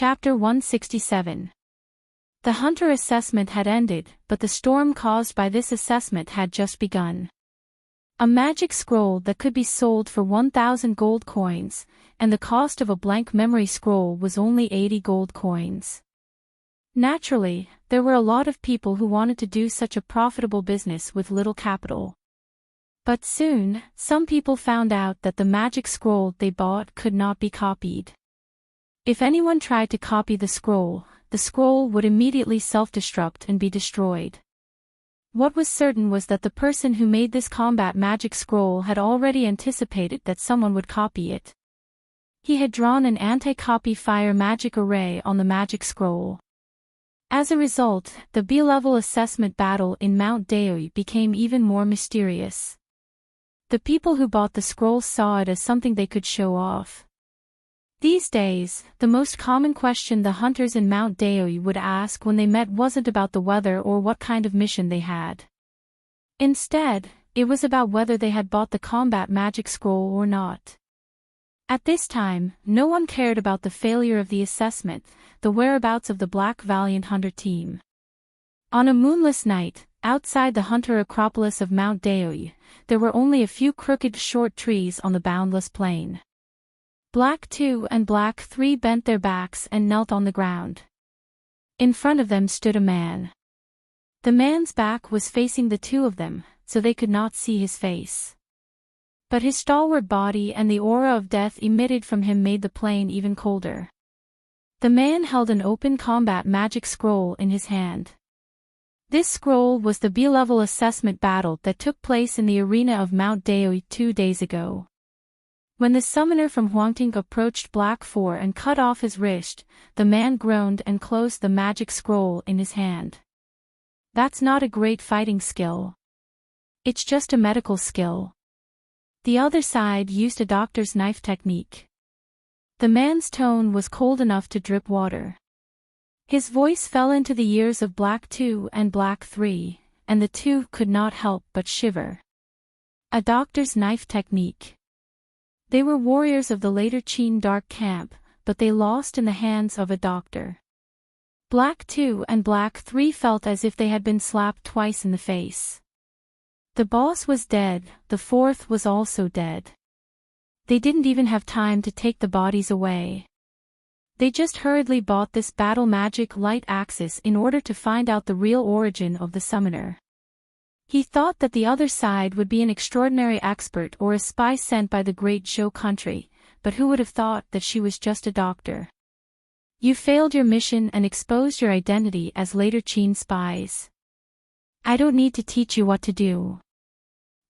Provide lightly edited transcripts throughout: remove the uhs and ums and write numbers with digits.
Chapter 167. The hunter assessment had ended, but the storm caused by this assessment had just begun. A magic scroll that could be sold for 1,000 gold coins, and the cost of a blank memory scroll was only 80 gold coins. Naturally, there were a lot of people who wanted to do such a profitable business with little capital. But soon, some people found out that the magic scroll they bought could not be copied. If anyone tried to copy the scroll would immediately self-destruct and be destroyed. What was certain was that the person who made this combat magic scroll had already anticipated that someone would copy it. He had drawn an anti-copy fire magic array on the magic scroll. As a result, the B-level assessment battle in Mount Daoi became even more mysterious. The people who bought the scroll saw it as something they could show off. These days, the most common question the hunters in Mount Daoi would ask when they met wasn't about the weather or what kind of mission they had. Instead, it was about whether they had bought the combat magic scroll or not. At this time, no one cared about the failure of the assessment, the whereabouts of the Black Valiant Hunter team. On a moonless night, outside the hunter acropolis of Mount Daoi, there were only a few crooked short trees on the boundless plain. Black 2 and Black 3 bent their backs and knelt on the ground. In front of them stood a man. The man's back was facing the two of them, so they could not see his face. But his stalwart body and the aura of death emitted from him made the plain even colder. The man held an open combat magic scroll in his hand. This scroll was the B-level assessment battle that took place in the arena of Mount Daoi 2 days ago. When the summoner from Huangting approached Black 4 and cut off his wrist, the man groaned and closed the magic scroll in his hand. That's not a great fighting skill. It's just a medical skill. The other side used a doctor's knife technique. The man's tone was cold enough to drip water. His voice fell into the ears of Black 2 and Black 3, and the two could not help but shiver. A doctor's knife technique. They were warriors of the later Qin Dark Camp, but they lost in the hands of a doctor. Black 2 and Black 3 felt as if they had been slapped twice in the face. The boss was dead, the fourth was also dead. They didn't even have time to take the bodies away. They just hurriedly bought this battle magic light axis in order to find out the real origin of the summoner. He thought that the other side would be an extraordinary expert or a spy sent by the great Zhou country, but who would have thought that she was just a doctor? You failed your mission and exposed your identity as later Qin spies. I don't need to teach you what to do.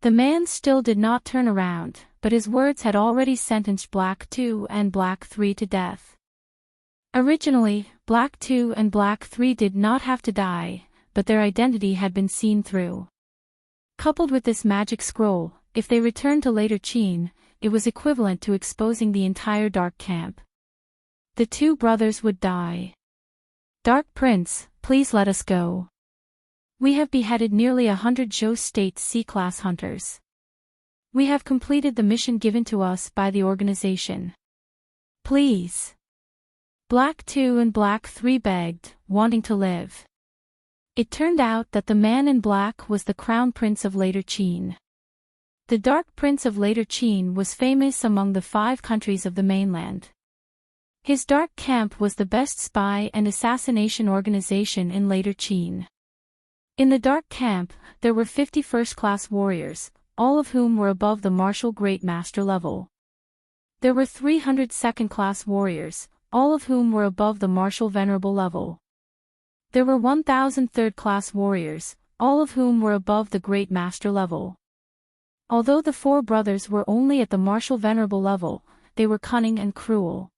The man still did not turn around, but his words had already sentenced Black 2 and Black 3 to death. Originally, Black 2 and Black 3 did not have to die, but their identity had been seen through. Coupled with this magic scroll, if they returned to later Qin, it was equivalent to exposing the entire Dark Camp. The two brothers would die. Dark Prince, please let us go. We have beheaded nearly 100 Zhou State C-class hunters. We have completed the mission given to us by the organization. Please. Black 2 and Black 3 begged, wanting to live. It turned out that the man in black was the crown prince of later Qin. The Dark Prince of later Qin was famous among the 5 countries of the mainland. His Dark Camp was the best spy and assassination organization in later Qin. In the Dark Camp, there were 50 first-class warriors, all of whom were above the martial Great Master level. There were 300 second-class warriors, all of whom were above the martial Venerable level. There were 1,000 third-class warriors, all of whom were above the Great Master level. Although the 4 brothers were only at the martial Venerable level, they were cunning and cruel.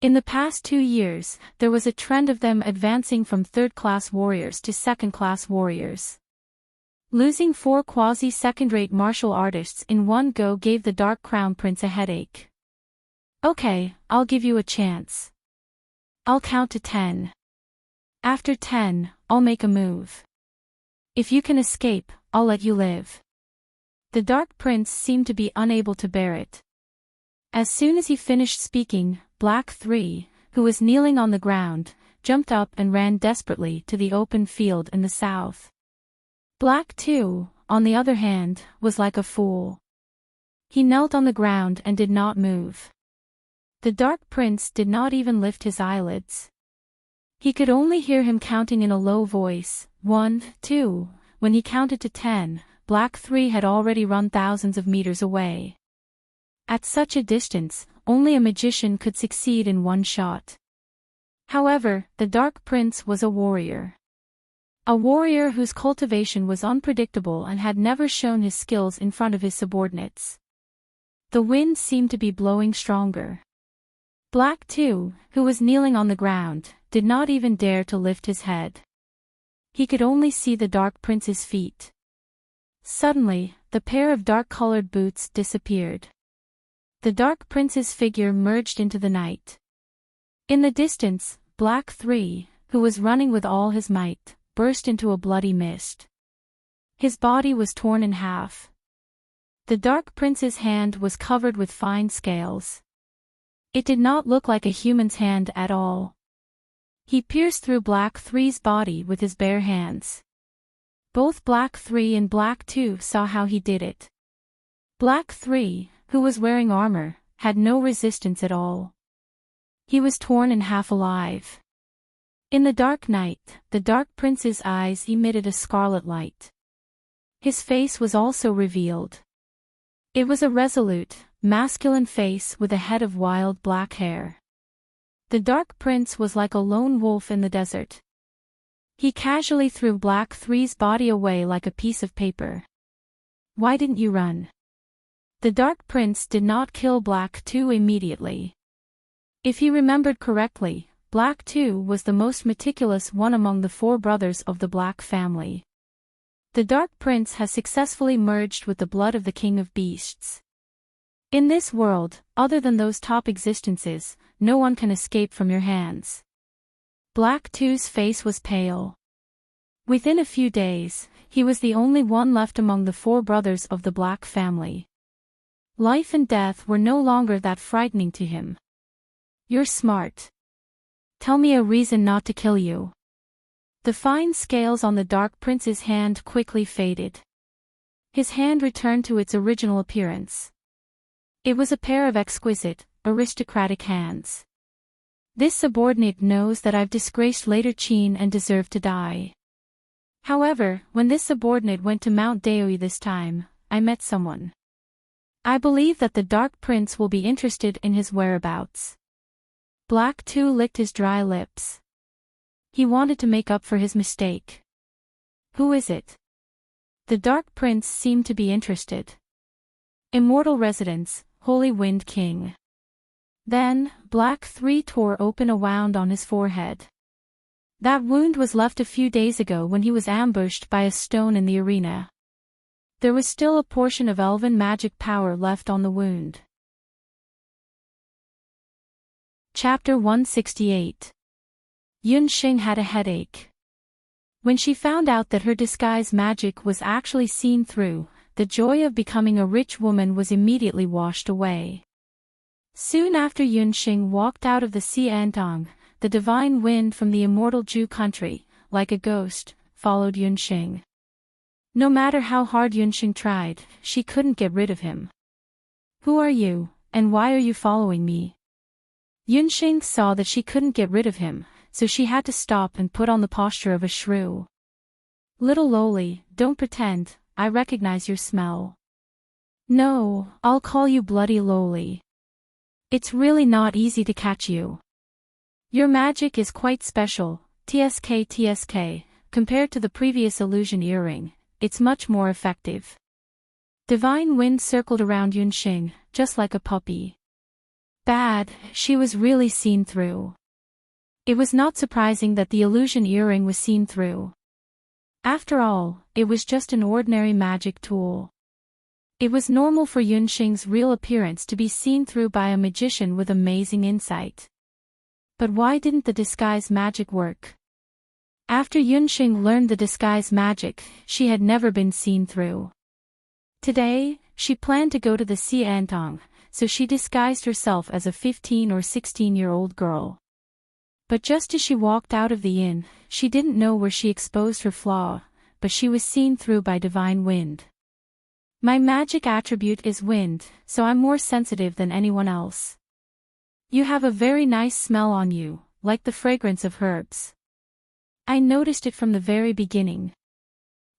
In the past 2 years, there was a trend of them advancing from third-class warriors to second-class warriors. Losing 4 quasi-second-rate martial artists in one go gave the Dark Crown Prince a headache. Okay, I'll give you a chance. I'll count to 10. After 10, I'll make a move. If you can escape, I'll let you live. The Dark Prince seemed to be unable to bear it. As soon as he finished speaking, Black 3, who was kneeling on the ground, jumped up and ran desperately to the open field in the south. Black 2, on the other hand, was like a fool. He knelt on the ground and did not move. The Dark Prince did not even lift his eyelids. He could only hear him counting in a low voice, 1, 2. When he counted to 10, Black 3 had already run thousands of meters away. At such a distance, only a magician could succeed in one shot. However, the Dark Prince was a warrior. A warrior whose cultivation was unpredictable and had never shown his skills in front of his subordinates. The wind seemed to be blowing stronger. Black 2, who was kneeling on the ground, did not even dare to lift his head. He could only see the Dark Prince's feet. Suddenly, the pair of dark-colored boots disappeared. The Dark Prince's figure merged into the night. In the distance, Black 3, who was running with all his might, burst into a bloody mist. His body was torn in half. The Dark Prince's hand was covered with fine scales. It did not look like a human's hand at all. He pierced through Black 3's body with his bare hands. Both Black 3 and Black 2 saw how he did it. Black 3, who was wearing armor, had no resistance at all. He was torn in half alive. In the dark night, the Dark Prince's eyes emitted a scarlet light. His face was also revealed. It was a resolute, masculine face with a head of wild black hair. The Dark Prince was like a lone wolf in the desert. He casually threw Black 3's body away like a piece of paper. "Why didn't you run?" The Dark Prince did not kill Black 2 immediately. If he remembered correctly, Black 2 was the most meticulous one among the 4 brothers of the Black family. The Dark Prince has successfully merged with the blood of the King of Beasts. In this world, other than those top existences, no one can escape from your hands. Black 2's face was pale. Within a few days, he was the only one left among the 4 brothers of the Black family. Life and death were no longer that frightening to him. "You're smart. Tell me a reason not to kill you." The fine scales on the Dark Prince's hand quickly faded. His hand returned to its original appearance. It was a pair of exquisite, aristocratic hands. "This subordinate knows that I've disgraced Later Chin and deserve to die. However, when this subordinate went to Mount Daoi this time, I met someone. I believe that the Dark Prince will be interested in his whereabouts." Black 2 licked his dry lips. He wanted to make up for his mistake. "Who is it?" The Dark Prince seemed to be interested. "Immortal Residence, Holy Wind King." Then, Black 3 tore open a wound on his forehead. That wound was left a few days ago when he was ambushed by a stone in the arena. There was still a portion of elven magic power left on the wound. Chapter 168. Yunxing had a headache. When she found out that her disguise magic was actually seen through, the joy of becoming a rich woman was immediately washed away. Soon after Yunxing walked out of the Xiantong, the divine wind from the immortal Zhu country, like a ghost, followed Yunxing. No matter how hard Yunxing tried, she couldn't get rid of him. "Who are you, and why are you following me?" Yunxing saw that she couldn't get rid of him, so she had to stop and put on the posture of a shrew. "Little lowly, don't pretend, I recognize your smell." "No, I'll call you bloody lowly. It's really not easy to catch you. Your magic is quite special, TSK, compared to the previous illusion earring, it's much more effective." Divine wind circled around Yunxing, just like a puppy. Bad, she was really seen through. It was not surprising that the illusion earring was seen through. After all, it was just an ordinary magic tool. It was normal for Yunxing's real appearance to be seen through by a magician with amazing insight. But why didn't the disguise magic work? After Yunxing learned the disguise magic, she had never been seen through. Today, she planned to go to the Xiantong, so she disguised herself as a 15 or 16-year-old girl. But just as she walked out of the inn, she didn't know where she exposed her flaw, but she was seen through by divine wind. My magic attribute is wind, so I'm more sensitive than anyone else. You have a very nice smell on you, like the fragrance of herbs. I noticed it from the very beginning.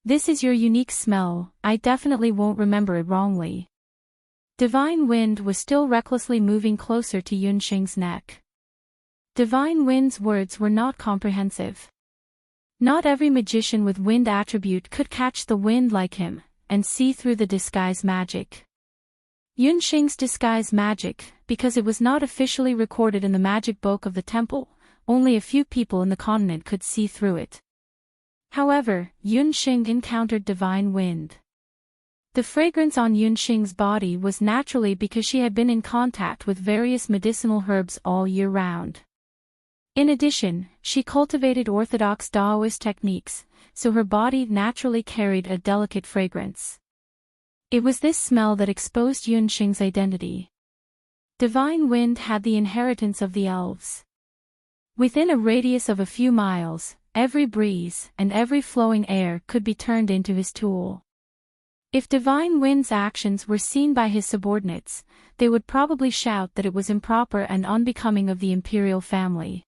This is your unique smell, I definitely won't remember it wrongly. Divine Wind was still recklessly moving closer to Yunxing's neck. Divine Wind's words were not comprehensive. Not every magician with wind attribute could catch the wind like him, and see through the disguise magic. Yunxing's disguise magic, because it was not officially recorded in the magic book of the temple, only a few people in the continent could see through it. However, Yunxing encountered divine wind. The fragrance on Yunxing's body was naturally because she had been in contact with various medicinal herbs all year round. In addition, she cultivated orthodox Taoist techniques, so her body naturally carried a delicate fragrance. It was this smell that exposed Yunxing's identity. Divine Wind had the inheritance of the elves. Within a radius of a few miles, every breeze and every flowing air could be turned into his tool. If Divine Wind's actions were seen by his subordinates, they would probably shout that it was improper and unbecoming of the imperial family.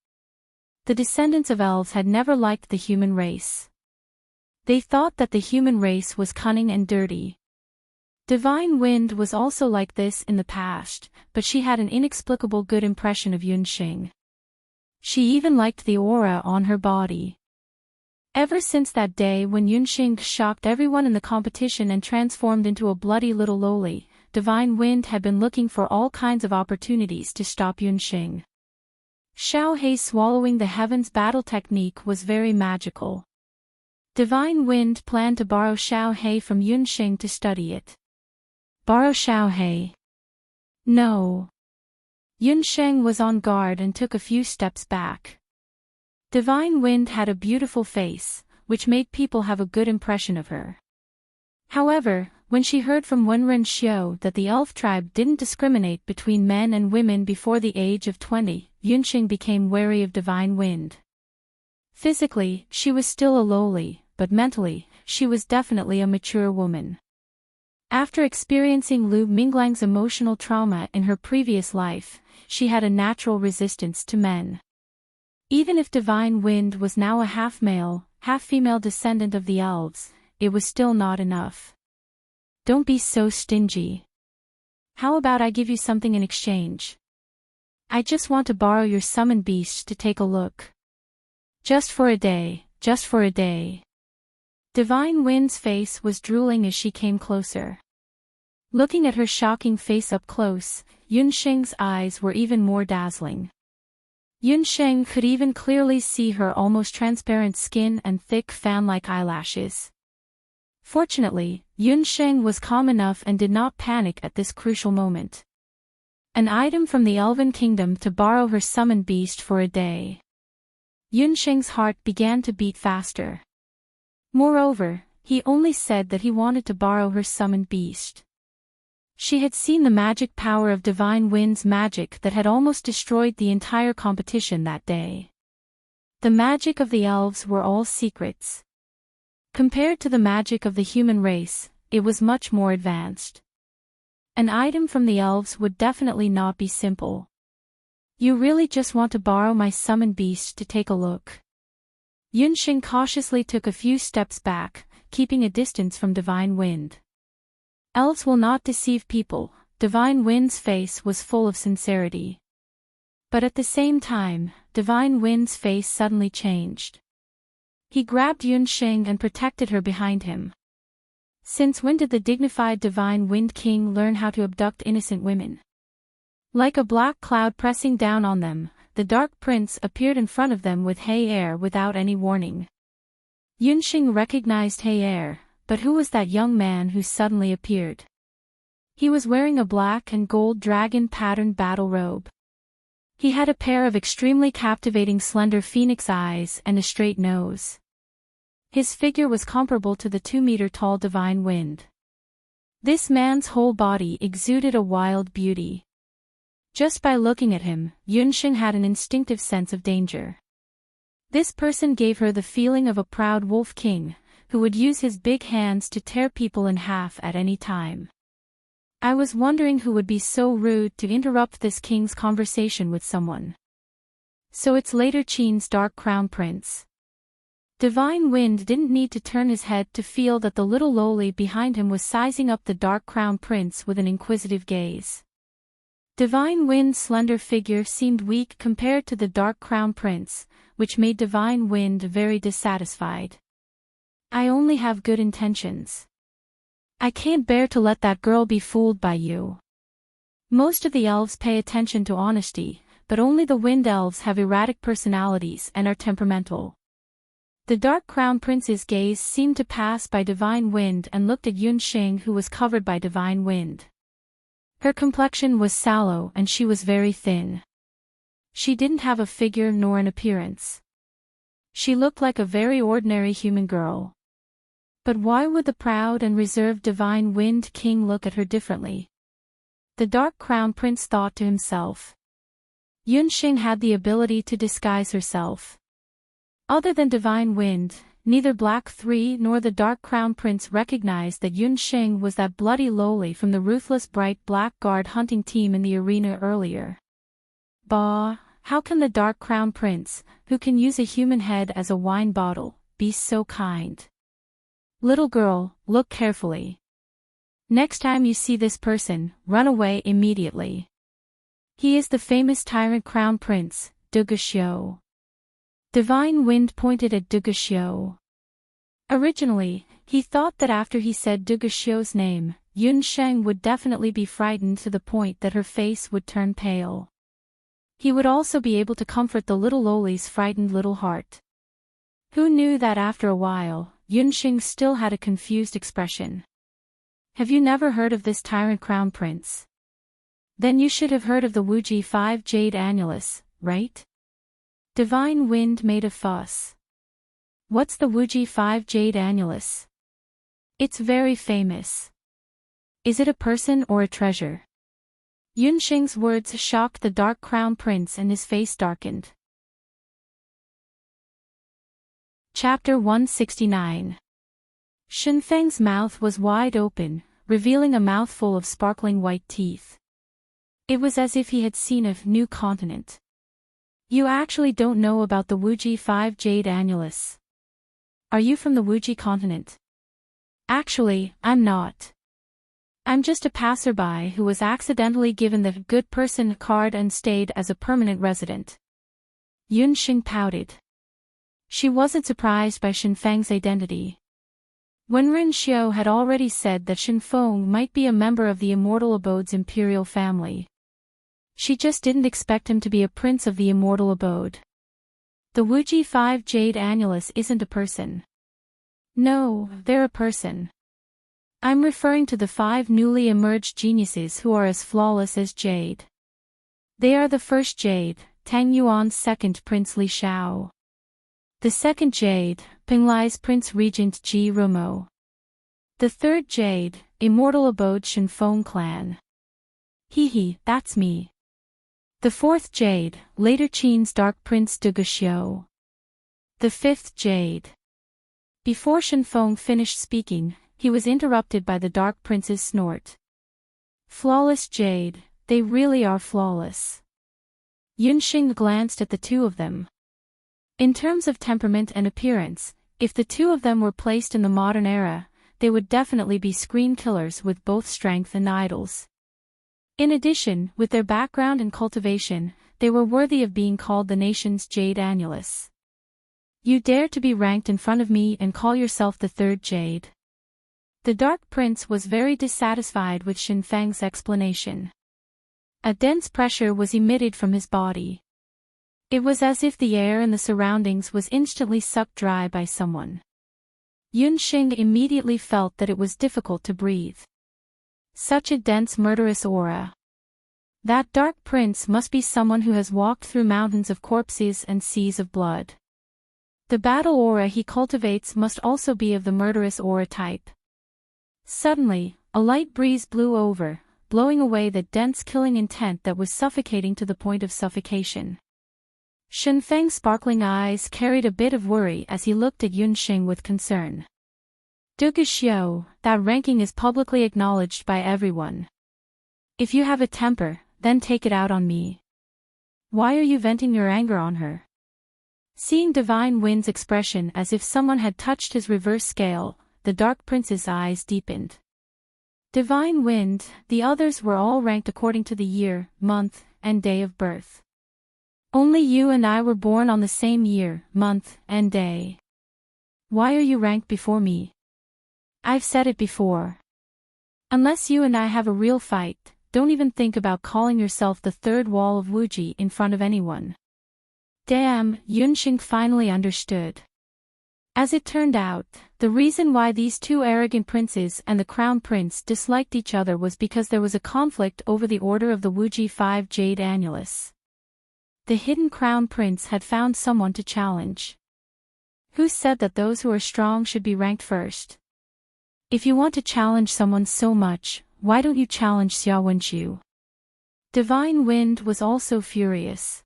The descendants of elves had never liked the human race. They thought that the human race was cunning and dirty. Divine Wind was also like this in the past, but she had an inexplicable good impression of Yunxing. She even liked the aura on her body. Ever since that day when Yunxing shocked everyone in the competition and transformed into a bloody little loli, Divine Wind had been looking for all kinds of opportunities to stop Yunxing. Xiao Hei swallowing the heavens battle technique was very magical. Divine Wind planned to borrow Xiao Hei from Yunxing to study it. Borrow Xiao Hei? No. Yunxing was on guard and took a few steps back. Divine Wind had a beautiful face, which made people have a good impression of her. However, when she heard from Wenren Xiu that the elf tribe didn't discriminate between men and women before the age of 20, Yunxing became wary of Divine Wind. Physically, she was still a loli, but mentally, she was definitely a mature woman. After experiencing Lu Minglang's emotional trauma in her previous life, she had a natural resistance to men. Even if Divine Wind was now a half-male, half-female descendant of the elves, it was still not enough. Don't be so stingy. How about I give you something in exchange? I just want to borrow your summoned beast to take a look. Just for a day, just for a day. Divine Wind's face was drooling as she came closer. Looking at her shocking face up close, Yunxing's eyes were even more dazzling. Yunxing could even clearly see her almost transparent skin and thick fan-like eyelashes. Fortunately, Yunxing was calm enough and did not panic at this crucial moment. An item from the Elven Kingdom to borrow her summoned beast for a day. Yunxing's heart began to beat faster. Moreover, he only said that he wanted to borrow her summoned beast. She had seen the magic power of Divine Wind's magic that had almost destroyed the entire competition that day. The magic of the elves were all secrets. Compared to the magic of the human race, it was much more advanced. An item from the elves would definitely not be simple. You really just want to borrow my summoned beast to take a look? Yunxing cautiously took a few steps back, keeping a distance from Divine Wind. Elves will not deceive people, Divine Wind's face was full of sincerity. But at the same time, Divine Wind's face suddenly changed. He grabbed Yunxing and protected her behind him. Since when did the dignified Divine Wind King learn how to abduct innocent women? Like a black cloud pressing down on them, the Dark Prince appeared in front of them with Hei Er without any warning. Yunxing recognized Hei Er, but who was that young man who suddenly appeared? He was wearing a black and gold dragon-patterned battle robe. He had a pair of extremely captivating slender phoenix eyes and a straight nose. His figure was comparable to the 2-meter-tall Divine Wind. This man's whole body exuded a wild beauty. Just by looking at him, Yunxing had an instinctive sense of danger. This person gave her the feeling of a proud wolf king, who would use his big hands to tear people in half at any time. I was wondering who would be so rude to interrupt this king's conversation with someone. So it's later Qin's Dark Crown Prince. Divine Wind didn't need to turn his head to feel that the little lowly behind him was sizing up the Dark Crown Prince with an inquisitive gaze. Divine Wind's slender figure seemed weak compared to the Dark Crown Prince, which made Divine Wind very dissatisfied. I only have good intentions. I can't bear to let that girl be fooled by you. Most of the elves pay attention to honesty, but only the Wind Elves have erratic personalities and are temperamental. The Dark Crown Prince's gaze seemed to pass by Divine Wind and looked at Yunxing, who was covered by Divine Wind. Her complexion was sallow and she was very thin. She didn't have a figure nor an appearance. She looked like a very ordinary human girl. But why would the proud and reserved Divine Wind King look at her differently? The Dark Crown Prince thought to himself. Yunxing had the ability to disguise herself. Other than Divine Wind, neither Black 3 nor the Dark Crown Prince recognized that Yunxing was that bloody lowly from the ruthless Bright Black Guard hunting team in the arena earlier. Bah, how can the Dark Crown Prince, who can use a human head as a wine bottle, be so kind? Little girl, look carefully. Next time you see this person, run away immediately. He is the famous tyrant crown prince, Duguxiu. Divine Wind pointed at Duguxiu. Originally, he thought that after he said Duguxiu's name, Yunxing would definitely be frightened to the point that her face would turn pale. He would also be able to comfort the little lowly's frightened little heart. Who knew that after a while, Yunxing still had a confused expression. Have you never heard of this tyrant crown prince? Then you should have heard of the Wuji 5 Jade Annulus, right? Divine Wind made a fuss. What's the Wuji 5 Jade Annulus? It's very famous. Is it a person or a treasure? Yunxing's words shocked the Dark Crown Prince and his face darkened. Chapter 169. Shenfeng's mouth was wide open, revealing a mouthful of sparkling white teeth. It was as if he had seen a new continent. You actually don't know about the Wuji 5 Jade Annulus. Are you from the Wuji continent? Actually, I'm not. I'm just a passerby who was accidentally given the good person card and stayed as a permanent resident. Yunxing pouted. She wasn't surprised by Shenfeng's identity. When Ren Xiu had already said that Shenfeng might be a member of the Immortal Abode's imperial family. She just didn't expect him to be a prince of the Immortal Abode. The Wuji 5 Jade Annulus isn't a person. No, they're a person. I'm referring to the 5 newly emerged geniuses who are as flawless as Jade. They are the first Jade, Tang Yuan's second Prince Li Xiao. The second Jade, Pinglai's Prince Regent Ji Rumo. The third Jade, Immortal Abode Shenfeng clan. Hee, that's me. The fourth Jade, later Qin's Dark Prince Duguxiu. The fifth Jade. Before Shenfeng finished speaking, he was interrupted by the Dark Prince's snort. Flawless Jade, they really are flawless. Yunxing glanced at the two of them. In terms of temperament and appearance, if the two of them were placed in the modern era, they would definitely be screen killers with both strength and idols. In addition, with their background and cultivation, they were worthy of being called the nation's Jade Annulus. You dare to be ranked in front of me and call yourself the third Jade? The Dark Prince was very dissatisfied with Shenfeng's explanation. A dense pressure was emitted from his body. It was as if the air in the surroundings was instantly sucked dry by someone. Yunxing immediately felt that it was difficult to breathe. Such a dense murderous aura. That Dark Prince must be someone who has walked through mountains of corpses and seas of blood. The battle aura he cultivates must also be of the murderous aura type. Suddenly, a light breeze blew over, blowing away the dense killing intent that was suffocating to the point of suffocation. Shen Feng's sparkling eyes carried a bit of worry as he looked at Yun Xing with concern. "Duge Xiao, that ranking is publicly acknowledged by everyone. If you have a temper, then take it out on me. Why are you venting your anger on her?" Seeing Divine Wind's expression as if someone had touched his reverse scale, the Dark Prince's eyes deepened. "Divine Wind, the others were all ranked according to the year, month, and day of birth. Only you and I were born on the same year, month, and day. Why are you ranked before me? I've said it before. Unless you and I have a real fight, don't even think about calling yourself the third wall of Wuji in front of anyone." Damn, Yun Xing finally understood. As it turned out, the reason why these two arrogant princes and the Crown Prince disliked each other was because there was a conflict over the order of the Wuji 5 Jade Annulus. The hidden Crown Prince had found someone to challenge. Who said that those who are strong should be ranked first? If you want to challenge someone so much, why don't you challenge Xiao Wenqiu? Divine Wind was also furious.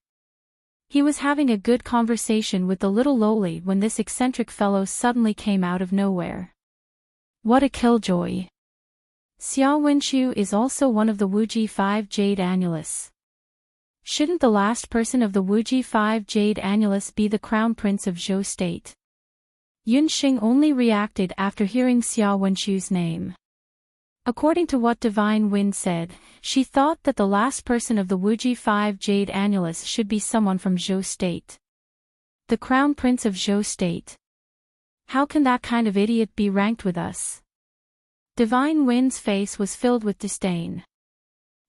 He was having a good conversation with the little lowly when this eccentric fellow suddenly came out of nowhere. What a killjoy. Xiao Wenqiu is also one of the Wuji 5 Jade Annulus. Shouldn't the last person of the Wuji 5 Jade Annulus be the Crown Prince of Zhou State? Yun Xing only reacted after hearing Xiao Wenqiu's name. According to what Divine Wind said, she thought that the last person of the Wuji 5 Jade Annulus should be someone from Zhou State. The Crown Prince of Zhou State. How can that kind of idiot be ranked with us? Divine Wind's face was filled with disdain.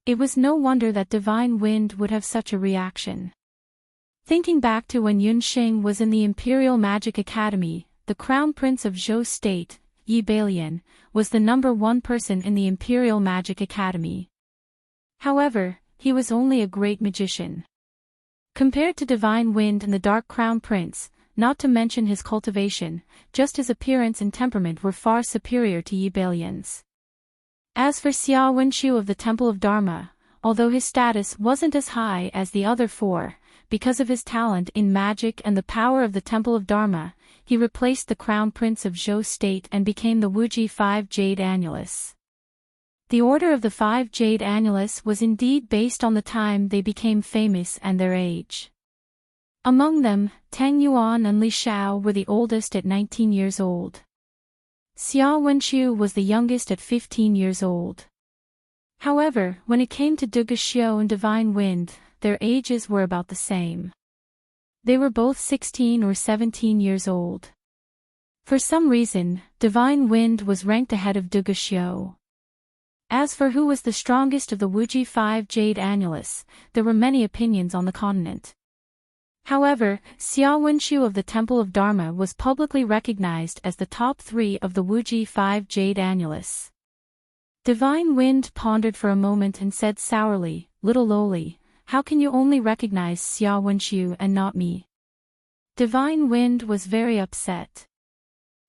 It was no wonder that Divine Wind would have such a reaction. Thinking back to when Yun Xing was in the Imperial Magic Academy, the Crown Prince of Zhou State, Yi Balian, was the #1 person in the Imperial Magic Academy. However, he was only a great magician. Compared to Divine Wind and the Dark Crown Prince, not to mention his cultivation, just his appearance and temperament were far superior to Yi Balian's. As for Xiao Wenqiu of the Temple of Dharma, although his status wasn't as high as the other four, because of his talent in magic and the power of the Temple of Dharma, he replaced the Crown Prince of Zhou State and became the Wuji 5 Jade Annulus. The order of the 5 Jade Annulus was indeed based on the time they became famous and their age. Among them, Tang Yuan and Li Xiao were the oldest at 19 years old. Xiao Wenqiu was the youngest at 15 years old. However, when it came to Duge Xiao and Divine Wind, their ages were about the same. They were both 16 or 17 years old. For some reason, Divine Wind was ranked ahead of Duge Xiao. As for who was the strongest of the Wuji 5 Jade Annulus, there were many opinions on the continent. However, Xiao Wenqiu of the Temple of Dharma was publicly recognized as the top 3 of the Wuji 5 Jade Annulus. Divine Wind pondered for a moment and said sourly, "Little lowly, how can you only recognize Xiao Wenqiu and not me?" Divine Wind was very upset.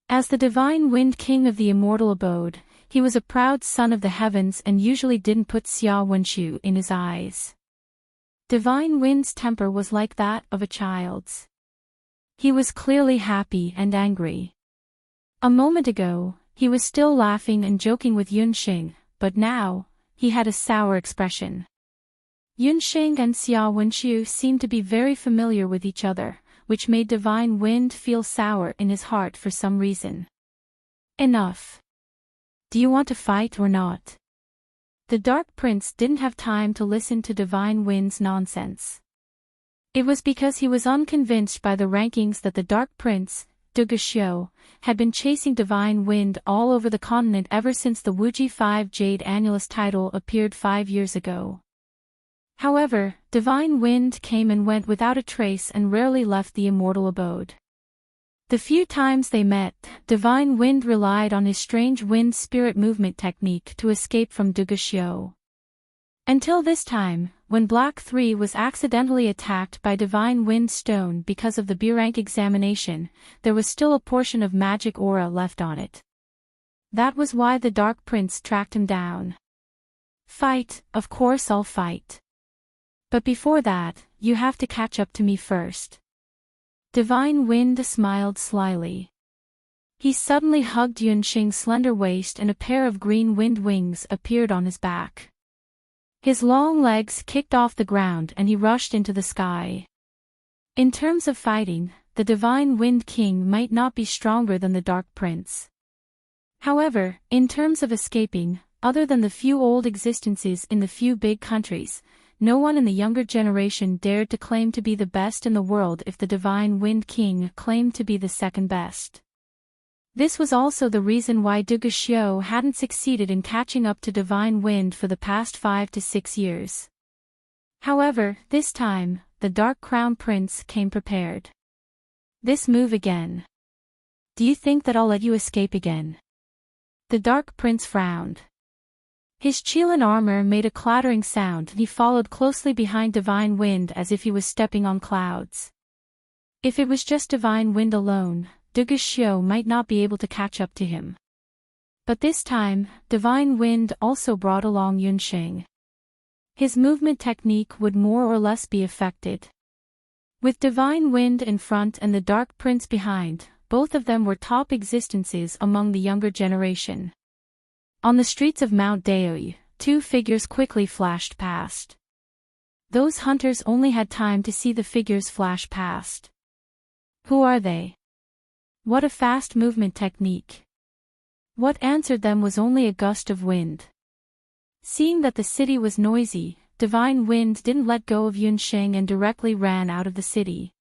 As the Divine Wind King of the Immortal Abode, he was a proud son of the heavens and usually didn't put Xiao Wenqiu in his eyes. Divine Wind's temper was like that of a child's. He was clearly happy and angry. A moment ago, he was still laughing and joking with Yun Xing, but now, he had a sour expression. Yun Xing and Xiao Wenqiu seemed to be very familiar with each other, which made Divine Wind feel sour in his heart for some reason. Enough. Do you want to fight or not? The Dark Prince didn't have time to listen to Divine Wind's nonsense. It was because he was unconvinced by the rankings that the Dark Prince, Duge Xiao, had been chasing Divine Wind all over the continent ever since the Wuji 5 Jade Annulus title appeared 5 years ago. However, Divine Wind came and went without a trace and rarely left the immortal abode. The few times they met, Divine Wind relied on his strange wind spirit movement technique to escape from Duge Xiao. Until this time, when Black 3 was accidentally attacked by Divine Wind Stone because of the B-rank examination, there was still a portion of magic aura left on it. That was why the Dark Prince tracked him down. Fight, of course I'll fight. But before that, you have to catch up to me first. Divine Wind smiled slyly. He suddenly hugged Yunxing's slender waist and a pair of green wind wings appeared on his back. His long legs kicked off the ground and he rushed into the sky. In terms of fighting, the Divine Wind King might not be stronger than the Dark Prince. However, in terms of escaping, other than the few old existences in the few big countries, no one in the younger generation dared to claim to be the best in the world if the Divine Wind King claimed to be the second best. This was also the reason why Duge Xiu hadn't succeeded in catching up to Divine Wind for the past 5 to 6 years. However, this time, the Dark Crown Prince came prepared. This move again. Do you think that I'll let you escape again? The Dark Prince frowned. His Qilin armor made a clattering sound and he followed closely behind Divine Wind as if he was stepping on clouds. If it was just Divine Wind alone, Duge Xiu might not be able to catch up to him. But this time, Divine Wind also brought along Yunxing. His movement technique would more or less be affected. With Divine Wind in front and the Dark Prince behind, both of them were top existences among the younger generation. On the streets of Mount Daoyu, two figures quickly flashed past. Those hunters only had time to see the figures flash past. Who are they? What a fast movement technique. What answered them was only a gust of wind. Seeing that the city was noisy, Divine Wind didn't let go of Yunxing and directly ran out of the city.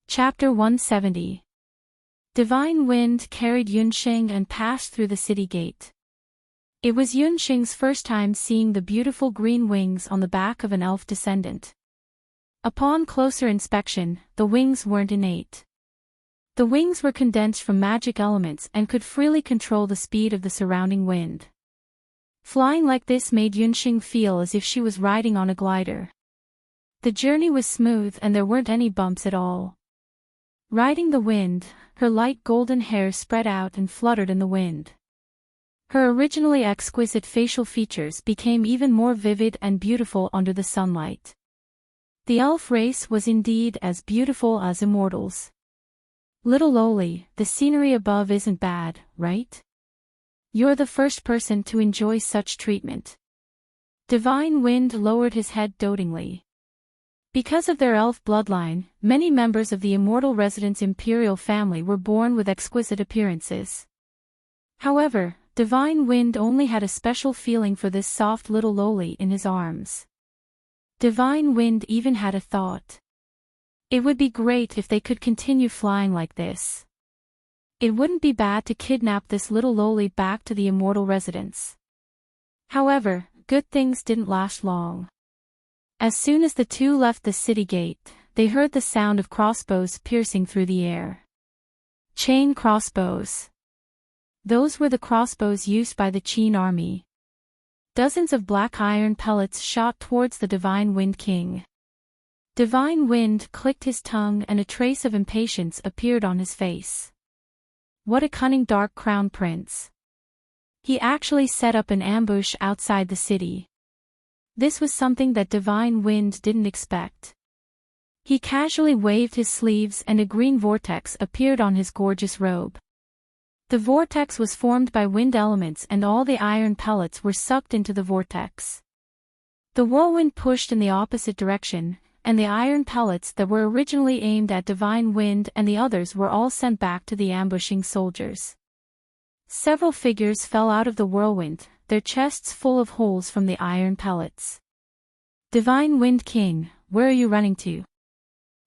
Chapter 170. Divine Wind carried Yunxing and passed through the city gate. It was Yunxing's first time seeing the beautiful green wings on the back of an elf descendant. Upon closer inspection, the wings weren't innate. The wings were condensed from magic elements and could freely control the speed of the surrounding wind. Flying like this made Yunxing feel as if she was riding on a glider. The journey was smooth and there weren't any bumps at all. Riding the wind, her light golden hair spread out and fluttered in the wind. Her originally exquisite facial features became even more vivid and beautiful under the sunlight. The elf race was indeed as beautiful as immortals. Little lowly, the scenery above isn't bad, right? You're the first person to enjoy such treatment. Divine Wind lowered his head dotingly. Because of their elf bloodline, many members of the immortal resident's imperial family were born with exquisite appearances. However, Divine Wind only had a special feeling for this soft little lowly in his arms. Divine Wind even had a thought. It would be great if they could continue flying like this. It wouldn't be bad to kidnap this little lowly back to the immortal residence. However, good things didn't last long. As soon as the two left the city gate, they heard the sound of crossbows piercing through the air. Chain crossbows. Those were the crossbows used by the Qin army. Dozens of black iron pellets shot towards the Divine Wind King. Divine Wind clicked his tongue and a trace of impatience appeared on his face. What a cunning Dark Crown Prince. He actually set up an ambush outside the city. This was something that Divine Wind didn't expect. He casually waved his sleeves and a green vortex appeared on his gorgeous robe. The vortex was formed by wind elements and all the iron pellets were sucked into the vortex. The whirlwind pushed in the opposite direction, and the iron pellets that were originally aimed at Divine Wind and the others were all sent back to the ambushing soldiers. Several figures fell out of the whirlwind, their chests full of holes from the iron pellets. Divine Wind King, where are you running to?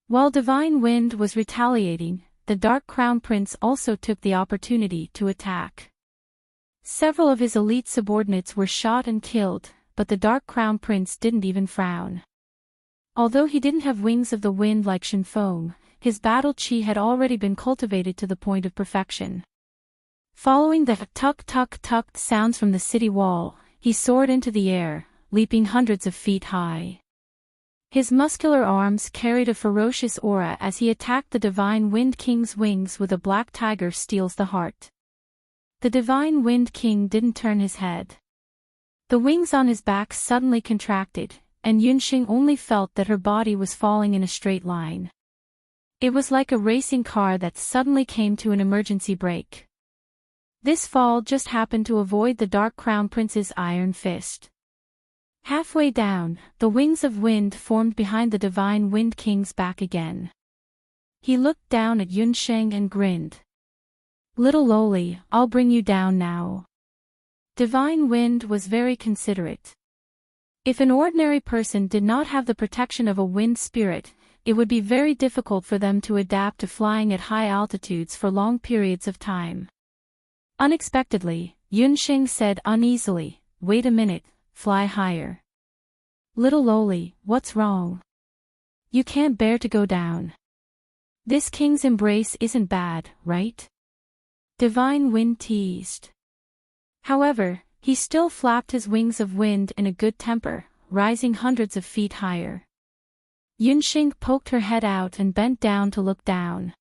While Divine Wind was retaliating, the Dark Crown Prince also took the opportunity to attack. Several of his elite subordinates were shot and killed, but the Dark Crown Prince didn't even frown. Although he didn't have wings of the wind like Shenfeng, his battle chi had already been cultivated to the point of perfection. Following the tuck-tuck-tuck sounds from the city wall, he soared into the air, leaping hundreds of feet high. His muscular arms carried a ferocious aura as he attacked the Divine Wind King's wings with a black tiger steals the heart. The Divine Wind King didn't turn his head. The wings on his back suddenly contracted, and Yunxing only felt that her body was falling in a straight line. It was like a racing car that suddenly came to an emergency brake. This fall just happened to avoid the Dark Crown Prince's iron fist. Halfway down, the wings of wind formed behind the Divine Wind King's back again. He looked down at Yunxing and grinned. "Little lowly, I'll bring you down now." Divine Wind was very considerate. If an ordinary person did not have the protection of a wind spirit, it would be very difficult for them to adapt to flying at high altitudes for long periods of time. Unexpectedly, Yunxing said uneasily, "Wait a minute, fly higher." "Little lowly, what's wrong? You can't bear to go down. This king's embrace isn't bad, right?" Divine Wind teased. However, he still flapped his wings of wind in a good temper, rising hundreds of feet higher. Yunxing poked her head out and bent down to look down.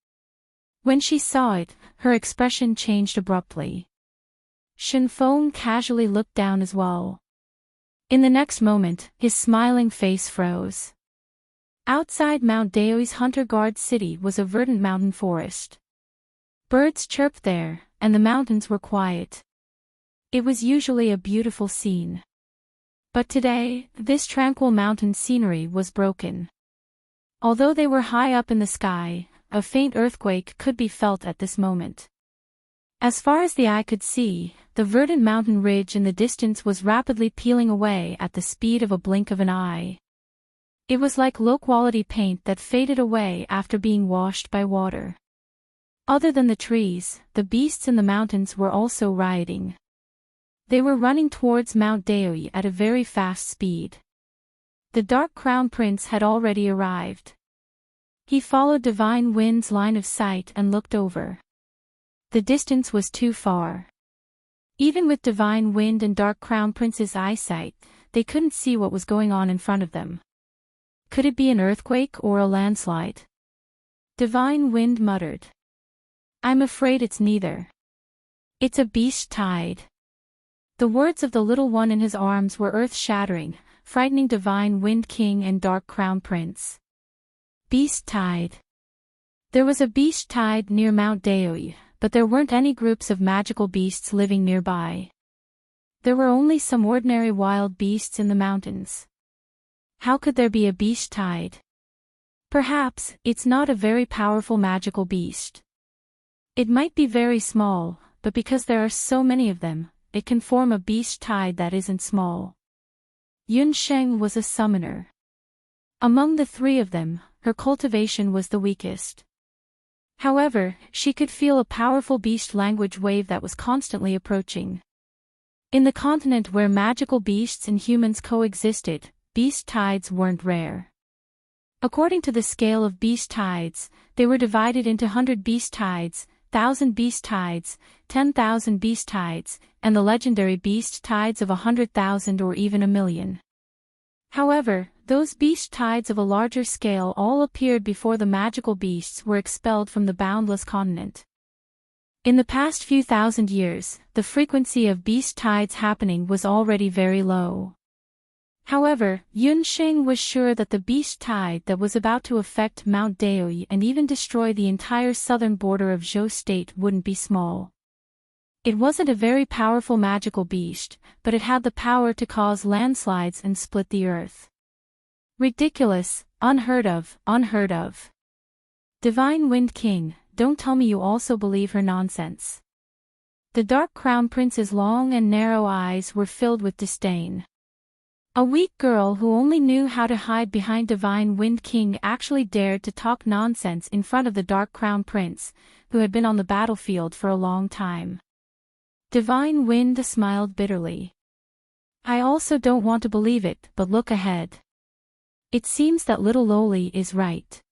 When she saw it, her expression changed abruptly. Shenfeng casually looked down as well. In the next moment, his smiling face froze. Outside Mount Daoi's Hunter Guard city was a verdant mountain forest. Birds chirped there, and the mountains were quiet. It was usually a beautiful scene. But today, this tranquil mountain scenery was broken. Although they were high up in the sky, a faint earthquake could be felt at this moment. As far as the eye could see, the verdant mountain ridge in the distance was rapidly peeling away at the speed of a blink of an eye. It was like low-quality paint that faded away after being washed by water. Other than the trees, the beasts in the mountains were also rioting. They were running towards Mount Daoi at a very fast speed. The Dark Crown Prince had already arrived. He followed Divine Wind's line of sight and looked over. The distance was too far. Even with Divine Wind and Dark Crown Prince's eyesight, they couldn't see what was going on in front of them. Could it be an earthquake or a landslide? Divine Wind muttered. "I'm afraid it's neither. It's a beast tide." The words of the little one in his arms were earth-shattering, frightening Divine Wind King and Dark Crown Prince. Beast tide. There was a beast tide near Mount Daoi, but there weren't any groups of magical beasts living nearby. There were only some ordinary wild beasts in the mountains. How could there be a beast tide? Perhaps it's not a very powerful magical beast. It might be very small, but because there are so many of them, it can form a beast tide that isn't small. Yunxing was a summoner. Among the three of them, her cultivation was the weakest. However, she could feel a powerful beast language wave that was constantly approaching. In the continent where magical beasts and humans coexisted, beast tides weren't rare. According to the scale of beast tides, they were divided into 100 beast tides, 1,000 beast tides, 10,000 beast tides, and the legendary beast tides of 100,000 or even a million. However, those beast tides of a larger scale all appeared before the magical beasts were expelled from the boundless continent. In the past few thousand years, the frequency of beast tides happening was already very low. However, Yunxing was sure that the beast tide that was about to affect Mount Daoi and even destroy the entire southern border of Zhou State wouldn't be small. It wasn't a very powerful magical beast, but it had the power to cause landslides and split the earth. Ridiculous, unheard of, unheard of. Divine Wind King, don't tell me you also believe her nonsense. The Dark Crown Prince's long and narrow eyes were filled with disdain. A weak girl who only knew how to hide behind Divine Wind King actually dared to talk nonsense in front of the Dark Crown Prince, who had been on the battlefield for a long time. Divine Wind smiled bitterly. I also don't want to believe it, but look ahead. It seems that little Loli is right.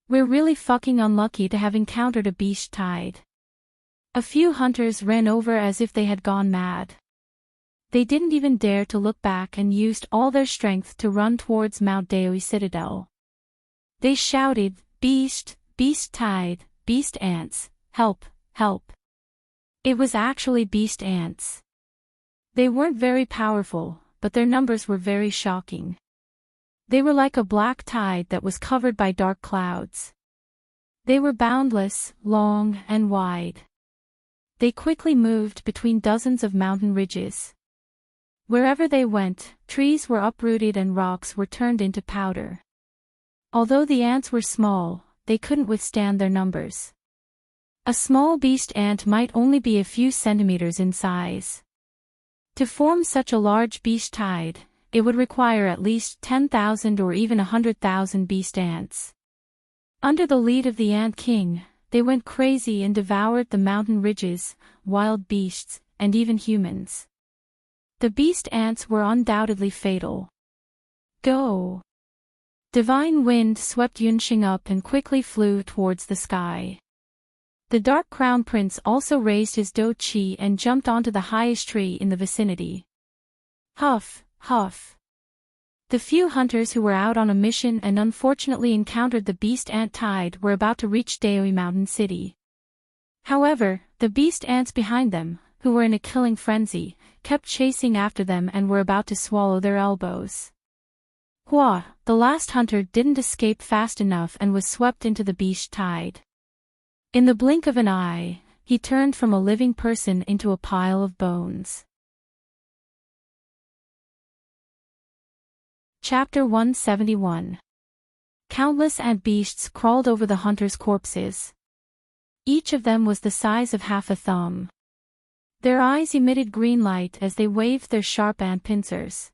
We're really fucking unlucky to have encountered a beast tide. A few hunters ran over as if they had gone mad. They didn't even dare to look back and used all their strength to run towards Mount Daoi Citadel. They shouted, "Beast, beast tide, beast ants, help, help." It was actually beast ants. They weren't very powerful, but their numbers were very shocking. They were like a black tide that was covered by dark clouds. They were boundless, long, and wide. They quickly moved between dozens of mountain ridges. Wherever they went, trees were uprooted and rocks were turned into powder. Although the ants were small, they couldn't withstand their numbers. A small beast ant might only be a few centimeters in size. To form such a large beast tide, it would require at least 10,000 or even 100,000 beast ants. Under the lead of the Ant King, they went crazy and devoured the mountain ridges, wild beasts, and even humans. The beast ants were undoubtedly fatal. Go! Divine Wind swept Yunxing up and quickly flew towards the sky. The Dark Crown Prince also raised his Do Chi and jumped onto the highest tree in the vicinity. Huff, huff. The few hunters who were out on a mission and unfortunately encountered the beast ant tide were about to reach Daoi Mountain City. However, the beast ants behind them, who were in a killing frenzy, kept chasing after them and were about to swallow their elbows. Hua, the last hunter, didn't escape fast enough and was swept into the beast tide. In the blink of an eye, he turned from a living person into a pile of bones. Chapter 171. Countless ant beasts crawled over the hunters' corpses. Each of them was the size of half a thumb. Their eyes emitted green light as they waved their sharp ant pincers.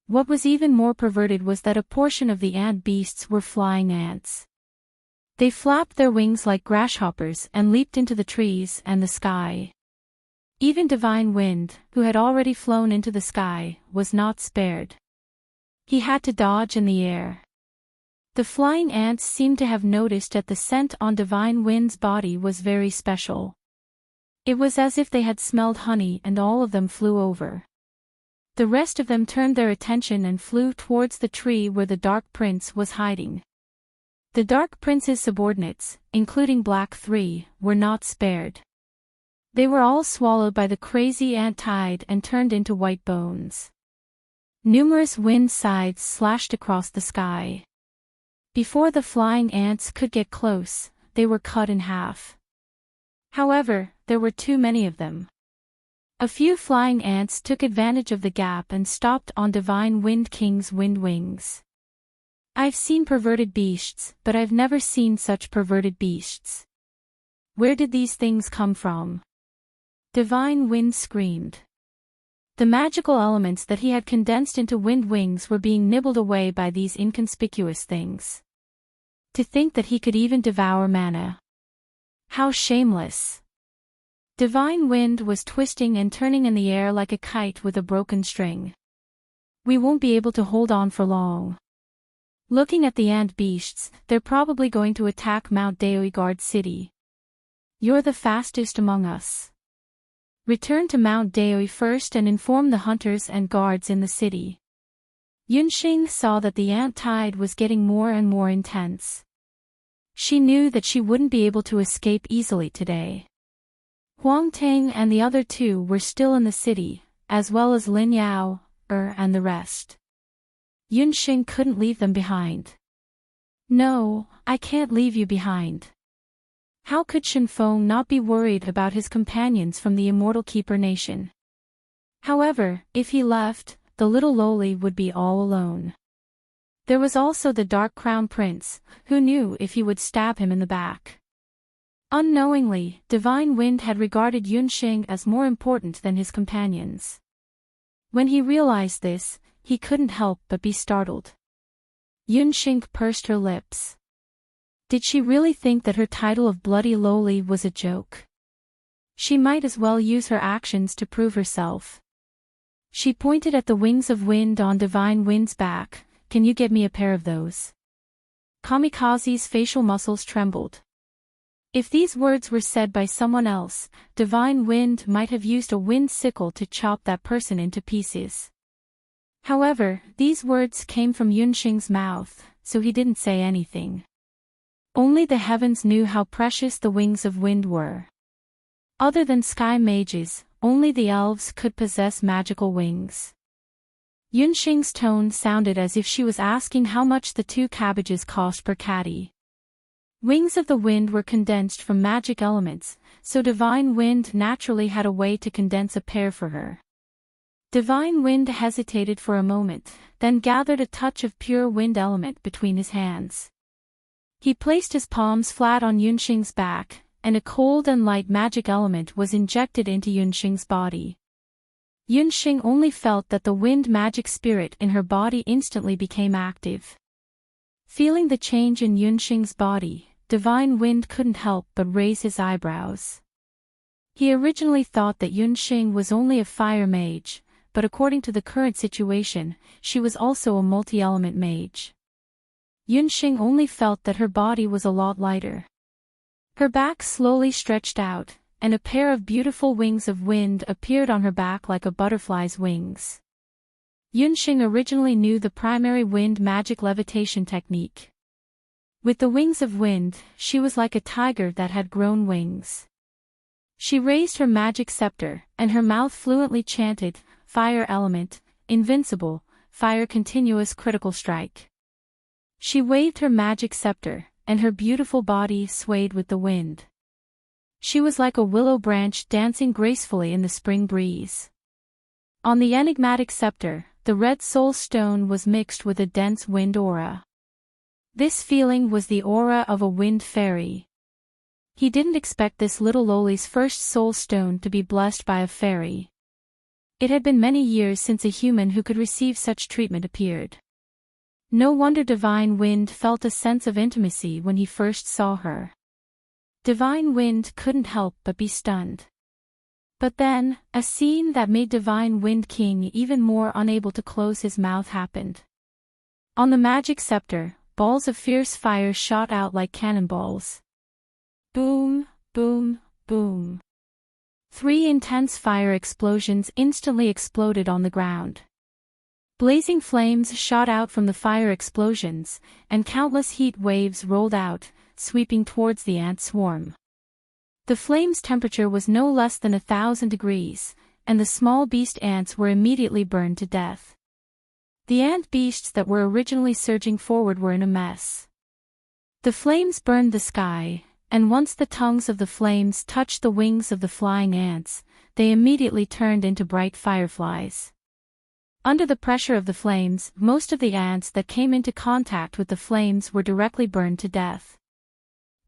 What was even more perverted was that a portion of the ant beasts were flying ants. They flapped their wings like grasshoppers and leaped into the trees and the sky. Even Divine Wind, who had already flown into the sky, was not spared. He had to dodge in the air. The flying ants seemed to have noticed that the scent on Divine Wind's body was very special. It was as if they had smelled honey and all of them flew over. The rest of them turned their attention and flew towards the tree where the Dark Prince was hiding. The Dark Prince's subordinates, including Black 3, were not spared. They were all swallowed by the crazy ant tide and turned into white bones. Numerous wind scythes slashed across the sky. Before the flying ants could get close, they were cut in half. However, there were too many of them. A few flying ants took advantage of the gap and stopped on Divine Wind King's wind wings. I've seen perverted beasts, but I've never seen such perverted beasts. Where did these things come from? Divine Wind screamed. The magical elements that he had condensed into wind wings were being nibbled away by these inconspicuous things. To think that he could even devour mana. How shameless! Divine Wind was twisting and turning in the air like a kite with a broken string. We won't be able to hold on for long. Looking at the ant beasts, they're probably going to attack Mount Daoi Guard City. You're the fastest among us. Return to Mount Daoi first and inform the hunters and guards in the city. Yunxing saw that the ant tide was getting more and more intense. She knew that she wouldn't be able to escape easily today. Huang Tang and the other two were still in the city, as well as Lin Yao, and the rest. Yunxing couldn't leave them behind. No, I can't leave you behind. How could Shenfeng not be worried about his companions from the Immortal Keeper Nation? However, if he left, the little lowly would be all alone. There was also the Dark Crown Prince, who knew if he would stab him in the back. Unknowingly, Divine Wind had regarded Yunxing as more important than his companions. When he realized this, he couldn't help but be startled. Yunxing pursed her lips. Did she really think that her title of Bloody Lowly was a joke? She might as well use her actions to prove herself. She pointed at the wings of wind on Divine Wind's back. Can you get me a pair of those? Kamikaze's facial muscles trembled. If these words were said by someone else, Divine Wind might have used a wind sickle to chop that person into pieces. However, these words came from Yunxing's mouth, so he didn't say anything. Only the heavens knew how precious the wings of wind were. Other than sky mages, only the elves could possess magical wings. Yunxing's tone sounded as if she was asking how much the 2 cabbages cost per caddy. Wings of the wind were condensed from magic elements, so Divine Wind naturally had a way to condense a pair for her. Divine Wind hesitated for a moment, then gathered a touch of pure wind element between his hands. He placed his palms flat on Yunxing's back, and a cold and light magic element was injected into Yunxing's body. Yunxing only felt that the wind magic spirit in her body instantly became active. Feeling the change in Yunxing's body, Divine Wind couldn't help but raise his eyebrows. He originally thought that Yunxing was only a fire mage, but according to the current situation, she was also a multi-element mage. Yunxing only felt that her body was a lot lighter. Her back slowly stretched out, and a pair of beautiful wings of wind appeared on her back like a butterfly's wings. Yunxing originally knew the primary wind magic levitation technique. With the wings of wind, she was like a tiger that had grown wings. She raised her magic scepter, and her mouth fluently chanted, "Fire element, invincible, fire continuous critical strike." She waved her magic scepter, and her beautiful body swayed with the wind. She was like a willow branch dancing gracefully in the spring breeze. On the enigmatic scepter, the red soul stone was mixed with a dense wind aura. This feeling was the aura of a wind fairy. He didn't expect this little lowly's first soul stone to be blessed by a fairy. It had been many years since a human who could receive such treatment appeared. No wonder Divine Wind felt a sense of intimacy when he first saw her. Divine Wind couldn't help but be stunned. But then, a scene that made Divine Wind King even more unable to close his mouth happened. On the magic scepter, balls of fierce fire shot out like cannonballs. Boom, boom, boom. 3 intense fire explosions instantly exploded on the ground. Blazing flames shot out from the fire explosions, and countless heat waves rolled out, sweeping towards the ant swarm. The flame's temperature was no less than 1,000 degrees, and the small beast ants were immediately burned to death. The ant beasts that were originally surging forward were in a mess. The flames burned the sky, and once the tongues of the flames touched the wings of the flying ants, they immediately turned into bright fireflies. Under the pressure of the flames, most of the ants that came into contact with the flames were directly burned to death.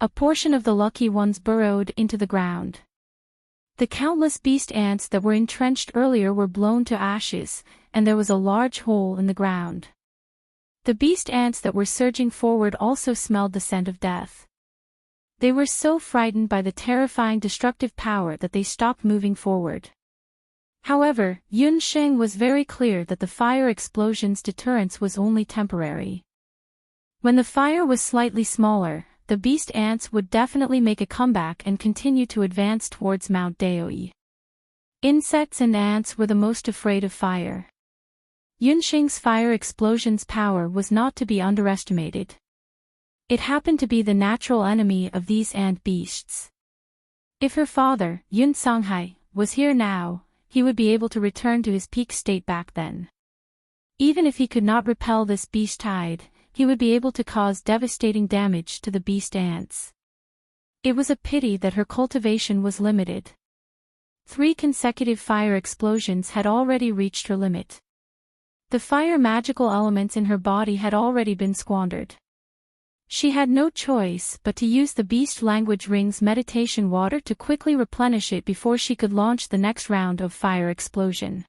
A portion of the lucky ones burrowed into the ground. The countless beast ants that were entrenched earlier were blown to ashes, and there was a large hole in the ground. The beast ants that were surging forward also smelled the scent of death. They were so frightened by the terrifying destructive power that they stopped moving forward. However, Yunxing was very clear that the fire explosion's deterrence was only temporary. When the fire was slightly smaller, the beast ants would definitely make a comeback and continue to advance towards Mount Daoi. Insects and ants were the most afraid of fire. Yunxing's fire explosion's power was not to be underestimated. It happened to be the natural enemy of these ant beasts. If her father, Yun Songhai, was here now, he would be able to return to his peak state back then. Even if he could not repel this beast tide, he would be able to cause devastating damage to the beast ants. It was a pity that her cultivation was limited. 3 consecutive fire explosions had already reached her limit. The fire magical elements in her body had already been squandered. She had no choice but to use the beast language ring's meditation water to quickly replenish it before she could launch the next round of fire explosion.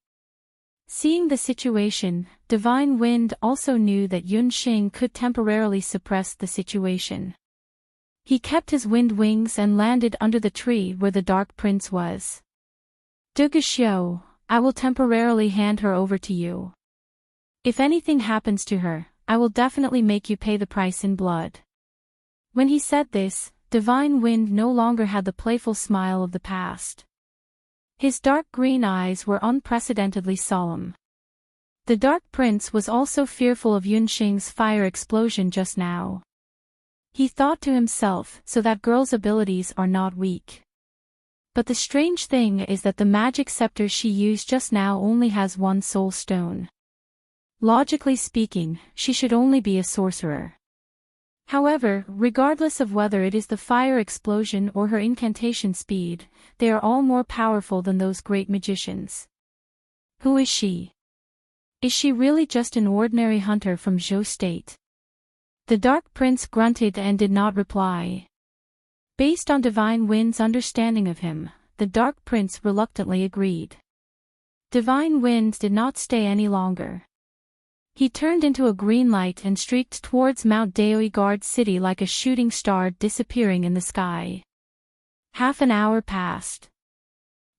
Seeing the situation, Divine Wind also knew that Yunxing could temporarily suppress the situation. He kept his wind wings and landed under the tree where the Dark Prince was. Duguxiu, I will temporarily hand her over to you. If anything happens to her, I will definitely make you pay the price in blood. When he said this, Divine Wind no longer had the playful smile of the past. His dark green eyes were unprecedentedly solemn. The Dark Prince was also fearful of Yunxing's fire explosion just now. He thought to himself, so that girl's abilities are not weak. But the strange thing is that the magic scepter she used just now only has one soul stone. Logically speaking, she should only be a sorcerer. However, regardless of whether it is the fire explosion or her incantation speed, they are all more powerful than those great magicians. Who is she? Is she really just an ordinary hunter from Zhou State? The Dark Prince grunted and did not reply. Based on Divine Wind's understanding of him, the Dark Prince reluctantly agreed. Divine Wind did not stay any longer. He turned into a green light and streaked towards Mount Daoi Guard City like a shooting star disappearing in the sky. Half an hour passed.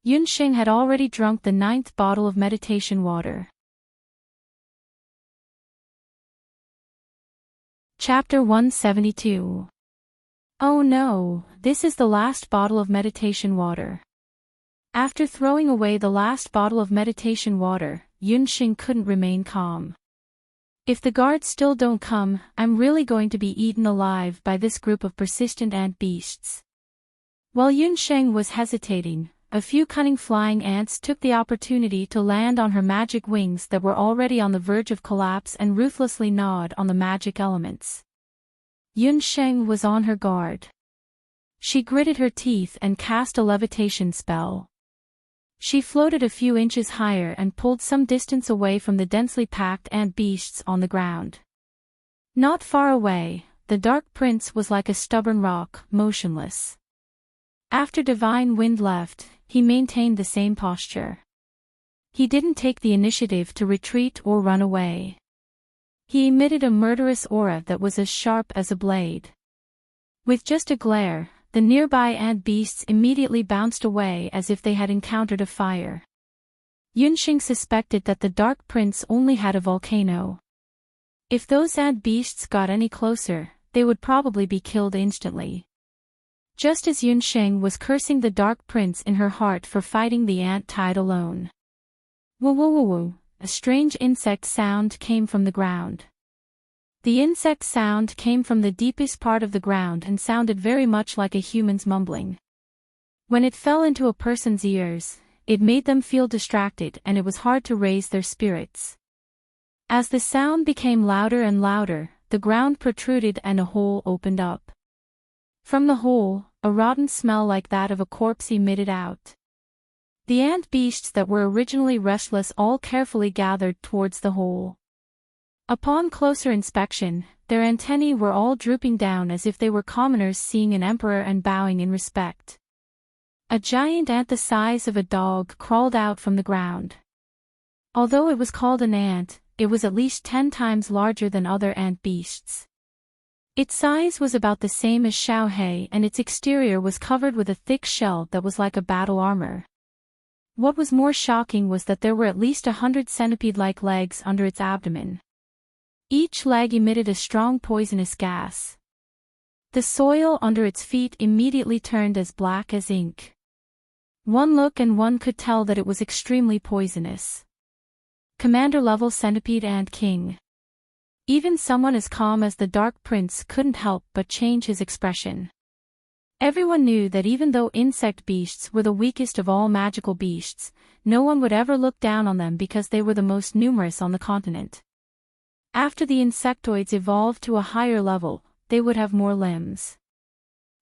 Yunxing had already drunk the 9th bottle of meditation water. Chapter 172. Oh no, this is the last bottle of meditation water. After throwing away the last bottle of meditation water, Yunxing couldn't remain calm. If the guards still don't come, I'm really going to be eaten alive by this group of persistent ant beasts. While Yunxing was hesitating, a few cunning flying ants took the opportunity to land on her magic wings that were already on the verge of collapse and ruthlessly gnawed on the magic elements. Yunxing was on her guard. She gritted her teeth and cast a levitation spell. She floated a few inches higher and pulled some distance away from the densely packed ant beasts on the ground. Not far away, the Dark Prince was like a stubborn rock, motionless. After Divine Wind left, he maintained the same posture. He didn't take the initiative to retreat or run away. He emitted a murderous aura that was as sharp as a blade. With just a glare, the nearby ant beasts immediately bounced away as if they had encountered a fire. Yunxing suspected that the Dark Prince only had a volcano. If those ant beasts got any closer, they would probably be killed instantly. Just as Yunxing was cursing the Dark Prince in her heart for fighting the ant tide alone. Woo woo woo woo, a strange insect sound came from the ground. The insect sound came from the deepest part of the ground and sounded very much like a human's mumbling. When it fell into a person's ears, it made them feel distracted and it was hard to raise their spirits. As the sound became louder and louder, the ground protruded and a hole opened up. From the hole, a rotten smell like that of a corpse emitted out. The ant beasts that were originally restless all carefully gathered towards the hole. Upon closer inspection, their antennae were all drooping down as if they were commoners seeing an emperor and bowing in respect. A giant ant the size of a dog crawled out from the ground. Although it was called an ant, it was at least 10 times larger than other ant beasts. Its size was about the same as Xiaohei and its exterior was covered with a thick shell that was like a battle armor. What was more shocking was that there were at least 100 centipede-like legs under its abdomen. Each leg emitted a strong poisonous gas. The soil under its feet immediately turned as black as ink. One look and one could tell that it was extremely poisonous. Commander-level centipede ant king. Even someone as calm as the Dark Prince couldn't help but change his expression. Everyone knew that even though insect beasts were the weakest of all magical beasts, no one would ever look down on them because they were the most numerous on the continent. After the insectoids evolved to a higher level, they would have more limbs.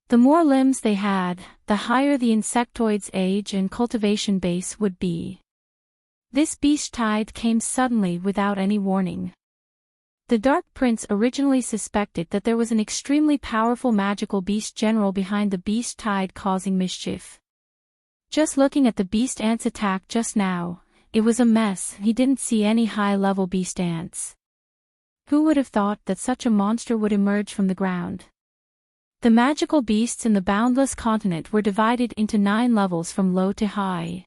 The more limbs they had, the higher the insectoid's age and cultivation base would be. This beast tide came suddenly without any warning. The Dark Prince originally suspected that there was an extremely powerful magical beast general behind the beast tide causing mischief. Just looking at the beast ants' attack just now, it was a mess. He didn't see any high-level beast ants. Who would have thought that such a monster would emerge from the ground? The magical beasts in the boundless continent were divided into 9 levels from low to high.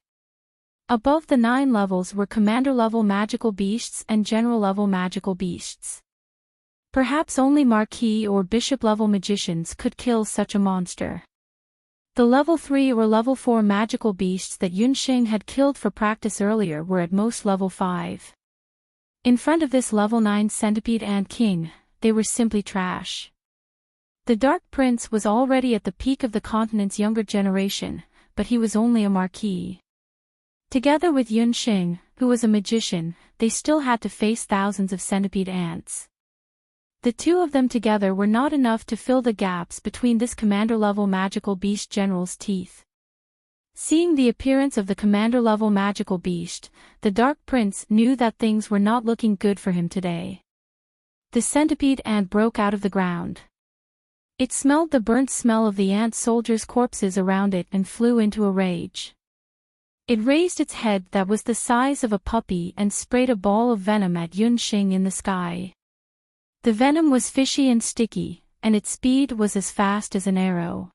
Above the 9 levels were commander-level magical beasts and general-level magical beasts. Perhaps only marquis or bishop-level magicians could kill such a monster. The level 3 or level 4 magical beasts that Yunxing had killed for practice earlier were at most level 5. In front of this level 9 centipede ant king, they were simply trash. The Dark Prince was already at the peak of the continent's younger generation, but he was only a marquis. Together with Yunxing, who was a magician, they still had to face thousands of centipede ants. The two of them together were not enough to fill the gaps between this commander-level magical beast general's teeth. Seeing the appearance of the commander-level magical beast, the Dark Prince knew that things were not looking good for him today. The centipede ant broke out of the ground. It smelled the burnt smell of the ant soldiers' corpses around it and flew into a rage. It raised its head that was the size of a puppy and sprayed a ball of venom at Yunxing in the sky. The venom was fishy and sticky, and its speed was as fast as an arrow.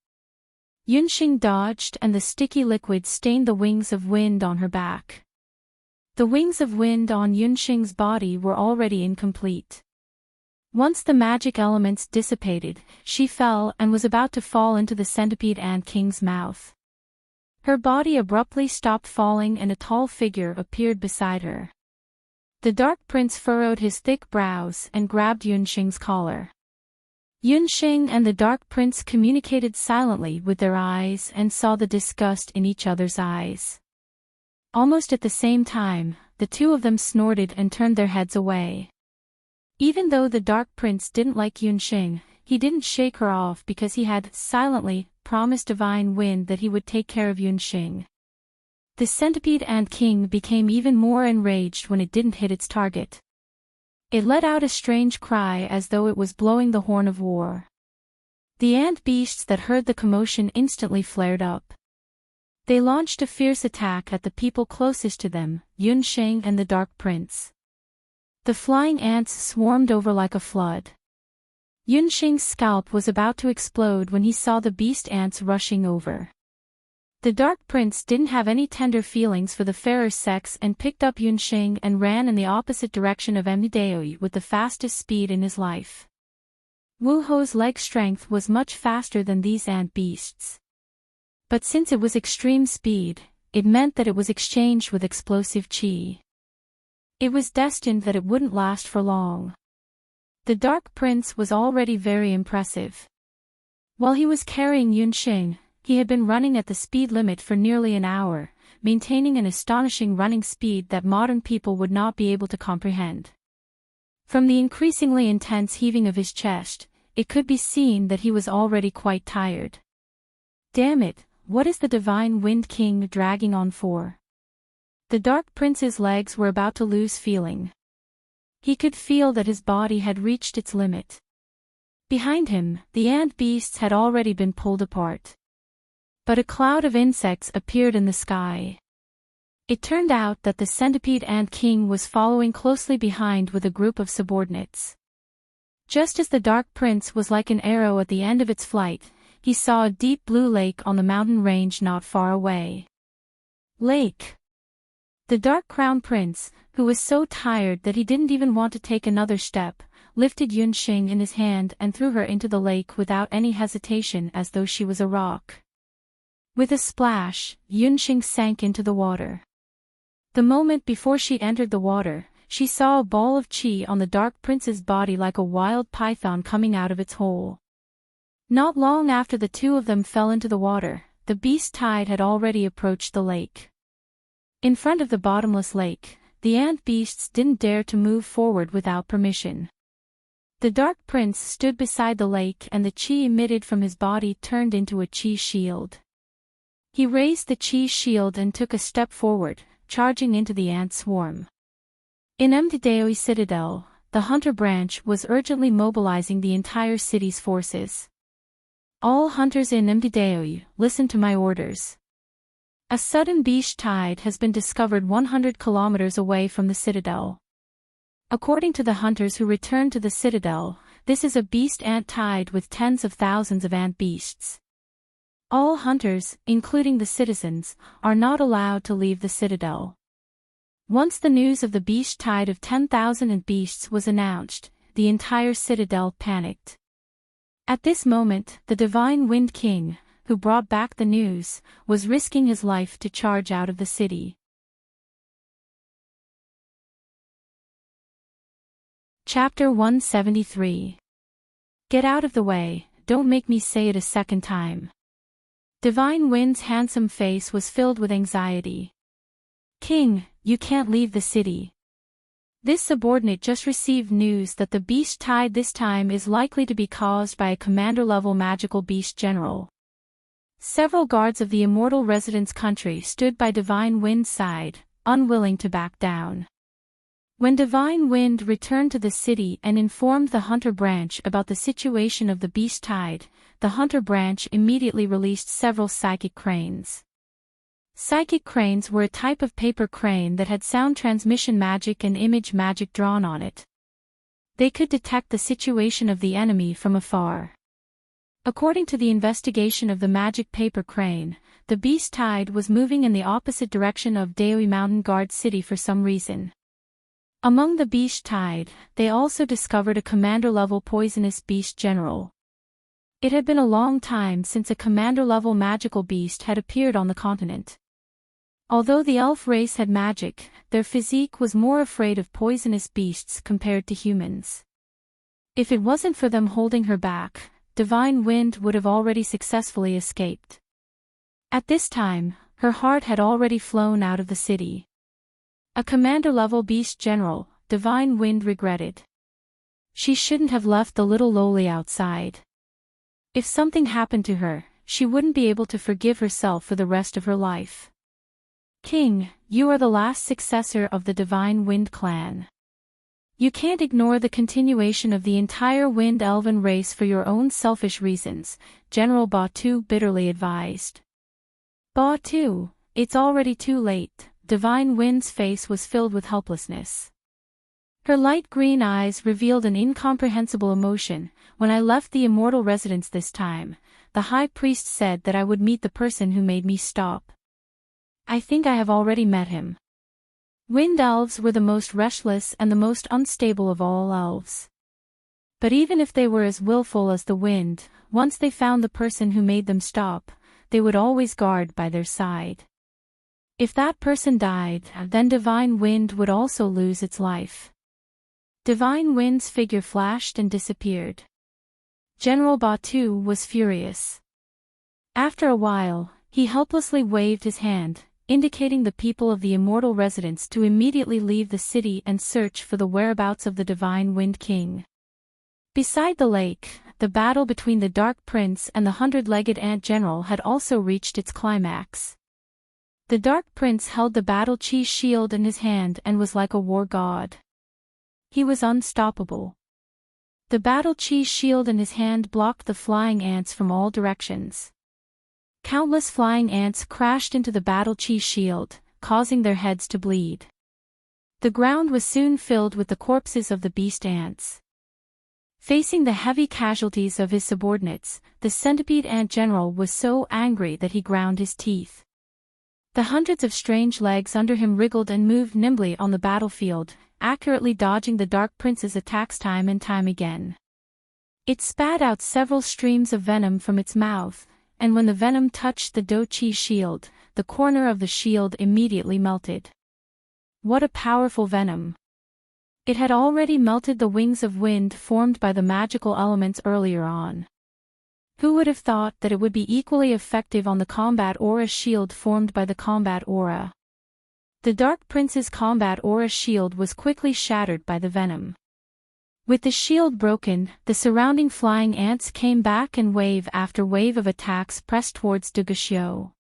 Yunxing dodged and the sticky liquid stained the wings of wind on her back. The wings of wind on Yunxing's body were already incomplete. Once the magic elements dissipated, she fell and was about to fall into the centipede ant king's mouth. Her body abruptly stopped falling and a tall figure appeared beside her. The Dark Prince furrowed his thick brows and grabbed Yunxing's collar. Yunxing and the Dark Prince communicated silently with their eyes and saw the disgust in each other's eyes. Almost at the same time, the two of them snorted and turned their heads away. Even though the Dark Prince didn't like Yunxing, he didn't shake her off because he had, silently, promised Divine Wind that he would take care of Yunxing. The centipede ant king became even more enraged when it didn't hit its target. It let out a strange cry as though it was blowing the horn of war. The ant beasts that heard the commotion instantly flared up. They launched a fierce attack at the people closest to them, Yunxing and the Dark Prince. The flying ants swarmed over like a flood. Yunxing's scalp was about to explode when he saw the beast ants rushing over. The Dark Prince didn't have any tender feelings for the fairer sex and picked up Yunxing and ran in the opposite direction of Empress with the fastest speed in his life. Wu Ho's leg strength was much faster than these ant beasts. But since it was extreme speed, it meant that it was exchanged with explosive qi. It was destined that it wouldn't last for long. The Dark Prince was already very impressive. While he was carrying Yunxing, he had been running at the speed limit for nearly an hour, maintaining an astonishing running speed that modern people would not be able to comprehend. From the increasingly intense heaving of his chest, it could be seen that he was already quite tired. Damn it, what is the Divine Wind King dragging on for? The Dark Prince's legs were about to lose feeling. He could feel that his body had reached its limit. Behind him, the ant beasts had already been pulled apart. But a cloud of insects appeared in the sky. It turned out that the centipede ant king was following closely behind with a group of subordinates. Just as the Dark Prince was like an arrow at the end of its flight, he saw a deep blue lake on the mountain range not far away. Lake. The Dark Crown Prince, who was so tired that he didn't even want to take another step, lifted Yunxing in his hand and threw her into the lake without any hesitation as though she was a rock. With a splash, Yunxing sank into the water. The moment before she entered the water, she saw a ball of qi on the Dark Prince's body like a wild python coming out of its hole. Not long after the two of them fell into the water, the beast tide had already approached the lake. In front of the bottomless lake, the ant beasts didn't dare to move forward without permission. The Dark Prince stood beside the lake and the qi emitted from his body turned into a qi shield. He raised the qi shield and took a step forward, charging into the ant swarm. In Empress Citadel, the hunter branch was urgently mobilizing the entire city's forces. All hunters in Empress, listen to my orders. A sudden beast tide has been discovered 100 kilometers away from the citadel. According to the hunters who returned to the citadel, this is a beast ant tide with tens of thousands of ant beasts. All hunters, including the citizens, are not allowed to leave the citadel. Once the news of the beast tide of 10,000 ant beasts was announced, the entire citadel panicked. At this moment, the Divine Wind King, who brought back the news, was risking his life to charge out of the city. Chapter 173. Get out of the way, don't make me say it a second time. Divine Wind's handsome face was filled with anxiety. "King, you can't leave the city. This subordinate just received news that the beast tide this time is likely to be caused by a commander-level magical beast general." Several guards of the immortal resident's country stood by Divine Wind's side, unwilling to back down. When Divine Wind returned to the city and informed the Hunter branch about the situation of the beast tide, the Hunter branch immediately released several psychic cranes. Psychic cranes were a type of paper crane that had sound transmission magic and image magic drawn on it. They could detect the situation of the enemy from afar. According to the investigation of the magic paper crane, the beast tide was moving in the opposite direction of Daoi Mountain Guard City for some reason. Among the beast tide, they also discovered a commander-level poisonous beast general. It had been a long time since a commander-level magical beast had appeared on the continent. Although the elf race had magic, their physique was more afraid of poisonous beasts compared to humans. If it wasn't for them holding her back, Divine Wind would have already successfully escaped. At this time, her heart had already flown out of the city. A commander-level beast general, Divine Wind regretted. She shouldn't have left the little lowly outside. If something happened to her, she wouldn't be able to forgive herself for the rest of her life. "King, you are the last successor of the Divine Wind clan. You can't ignore the continuation of the entire Wind Elven race for your own selfish reasons," General Batu bitterly advised. "Batu, it's already too late." Divine Wind's face was filled with helplessness. Her light green eyes revealed an incomprehensible emotion. "When I left the immortal residence this time, the high priest said that I would meet the person who made me stop. I think I have already met him." Wind elves were the most restless and the most unstable of all elves. But even if they were as willful as the wind, once they found the person who made them stop, they would always guard by their side. If that person died, then Divine Wind would also lose its life. Divine Wind's figure flashed and disappeared. General Batu was furious. After a while, he helplessly waved his hand, indicating the people of the immortal residence to immediately leave the city and search for the whereabouts of the Divine Wind King. Beside the lake, the battle between the Dark Prince and the 100-legged ant general had also reached its climax. The Dark Prince held the battle chi shield in his hand and was like a war god. He was unstoppable. The battle chi shield in his hand blocked the flying ants from all directions. Countless flying ants crashed into the battle chi shield, causing their heads to bleed. The ground was soon filled with the corpses of the beast ants. Facing the heavy casualties of his subordinates, the centipede ant general was so angry that he ground his teeth. The hundreds of strange legs under him wriggled and moved nimbly on the battlefield, accurately dodging the Dark Prince's attacks time and time again. It spat out several streams of venom from its mouth, and when the venom touched the Do Chi shield, the corner of the shield immediately melted. What a powerful venom! It had already melted the wings of wind formed by the magical elements earlier on. Who would have thought that it would be equally effective on the combat aura shield formed by the combat aura? The Dark Prince's combat aura shield was quickly shattered by the venom. With the shield broken, the surrounding flying ants came back and wave after wave of attacks pressed towards Duguxiu.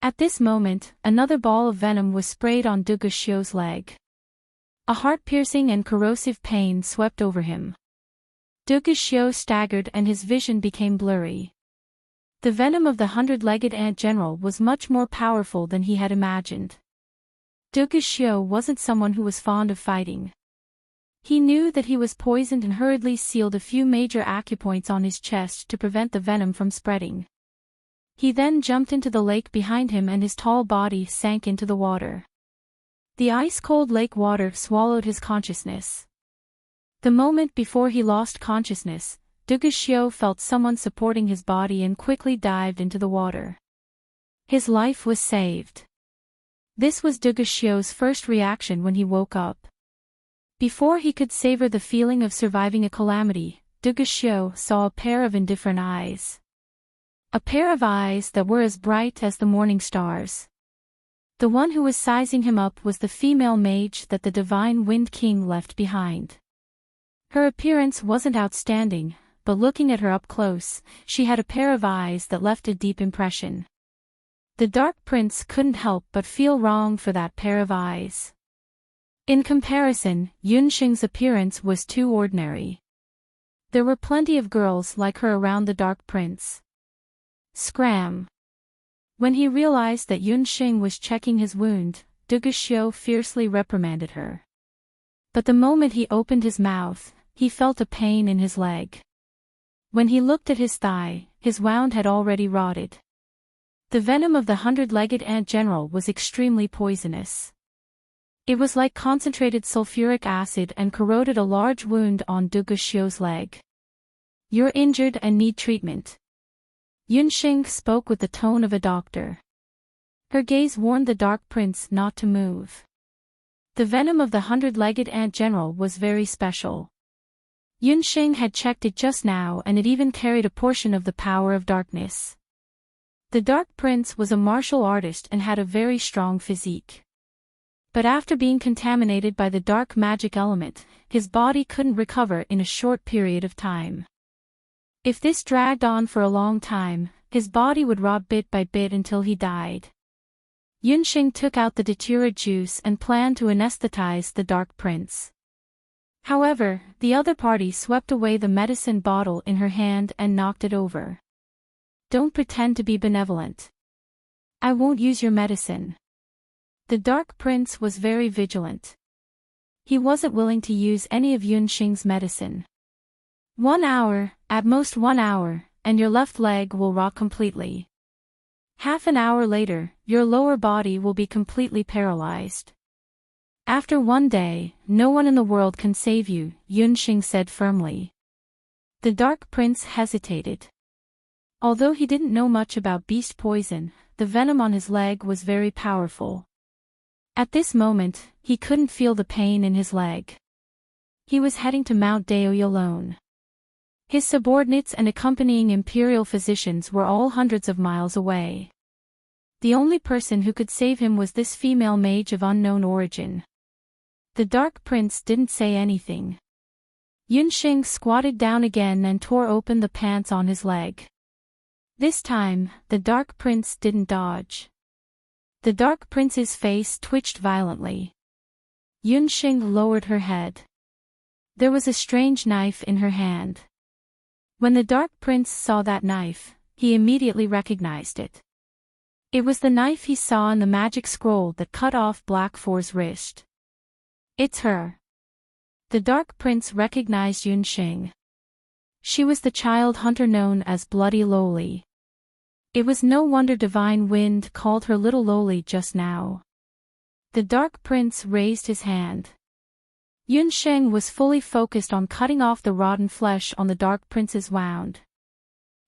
At this moment, another ball of venom was sprayed on Duguxiu's leg. A heart-piercing and corrosive pain swept over him. Duguxiu staggered and his vision became blurry. The venom of the 100-legged ant general was much more powerful than he had imagined. Duguxiu wasn't someone who was fond of fighting. He knew that he was poisoned and hurriedly sealed a few major acupoints on his chest to prevent the venom from spreading. He then jumped into the lake behind him and his tall body sank into the water. The ice-cold lake water swallowed his consciousness. The moment before he lost consciousness, Duguxiu felt someone supporting his body and quickly dived into the water. His life was saved. This was Duguxiu's first reaction when he woke up. Before he could savor the feeling of surviving a calamity, Duguxiu saw a pair of indifferent eyes. A pair of eyes that were as bright as the morning stars. The one who was sizing him up was the female mage that the Divine Wind King left behind. Her appearance wasn't outstanding, but looking at her up close, she had a pair of eyes that left a deep impression. The Dark Prince couldn't help but feel wrong for that pair of eyes. In comparison, Yunxing's appearance was too ordinary. There were plenty of girls like her around the Dark Prince. Scram! When he realized that Yunxing was checking his wound, Duguxiu fiercely reprimanded her. But the moment he opened his mouth, he felt a pain in his leg. When he looked at his thigh, his wound had already rotted. The venom of the 100-legged ant general was extremely poisonous. It was like concentrated sulfuric acid and corroded a large wound on Duguxiu's leg. "You're injured and need treatment." Yunxing spoke with the tone of a doctor. Her gaze warned the Dark Prince not to move. The venom of the 100-legged ant general was very special. Yunxing had checked it just now and it even carried a portion of the power of darkness. The Dark Prince was a martial artist and had a very strong physique. But after being contaminated by the dark magic element, his body couldn't recover in a short period of time. If this dragged on for a long time, his body would rot bit by bit until he died. Yunxing took out the datura juice and planned to anesthetize the Dark Prince. However, the other party swept away the medicine bottle in her hand and knocked it over. "Don't pretend to be benevolent. I won't use your medicine." The Dark Prince was very vigilant. He wasn't willing to use any of Yunxing's medicine. 1 hour, at most 1 hour, and your left leg will rot completely. Half an hour later, your lower body will be completely paralyzed. After 1 day, no one in the world can save you, Yunxing said firmly. The Dark Prince hesitated. Although he didn't know much about beast poison, the venom on his leg was very powerful. At this moment, he couldn't feel the pain in his leg. He was heading to Mount Daoyi alone. His subordinates and accompanying imperial physicians were all hundreds of miles away. The only person who could save him was this female mage of unknown origin. The Dark Prince didn't say anything. Yunxing squatted down again and tore open the pants on his leg. This time, the Dark Prince didn't dodge. The Dark Prince's face twitched violently. Yunxing lowered her head. There was a strange knife in her hand. When the Dark Prince saw that knife, he immediately recognized it. It was the knife he saw in the magic scroll that cut off Black Four's wrist. "It's her." The Dark Prince recognized Yunxing. She was the child hunter known as Bloody Loli. It was no wonder Divine Wind called her Little Loli just now. The Dark Prince raised his hand. Yunxing was fully focused on cutting off the rotten flesh on the Dark Prince's wound.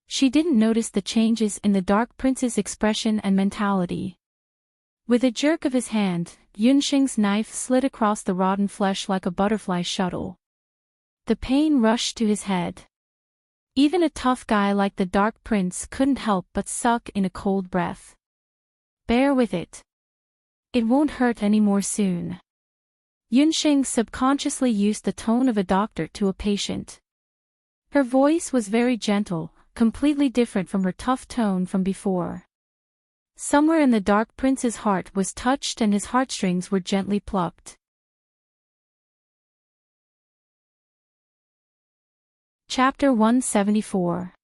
She didn't notice the changes in the Dark Prince's expression and mentality. With a jerk of his hand, Yunxing's knife slid across the rotten flesh like a butterfly shuttle. The pain rushed to his head. Even a tough guy like the Dark Prince couldn't help but suck in a cold breath. "Bear with it. It won't hurt anymore soon." Yunxing subconsciously used the tone of a doctor to a patient. Her voice was very gentle, completely different from her tough tone from before. Somewhere in the Dark Prince's heart was touched and his heartstrings were gently plucked. Chapter 174.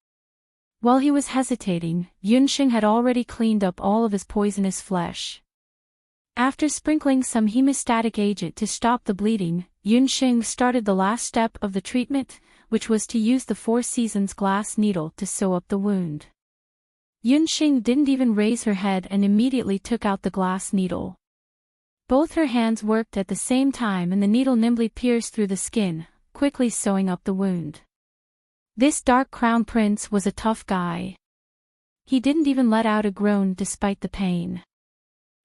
While he was hesitating, Yunxing had already cleaned up all of his poisonous flesh. After sprinkling some hemostatic agent to stop the bleeding, Yunxing started the last step of the treatment, which was to use the Four Seasons glass needle to sew up the wound. Yunxing didn't even raise her head and immediately took out the glass needle. Both her hands worked at the same time and the needle nimbly pierced through the skin, quickly sewing up the wound. This Dark Crown Prince was a tough guy. He didn't even let out a groan despite the pain.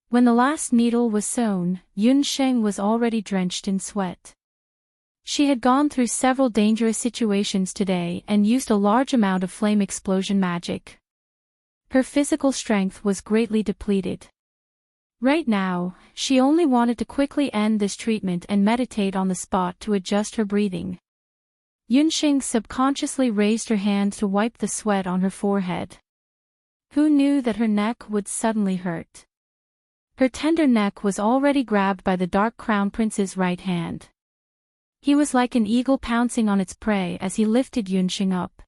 When the last needle was sewn, Yunxing was already drenched in sweat. She had gone through several dangerous situations today and used a large amount of flame explosion magic. Her physical strength was greatly depleted. Right now, she only wanted to quickly end this treatment and meditate on the spot to adjust her breathing. Yunxing subconsciously raised her hand to wipe the sweat on her forehead. Who knew that her neck would suddenly hurt? Her tender neck was already grabbed by the Dark Crown Prince's right hand. He was like an eagle pouncing on its prey as he lifted Yunxing up.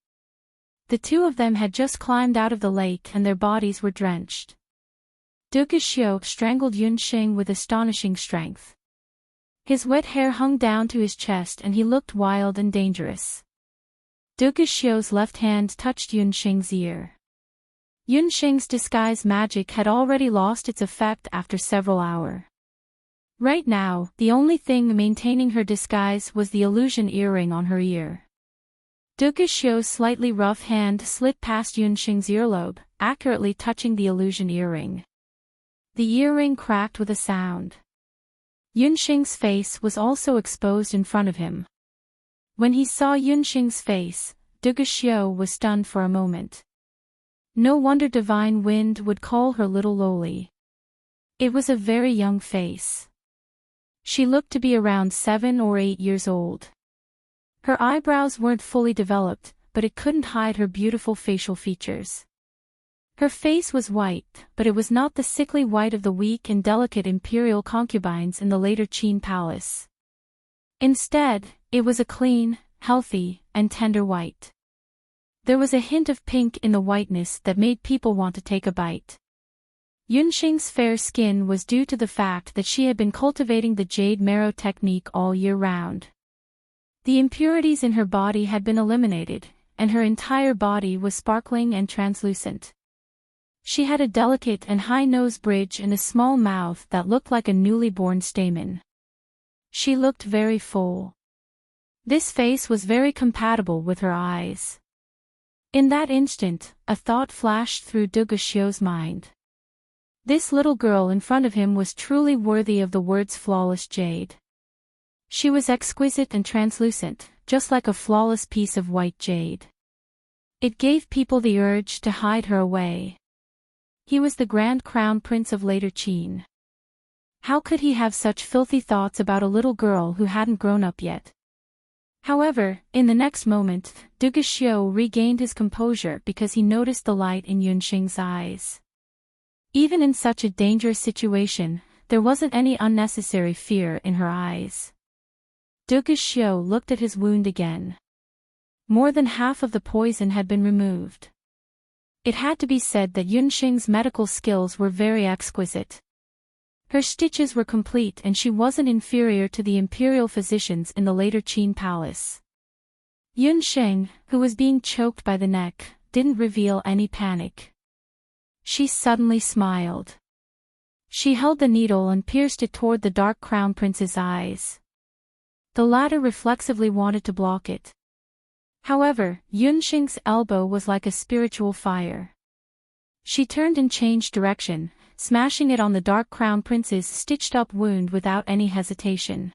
The two of them had just climbed out of the lake and their bodies were drenched. Duge Xiu strangled Yunxing with astonishing strength. His wet hair hung down to his chest and he looked wild and dangerous. Duge Xiu's left hand touched Yunxing's ear. Yunxing's disguise magic had already lost its effect after several hours. Right now, the only thing maintaining her disguise was the illusion earring on her ear. Duge Xiu's slightly rough hand slid past Yunxing's earlobe, accurately touching the illusion earring. The earring cracked with a sound. Yunxing's face was also exposed in front of him. When he saw Yunxing's face, Duge Xiu was stunned for a moment. No wonder Divine Wind would call her little lowly. It was a very young face. She looked to be around 7 or 8 years old. Her eyebrows weren't fully developed, but it couldn't hide her beautiful facial features. Her face was white, but it was not the sickly white of the weak and delicate imperial concubines in the later Qin palace. Instead, it was a clean, healthy, and tender white. There was a hint of pink in the whiteness that made people want to take a bite. Yunxing's fair skin was due to the fact that she had been cultivating the jade marrow technique all year round. The impurities in her body had been eliminated, and her entire body was sparkling and translucent. She had a delicate and high nose bridge and a small mouth that looked like a newly born stamen. She looked very full. This face was very compatible with her eyes. In that instant, a thought flashed through Duge Xiu's mind. This little girl in front of him was truly worthy of the words flawless jade. She was exquisite and translucent, just like a flawless piece of white jade. It gave people the urge to hide her away. He was the Grand Crown Prince of later Qin. How could he have such filthy thoughts about a little girl who hadn't grown up yet? However, in the next moment, Duge Xiu regained his composure because he noticed the light in Yunxing's eyes. Even in such a dangerous situation, there wasn't any unnecessary fear in her eyes. Duge Xiu looked at his wound again. More than half of the poison had been removed. It had to be said that Yunxing's medical skills were very exquisite. Her stitches were complete and she wasn't inferior to the imperial physicians in the later Qin palace. Yunxing, who was being choked by the neck, didn't reveal any panic. She suddenly smiled. She held the needle and pierced it toward the Dark Crown Prince's eyes. The latter reflexively wanted to block it. However, Yunxing's elbow was like a spiritual fire. She turned and changed direction, smashing it on the Dark Crown Prince's stitched-up wound without any hesitation.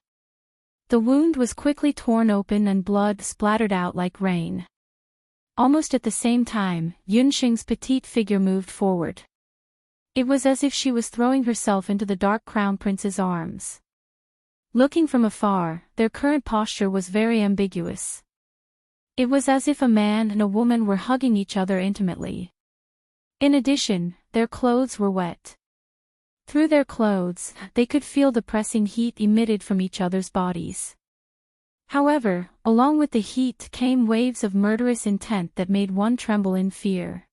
The wound was quickly torn open and blood splattered out like rain. Almost at the same time, Yunxing's petite figure moved forward. It was as if she was throwing herself into the Dark Crown Prince's arms. Looking from afar, their current posture was very ambiguous. It was as if a man and a woman were hugging each other intimately. In addition, their clothes were wet. Through their clothes, they could feel the pressing heat emitted from each other's bodies. However, along with the heat came waves of murderous intent that made one tremble in fear.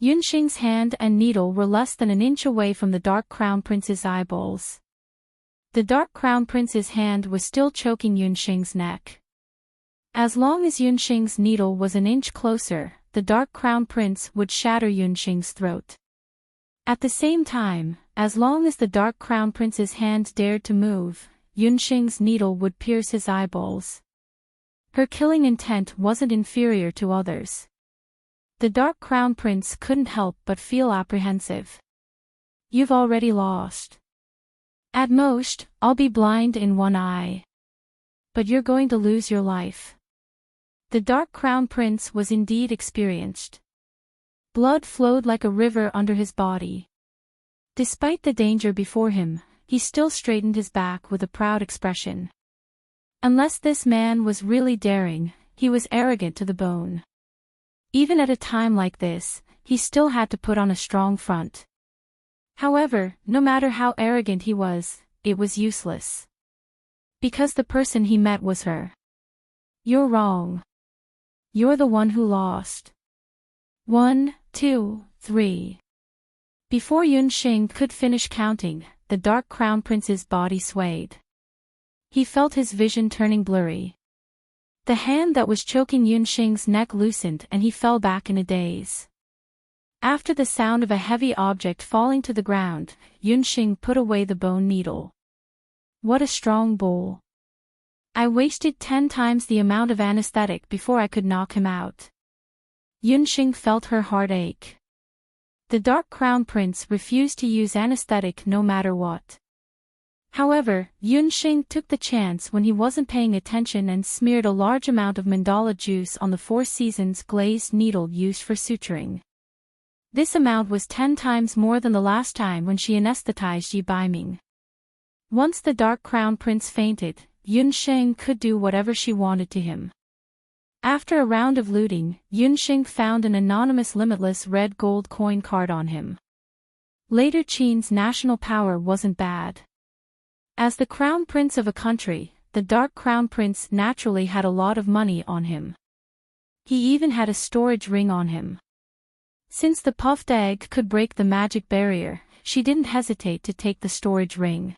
Yunxing's hand and needle were less than an inch away from the Dark Crown Prince's eyeballs. The Dark Crown Prince's hand was still choking Yunxing's neck. As long as Yunxing's needle was an inch closer, the Dark Crown Prince would shatter Yunxing's throat. At the same time, as long as the Dark Crown Prince's hand dared to move, Yunxing's needle would pierce his eyeballs. Her killing intent wasn't inferior to others. The Dark Crown Prince couldn't help but feel apprehensive. You've already lost. At most, I'll be blind in one eye. But you're going to lose your life. The Dark Crown Prince was indeed experienced. Blood flowed like a river under his body. Despite the danger before him, he still straightened his back with a proud expression. Unless this man was really daring, he was arrogant to the bone. Even at a time like this, he still had to put on a strong front. However, no matter how arrogant he was, it was useless. Because the person he met was her. You're wrong. You're the one who lost. 1, 2, 3. Before Yunxing could finish counting, the Dark Crown Prince's body swayed. He felt his vision turning blurry. The hand that was choking Yunxing's neck loosened and he fell back in a daze. After the sound of a heavy object falling to the ground, Yunxing put away the bone needle. What a strong bull. I wasted 10 times the amount of anesthetic before I could knock him out. Yunxing felt her heart ache. The Dark Crown Prince refused to use anesthetic no matter what. However, Yunxing took the chance when he wasn't paying attention and smeared a large amount of mandala juice on the Four Seasons glazed needle used for suturing. This amount was 10 times more than the last time when she anesthetized Yi Baiming. Once the Dark Crown Prince fainted, Yunxing could do whatever she wanted to him. After a round of looting, Yunxing found an anonymous limitless red gold coin card on him. Later Qin's national power wasn't bad. As the crown prince of a country, the Dark Crown Prince naturally had a lot of money on him. He even had a storage ring on him. Since the puffed egg could break the magic barrier, she didn't hesitate to take the storage ring.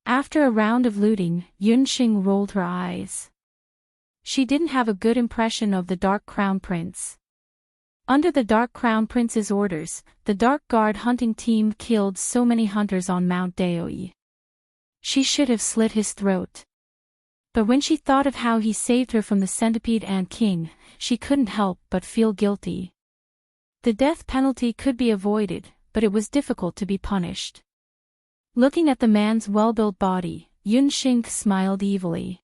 After a round of looting, Yunxing rolled her eyes. She didn't have a good impression of the Dark Crown Prince. Under the Dark Crown Prince's orders, the Dark Guard hunting team killed so many hunters on Mount Daoi. She should have slit his throat. But when she thought of how he saved her from the Centipede Ant King, she couldn't help but feel guilty. The death penalty could be avoided, but it was difficult to be punished. Looking at the man's well-built body, Yunxing smiled evilly.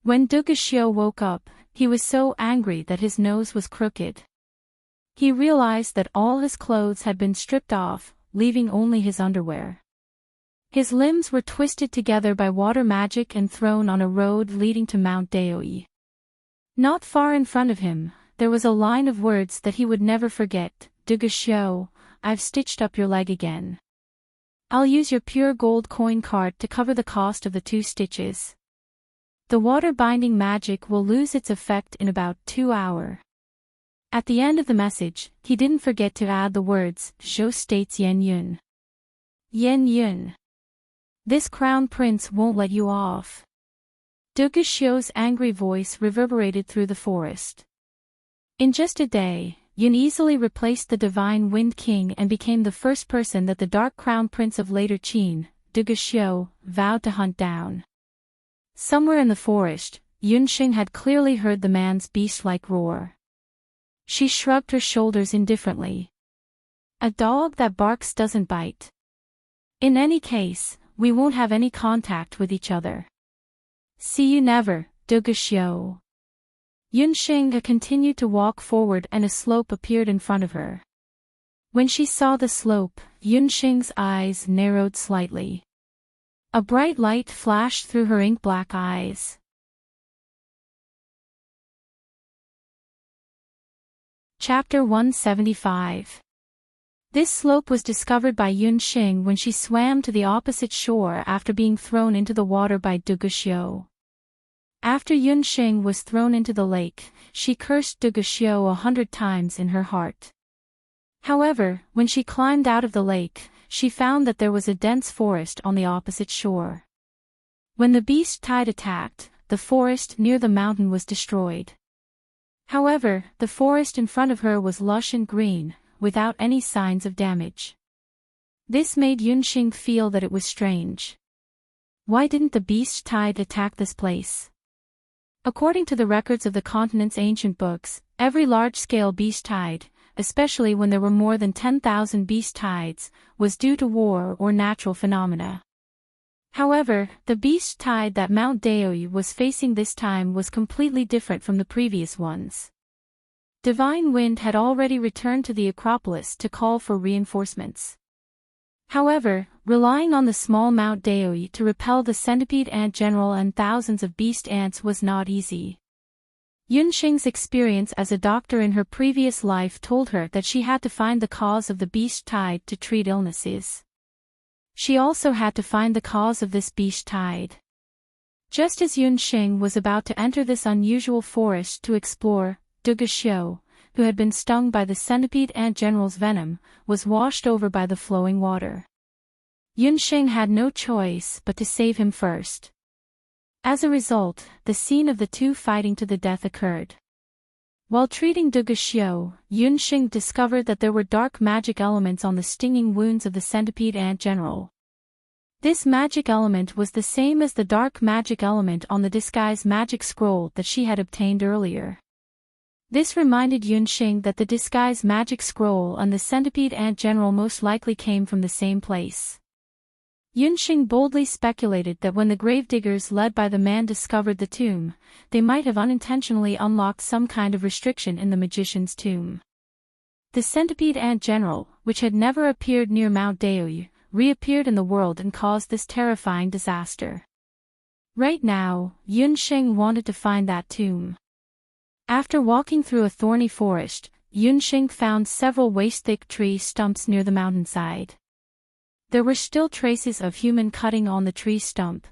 When Duguxiu woke up, he was so angry that his nose was crooked. He realized that all his clothes had been stripped off, leaving only his underwear. His limbs were twisted together by water magic and thrown on a road leading to Mount Daoi. Not far in front of him, there was a line of words that he would never forget. Duguxiu, I've stitched up your leg again. I'll use your pure gold coin card to cover the cost of the 2 stitches. The water binding magic will lose its effect in about 2 hours. At the end of the message, he didn't forget to add the words, Zhou states Yen Yun. Yen Yun. This crown prince won't let you off. Duguxiu's angry voice reverberated through the forest. In just a day, Yun easily replaced the Divine Wind King and became the first person that the Dark Crown Prince of later Qin, Duguxiu, vowed to hunt down. Somewhere in the forest, Yunxing had clearly heard the man's beast-like roar. She shrugged her shoulders indifferently. A dog that barks doesn't bite. In any case, we won't have any contact with each other. See you never, Duguxiu. Yunxing continued to walk forward and a slope appeared in front of her. When she saw the slope, Yunxing's eyes narrowed slightly. A bright light flashed through her ink-black eyes. Chapter 175. This slope was discovered by Yunxing when she swam to the opposite shore after being thrown into the water by Duguxiu. After Yunxing was thrown into the lake, she cursed Duguxiu 100 times in her heart. However, when she climbed out of the lake, she found that there was a dense forest on the opposite shore. When the beast tide attacked, the forest near the mountain was destroyed. However, the forest in front of her was lush and green, without any signs of damage. This made Yunxing feel that it was strange. Why didn't the beast tide attack this place? According to the records of the continent's ancient books, every large-scale beast tide, especially when there were more than 10,000 beast tides, was due to war or natural phenomena. However, the beast tide that Mount Daoi was facing this time was completely different from the previous ones. Divine Wind had already returned to the Acropolis to call for reinforcements. However, relying on the small Mount Daoi to repel the centipede ant general and thousands of beast ants was not easy. Yunxing's experience as a doctor in her previous life told her that she had to find the cause of the beast tide to treat illnesses. She also had to find the cause of this beast tide. Just as Yunxing was about to enter this unusual forest to explore, Duge Xiu, who had been stung by the centipede ant general's venom, was washed over by the flowing water. Yunxing had no choice but to save him first. As a result, the scene of the two fighting to the death occurred. While treating Duge Xiu, Yunxing discovered that there were dark magic elements on the stinging wounds of the centipede ant general. This magic element was the same as the dark magic element on the disguise magic scroll that she had obtained earlier. This reminded Yunxing that the disguise magic scroll and the centipede ant general most likely came from the same place. Yunxing boldly speculated that when the gravediggers led by the man discovered the tomb, they might have unintentionally unlocked some kind of restriction in the magician's tomb. The centipede ant general, which had never appeared near Mount Daoi, reappeared in the world and caused this terrifying disaster. Right now, Yunxing wanted to find that tomb. After walking through a thorny forest, Yunxing found several waist-thick tree stumps near the mountainside. There were still traces of human cutting on the tree stump.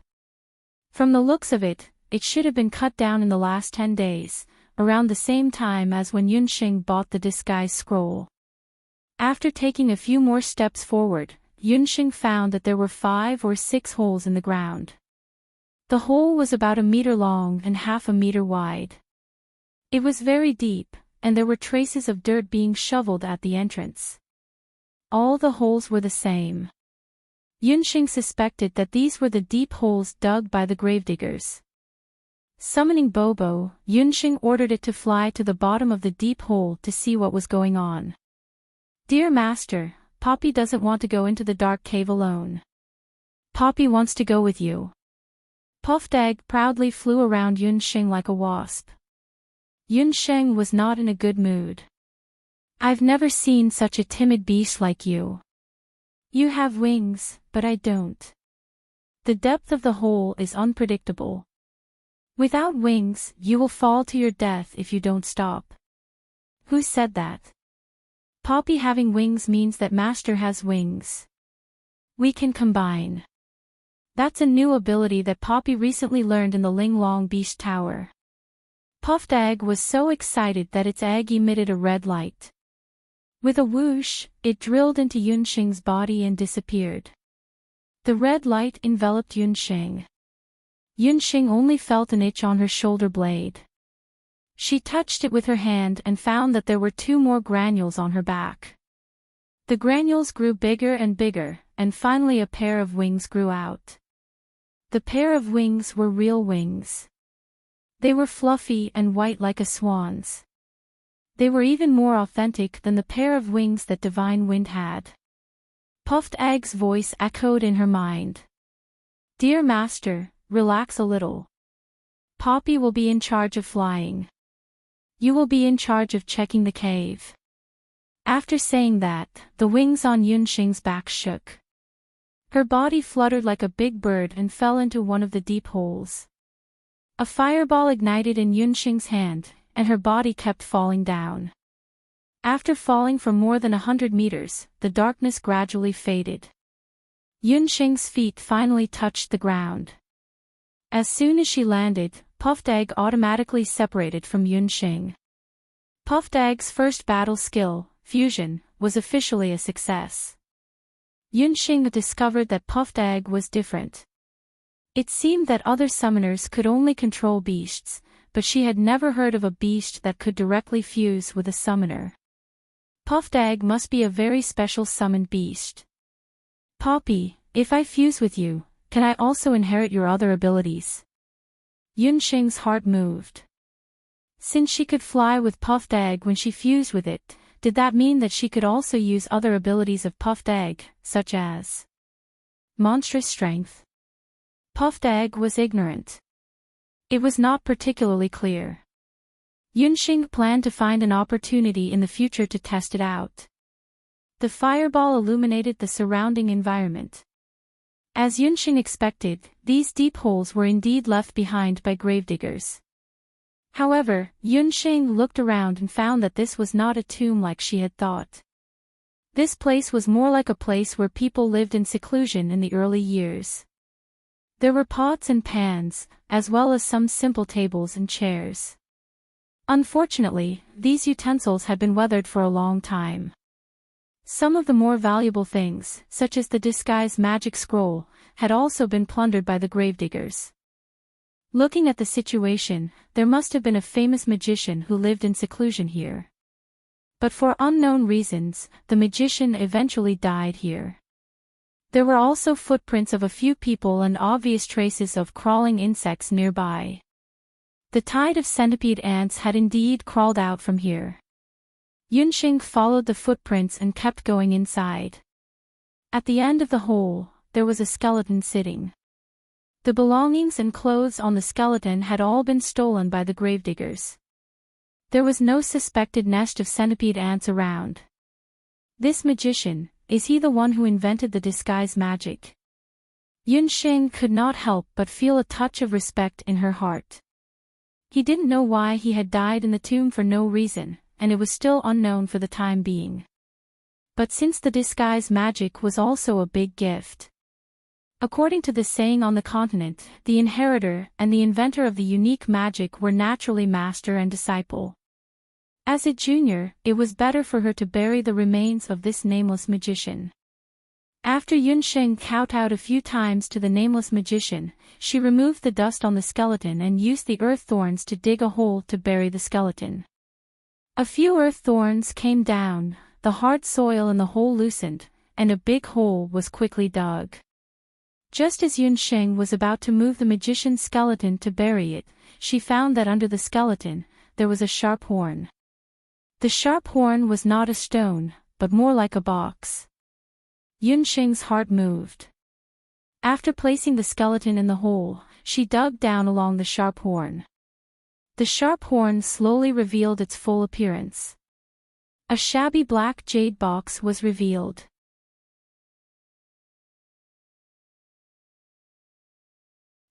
From the looks of it, it should have been cut down in the last 10 days, around the same time as when Yunxing bought the disguise scroll. After taking a few more steps forward, Yunxing found that there were 5 or 6 holes in the ground. The hole was about 1 meter long and half a meter wide. It was very deep, and there were traces of dirt being shoveled at the entrance. All the holes were the same. Yunxing suspected that these were the deep holes dug by the gravediggers. Summoning Bobo, Yunxing ordered it to fly to the bottom of the deep hole to see what was going on. "Dear Master, Poppy doesn't want to go into the dark cave alone. Poppy wants to go with you." Puffed Egg proudly flew around Yunxing like a wasp. Yunxing was not in a good mood. "I've never seen such a timid beast like you. You have wings, but I don't. The depth of the hole is unpredictable. Without wings, you will fall to your death if you don't stop." "Who said that? Poppy having wings means that Master has wings. We can combine. That's a new ability that Poppy recently learned in the Linglong Beast Tower." Puffed Egg was so excited that its egg emitted a red light. With a whoosh, it drilled into Yunxing's body and disappeared. The red light enveloped Yunxing. Yunxing only felt an itch on her shoulder blade. She touched it with her hand and found that there were 2 more granules on her back. The granules grew bigger and bigger, and finally a pair of wings grew out. The pair of wings were real wings. They were fluffy and white like a swan's. They were even more authentic than the pair of wings that Divine Wind had. Puffed Egg's voice echoed in her mind. "Dear Master, relax a little. Poppy will be in charge of flying. You will be in charge of checking the cave." After saying that, the wings on Yunxing's back shook. Her body fluttered like a big bird and fell into one of the deep holes. A fireball ignited in Yunxing's hand, and her body kept falling down. After falling for more than 100 meters, the darkness gradually faded. Yunxing's feet finally touched the ground. As soon as she landed, Puffed Egg automatically separated from Yunxing. Puffed Egg's first battle skill, Fusion, was officially a success. Yunxing discovered that Puffed Egg was different. It seemed that other summoners could only control beasts, but she had never heard of a beast that could directly fuse with a summoner. Puffed Egg must be a very special summoned beast. "Poppy, if I fuse with you, can I also inherit your other abilities?" Yunxing's heart moved. Since she could fly with Puffed Egg when she fused with it, did that mean that she could also use other abilities of Puffed Egg, such as monstrous strength? Puffed Egg was ignorant. It was not particularly clear. Yunxing planned to find an opportunity in the future to test it out. The fireball illuminated the surrounding environment. As Yunxing expected, these deep holes were indeed left behind by gravediggers. However, Yunxing looked around and found that this was not a tomb like she had thought. This place was more like a place where people lived in seclusion in the early years. There were pots and pans, as well as some simple tables and chairs. Unfortunately, these utensils had been weathered for a long time. Some of the more valuable things, such as the disguise magic scroll, had also been plundered by the gravediggers. Looking at the situation, there must have been a famous magician who lived in seclusion here. But for unknown reasons, the magician eventually died here. There were also footprints of a few people and obvious traces of crawling insects nearby. The tide of centipede ants had indeed crawled out from here. Yunxing followed the footprints and kept going inside. At the end of the hole, there was a skeleton sitting. The belongings and clothes on the skeleton had all been stolen by the gravediggers. There was no suspected nest of centipede ants around. This magician, is he the one who invented the disguise magic? Yunxing could not help but feel a touch of respect in her heart. He didn't know why he had died in the tomb for no reason, and it was still unknown for the time being. But since the disguise magic was also a big gift. According to the saying on the continent, the inheritor and the inventor of the unique magic were naturally master and disciple. As a junior, it was better for her to bury the remains of this nameless magician. After Yunxing kowtowed a few times to the nameless magician, she removed the dust on the skeleton and used the earth thorns to dig a hole to bury the skeleton. A few earth thorns came down, the hard soil in the hole loosened, and a big hole was quickly dug. Just as Yunxing was about to move the magician's skeleton to bury it, she found that under the skeleton, there was a sharp horn. The sharp horn was not a stone, but more like a box. Yunxing's heart moved. After placing the skeleton in the hole, she dug down along the sharp horn. The sharp horn slowly revealed its full appearance. A shabby black jade box was revealed.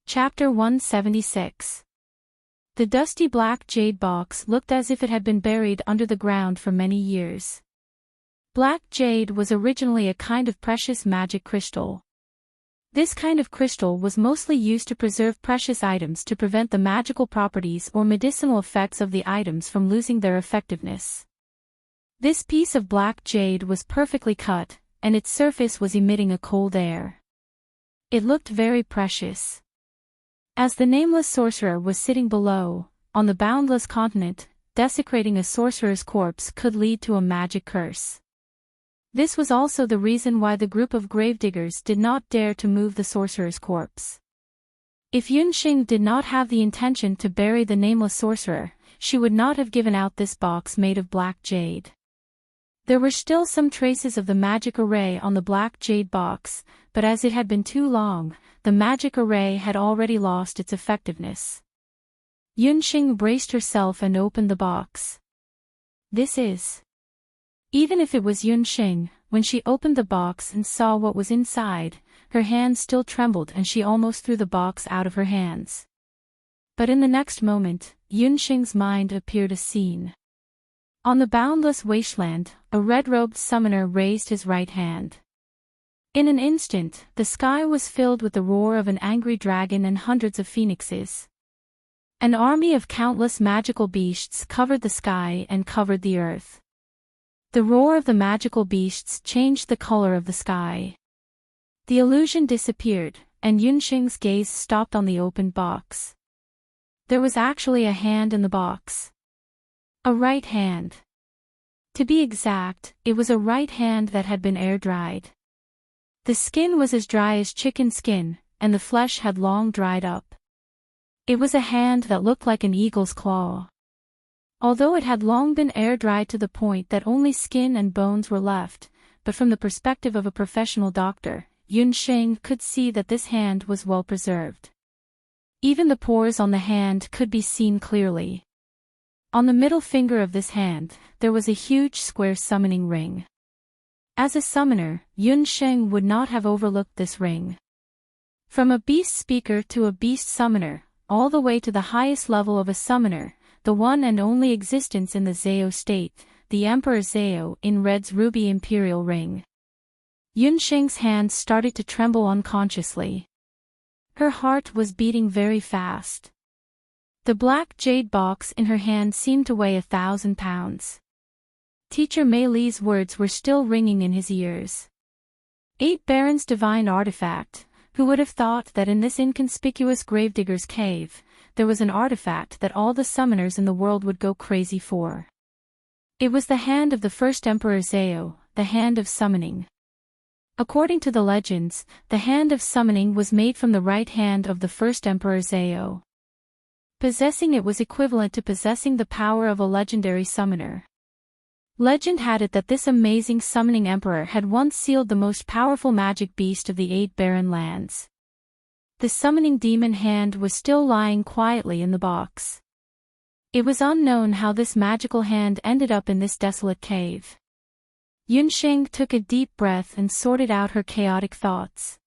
Chapter 176. The dusty black jade box looked as if it had been buried under the ground for many years. Black jade was originally a kind of precious magic crystal. This kind of crystal was mostly used to preserve precious items to prevent the magical properties or medicinal effects of the items from losing their effectiveness. This piece of black jade was perfectly cut, and its surface was emitting a cold air. It looked very precious. As the nameless sorcerer was sitting below, on the boundless continent, desecrating a sorcerer's corpse could lead to a magic curse. This was also the reason why the group of gravediggers did not dare to move the sorcerer's corpse. If Yunxing did not have the intention to bury the nameless sorcerer, she would not have given out this box made of black jade. There were still some traces of the magic array on the black jade box, but as it had been too long, the magic array had already lost its effectiveness. Yunxing braced herself and opened the box. This is... Even if it was Yunxing, when she opened the box and saw what was inside, her hands still trembled and she almost threw the box out of her hands. But in the next moment, Yunxing's mind appeared a scene. On the boundless wasteland, a red-robed summoner raised his right hand. In an instant, the sky was filled with the roar of an angry dragon and hundreds of phoenixes. An army of countless magical beasts covered the sky and covered the earth. The roar of the magical beasts changed the color of the sky. The illusion disappeared, and Yunxing's gaze stopped on the opened box. There was actually a hand in the box. A right hand. To be exact, it was a right hand that had been air-dried. The skin was as dry as chicken skin, and the flesh had long dried up. It was a hand that looked like an eagle's claw. Although it had long been air-dried to the point that only skin and bones were left, but from the perspective of a professional doctor, Yunxing could see that this hand was well preserved. Even the pores on the hand could be seen clearly. On the middle finger of this hand, there was a huge square summoning ring. As a summoner, Yun Sheng would not have overlooked this ring. From a beast speaker to a beast summoner, all the way to the highest level of a summoner, the one and only existence in the Zhao state, the Emperor Zhao in Red's ruby imperial ring. Yun Sheng's hands started to tremble unconsciously. Her heart was beating very fast. The black jade box in her hand seemed to weigh 1,000 pounds. Teacher Mei Li's words were still ringing in his ears. 8 Barons divine artifact. Who would have thought that in this inconspicuous gravedigger's cave, there was an artifact that all the summoners in the world would go crazy for? It was the hand of the first Emperor Zhao, the hand of summoning. According to the legends, the hand of summoning was made from the right hand of the first Emperor Zhao. Possessing it was equivalent to possessing the power of a legendary summoner. Legend had it that this amazing summoning emperor had once sealed the most powerful magic beast of the 8 barren lands. The summoning demon hand was still lying quietly in the box. It was unknown how this magical hand ended up in this desolate cave. Yun Sheng took a deep breath and sorted out her chaotic thoughts.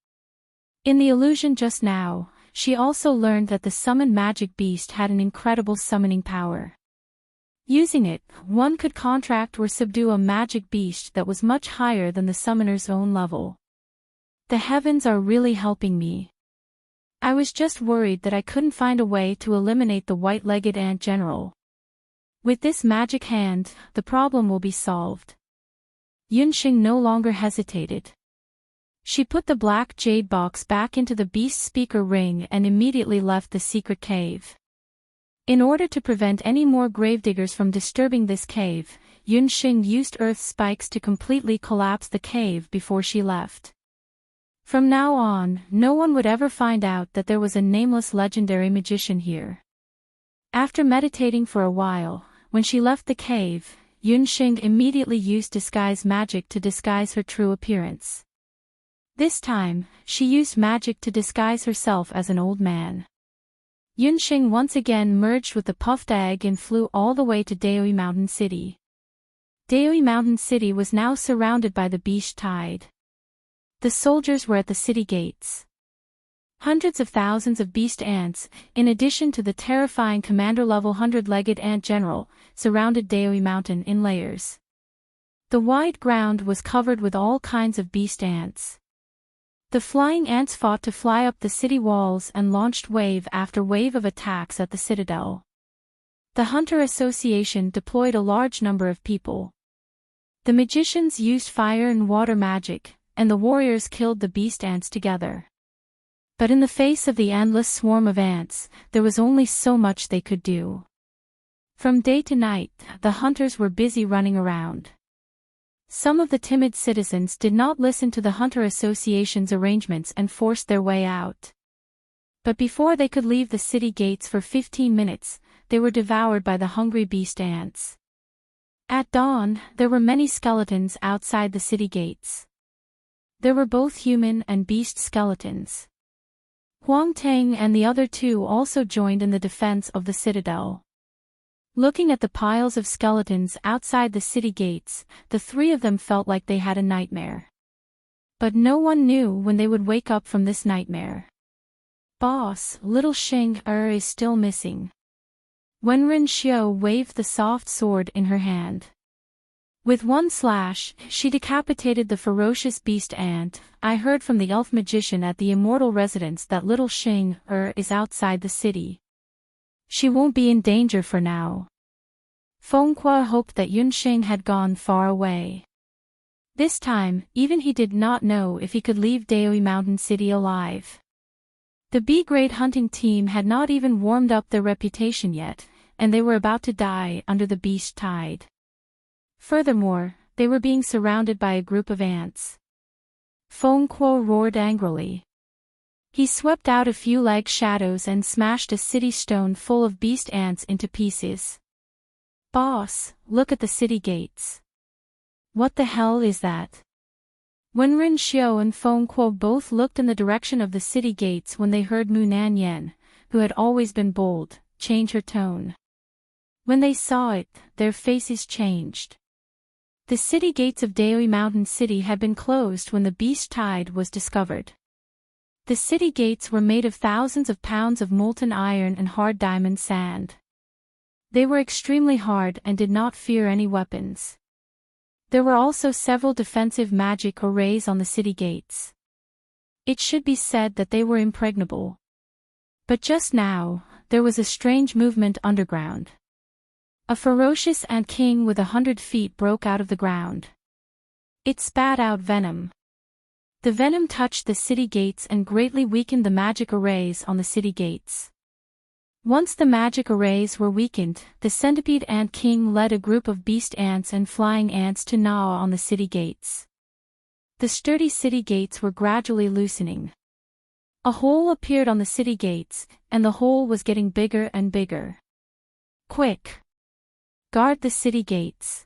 In the illusion just now, she also learned that the summoned magic beast had an incredible summoning power. Using it, one could contract or subdue a magic beast that was much higher than the summoner's own level. The heavens are really helping me. I was just worried that I couldn't find a way to eliminate the white-legged ant general. With this magic hand, the problem will be solved. Yun Sheng no longer hesitated. She put the black jade box back into the beast speaker ring and immediately left the secret cave. In order to prevent any more gravediggers from disturbing this cave, Yun Sheng used earth spikes to completely collapse the cave before she left. From now on, no one would ever find out that there was a nameless legendary magician here. After meditating for a while, when she left the cave, Yun Sheng immediately used disguise magic to disguise her true appearance. This time, she used magic to disguise herself as an old man. Yun Sheng once again merged with the puffed egg and flew all the way to Daoi Mountain City. Daoi Mountain City was now surrounded by the beast tide. The soldiers were at the city gates. Hundreds of thousands of beast ants, in addition to the terrifying commander-level 100-legged ant general, surrounded Daoi Mountain in layers. The wide ground was covered with all kinds of beast ants. The flying ants fought to fly up the city walls and launched wave after wave of attacks at the citadel. The Hunter Association deployed a large number of people. The magicians used fire and water magic, and the warriors killed the beast ants together. But in the face of the endless swarm of ants, there was only so much they could do. From day to night, the hunters were busy running around. Some of the timid citizens did not listen to the Hunter Association's arrangements and forced their way out. But before they could leave the city gates for 15 minutes, they were devoured by the hungry beast ants. At dawn, there were many skeletons outside the city gates. There were both human and beast skeletons. Huang Tang and the other 2 also joined in the defense of the citadel. Looking at the piles of skeletons outside the city gates, the 3 of them felt like they had a nightmare. But no one knew when they would wake up from this nightmare. Boss, little Sheng is still missing. Wenren Xiao waved the soft sword in her hand. With one slash, she decapitated the ferocious beast ant. I heard from the elf magician at the immortal residence that little Sheng is outside the city. She won't be in danger for now. Feng Kuo hoped that Yun Sheng had gone far away. This time, even he did not know if he could leave Daoi Mountain City alive. The B-grade hunting team had not even warmed up their reputation yet, and they were about to die under the beast tide. Furthermore, they were being surrounded by a group of ants. Feng Kuo roared angrily. He swept out a few leg shadows and smashed a city stone full of beast ants into pieces. Boss, look at the city gates. What the hell is that? Wenren Xiao and Feng Kuo both looked in the direction of the city gates when they heard Mu Nanyan, who had always been bold, change her tone. When they saw it, their faces changed. The city gates of Daoi Mountain City had been closed when the beast tide was discovered. The city gates were made of thousands of pounds of molten iron and hard diamond sand. They were extremely hard and did not fear any weapons. There were also several defensive magic arrays on the city gates. It should be said that they were impregnable. But just now, there was a strange movement underground. A ferocious ant king with 100 feet broke out of the ground. It spat out venom. The venom touched the city gates and greatly weakened the magic arrays on the city gates. Once the magic arrays were weakened, the centipede ant king led a group of beast ants and flying ants to gnaw on the city gates. The sturdy city gates were gradually loosening. A hole appeared on the city gates, and the hole was getting bigger and bigger. Quick! Guard the city gates.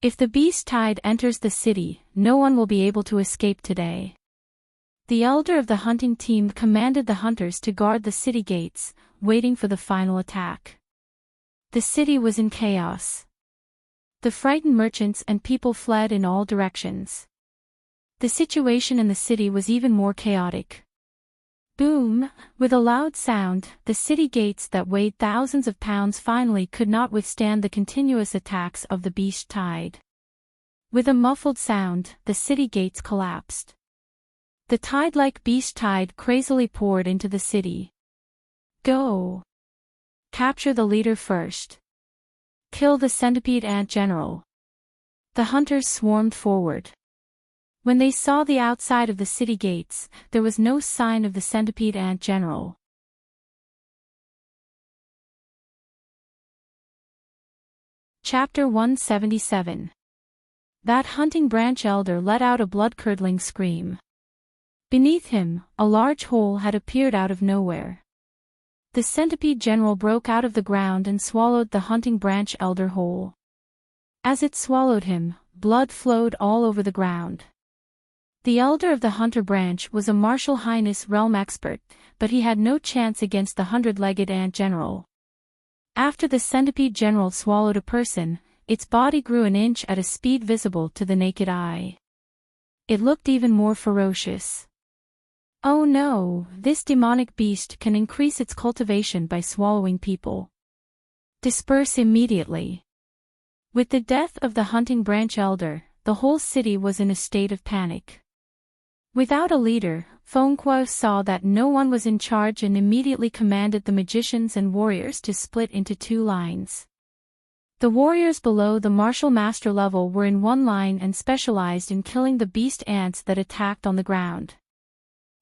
If the beast tide enters the city, no one will be able to escape today. The elder of the hunting team commanded the hunters to guard the city gates, waiting for the final attack. The city was in chaos. The frightened merchants and people fled in all directions. The situation in the city was even more chaotic. Boom! With a loud sound, the city gates that weighed thousands of pounds finally could not withstand the continuous attacks of the beast tide. With a muffled sound, the city gates collapsed. The tide-like beast tide crazily poured into the city. Go! Capture the leader first. Kill the centipede ant general. The hunters swarmed forward. When they saw the outside of the city gates, there was no sign of the centipede ant general. Chapter 177. That hunting branch elder let out a blood-curdling scream. Beneath him, a large hole had appeared out of nowhere. The centipede general broke out of the ground and swallowed the hunting branch elder whole. As it swallowed him, blood flowed all over the ground. The elder of the hunter branch was a martial highness realm expert, but he had no chance against the 100-legged ant general. After the centipede general swallowed a person, its body grew an inch at a speed visible to the naked eye. It looked even more ferocious. Oh no, this demonic beast can increase its cultivation by swallowing people. Disperse immediately. With the death of the hunting branch elder, the whole city was in a state of panic. Without a leader, Fengkuo saw that no one was in charge and immediately commanded the magicians and warriors to split into two lines. The warriors below the martial master level were in one line and specialized in killing the beast ants that attacked on the ground.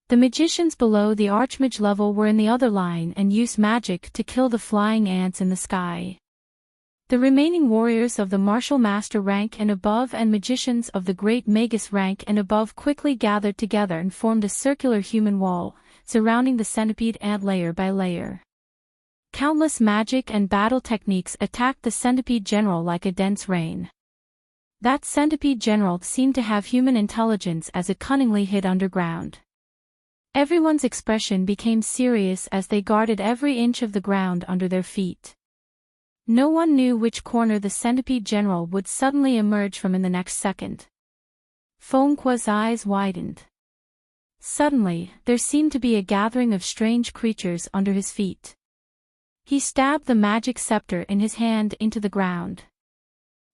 The magicians below the archmage level were in the other line and used magic to kill the flying ants in the sky. The remaining warriors of the martial master rank and above and magicians of the great magus rank and above quickly gathered together and formed a circular human wall, surrounding the centipede ant layer by layer. Countless magic and battle techniques attacked the centipede general like a dense rain. That centipede general seemed to have human intelligence as it cunningly hid underground. Everyone's expression became serious as they guarded every inch of the ground under their feet. No one knew which corner the centipede general would suddenly emerge from in the next second. Fengkuo's eyes widened. Suddenly, there seemed to be a gathering of strange creatures under his feet. He stabbed the magic scepter in his hand into the ground.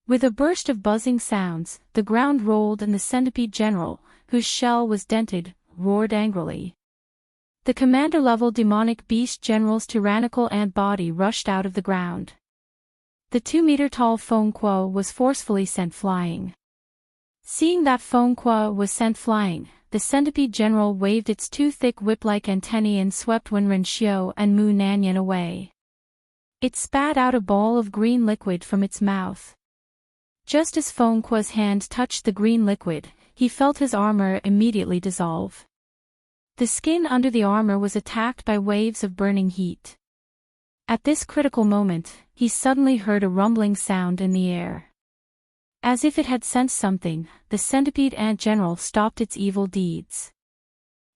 With a burst of buzzing sounds, the ground rolled and the centipede general, whose shell was dented, roared angrily. The commander-level demonic beast general's tyrannical ant body rushed out of the ground. The 2-meter-tall Fengkuo was forcefully sent flying. Seeing that Fengkuo was sent flying, the centipede general waved its two thick whip-like antennae and swept Wenren Xiu and Mu Nanyan away. It spat out a ball of green liquid from its mouth. Just as Fengkuo's hand touched the green liquid, he felt his armor immediately dissolve. The skin under the armor was attacked by waves of burning heat. At this critical moment, he suddenly heard a rumbling sound in the air. As if it had sensed something, the centipede ant general stopped its evil deeds.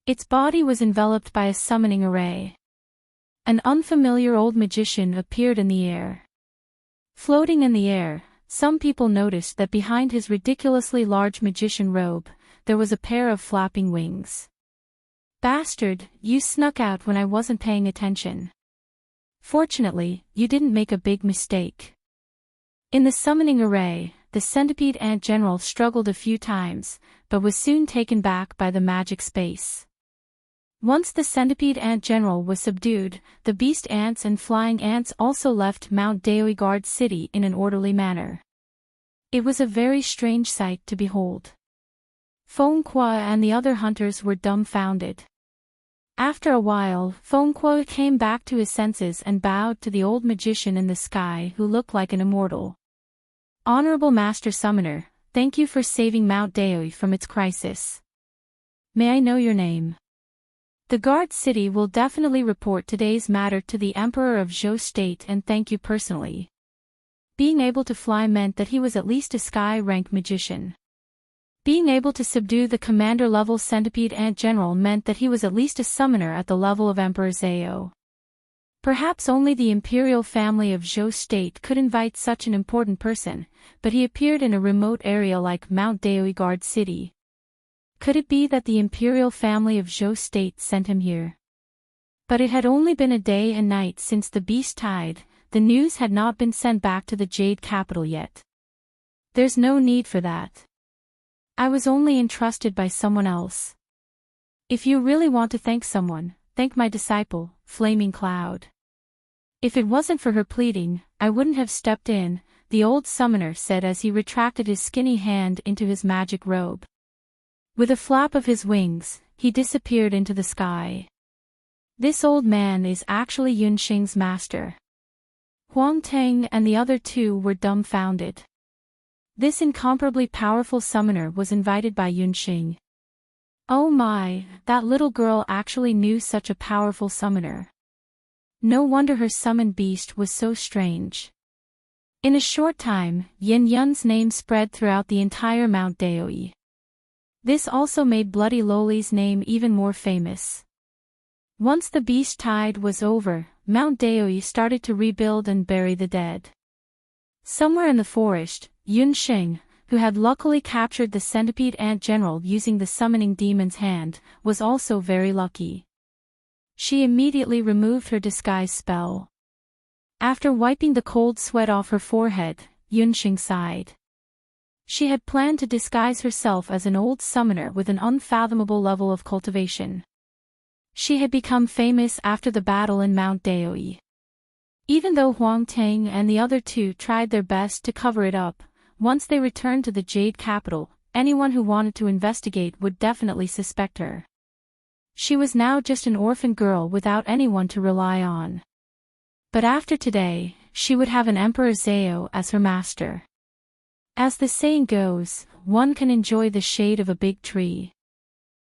Its body was enveloped by a summoning array. An unfamiliar old magician appeared in the air. Floating in the air, some people noticed that behind his ridiculously large magician robe, there was a pair of flapping wings. Bastard, you snuck out when I wasn't paying attention. Fortunately, you didn't make a big mistake. In the summoning array, the centipede ant general struggled a few times, but was soon taken back by the magic space. Once the centipede ant general was subdued, the beast ants and flying ants also left Mount Daoi Guard City in an orderly manner. It was a very strange sight to behold. Feng Kuo and the other hunters were dumbfounded. After a while, Feng Kuo came back to his senses and bowed to the old magician in the sky who looked like an immortal. Honorable Master Summoner, thank you for saving Mount Daoi from its crisis. May I know your name? The guard city will definitely report today's matter to the Emperor of Zhou State and thank you personally. Being able to fly meant that he was at least a sky-rank magician. Being able to subdue the commander-level centipede ant general meant that he was at least a summoner at the level of Emperor Zhao. Perhaps only the imperial family of Zhou State could invite such an important person, but he appeared in a remote area like Mount Daoi Guard City. Could it be that the imperial family of Zhou State sent him here? But it had only been a day and night since the beast tide, the news had not been sent back to the Jade capital yet. There's no need for that. I was only entrusted by someone else. If you really want to thank someone, thank my disciple, Flaming Cloud. If it wasn't for her pleading, I wouldn't have stepped in, the old summoner said as he retracted his skinny hand into his magic robe. With a flap of his wings, he disappeared into the sky. This old man is actually Yunxing's master. Huang Teng and the other two were dumbfounded. This incomparably powerful summoner was invited by Yunxing. Oh my, that little girl actually knew such a powerful summoner. No wonder her summoned beast was so strange. In a short time, Yin Yun's name spread throughout the entire Mount Daoi. This also made Bloody Loli's name even more famous. Once the beast tide was over, Mount Daoi started to rebuild and bury the dead. Somewhere in the forest, Yunxing, who had luckily captured the centipede ant general using the summoning demon's hand, was also very lucky. She immediately removed her disguise spell. After wiping the cold sweat off her forehead, Yunxing sighed. She had planned to disguise herself as an old summoner with an unfathomable level of cultivation. She had become famous after the battle in Mount Daoi. Even though Huang Teng and the other two tried their best to cover it up, once they returned to the Jade capital, anyone who wanted to investigate would definitely suspect her. She was now just an orphan girl without anyone to rely on. But after today, she would have an Emperor Zhao as her master. As the saying goes, one can enjoy the shade of a big tree.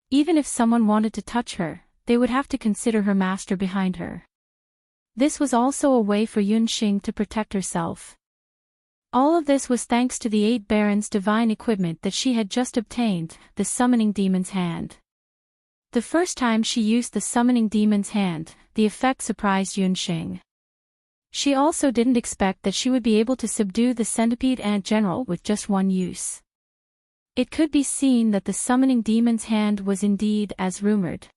Even if someone wanted to touch her, they would have to consider her master behind her. This was also a way for Yunxing to protect herself. All of this was thanks to the 8 barons' divine equipment that she had just obtained, the summoning demon's hand. The first time she used the summoning demon's hand, the effect surprised Yunxing. She also didn't expect that she would be able to subdue the centipede ant general with just one use. It could be seen that the summoning demon's hand was indeed as rumored.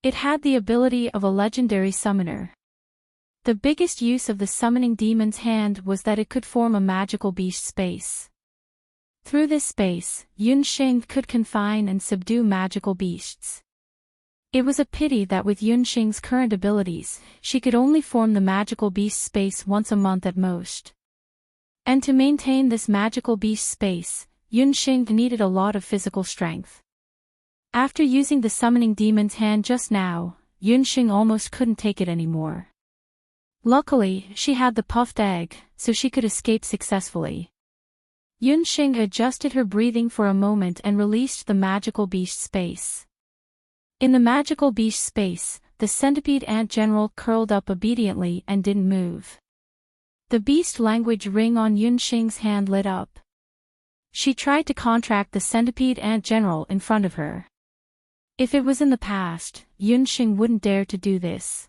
It had the ability of a legendary summoner. The biggest use of the summoning demon's hand was that it could form a magical beast space. Through this space, Yunxing could confine and subdue magical beasts. It was a pity that with Yunxing's current abilities, she could only form the magical beast space once a month at most. And to maintain this magical beast space, Yunxing needed a lot of physical strength. After using the summoning demon's hand just now, Yunxing almost couldn't take it anymore. Luckily, she had the puffed egg, so she could escape successfully. Yunxing adjusted her breathing for a moment and released the magical beast space. In the magical beast space, the centipede ant general curled up obediently and didn't move. The beast language ring on Yunxing's hand lit up. She tried to contract the centipede ant general in front of her. If it was in the past, Yunxing wouldn't dare to do this.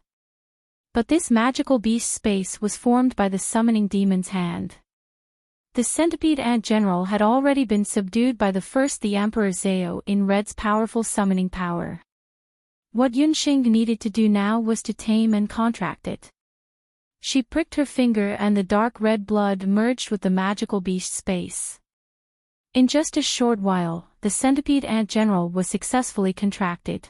But this magical beast space was formed by the summoning demon's hand. The centipede ant general had already been subdued by the Emperor Zao in Red's powerful summoning power. What Yunxing needed to do now was to tame and contract it. She pricked her finger and the dark red blood merged with the magical beast space. In just a short while, the centipede ant general was successfully contracted.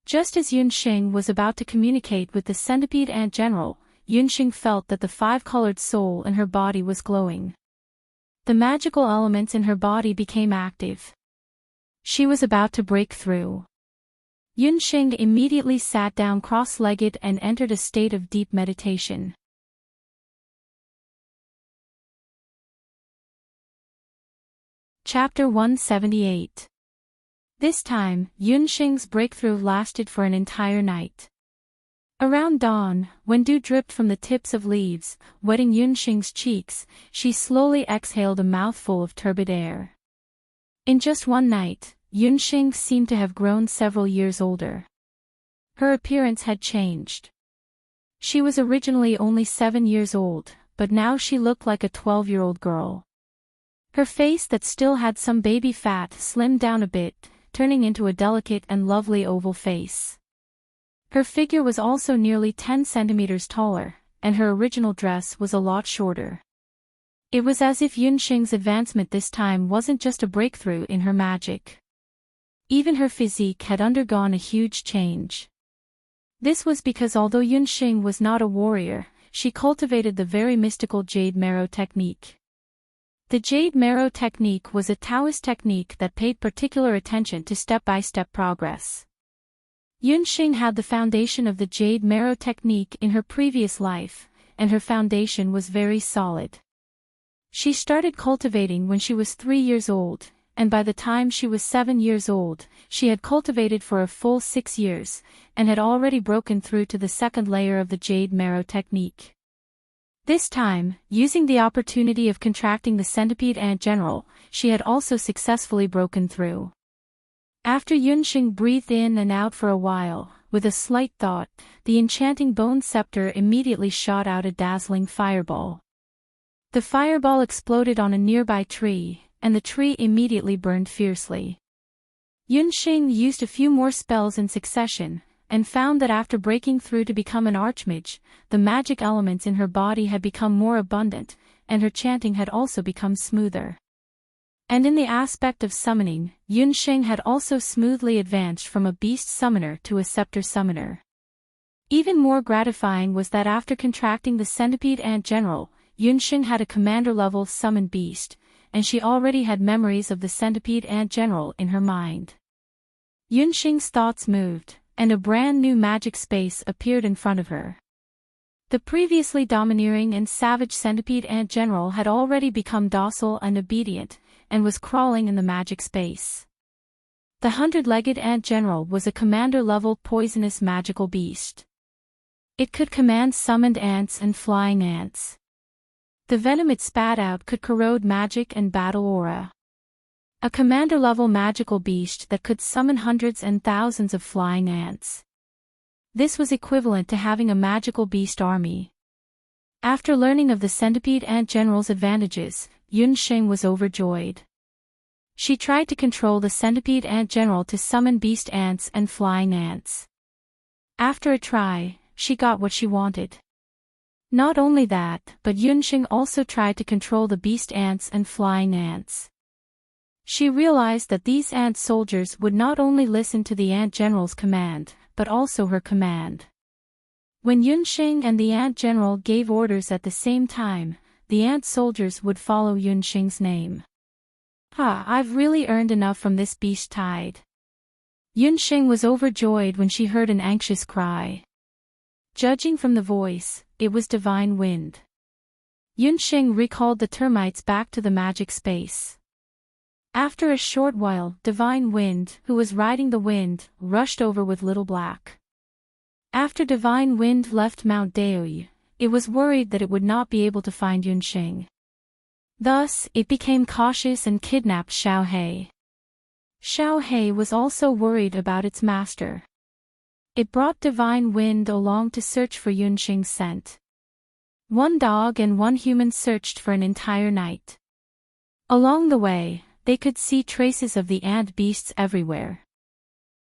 Just as Yunxing was about to communicate with the centipede ant general, Yunxing felt that the five-colored soul in her body was glowing. The magical elements in her body became active. She was about to break through. Yunxing immediately sat down cross-legged and entered a state of deep meditation. Chapter 178. This time, Yunxing's breakthrough lasted for an entire night. Around dawn, when dew dripped from the tips of leaves, wetting Yunxing's cheeks, she slowly exhaled a mouthful of turbid air. In just one night, Yunxing seemed to have grown several years older. Her appearance had changed. She was originally only 7 years old, but now she looked like a 12-year-old girl. Her face that still had some baby fat slimmed down a bit, turning into a delicate and lovely oval face. Her figure was also nearly 10 centimeters taller, and her original dress was a lot shorter. It was as if Yunxing's advancement this time wasn't just a breakthrough in her magic. Even her physique had undergone a huge change. This was because although Yunxing was not a warrior, she cultivated the very mystical Jade Marrow technique. The Jade Marrow technique was a Taoist technique that paid particular attention to step-by-step progress. Yunxing had the foundation of the Jade Marrow technique in her previous life, and her foundation was very solid. She started cultivating when she was 3 years old, and by the time she was 7 years old, she had cultivated for a full 6 years, and had already broken through to the second layer of the Jade Marrow technique. This time, using the opportunity of contracting the centipede ant general, she had also successfully broken through. After Yunxing breathed in and out for a while, with a slight thought, the enchanting bone scepter immediately shot out a dazzling fireball. The fireball exploded on a nearby tree, and the tree immediately burned fiercely. Yunxing used a few more spells in succession, and found that after breaking through to become an archmage, the magic elements in her body had become more abundant, and her chanting had also become smoother. And in the aspect of summoning, Yunxing had also smoothly advanced from a beast summoner to a scepter summoner. Even more gratifying was that after contracting the centipede ant general, Yunxing had a commander-level summoned beast, and she already had memories of the centipede ant general in her mind. Yunxing's thoughts moved, and a brand new magic space appeared in front of her. The previously domineering and savage centipede ant general had already become docile and obedient, and was crawling in the magic space. The 100-legged ant general was a commander-level poisonous magical beast. It could command summoned ants and flying ants. The venom it spat out could corrode magic and battle aura. A commander-level magical beast that could summon hundreds and thousands of flying ants. This was equivalent to having a magical beast army. After learning of the centipede ant general's advantages, Yunxing was overjoyed. She tried to control the centipede ant general to summon beast ants and flying ants. After a try, she got what she wanted. Not only that, but Yunxing also tried to control the beast ants and flying ants. She realized that these ant soldiers would not only listen to the ant general's command, but also her command. When Yunxing and the ant general gave orders at the same time, the ant soldiers would follow Yunxing's name. I've really earned enough from this beast tide. Yunxing was overjoyed when she heard an anxious cry. Judging from the voice, it was Divine Wind. Yunxing recalled the termites back to the magic space. After a short while, Divine Wind, who was riding the wind, rushed over with Little Black. After Divine Wind left Mount Daoyu, it was worried that it would not be able to find Yunxing. Thus, it became cautious and kidnapped Xiao He. Xiao He was also worried about its master. It brought Divine Wind along to search for Yunxing's scent. One dog and one human searched for an entire night. Along the way, they could see traces of the ant beasts everywhere.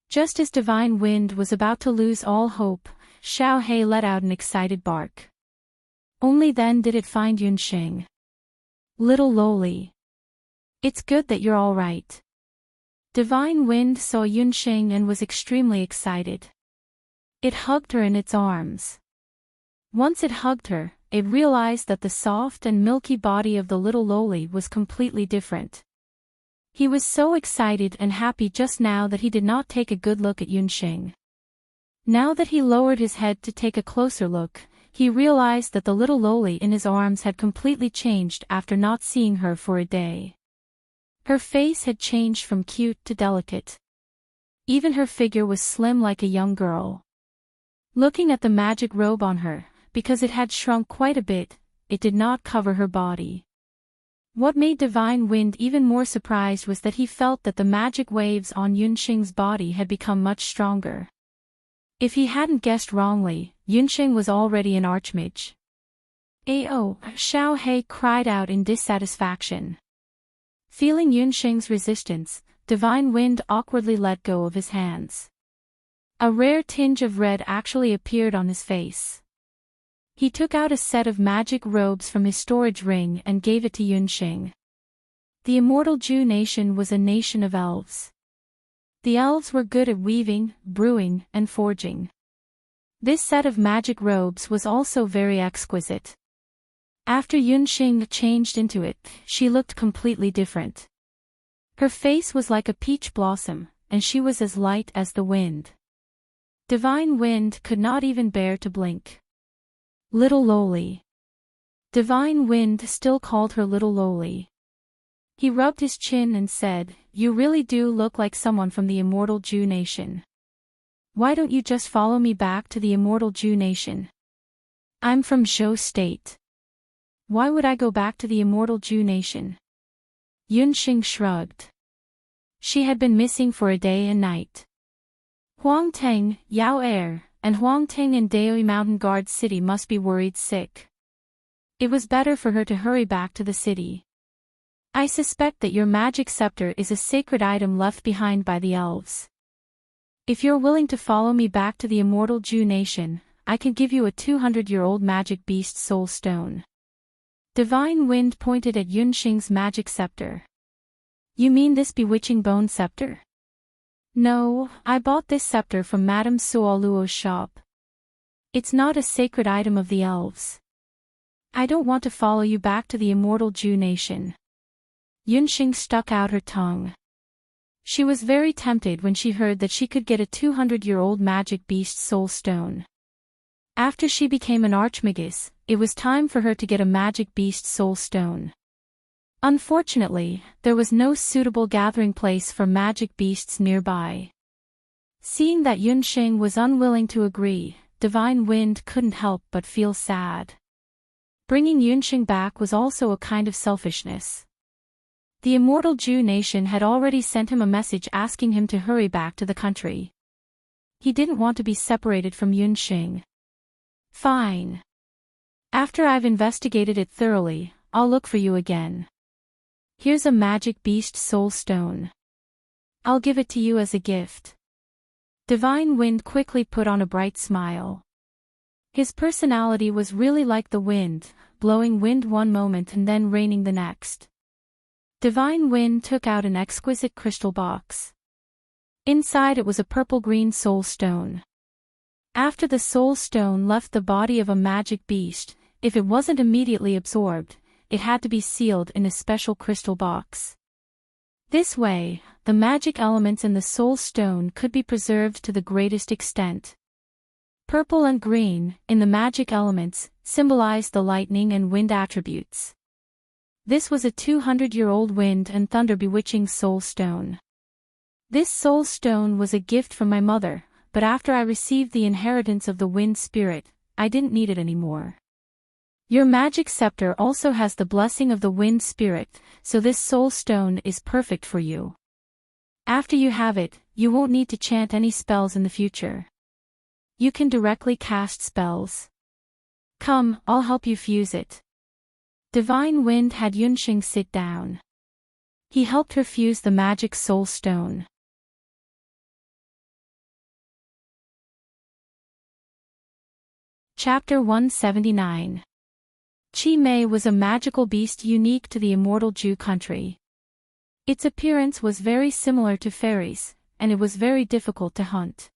Just as Divine Wind was about to lose all hope, Xiao He let out an excited bark. Only then did it find Yunxing. Little lowly. It's good that you're all right. Divine Wind saw Yunxing and was extremely excited. It hugged her in its arms. Once it hugged her, it realized that the soft and milky body of the little lowly was completely different. He was so excited and happy just now that he did not take a good look at Yunxing. Now that he lowered his head to take a closer look, he realized that the little lowly in his arms had completely changed after not seeing her for a day. Her face had changed from cute to delicate. Even her figure was slim like a young girl. Looking at the magic robe on her, because it had shrunk quite a bit, it did not cover her body. What made Divine Wind even more surprised was that he felt that the magic waves on Yunxing's body had become much stronger. If he hadn't guessed wrongly, Yunxing was already an archmage. "Ayo!" Xiao He cried out in dissatisfaction. Feeling Yunxing's resistance, Divine Wind awkwardly let go of his hands. A rare tinge of red actually appeared on his face. He took out a set of magic robes from his storage ring and gave it to Yunxing. The immortal Ju nation was a nation of elves. The elves were good at weaving, brewing, and forging. This set of magic robes was also very exquisite. After Yunxing changed into it, she looked completely different. Her face was like a peach blossom, and she was as light as the wind. Divine Wind could not even bear to blink. Little lowly. Divine Wind still called her little lowly. He rubbed his chin and said, "You really do look like someone from the immortal Ju nation. Why don't you just follow me back to the immortal Ju nation? I'm from Zhou State. Why would I go back to the immortal Ju nation?" Yunxing shrugged. She had been missing for a day and night. Huangteng, Yao Er, and Huangteng and Daoi Mountain Guard City must be worried sick. It was better for her to hurry back to the city. "I suspect that your magic scepter is a sacred item left behind by the elves. If you're willing to follow me back to the immortal Ju nation, I can give you a 200-year-old magic beast soul stone." Divine Wind pointed at Yunxing's magic scepter. "You mean this bewitching bone scepter?" "No, I bought this scepter from Madame Suoluo's shop. It's not a sacred item of the elves. I don't want to follow you back to the immortal Ju nation." Yunxing stuck out her tongue. She was very tempted when she heard that she could get a 200-year-old magic beast soul stone. After she became an archmagus, it was time for her to get a magic beast soul stone. Unfortunately, there was no suitable gathering place for magic beasts nearby. Seeing that Yunxing was unwilling to agree, Divine Wind couldn't help but feel sad. Bringing Yunxing back was also a kind of selfishness. The immortal Ju nation had already sent him a message asking him to hurry back to the country. He didn't want to be separated from Yunxing. "Fine. After I've investigated it thoroughly, I'll look for you again. Here's a magic beast soul stone. I'll give it to you as a gift." Divine Wind quickly put on a bright smile. His personality was really like the wind, blowing wind one moment and then raining the next. Divine Wind took out an exquisite crystal box. Inside it was a purple-green soul stone. After the soul stone left the body of a magic beast, if it wasn't immediately absorbed, it had to be sealed in a special crystal box. This way, the magic elements in the soul stone could be preserved to the greatest extent. Purple and green, in the magic elements, symbolized the lightning and wind attributes. This was a 200-year-old wind and thunder bewitching soul stone. "This soul stone was a gift from my mother, but after I received the inheritance of the wind spirit, I didn't need it anymore. Your magic scepter also has the blessing of the wind spirit, so this soul stone is perfect for you. After you have it, you won't need to chant any spells in the future." You can directly cast spells. Come, I'll help you fuse it. Divine Wind had Yunxing sit down. He helped her fuse the magic soul stone. Chapter 179. Qi Mei was a magical beast unique to the immortal Zhu country. Its appearance was very similar to fairies, and it was very difficult to hunt.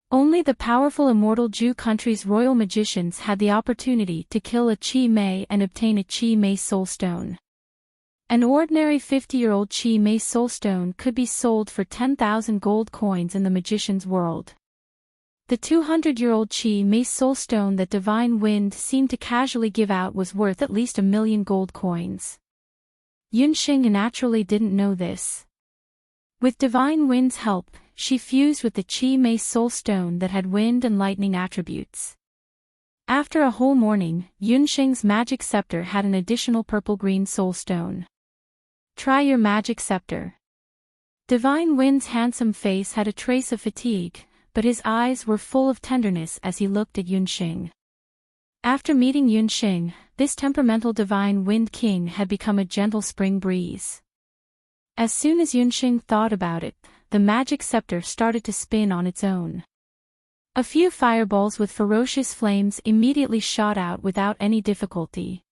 Only the powerful immortal Zhu country's royal magicians had the opportunity to kill a Qi Mei and obtain a Qi Mei soul stone. An ordinary 50-year-old Qi Mei soul stone could be sold for 10,000 gold coins in the magician's world. The 200-year-old Qi Mei soul stone that Divine Wind seemed to casually give out was worth at least 1,000,000 gold coins. Yunxing naturally didn't know this. With Divine Wind's help, she fused with the Qi Mei soul stone that had wind and lightning attributes. After a whole morning, Yunxing's magic scepter had an additional purple-green soul stone. Try your magic scepter. Divine Wind's handsome face had a trace of fatigue, but his eyes were full of tenderness as he looked at Yunxing. After meeting Yunxing, this temperamental Divine Wind King had become a gentle spring breeze. As soon as Yunxing thought about it, the magic scepter started to spin on its own. A few fireballs with ferocious flames immediately shot out without any difficulty.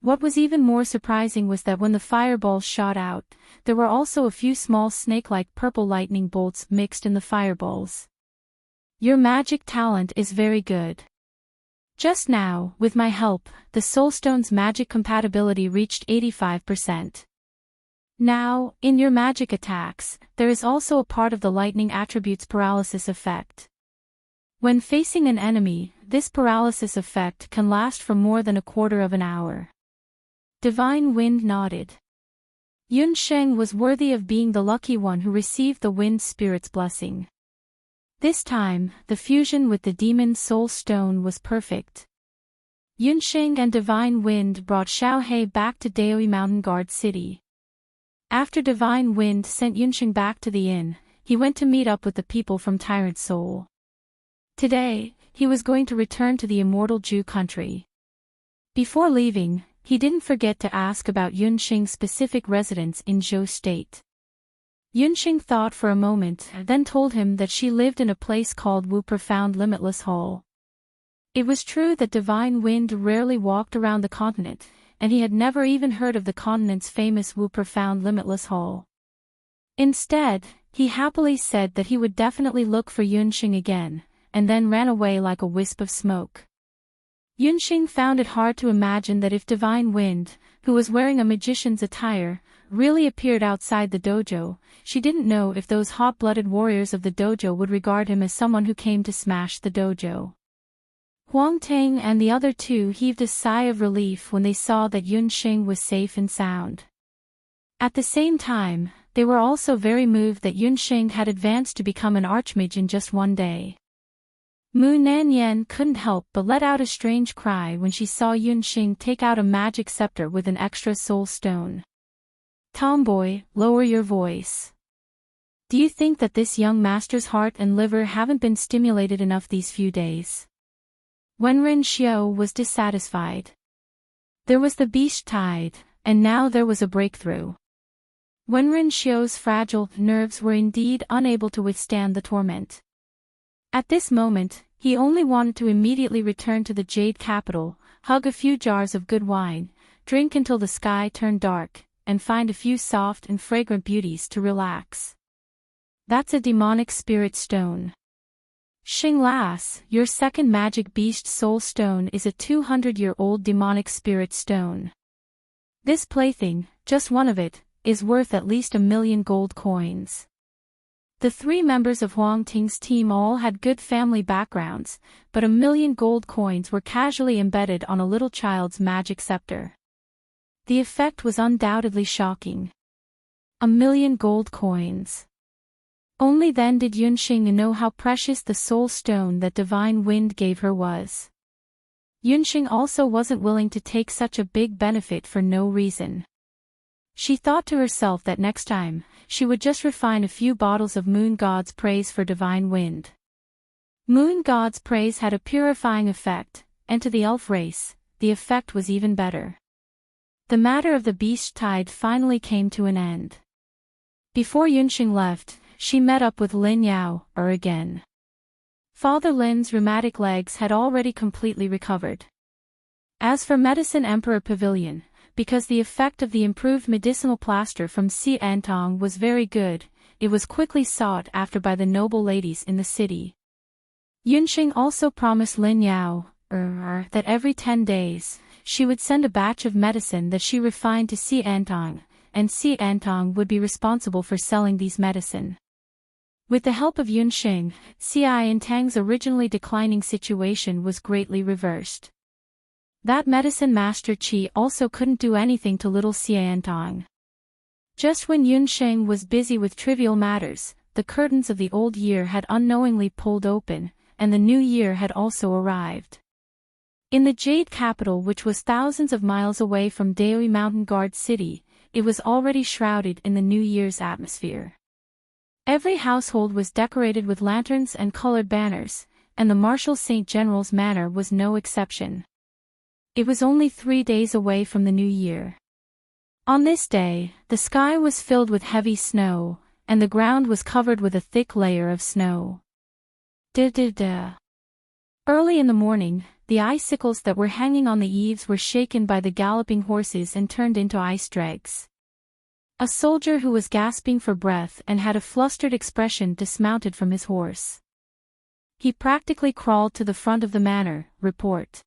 What was even more surprising was that when the fireballs shot out, there were also a few small snake-like purple lightning bolts mixed in the fireballs. Your magic talent is very good. Just now, with my help, the soulstone's magic compatibility reached 85%. Now, in your magic attacks, there is also a part of the lightning attribute's paralysis effect. When facing an enemy, this paralysis effect can last for more than a quarter of an hour. Divine Wind nodded. Yunxing was worthy of being the lucky one who received the Wind Spirit's blessing. This time, the fusion with the Demon Soul Stone was perfect. Yunxing and Divine Wind brought Xiaohei back to Daoi Mountain Guard City. After Divine Wind sent Yunxing back to the inn, he went to meet up with the people from Tyrant Soul. Today, he was going to return to the immortal Zhu country. Before leaving, he didn't forget to ask about Yunxing's specific residence in Zhou State. Yunxing thought for a moment, then told him that she lived in a place called Wu Profound Limitless Hall. It was true that Divine Wind rarely walked around the continent, and he had never even heard of the continent's famous Wu Profound Limitless Hall. Instead, he happily said that he would definitely look for Yunxing again, and then ran away like a wisp of smoke. Yunxing found it hard to imagine that if Divine Wind, who was wearing a magician's attire, really appeared outside the dojo, she didn't know if those hot-blooded warriors of the dojo would regard him as someone who came to smash the dojo. Huang Tang and the other two heaved a sigh of relief when they saw that Yunxing was safe and sound. At the same time, they were also very moved that Yunxing had advanced to become an archmage in just one day. Mu Nanyan couldn't help but let out a strange cry when she saw Yunxing take out a magic scepter with an extra soul stone. Tomboy, lower your voice. Do you think that this young master's heart and liver haven't been stimulated enough these few days? Wenren Xiao was dissatisfied. There was the beast tide, and now there was a breakthrough. Wenren Xiao's fragile nerves were indeed unable to withstand the torment. At this moment, he only wanted to immediately return to the Jade capital, hug a few jars of good wine, drink until the sky turned dark, and find a few soft and fragrant beauties to relax. That's a demonic spirit stone. Xinglas, your second magic beast soul stone is a 200-year-old demonic spirit stone. This plaything, just one of it, is worth at least 1,000,000 gold coins. The three members of Huang Ting's team all had good family backgrounds, but 1,000,000 gold coins were casually embedded on a little child's magic scepter. The effect was undoubtedly shocking. 1,000,000 gold coins. Only then did Yunxing know how precious the soul stone that Divine Wind gave her was. Yunxing also wasn't willing to take such a big benefit for no reason. She thought to herself that next time, she would just refine a few bottles of Moon God's praise for Divine Wind. Moon God's praise had a purifying effect, and to the elf race, the effect was even better. The matter of the beast tide finally came to an end. Before Yunxing left, she met up with Lin Yao, again. Father Lin's rheumatic legs had already completely recovered. As for Medicine Emperor Pavilion, because the effect of the improved medicinal plaster from Xiantong was very good, it was quickly sought after by the noble ladies in the city. Yunxing also promised Lin Yao, that every 10 days, she would send a batch of medicine that she refined to Xiantong, and Xiantong would be responsible for selling these medicine. With the help of Yunxing, Xiantang's originally declining situation was greatly reversed. That medicine master Qi also couldn't do anything to little Xiantong. Just when Yunxing was busy with trivial matters, the curtains of the old year had unknowingly pulled open, and the new year had also arrived. In the Jade capital, which was thousands of miles away from Daoi Mountain Guard City, it was already shrouded in the New Year's atmosphere. Every household was decorated with lanterns and colored banners, and the Marshal St. General's Manor was no exception. It was only 3 days away from the new year. On this day, the sky was filled with heavy snow, and the ground was covered with a thick layer of snow. Early in the morning, the icicles that were hanging on the eaves were shaken by the galloping horses and turned into ice dregs. A soldier who was gasping for breath and had a flustered expression dismounted from his horse. He practically crawled to the front of the manor. Report.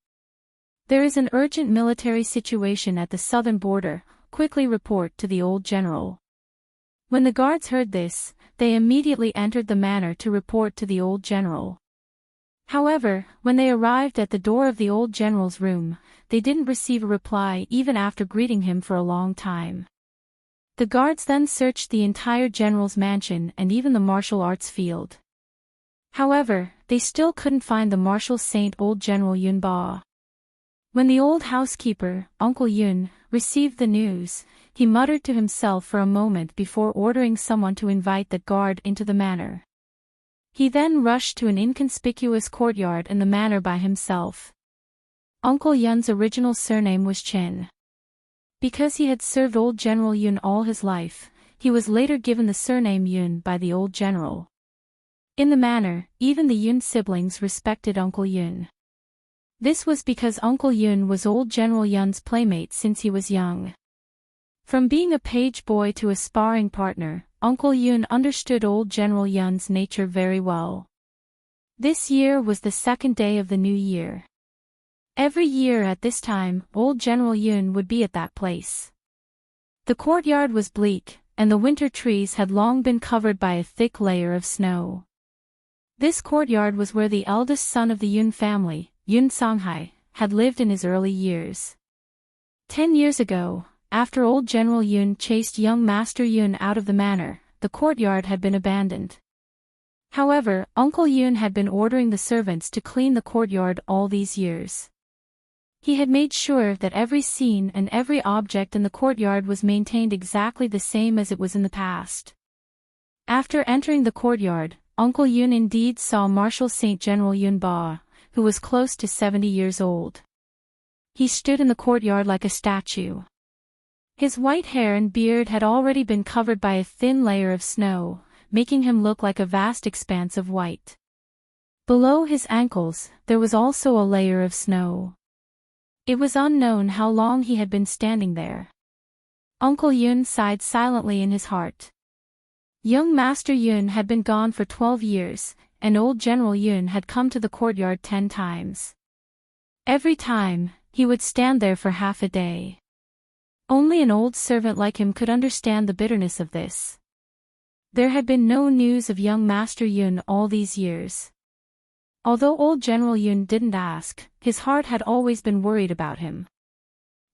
There is an urgent military situation at the southern border, quickly report to the old general. When the guards heard this, they immediately entered the manor to report to the old general. However, when they arrived at the door of the old general's room, they didn't receive a reply even after greeting him for a long time. The guards then searched the entire general's mansion and even the martial arts field. However, they still couldn't find the Marshal Saint Old General Yun Ba. When the old housekeeper, Uncle Yun, received the news, he muttered to himself for a moment before ordering someone to invite that guard into the manor. He then rushed to an inconspicuous courtyard in the manor by himself. Uncle Yun's original surname was Chen. Because he had served old General Yun all his life, he was later given the surname Yun by the old general. In the manor, even the Yun siblings respected Uncle Yun. This was because Uncle Yun was old General Yun's playmate since he was young. From being a page boy to a sparring partner, Uncle Yun understood old General Yun's nature very well. This year was the second day of the new year. Every year at this time, old General Yun would be at that place. The courtyard was bleak, and the winter trees had long been covered by a thick layer of snow. This courtyard was where the eldest son of the Yun family, Yun Songhai, had lived in his early years. 10 years ago, after old General Yun chased young Master Yun out of the manor, the courtyard had been abandoned. However, Uncle Yun had been ordering the servants to clean the courtyard all these years. He had made sure that every scene and every object in the courtyard was maintained exactly the same as it was in the past. After entering the courtyard, Uncle Yun indeed saw Marshal St. General Yun Ba, who was close to 70 years old. He stood in the courtyard like a statue. His white hair and beard had already been covered by a thin layer of snow, making him look like a vast expanse of white. Below his ankles, there was also a layer of snow. It was unknown how long he had been standing there. Uncle Yun sighed silently in his heart. Young Master Yun had been gone for 12 years, and old General Yun had come to the courtyard 10 times. Every time, he would stand there for half a day. Only an old servant like him could understand the bitterness of this. There had been no news of young Master Yun all these years. Although old General Yun didn't ask, his heart had always been worried about him.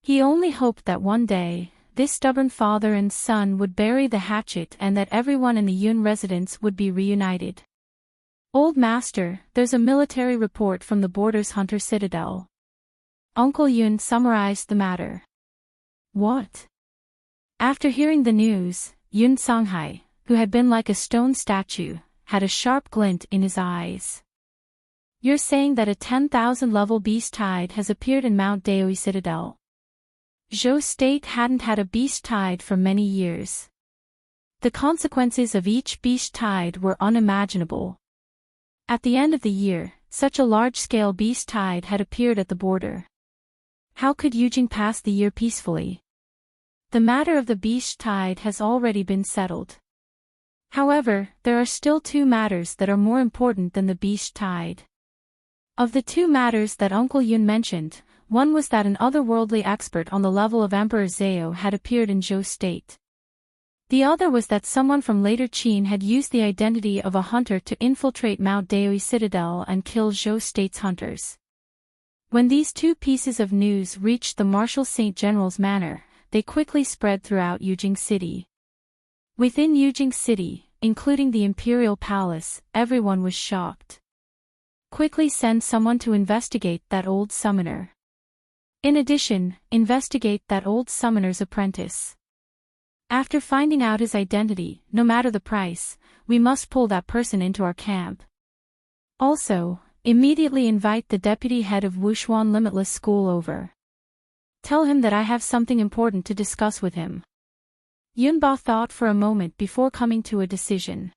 He only hoped that one day, this stubborn father and son would bury the hatchet and that everyone in the Yun residence would be reunited. Old Master, there's a military report from the Borders Hunter Citadel. Uncle Yun summarized the matter. What? After hearing the news, Yun Songhai, who had been like a stone statue, had a sharp glint in his eyes. You're saying that a 10,000 level beast tide has appeared in Mount Daoi Citadel. Zhou State hadn't had a beast tide for many years. The consequences of each beast tide were unimaginable. At the end of the year, such a large-scale beast tide had appeared at the border. How could Yujing pass the year peacefully? The matter of the beast tide has already been settled. However, there are still two matters that are more important than the beast tide. Of the two matters that Uncle Yun mentioned, one was that an otherworldly expert on the level of Emperor Zhao had appeared in Zhou State. The other was that someone from later Qin had used the identity of a hunter to infiltrate Mount Daoi Citadel and kill Zhou State's hunters. When these two pieces of news reached the Marshal Saint General's manor, they quickly spread throughout Yujing City. Within Yujing City, including the Imperial Palace, everyone was shocked. Quickly send someone to investigate that old summoner. In addition, investigate that old summoner's apprentice. After finding out his identity, no matter the price, we must pull that person into our camp. Also, immediately invite the deputy head of Wushuan Limitless School over. Tell him that I have something important to discuss with him. Yunba thought for a moment before coming to a decision.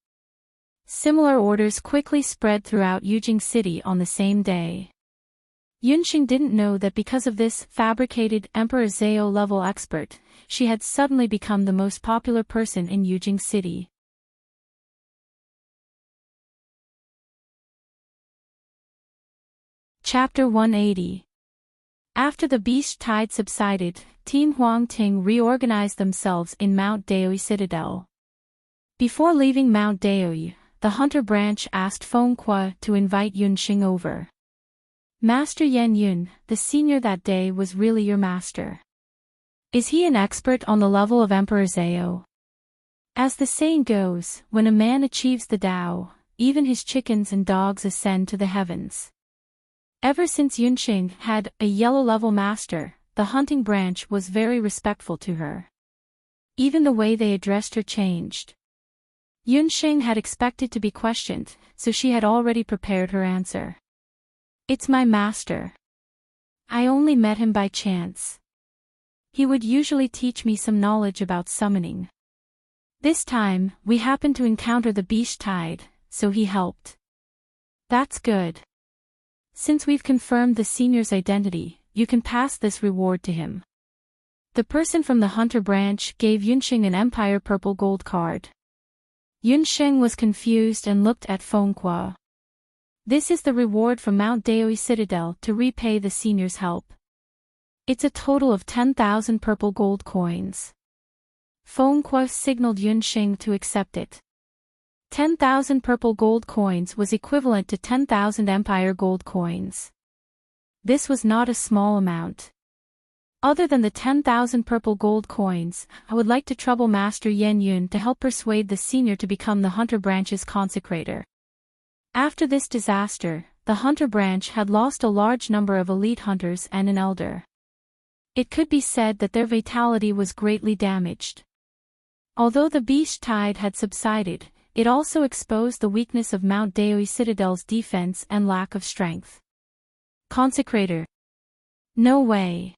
Similar orders quickly spread throughout Yujing City on the same day. Yunxing didn't know that because of this fabricated Emperor Zhao level expert, she had suddenly become the most popular person in Yujing City. Chapter 180. After the beast tide subsided, Team Huangting reorganized themselves in Mount Daoi Citadel. Before leaving Mount Daoi, the hunter branch asked Feng Kuo to invite Yunxing over. Master Yan Yun, the senior that day, was really your master. Is he an expert on the level of Emperor Zhao? As the saying goes, when a man achieves the Tao, even his chickens and dogs ascend to the heavens. Ever since Yunxing had a yellow-level master, the hunting branch was very respectful to her. Even the way they addressed her changed. Yunxing had expected to be questioned, so she had already prepared her answer. It's my master. I only met him by chance. He would usually teach me some knowledge about summoning. This time, we happened to encounter the beast tide, so he helped. That's good. Since we've confirmed the senior's identity, you can pass this reward to him. The person from the hunter branch gave Yunxing an Empire Purple Gold card. Yunxing was confused and looked at Feng Kuo. This is the reward from Mount Daoi Citadel to repay the senior's help. It's a total of 10,000 purple gold coins. Feng Kuo signaled Yunxing to accept it. 10,000 purple gold coins was equivalent to 10,000 Empire gold coins. This was not a small amount. Other than the 10,000 purple gold coins, I would like to trouble Master Yan Yun to help persuade the senior to become the hunter branch's consecrator. After this disaster, the hunter branch had lost a large number of elite hunters and an elder. It could be said that their vitality was greatly damaged. Although the beast tide had subsided, it also exposed the weakness of Mount Daoi Citadel's defense and lack of strength. Consecrator. No way.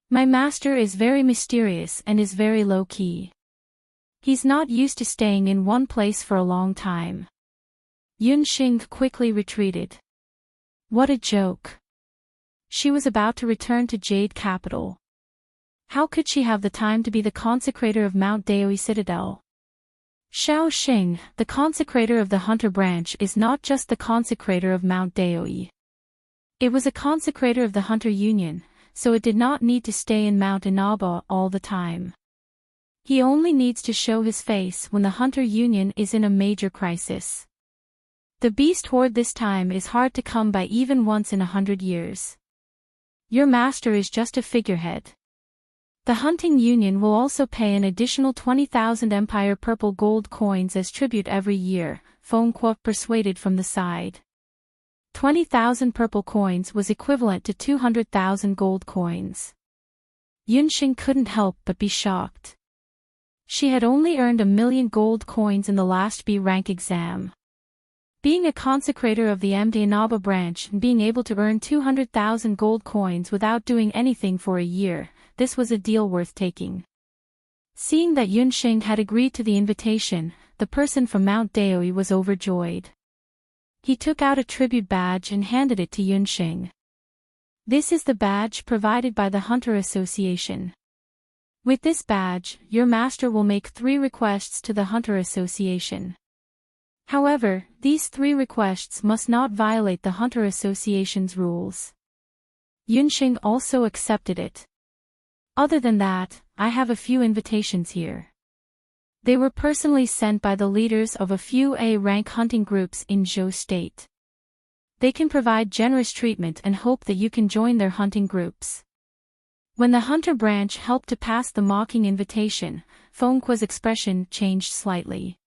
My master is very mysterious and is very low-key. He's not used to staying in one place for a long time. Yunxing quickly retreated. What a joke. She was about to return to Jade Capital. How could she have the time to be the consecrator of Mount Daoi Citadel? Xiao Xing, the consecrator of the hunter branch, is not just the consecrator of Mount Daoi. It was a consecrator of the hunter union, so it did not need to stay in Mount Inaba all the time. He only needs to show his face when the hunter union is in a major crisis. The beast horde this time is hard to come by even once in 100 years. Your master is just a figurehead. The hunting union will also pay an additional 20,000 Empire Purple Gold coins as tribute every year, Feng Kuo persuaded from the side. 20,000 purple coins was equivalent to 200,000 gold coins. Yunxing couldn't help but be shocked. She had only earned 1,000,000 gold coins in the last B rank exam. Being a consecrator of the Mdnaba branch and being able to earn 200,000 gold coins without doing anything for a year, this was a deal worth taking. Seeing that Yunxing had agreed to the invitation, the person from Mount Daoi was overjoyed. He took out a tribute badge and handed it to Yunxing. This is the badge provided by the Hunter Association. With this badge, your master will make 3 requests to the Hunter Association. However, these 3 requests must not violate the Hunter Association's rules. Yunxing also accepted it. Other than that, I have a few invitations here. They were personally sent by the leaders of a few A-rank hunting groups in Zhou State. They can provide generous treatment and hope that you can join their hunting groups. When the hunter branch helped to pass the mocking invitation, Fengqua's expression changed slightly.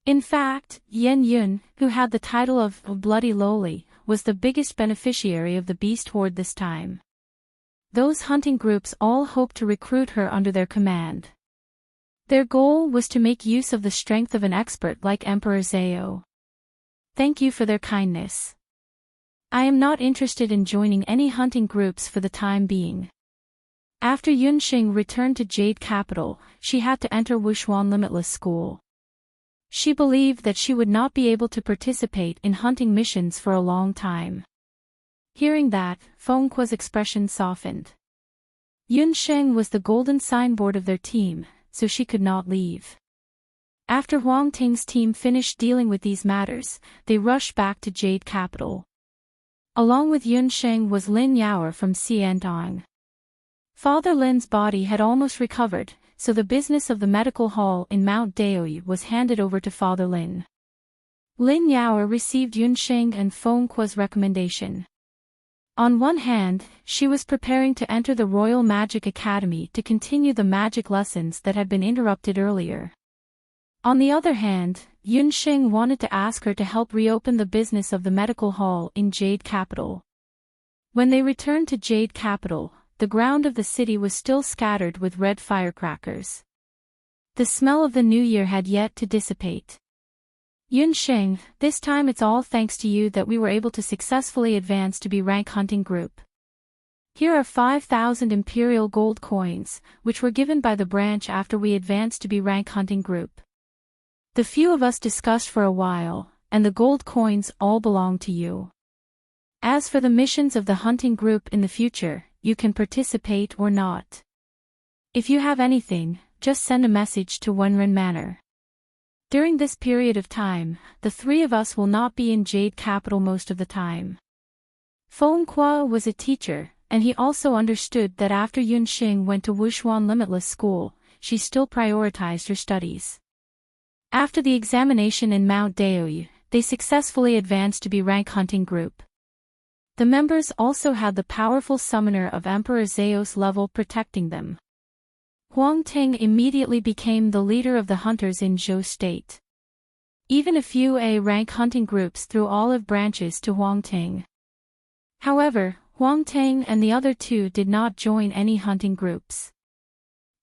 In fact, Yan Yun, who had the title of Bloody Loli, was the biggest beneficiary of the beast horde this time. Those hunting groups all hoped to recruit her under their command. Their goal was to make use of the strength of an expert like Emperor Zhao. Thank you for their kindness. I am not interested in joining any hunting groups for the time being. After Yunxing returned to Jade Capital, she had to enter Wushuan Limitless School. She believed that she would not be able to participate in hunting missions for a long time. Hearing that, Fengqua's expression softened. Yunxing was the golden signboard of their team, so she could not leave. After Huang Ting's team finished dealing with these matters, they rushed back to Jade Capital. Along with Yunxing was Lin Yaoer from Xiantong. Father Lin's body had almost recovered, so the business of the medical hall in Mount Daoi was handed over to Father Lin. Lin Yaoer received Yunxing and Fengqua's recommendation. On one hand, she was preparing to enter the Royal Magic Academy to continue the magic lessons that had been interrupted earlier. On the other hand, Yunxing wanted to ask her to help reopen the business of the medical hall in Jade Capital. When they returned to Jade Capital, the ground of the city was still scattered with red firecrackers. The smell of the new year had yet to dissipate. Yunxing, this time it's all thanks to you that we were able to successfully advance to be rank hunting group. Here are 5,000 imperial gold coins, which were given by the branch after we advanced to be rank hunting group. The few of us discussed for a while, and the gold coins all belong to you. As for the missions of the hunting group in the future, you can participate or not. If you have anything, just send a message to Wenren Manor. During this period of time, the 3 of us will not be in Jade Capital most of the time. Fengqua was a teacher, and he also understood that after Yunxing went to Wushuan Limitless School, she still prioritized her studies. After the examination in Mount Daoi, they successfully advanced to be rank hunting group. The members also had the powerful summoner of Emperor Zhao's level protecting them. Huang Ting immediately became the leader of the hunters in Zhou State. Even a few A-rank hunting groups threw olive branches to Huang Ting. However, Huang Ting and the other 2 did not join any hunting groups.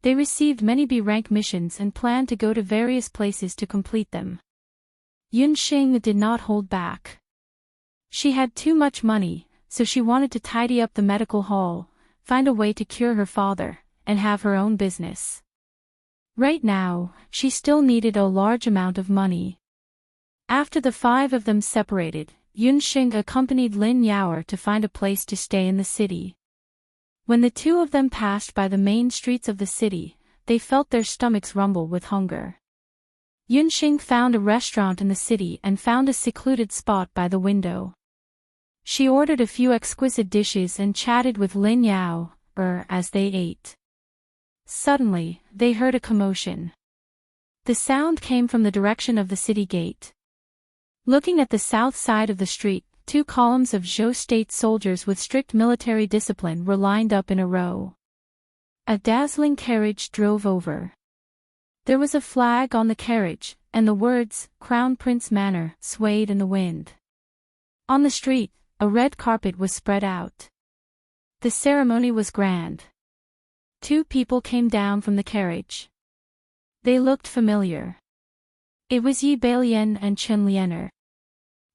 They received many B-rank missions and planned to go to various places to complete them. Yunxing did not hold back. She had too much money, so she wanted to tidy up the medical hall, find a way to cure her father, and have her own business. Right now, she still needed a large amount of money. After the 5 of them separated, Yunxing accompanied Lin Yaoer to find a place to stay in the city. When the 2 of them passed by the main streets of the city, they felt their stomachs rumble with hunger. Yunxing found a restaurant in the city and found a secluded spot by the window. She ordered a few exquisite dishes and chatted with Lin Yaoer as they ate. Suddenly, they heard a commotion. The sound came from the direction of the city gate. Looking at the south side of the street, 2 columns of Zhou State soldiers with strict military discipline were lined up in a row. A dazzling carriage drove over. There was a flag on the carriage, and the words, Crown Prince Manor, swayed in the wind. On the street, a red carpet was spread out. The ceremony was grand. 2 people came down from the carriage. They looked familiar. It was Yi Bailian and Chen Liener.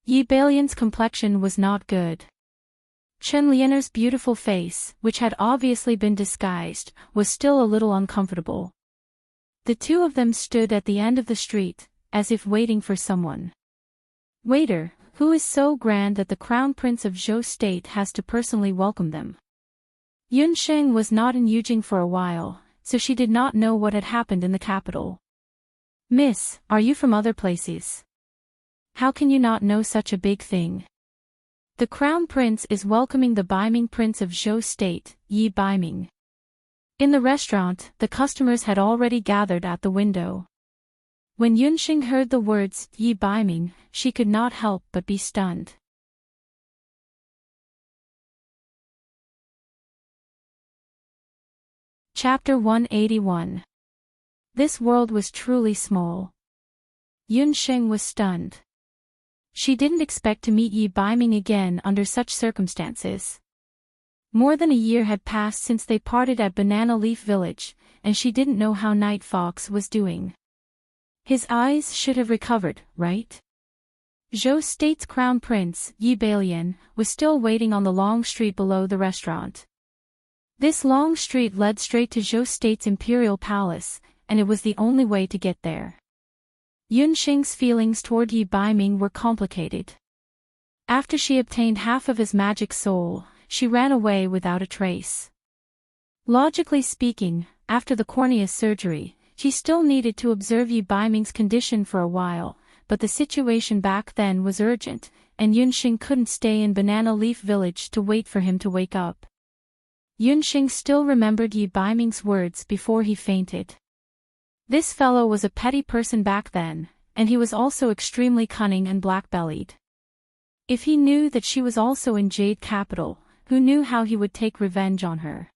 Yi Balian's complexion was not good. Chen Lianer's beautiful face, which had obviously been disguised, was still a little uncomfortable. The two of them stood at the end of the street, as if waiting for someone. Waiter, who is so grand that the Crown Prince of Zhou State has to personally welcome them. Yunsheng was not in Yujing for a while, so she did not know what had happened in the capital. Miss, are you from other places? How can you not know such a big thing? The Crown Prince is welcoming the Baiming Prince of Zhou State, Yi Baiming. In the restaurant, the customers had already gathered at the window. When Yunxing heard the words, Yi Baiming, she could not help but be stunned. Chapter 181. This world was truly small. Yunxing was stunned. She didn't expect to meet Yi Baiming again under such circumstances. More than a year had passed since they parted at Banana Leaf Village, and she didn't know how Night Fox was doing. His eyes should have recovered, right? Zhou State's Crown Prince, Yi Balian, was still waiting on the long street below the restaurant. This long street led straight to Zhou State's Imperial Palace, and it was the only way to get there. Yunxing's feelings toward Yi Baiming were complicated. After she obtained half of his magic soul, she ran away without a trace. Logically speaking, after the cornea surgery, she still needed to observe Yi Baiming's condition for a while, but the situation back then was urgent, and Yunxing couldn't stay in Banana Leaf Village to wait for him to wake up. Yunxing still remembered Yi Baiming's words before he fainted. This fellow was a petty person back then, and he was also extremely cunning and black-bellied. If he knew that she was also in Jade Capital, who knew how he would take revenge on her?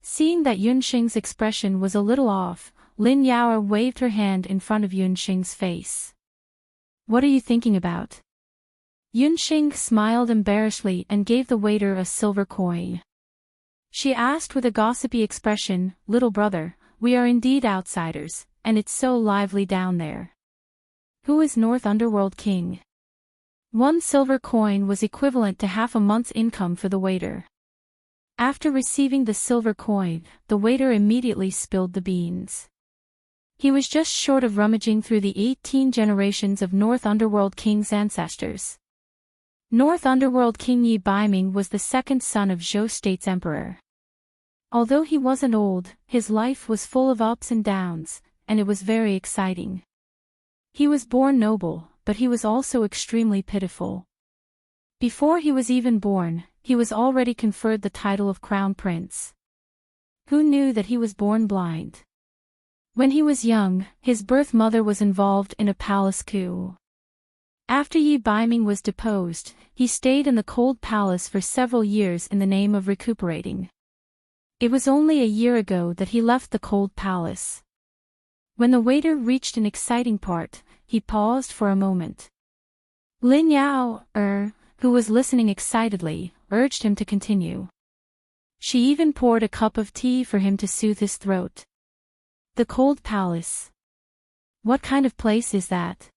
Seeing that Yunxing's expression was a little off, Lin Yao waved her hand in front of Yunxing's face. What are you thinking about? Yunxing smiled embarrassedly and gave the waiter a silver coin. She asked with a gossipy expression, "Little brother, we are indeed outsiders, and it's so lively down there. Who is North Underworld King?" 1 silver coin was equivalent to half a month's income for the waiter. After receiving the silver coin, the waiter immediately spilled the beans. He was just short of rummaging through the 18 generations of North Underworld King's ancestors. North Underworld King Yi Baiming was the second son of Zhou State's emperor. Although he wasn't old, his life was full of ups and downs, and it was very exciting. He was born noble, but he was also extremely pitiful. Before he was even born, he was already conferred the title of Crown Prince. Who knew that he was born blind? When he was young, his birth mother was involved in a palace coup. After Yi Baiming was deposed, he stayed in the cold palace for several years in the name of recuperating. It was only a year ago that he left the cold palace. When the waiter reached an exciting part, he paused for a moment. Lin Yao, who was listening excitedly, urged him to continue. She even poured a cup of tea for him to soothe his throat. The cold palace. What kind of place is that?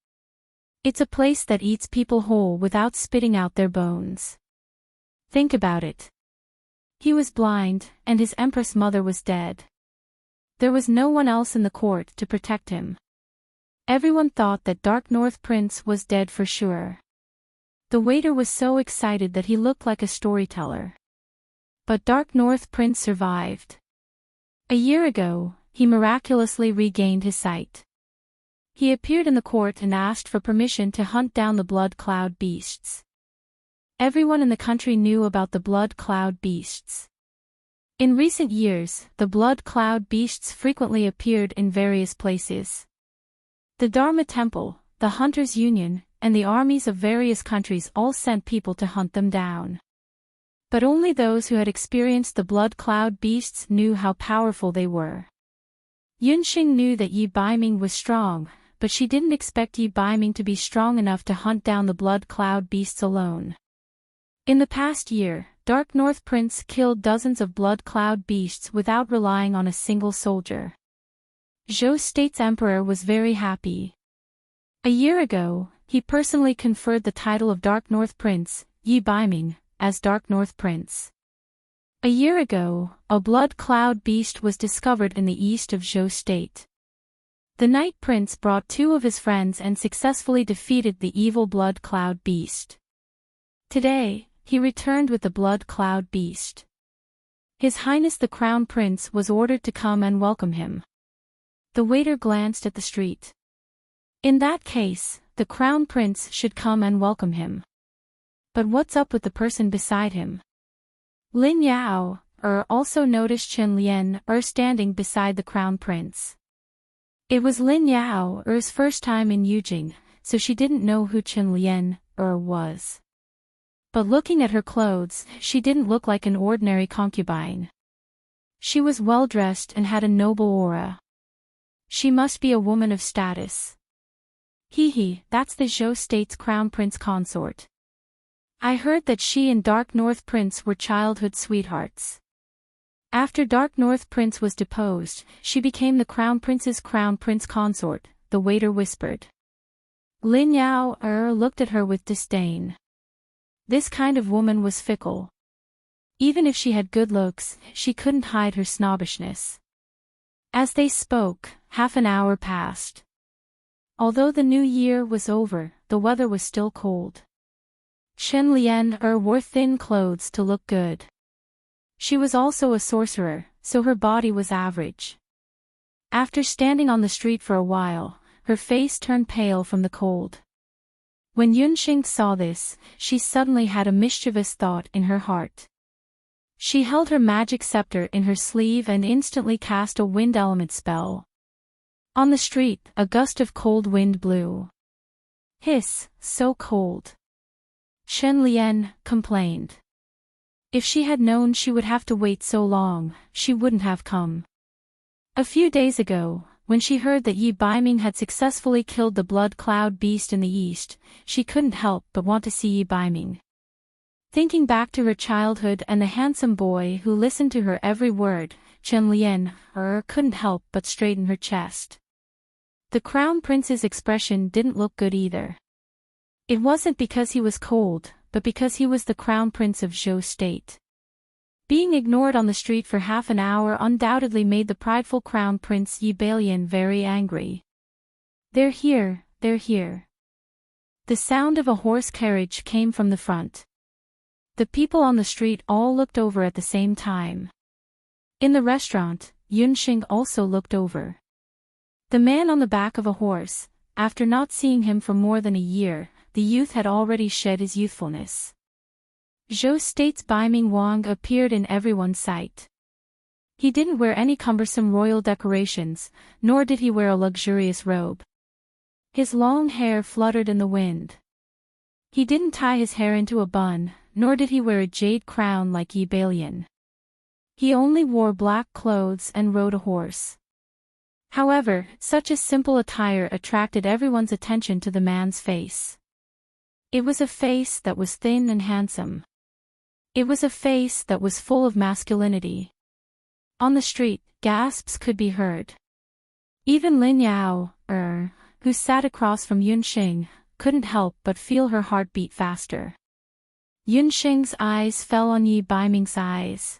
It's a place that eats people whole without spitting out their bones. Think about it. He was blind, and his Empress mother was dead. There was no one else in the court to protect him. Everyone thought that Dark North Prince was dead for sure. The waiter was so excited that he looked like a storyteller. But Dark North Prince survived. A year ago, he miraculously regained his sight. He appeared in the court and asked for permission to hunt down the Blood Cloud beasts. Everyone in the country knew about the Blood Cloud beasts. In recent years, the Blood Cloud beasts frequently appeared in various places. The Dharma Temple, the Hunters' Union, and the armies of various countries all sent people to hunt them down. But only those who had experienced the Blood Cloud beasts knew how powerful they were. Yunxing knew that Yi Baiming was strong, but she didn't expect Yi Baiming to be strong enough to hunt down the Blood Cloud beasts alone. In the past year, Dark North Prince killed dozens of Blood Cloud beasts without relying on a single soldier. Zhou State's emperor was very happy. A year ago, he personally conferred the title of Dark North Prince, Yi Baiming, as Dark North Prince. A year ago, a blood cloud beast was discovered in the east of Zhou State. The Night Prince brought 2 of his friends and successfully defeated the evil blood cloud beast. Today, he returned with the blood cloud beast. His Highness the Crown Prince was ordered to come and welcome him. The waiter glanced at the street. In that case, the Crown Prince should come and welcome him. But what's up with the person beside him? Lin Yao, also noticed Chen Lian, standing beside the Crown Prince. It was Lin Yao's first time in Yujing, so she didn't know who Chen Lian was. But looking at her clothes, she didn't look like an ordinary concubine. She was well dressed and had a noble aura. She must be a woman of status. That's the Zhou State's Crown Prince consort. I heard that she and Dark North Prince were childhood sweethearts. After Dark North Prince was deposed, she became the Crown Prince's Crown Prince consort, the waiter whispered. Lin Yao looked at her with disdain. This kind of woman was fickle. Even if she had good looks, she couldn't hide her snobbishness. As they spoke, half an hour passed. Although the new year was over, the weather was still cold. Chen Lian wore thin clothes to look good. She was also a sorcerer, so her body was average. After standing on the street for a while, her face turned pale from the cold. When Yunxing saw this, she suddenly had a mischievous thought in her heart. She held her magic scepter in her sleeve and instantly cast a wind element spell. On the street, a gust of cold wind blew. Hiss, so cold. Chen Lian complained. If she had known she would have to wait so long, she wouldn't have come. A few days ago, when she heard that Yi Baiming had successfully killed the blood cloud beast in the east, she couldn't help but want to see Yi Baiming. Thinking back to her childhood and the handsome boy who listened to her every word, Chen Lian couldn't help but straighten her chest. The Crown Prince's expression didn't look good either. It wasn't because he was cold, but because he was the Crown Prince of Zhou State. Being ignored on the street for half an hour undoubtedly made the prideful Crown Prince Yi Bailian very angry. They're here, they're here. The sound of a horse carriage came from the front. The people on the street all looked over at the same time. In the restaurant, Yunxing also looked over. The man on the back of a horse, after not seeing him for more than a year, the youth had already shed his youthfulness. Zhou State's Baiming Wang appeared in everyone's sight. He didn't wear any cumbersome royal decorations, nor did he wear a luxurious robe. His long hair fluttered in the wind. He didn't tie his hair into a bun, nor did he wear a jade crown like Yi Bailian. He only wore black clothes and rode a horse. However, such a simple attire attracted everyone's attention to the man's face. It was a face that was thin and handsome. It was a face that was full of masculinity. On the street, gasps could be heard. Even Lin Yao, who sat across from Yunxing, couldn't help but feel her heart beat faster. Yunxing's eyes fell on Yi Baiming's eyes.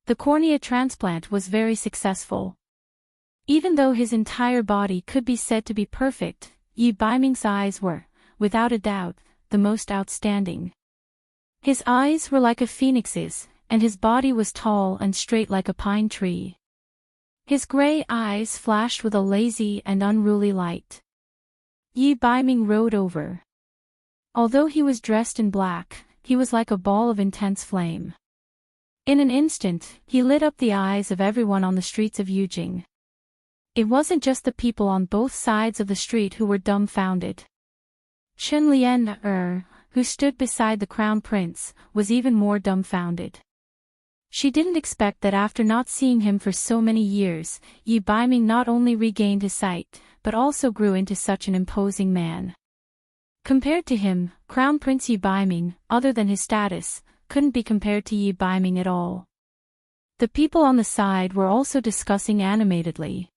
The cornea transplant was very successful. Even though his entire body could be said to be perfect, Yi Baiming's eyes were, without a doubt, the most outstanding. His eyes were like a phoenix's, and his body was tall and straight like a pine tree. His gray eyes flashed with a lazy and unruly light. Yi Baiming rode over. Although he was dressed in black, he was like a ball of intense flame. In an instant, he lit up the eyes of everyone on the streets of Yujing. It wasn't just the people on both sides of the street who were dumbfounded. Chen Lian, who stood beside the Crown Prince, was even more dumbfounded. She didn't expect that after not seeing him for so many years, Yi Baiming not only regained his sight, but also grew into such an imposing man. Compared to him, Crown Prince Yi Baiming, other than his status, couldn't be compared to Yi Baiming at all. The people on the side were also discussing animatedly.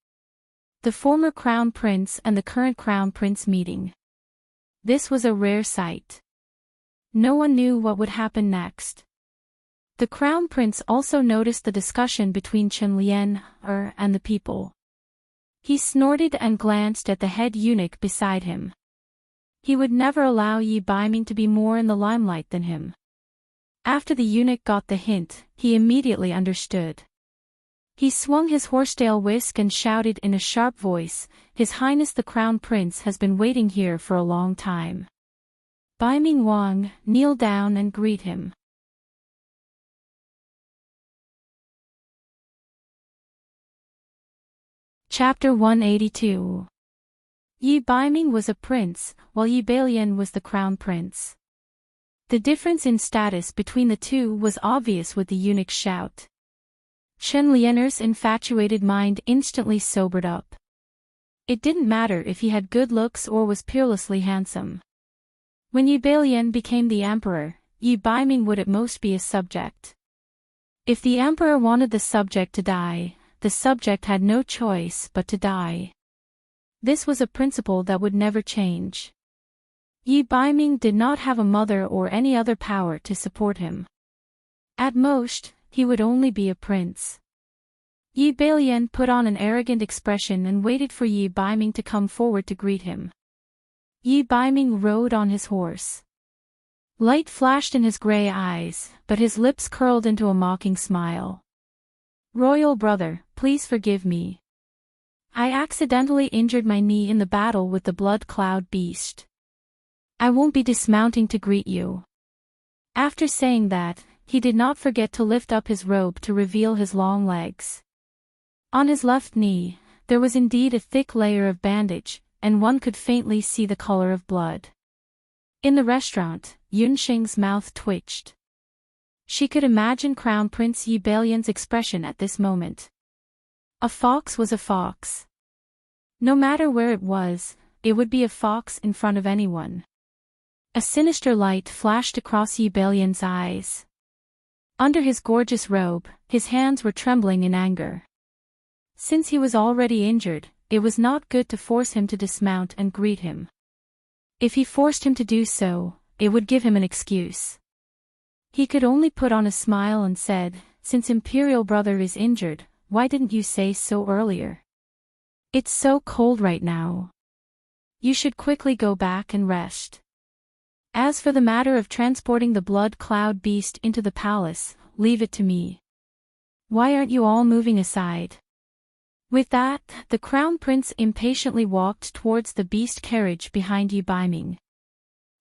The former Crown Prince and the current Crown Prince meeting. This was a rare sight. No one knew what would happen next. The Crown Prince also noticed the discussion between Chen Lian and the people. He snorted and glanced at the head eunuch beside him. He would never allow Yi Baiming to be more in the limelight than him. After the eunuch got the hint, he immediately understood. He swung his horsetail whisk and shouted in a sharp voice, "His Highness the Crown Prince has been waiting here for a long time. Baiming Wang, kneel down and greet him." Chapter 182. Yi Baiming was a prince, while Yi Bailian was the crown prince. The difference in status between the two was obvious with the eunuch's shout. Chen Lianer's infatuated mind instantly sobered up. It didn't matter if he had good looks or was peerlessly handsome. When Yi Bailian became the emperor, Yi Baiming would at most be a subject. If the emperor wanted the subject to die, the subject had no choice but to die. This was a principle that would never change. Yi Baiming did not have a mother or any other power to support him. At most, he would only be a prince. Yi Bailian put on an arrogant expression and waited for Yi Baiming to come forward to greet him. Yi Baiming rode on his horse. Light flashed in his gray eyes, but his lips curled into a mocking smile. "Royal brother, please forgive me. I accidentally injured my knee in the battle with the blood cloud beast. I won't be dismounting to greet you." After saying that, he did not forget to lift up his robe to reveal his long legs. On his left knee, there was indeed a thick layer of bandage, and one could faintly see the color of blood. In the restaurant, Yunxing's mouth twitched. She could imagine Crown Prince Yi Bailian's expression at this moment. A fox was a fox. No matter where it was, it would be a fox in front of anyone. A sinister light flashed across Yi Bailian's eyes. Under his gorgeous robe, his hands were trembling in anger. Since he was already injured, it was not good to force him to dismount and greet him. If he forced him to do so, it would give him an excuse. He could only put on a smile and said, "Since Imperial Brother is injured, why didn't you say so earlier? It's so cold right now. You should quickly go back and rest. As for the matter of transporting the blood cloud beast into the palace, leave it to me. Why aren't you all moving aside?" With that, the crown prince impatiently walked towards the beast carriage behind Yi Baiming.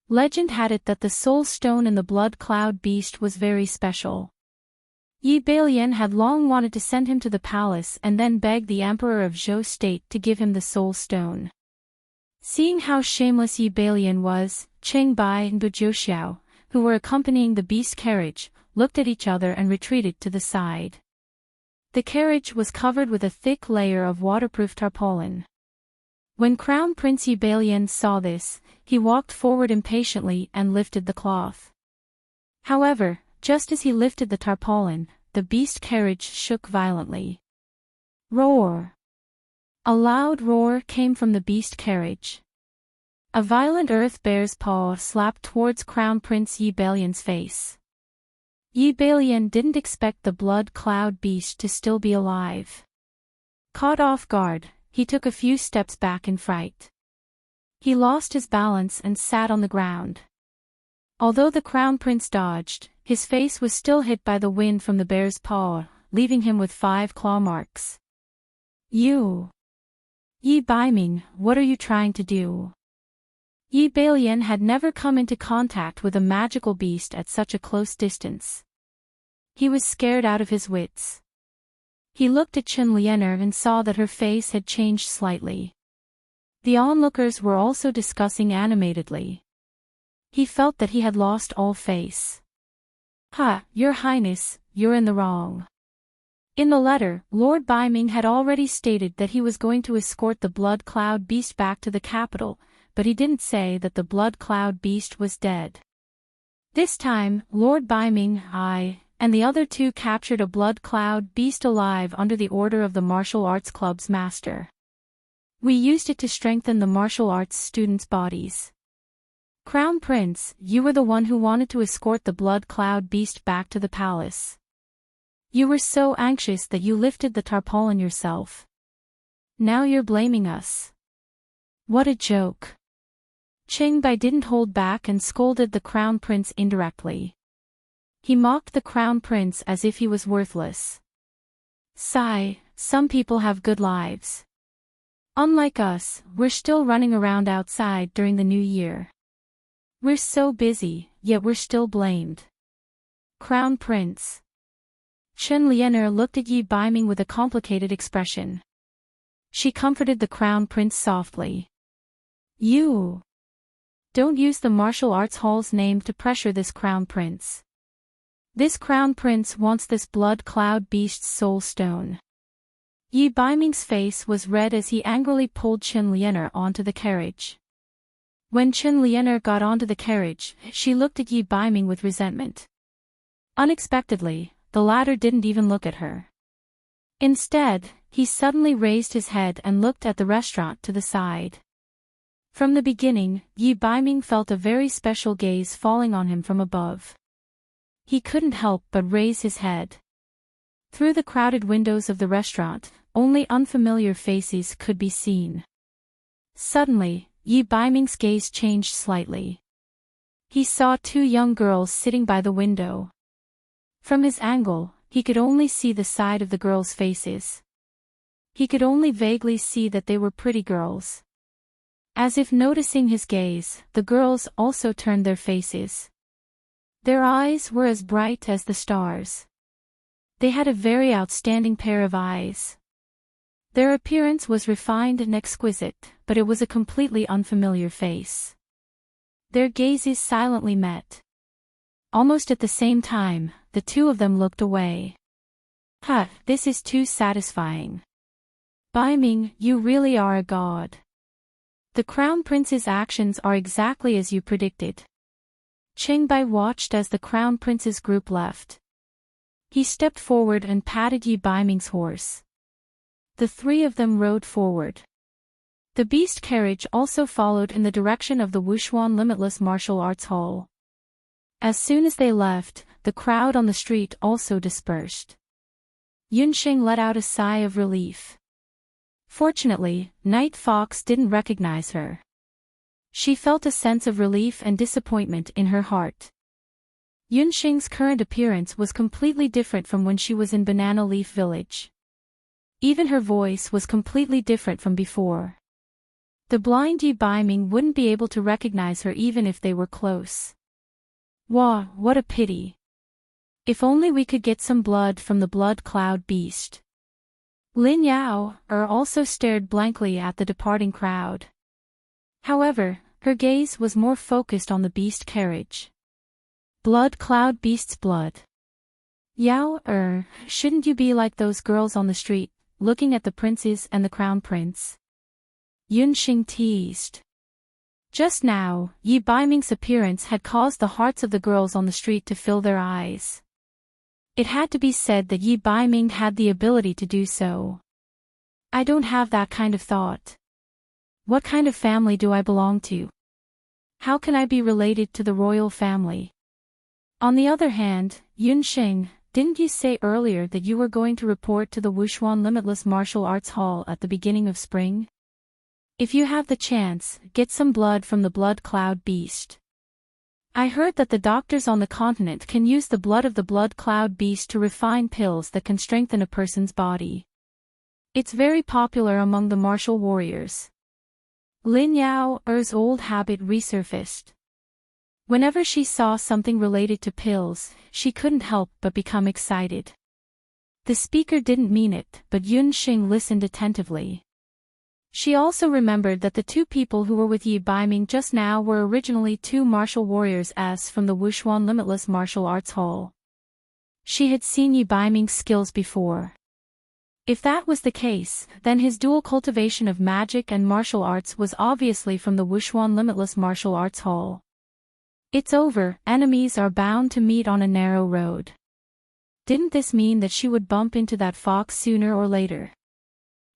Legend had it that the soul stone in the blood cloud beast was very special. Yi Bailian had long wanted to send him to the palace and then beg the emperor of Zhou state to give him the soul stone. Seeing how shameless Yi Bailian was, Cheng Bai and Bu Jiuxiao, who were accompanying the beast carriage, looked at each other and retreated to the side. The carriage was covered with a thick layer of waterproof tarpaulin. When Crown Prince Yi Bailian saw this, he walked forward impatiently and lifted the cloth. However, just as he lifted the tarpaulin, the beast carriage shook violently. Roar! A loud roar came from the beast carriage. A violent earth bear's paw slapped towards Crown Prince Yi Bailian's face. Yi Bailian didn't expect the blood cloud beast to still be alive. Caught off guard, he took a few steps back in fright. He lost his balance and sat on the ground. Although the crown prince dodged, his face was still hit by the wind from the bear's paw, leaving him with 5 claw marks. "You! Yi Baiming, what are you trying to do?" Yi Bailian had never come into contact with a magical beast at such a close distance. He was scared out of his wits. He looked at Chen Liener and saw that her face had changed slightly. The onlookers were also discussing animatedly. He felt that he had lost all face. "Ha, Your Highness, you're in the wrong." In the letter, Lord Baiming had already stated that he was going to escort the blood cloud beast back to the capital, but he didn't say that the blood cloud beast was dead. This time, Lord Baiming, and the other 2 captured a blood cloud beast alive under the order of the martial arts club's master. "We used it to strengthen the martial arts students' bodies. Crown Prince, you were the one who wanted to escort the blood cloud beast back to the palace. You were so anxious that you lifted the tarpaulin yourself. Now you're blaming us. What a joke. Qingbai didn't hold back and scolded the Crown Prince indirectly. He mocked the Crown Prince as if he was worthless. Sigh, some people have good lives. Unlike us, we're still running around outside during the new year. We're so busy, yet we're still blamed. Crown Prince. Chen Lianer looked at Yi Baiming with a complicated expression. She comforted the Crown Prince softly. You. Don't use the martial arts hall's name to pressure this Crown Prince. This Crown Prince wants this blood cloud beast's soul stone. Yi Baiming's face was red as he angrily pulled Chen Lianer onto the carriage. When Chen Lianer got onto the carriage, she looked at Yi Baiming with resentment. Unexpectedly, the latter didn't even look at her. Instead, he suddenly raised his head and looked at the restaurant to the side. From the beginning, Yi Baiming felt a very special gaze falling on him from above. He couldn't help but raise his head. Through the crowded windows of the restaurant, only unfamiliar faces could be seen. Suddenly, Yi Baiming's gaze changed slightly. He saw two young girls sitting by the window. From his angle, he could only see the side of the girls' faces. He could only vaguely see that they were pretty girls. As if noticing his gaze, the girls also turned their faces. Their eyes were as bright as the stars. They had a very outstanding pair of eyes. Their appearance was refined and exquisite, but it was a completely unfamiliar face. Their gazes silently met. Almost at the same time, the two of them looked away. This is too satisfying. Baiming, you really are a god. The Crown Prince's actions are exactly as you predicted. Qingbai watched as the Crown Prince's group left. He stepped forward and patted Yi Baiming's horse. The three of them rode forward. The beast carriage also followed in the direction of the Wushuan Limitless Martial Arts Hall. As soon as they left, the crowd on the street also dispersed. Yunxing let out a sigh of relief. Fortunately, Night Fox didn't recognize her. She felt a sense of relief and disappointment in her heart. Yunxing's current appearance was completely different from when she was in Banana Leaf Village. Even her voice was completely different from before. The blind Yi Baiming wouldn't be able to recognize her even if they were close. Wah, what a pity. If only we could get some blood from the blood cloud beast. Lin Yao also stared blankly at the departing crowd. However, her gaze was more focused on the beast carriage. Blood cloud beast's blood. Yao, shouldn't you be like those girls on the street, looking at the princes and the Crown Prince? Yunxing teased. Just now, Yi Baiming's appearance had caused the hearts of the girls on the street to fill their eyes. It had to be said that Yi Baiming had the ability to do so. I don't have that kind of thought. What kind of family do I belong to? How can I be related to the royal family? On the other hand, Yunxing, didn't you say earlier that you were going to report to the Wushuan Limitless Martial Arts Hall at the beginning of spring? If you have the chance, get some blood from the blood cloud beast. I heard that the doctors on the continent can use the blood of the blood cloud beast to refine pills that can strengthen a person's body. It's very popular among the martial warriors. Lin Yao's old habit resurfaced. Whenever she saw something related to pills, she couldn't help but become excited. The speaker didn't mean it, but Yunxing listened attentively. She also remembered that the two people who were with Yi Baiming just now were originally two martial warriors from the Wushuan Limitless Martial Arts Hall. She had seen Yi Baiming's skills before. If that was the case, then his dual cultivation of magic and martial arts was obviously from the Wushuan Limitless Martial Arts Hall. It's over, enemies are bound to meet on a narrow road. Didn't this mean that she would bump into that fox sooner or later?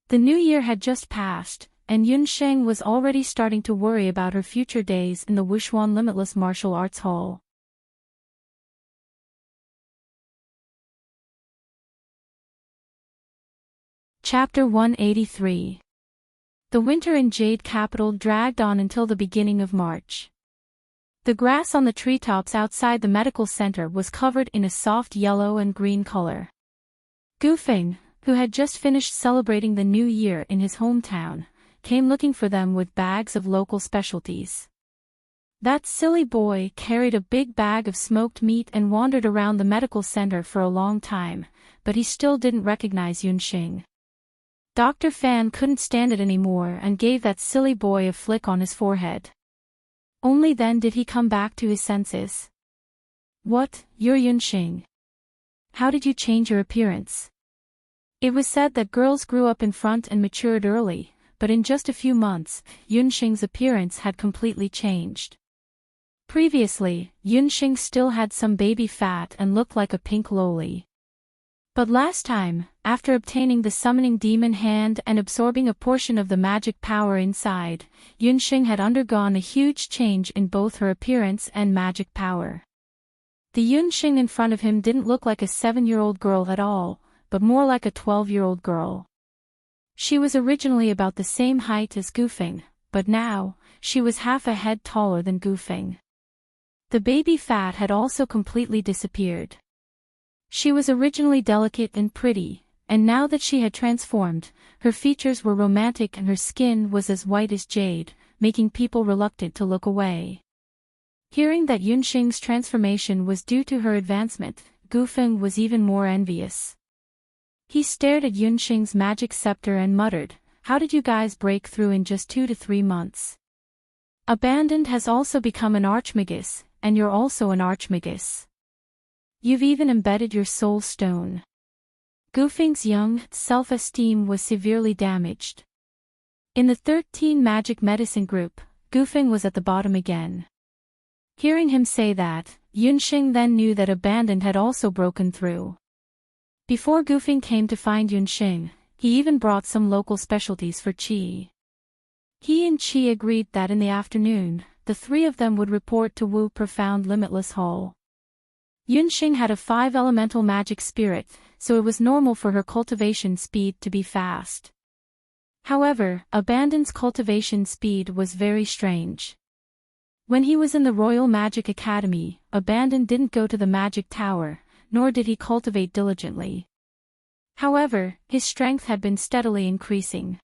The new year had just passed, and Yunsheng was already starting to worry about her future days in the Wuxuan Limitless Martial Arts Hall. Chapter 183. The winter in Jade Capital dragged on until the beginning of March. The grass on the treetops outside the medical center was covered in a soft yellow and green color. Gufeng, who had just finished celebrating the new year in his hometown, came looking for them with bags of local specialties. That silly boy carried a big bag of smoked meat and wandered around the medical center for a long time, but he still didn't recognize Yunsheng. Dr. Fan couldn't stand it anymore and gave that silly boy a flick on his forehead. Only then did he come back to his senses. "What, you're Yunsheng? How did you change your appearance?" It was said that girls grew up in front and matured early, but in just a few months, Yunsheng's appearance had completely changed. Previously, Yunsheng still had some baby fat and looked like a pink loli. But last time, after obtaining the summoning demon hand and absorbing a portion of the magic power inside, Yunsheng had undergone a huge change in both her appearance and magic power. The Yunsheng in front of him didn't look like a 7-year-old girl at all, but more like a 12-year-old girl. She was originally about the same height as Gufeng, but now, she was half a head taller than Gufeng. The baby fat had also completely disappeared. She was originally delicate and pretty, and now that she had transformed, her features were romantic and her skin was as white as jade, making people reluctant to look away. Hearing that Yunsheng's transformation was due to her advancement, Gufeng was even more envious. He stared at Yunsheng's magic scepter and muttered, "How did you guys break through in just 2 to 3 months? Abandoned has also become an archmagus, and you're also an archmagus. You've even embedded your soul stone." Gufeng's young self-esteem was severely damaged. In the 13 magic medicine group, Gufeng was at the bottom again. Hearing him say that, Yunsheng then knew that Abandoned had also broken through. Before Gufeng came to find Yunsheng, he even brought some local specialties for Qi. He and Qi agreed that in the afternoon, the three of them would report to Wu Profound Limitless Hall. Yunsheng had a 5 elemental magic spirit, so it was normal for her cultivation speed to be fast. However, Abandoned's cultivation speed was very strange. When he was in the Royal Magic Academy, Abandoned didn't go to the magic tower, nor did he cultivate diligently. However, his strength had been steadily increasing.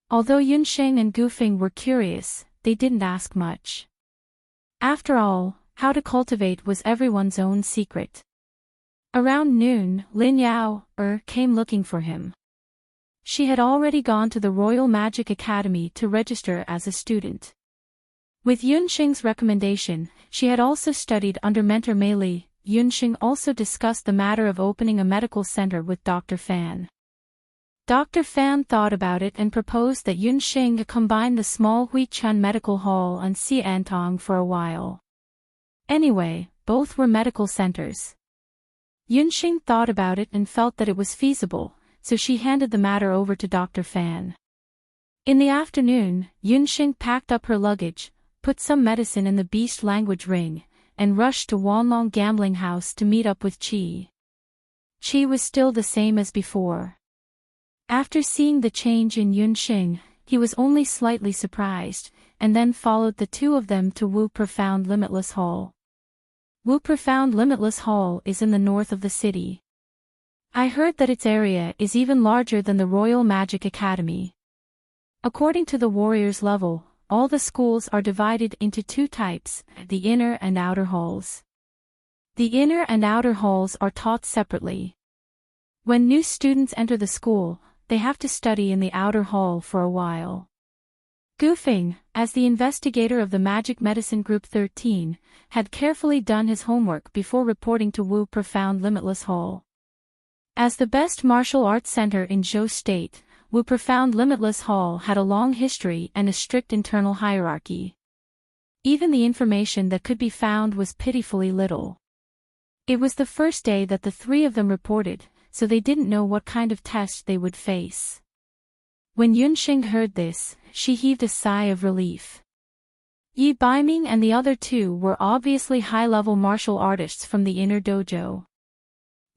Although Yunsheng and Gufeng were curious, they didn't ask much. After all, how to cultivate was everyone's own secret. Around noon, Lin Yao came looking for him. She had already gone to the Royal Magic Academy to register as a student. With Yunsheng's recommendation, she had also studied under mentor Mei Li. Yunsheng also discussed the matter of opening a medical center with Dr. Fan. Dr. Fan thought about it and proposed that Yunsheng combine the small Huichun Medical Hall and Xiantong for a while. Anyway, both were medical centers. Yunsheng thought about it and felt that it was feasible, so she handed the matter over to Dr. Fan. In the afternoon, Yunsheng packed up her luggage, put some medicine in the beast language ring, and rushed to Wanlong Gambling House to meet up with Qi. Qi was still the same as before. After seeing the change in Yunsheng, he was only slightly surprised, and then followed the two of them to Wu Profound Limitless Hall. Wu Profound Limitless Hall is in the north of the city. I heard that its area is even larger than the Royal Magic Academy. According to the warrior's level, all the schools are divided into 2 types, the inner and outer halls. The inner and outer halls are taught separately. When new students enter the school, they have to study in the outer hall for a while. Gufeng, as the investigator of the Magic Medicine Group 13, had carefully done his homework before reporting to Wu Profound Limitless Hall. As the best martial arts center in Zhou State, Wu Profound Limitless Hall had a long history and a strict internal hierarchy. Even the information that could be found was pitifully little. It was the first day that the three of them reported, so they didn't know what kind of test they would face. When Yunxing heard this, she heaved a sigh of relief. Yi Baiming and the other two were obviously high-level martial artists from the inner dojo.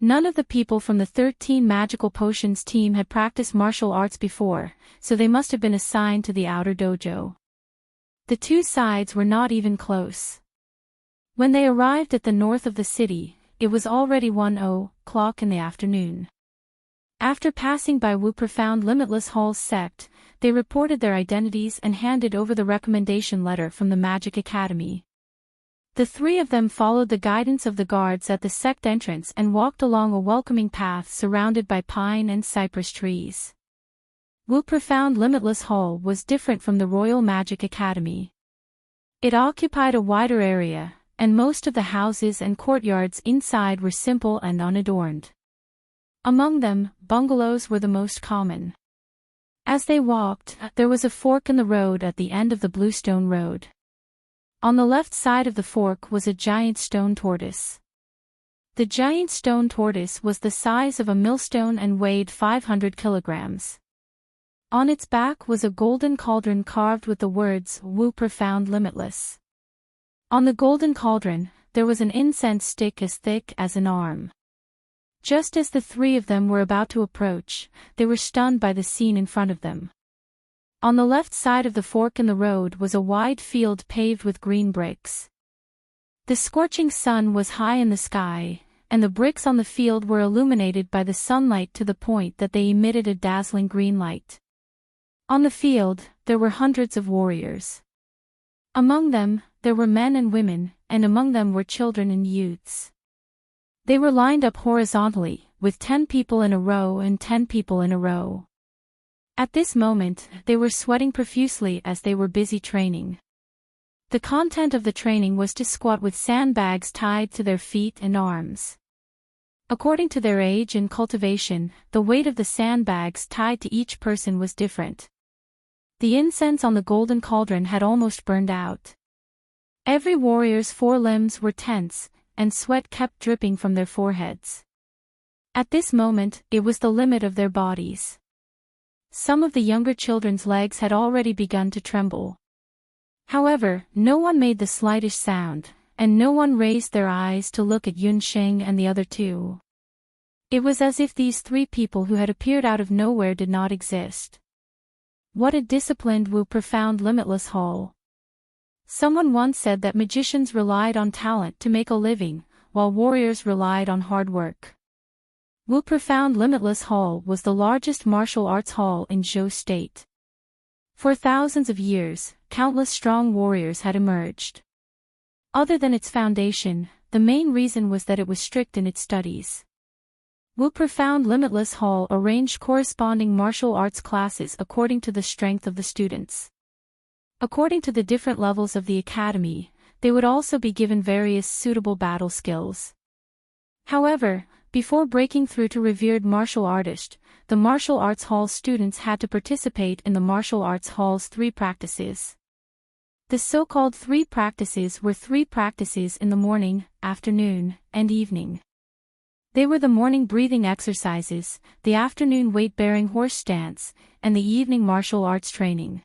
None of the people from the 13 Magical Potions team had practiced martial arts before, so they must have been assigned to the outer dojo. The two sides were not even close. When they arrived at the north of the city, it was already 1:00 in the afternoon. After passing by Wu Profound Limitless Hall's sect, they reported their identities and handed over the recommendation letter from the Magic Academy. The three of them followed the guidance of the guards at the sect entrance and walked along a welcoming path surrounded by pine and cypress trees. Wu Profound Limitless Hall was different from the Royal Magic Academy. It occupied a wider area, and most of the houses and courtyards inside were simple and unadorned. Among them, bungalows were the most common. As they walked, there was a fork in the road at the end of the bluestone road. On the left side of the fork was a giant stone tortoise. The giant stone tortoise was the size of a millstone and weighed 500 kilograms. On its back was a golden cauldron carved with the words Wu Profound Limitless. On the golden cauldron, there was an incense stick as thick as an arm. Just as the three of them were about to approach, they were stunned by the scene in front of them. On the left side of the fork in the road was a wide field paved with green bricks. The scorching sun was high in the sky, and the bricks on the field were illuminated by the sunlight to the point that they emitted a dazzling green light. On the field, there were hundreds of warriors. Among them, there were men and women, and among them were children and youths. They were lined up horizontally, with 10 people in a row and 10 people in a row. At this moment, they were sweating profusely as they were busy training. The content of the training was to squat with sandbags tied to their feet and arms. According to their age and cultivation, the weight of the sandbags tied to each person was different. The incense on the golden cauldron had almost burned out. Every warrior's 4 limbs were tense, and sweat kept dripping from their foreheads. At this moment, it was the limit of their bodies. Some of the younger children's legs had already begun to tremble. However, no one made the slightest sound, and no one raised their eyes to look at Yunxing and the other two. It was as if these 3 people who had appeared out of nowhere did not exist. What a disciplined Wu Profound Limitless Hall. Someone once said that magicians relied on talent to make a living, while warriors relied on hard work. Wu Profound Limitless Hall was the largest martial arts hall in Zhou State. For thousands of years, countless strong warriors had emerged. Other than its foundation, the main reason was that it was strict in its studies. Wu Profound Limitless Hall arranged corresponding martial arts classes according to the strength of the students. According to the different levels of the academy, they would also be given various suitable battle skills. However, before breaking through to revered martial artist, the martial arts hall students had to participate in the martial arts hall's 3 practices. The so-called 3 practices were 3 practices in the morning, afternoon, and evening. They were the morning breathing exercises, the afternoon weight-bearing horse stance, and the evening martial arts training.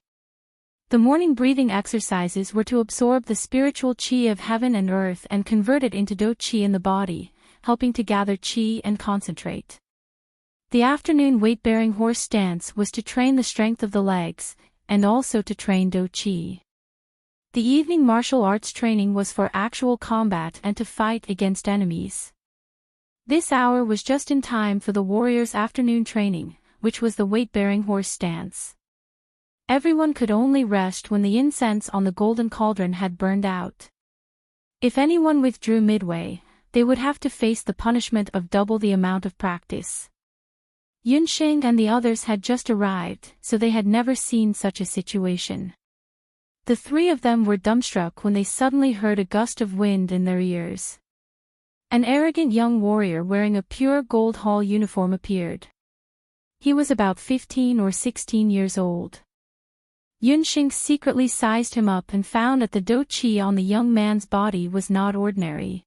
The morning breathing exercises were to absorb the spiritual qi of heaven and earth and convert it into do qi in the body, helping to gather qi and concentrate. The afternoon weight-bearing horse stance was to train the strength of the legs, and also to train do qi. The evening martial arts training was for actual combat and to fight against enemies. This hour was just in time for the warriors' afternoon training, which was the weight-bearing horse stance. Everyone could only rest when the incense on the golden cauldron had burned out. If anyone withdrew midway, they would have to face the punishment of double the amount of practice. Yunxing and the others had just arrived, so they had never seen such a situation. The 3 of them were dumbstruck when they suddenly heard a gust of wind in their ears. An arrogant young warrior wearing a pure gold hall uniform appeared. He was about 15 or 16 years old. Yunxing secretly sized him up and found that the do qi on the young man's body was not ordinary.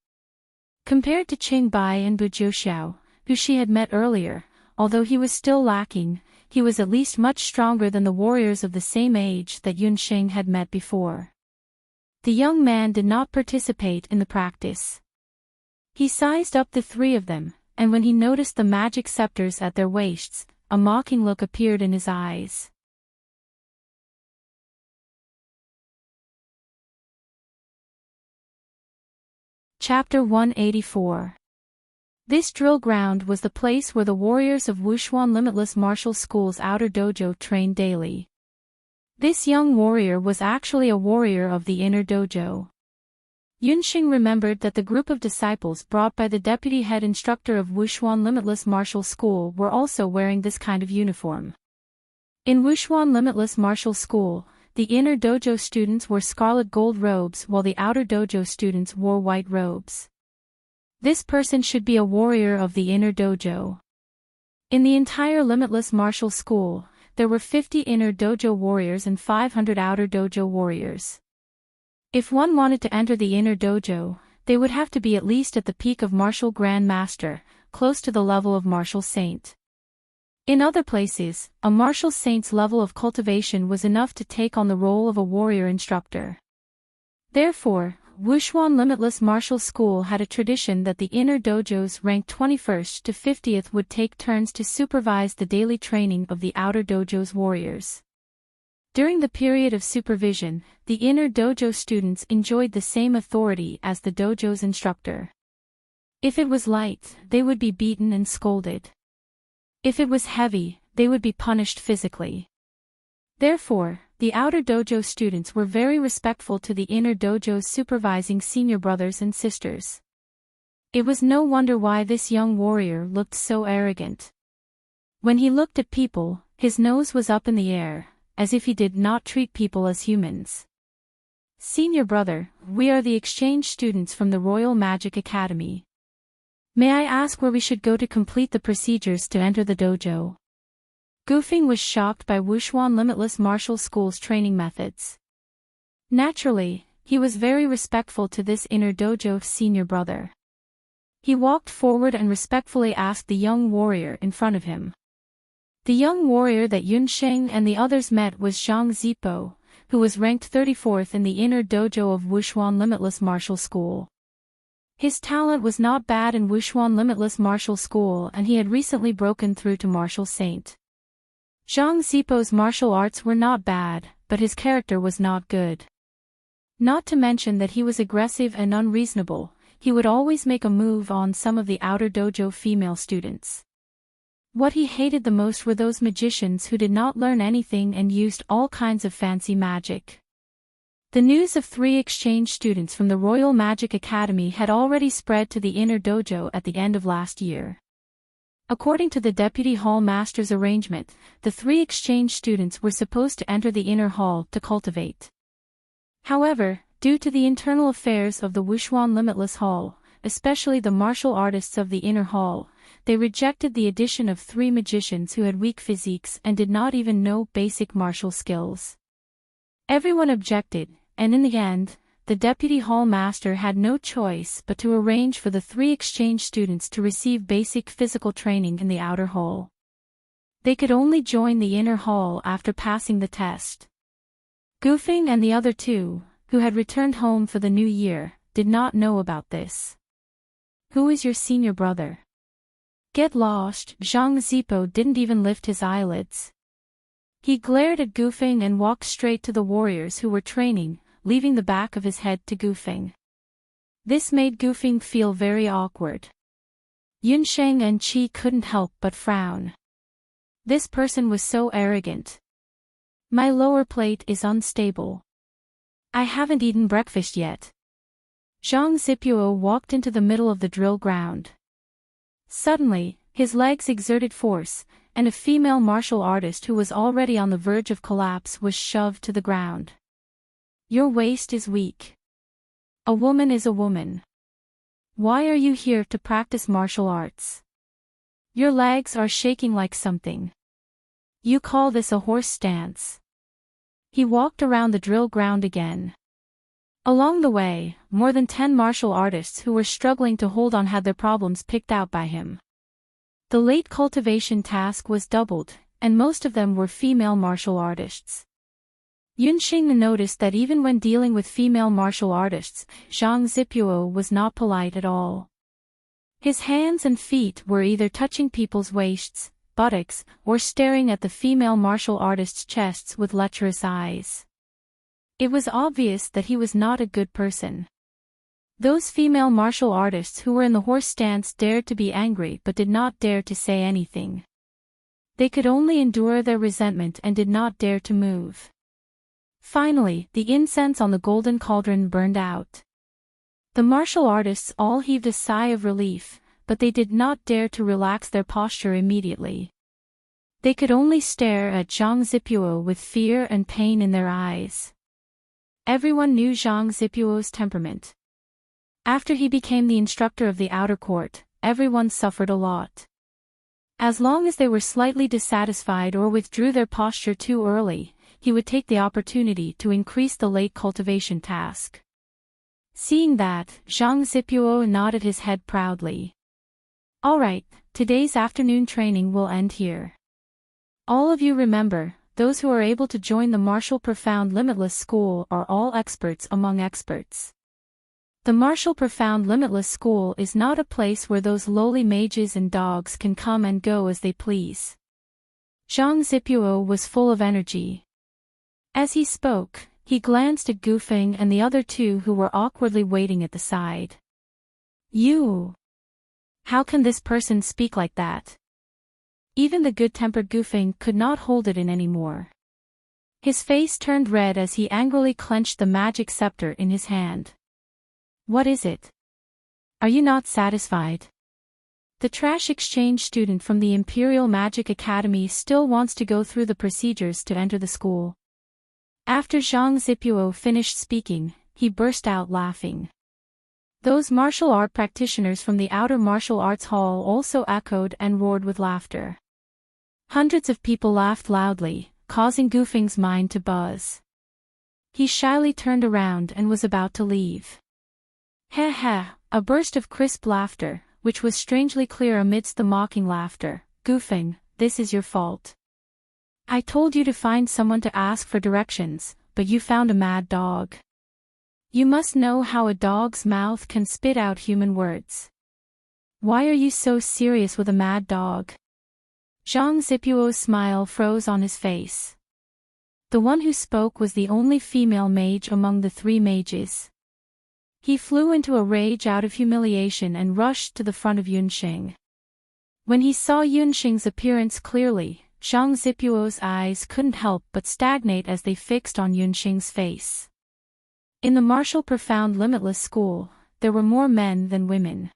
Compared to Qingbai and Bu Jiuxiao, who she had met earlier, although he was still lacking, he was at least much stronger than the warriors of the same age that Yunsheng had met before. The young man did not participate in the practice. He sized up the three of them, and when he noticed the magic scepters at their waists, a mocking look appeared in his eyes. Chapter 184. This drill ground was the place where the warriors of Wushuan Limitless Martial School's outer dojo trained daily. This young warrior was actually a warrior of the inner dojo. Yunsheng remembered that the group of disciples brought by the deputy head instructor of Wushuan Limitless Martial School were also wearing this kind of uniform. In Wushuan Limitless Martial School, the inner dojo students wore scarlet gold robes while the outer dojo students wore white robes. This person should be a warrior of the inner dojo. In the entire Limitless Martial School, there were 50 inner dojo warriors and 500 outer dojo warriors. If one wanted to enter the inner dojo, they would have to be at least at the peak of Martial Grand Master, close to the level of Martial Saint. In other places, a Martial Saint's level of cultivation was enough to take on the role of a warrior instructor. Therefore, Wushuan Limitless Martial School had a tradition that the inner dojos ranked 21st to 50th would take turns to supervise the daily training of the outer dojo's warriors. During the period of supervision, the inner dojo students enjoyed the same authority as the dojo's instructor. If it was light, they would be beaten and scolded. If it was heavy, they would be punished physically. Therefore, the outer dojo students were very respectful to the inner dojo's supervising senior brothers and sisters. It was no wonder why this young warrior looked so arrogant. When he looked at people, his nose was up in the air, as if he did not treat people as humans. Senior brother, we are the exchange students from the Royal Magic Academy. May I ask where we should go to complete the procedures to enter the dojo? Gufeng was shocked by Wushuan Limitless Martial School's training methods. Naturally, he was very respectful to this inner dojo senior brother. He walked forward and respectfully asked the young warrior in front of him. The young warrior that Yunsheng and the others met was Zhang Zipo, who was ranked 34th in the inner dojo of Wushuan Limitless Martial School. His talent was not bad in Wushuan Limitless Martial School and he had recently broken through to Martial Saint. Zhang Zipo's martial arts were not bad, but his character was not good. Not to mention that he was aggressive and unreasonable, he would always make a move on some of the outer dojo female students. What he hated the most were those magicians who did not learn anything and used all kinds of fancy magic. The news of 3 exchange students from the Royal Magic Academy had already spread to the inner dojo at the end of last year. According to the Deputy Hall Master's arrangement, the 3 exchange students were supposed to enter the inner hall to cultivate. However, due to the internal affairs of the Wushuan Limitless Hall, especially the martial artists of the inner hall, they rejected the addition of 3 magicians who had weak physiques and did not even know basic martial skills. Everyone objected, and in the end, the Deputy Hall Master had no choice but to arrange for the 3 exchange students to receive basic physical training in the outer hall. They could only join the inner hall after passing the test. Gufeng and the other 2, who had returned home for the new year, did not know about this. Who is your senior brother? Get lost. Zhang Zipo didn't even lift his eyelids. He glared at Gufeng and walked straight to the warriors who were training, leaving the back of his head to Gufeng. This made Gufeng feel very awkward. Yunsheng and Qi couldn't help but frown. This person was so arrogant. My lower plate is unstable. I haven't eaten breakfast yet. Zhang Zipuo walked into the middle of the drill ground. Suddenly, his legs exerted force, and a female martial artist who was already on the verge of collapse was shoved to the ground. Your waist is weak. A woman is a woman. Why are you here to practice martial arts? Your legs are shaking like something. You call this a horse stance? He walked around the drill ground again. Along the way, more than 10 martial artists who were struggling to hold on had their problems picked out by him. The late cultivation task was doubled, and most of them were female martial artists. Yunxing noticed that even when dealing with female martial artists, Zhang Zipuo was not polite at all. His hands and feet were either touching people's waists, buttocks, or staring at the female martial artists' chests with lecherous eyes. It was obvious that he was not a good person. Those female martial artists who were in the horse stance dared to be angry but did not dare to say anything. They could only endure their resentment and did not dare to move. Finally, the incense on the golden cauldron burned out. The martial artists all heaved a sigh of relief, but they did not dare to relax their posture immediately. They could only stare at Zhang Zipuo with fear and pain in their eyes. Everyone knew Zhang Zipuo's temperament. After he became the instructor of the outer court, everyone suffered a lot. As long as they were slightly dissatisfied or withdrew their posture too early, he would take the opportunity to increase the late cultivation task. Seeing that, Zhang Zipuo nodded his head proudly. All right, today's afternoon training will end here. All of you remember, those who are able to join the Martial Profound Limitless School are all experts among experts. The Martial Profound Limitless School is not a place where those lowly mages and dogs can come and go as they please. Zhang Zipuo was full of energy. As he spoke, he glanced at Gufeng and the other two who were awkwardly waiting at the side. You! How can this person speak like that? Even the good-tempered Gufeng could not hold it in anymore. His face turned red as he angrily clenched the magic scepter in his hand. What is it? Are you not satisfied? The trash exchange student from the Imperial Magic Academy still wants to go through the procedures to enter the school. After Zhang Zipuo finished speaking, he burst out laughing. Those martial art practitioners from the outer martial arts hall also echoed and roared with laughter. Hundreds of people laughed loudly, causing Gufeng's mind to buzz. He shyly turned around and was about to leave. Heh heh, a burst of crisp laughter, which was strangely clear amidst the mocking laughter. Gufeng, this is your fault. I told you to find someone to ask for directions, but you found a mad dog. You must know how a dog's mouth can spit out human words. Why are you so serious with a mad dog? Zhang Zipuo's smile froze on his face. The one who spoke was the only female mage among the three mages. He flew into a rage out of humiliation and rushed to the front of Yunxing. When he saw Yunxing's appearance clearly, Zhang Zipuo's eyes couldn't help but stagnate as they fixed on Yunxing's face. In the Martial Profound Limitless School, there were more men than women.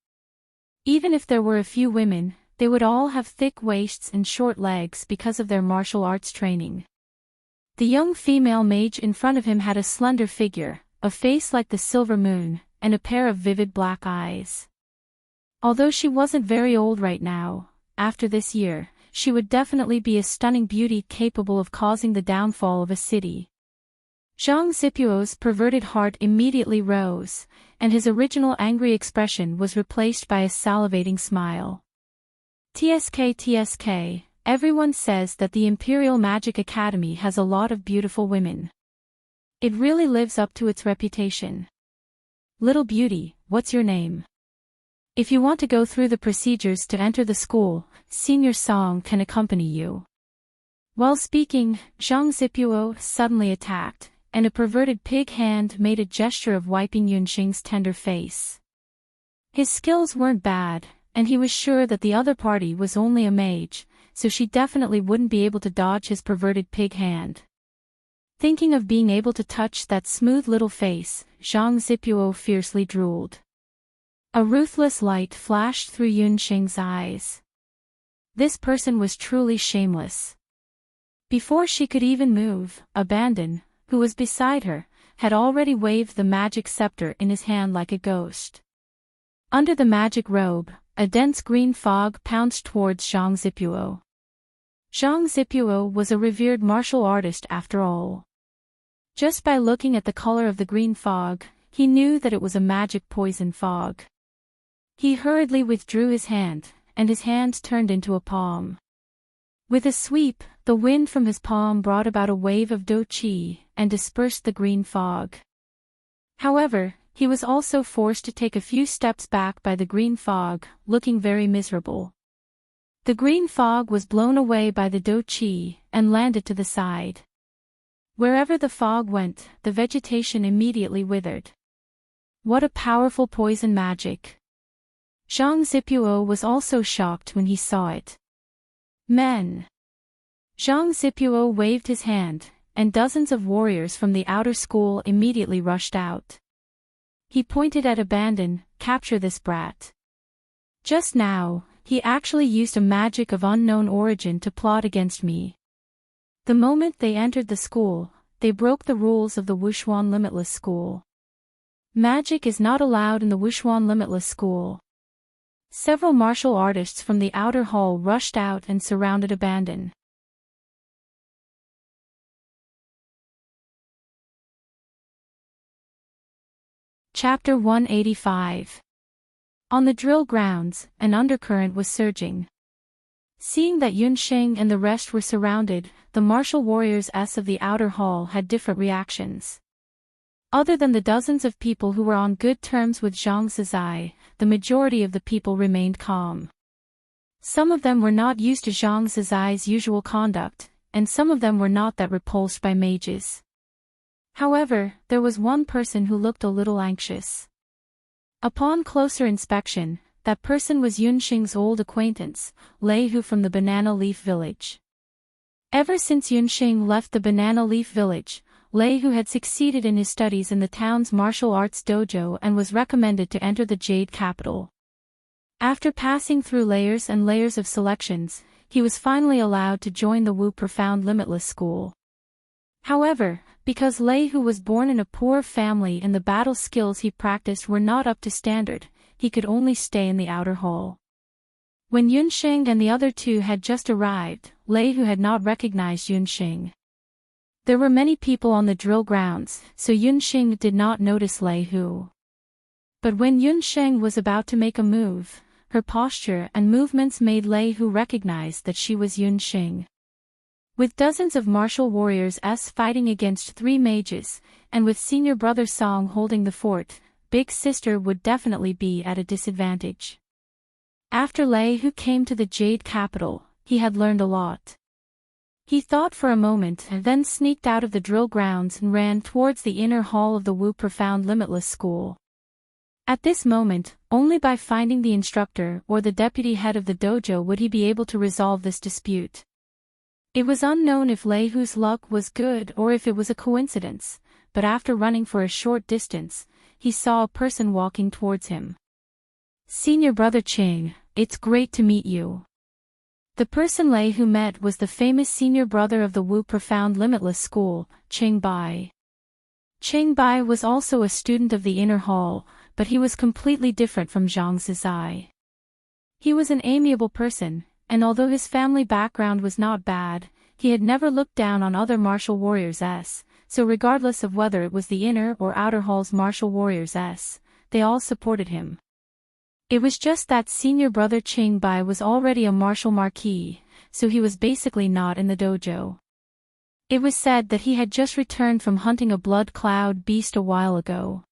Even if there were a few women, they would all have thick waists and short legs because of their martial arts training. The young female mage in front of him had a slender figure, a face like the silver moon, and a pair of vivid black eyes. Although she wasn't very old right now, after this year, she would definitely be a stunning beauty capable of causing the downfall of a city. Zhang Zipuo's perverted heart immediately rose, and his original angry expression was replaced by a salivating smile. TSK, everyone says that the Imperial Magic Academy has a lot of beautiful women. It really lives up to its reputation. Little beauty, what's your name? If you want to go through the procedures to enter the school, Senior Song can accompany you. While speaking, Zhang Zipuo suddenly attacked, and a perverted pig hand made a gesture of wiping Yunxing's tender face. His skills weren't bad, and he was sure that the other party was only a mage, so she definitely wouldn't be able to dodge his perverted pig hand. Thinking of being able to touch that smooth little face, Zhang Zipuo fiercely drooled. A ruthless light flashed through Yunxing's eyes. This person was truly shameless. Before she could even move, Abandon, who was beside her, had already waved the magic scepter in his hand like a ghost. Under the magic robe, a dense green fog pounced towards Zhang Zipuo. Zhang Zipuo was a revered martial artist after all. Just by looking at the color of the green fog, he knew that it was a magic poison fog. He hurriedly withdrew his hand, and his hand turned into a palm. With a sweep, the wind from his palm brought about a wave of do chi, and dispersed the green fog. However, he was also forced to take a few steps back by the green fog, looking very miserable. The green fog was blown away by the do chi, and landed to the side. Wherever the fog went, the vegetation immediately withered. What a powerful poison magic! Zhang Zipuo was also shocked when he saw it. Men! Zhang Zipuo waved his hand, and dozens of warriors from the outer school immediately rushed out. He pointed at Abandon, "Capture this brat." Just now, he actually used a magic of unknown origin to plot against me. The moment they entered the school, they broke the rules of the Wushuan Limitless School. Magic is not allowed in the Wushuan Limitless School. Several martial artists from the outer hall rushed out and surrounded Abandon. Chapter 185. On the drill grounds, an undercurrent was surging. Seeing that Yunsheng and the rest were surrounded, the martial warriors of the outer hall had different reactions. Other than the dozens of people who were on good terms with Zhang Zizai, the majority of the people remained calm. Some of them were not used to Zhang Zizai's usual conduct, and some of them were not that repulsed by mages. However, there was one person who looked a little anxious. Upon closer inspection, that person was Yunsheng's old acquaintance, Lei Hu from the Banana Leaf Village. Ever since Yunsheng left the Banana Leaf Village, Lei Hu had succeeded in his studies in the town's martial arts dojo and was recommended to enter the Jade Capital. After passing through layers and layers of selections, he was finally allowed to join the Wu Profound Limitless School. However, because Lei Hu was born in a poor family and the battle skills he practiced were not up to standard, he could only stay in the outer hall. When Yunsheng and the other two had just arrived, Lei Hu had not recognized Yunsheng. There were many people on the drill grounds, so Yunsheng did not notice Lei Hu. But when Yunsheng was about to make a move, her posture and movements made Lei Hu recognize that she was Yunsheng. With dozens of martial warriors fighting against 3 mages, and with senior brother Song holding the fort, big sister would definitely be at a disadvantage. After Lei Hu came to the Jade Capital, he had learned a lot. He thought for a moment and then sneaked out of the drill grounds and ran towards the inner hall of the Wu Profound Limitless School. At this moment, only by finding the instructor or the deputy head of the dojo would he be able to resolve this dispute. It was unknown if Lei Hu's luck was good or if it was a coincidence, but after running for a short distance, he saw a person walking towards him. "Senior brother Ching, it's great to meet you." The person Lei Hu met was the famous senior brother of the Wu Profound Limitless School, Ching Bai. Ching Bai was also a student of the inner hall, but he was completely different from Zhang Zizai. He was an amiable person, and although his family background was not bad, he had never looked down on other martial warriors, so regardless of whether it was the inner or outer hall's martial warriors, they all supported him. It was just that senior brother Ching Bai was already a martial marquis, so he was basically not in the dojo. It was said that he had just returned from hunting a blood cloud beast a while ago.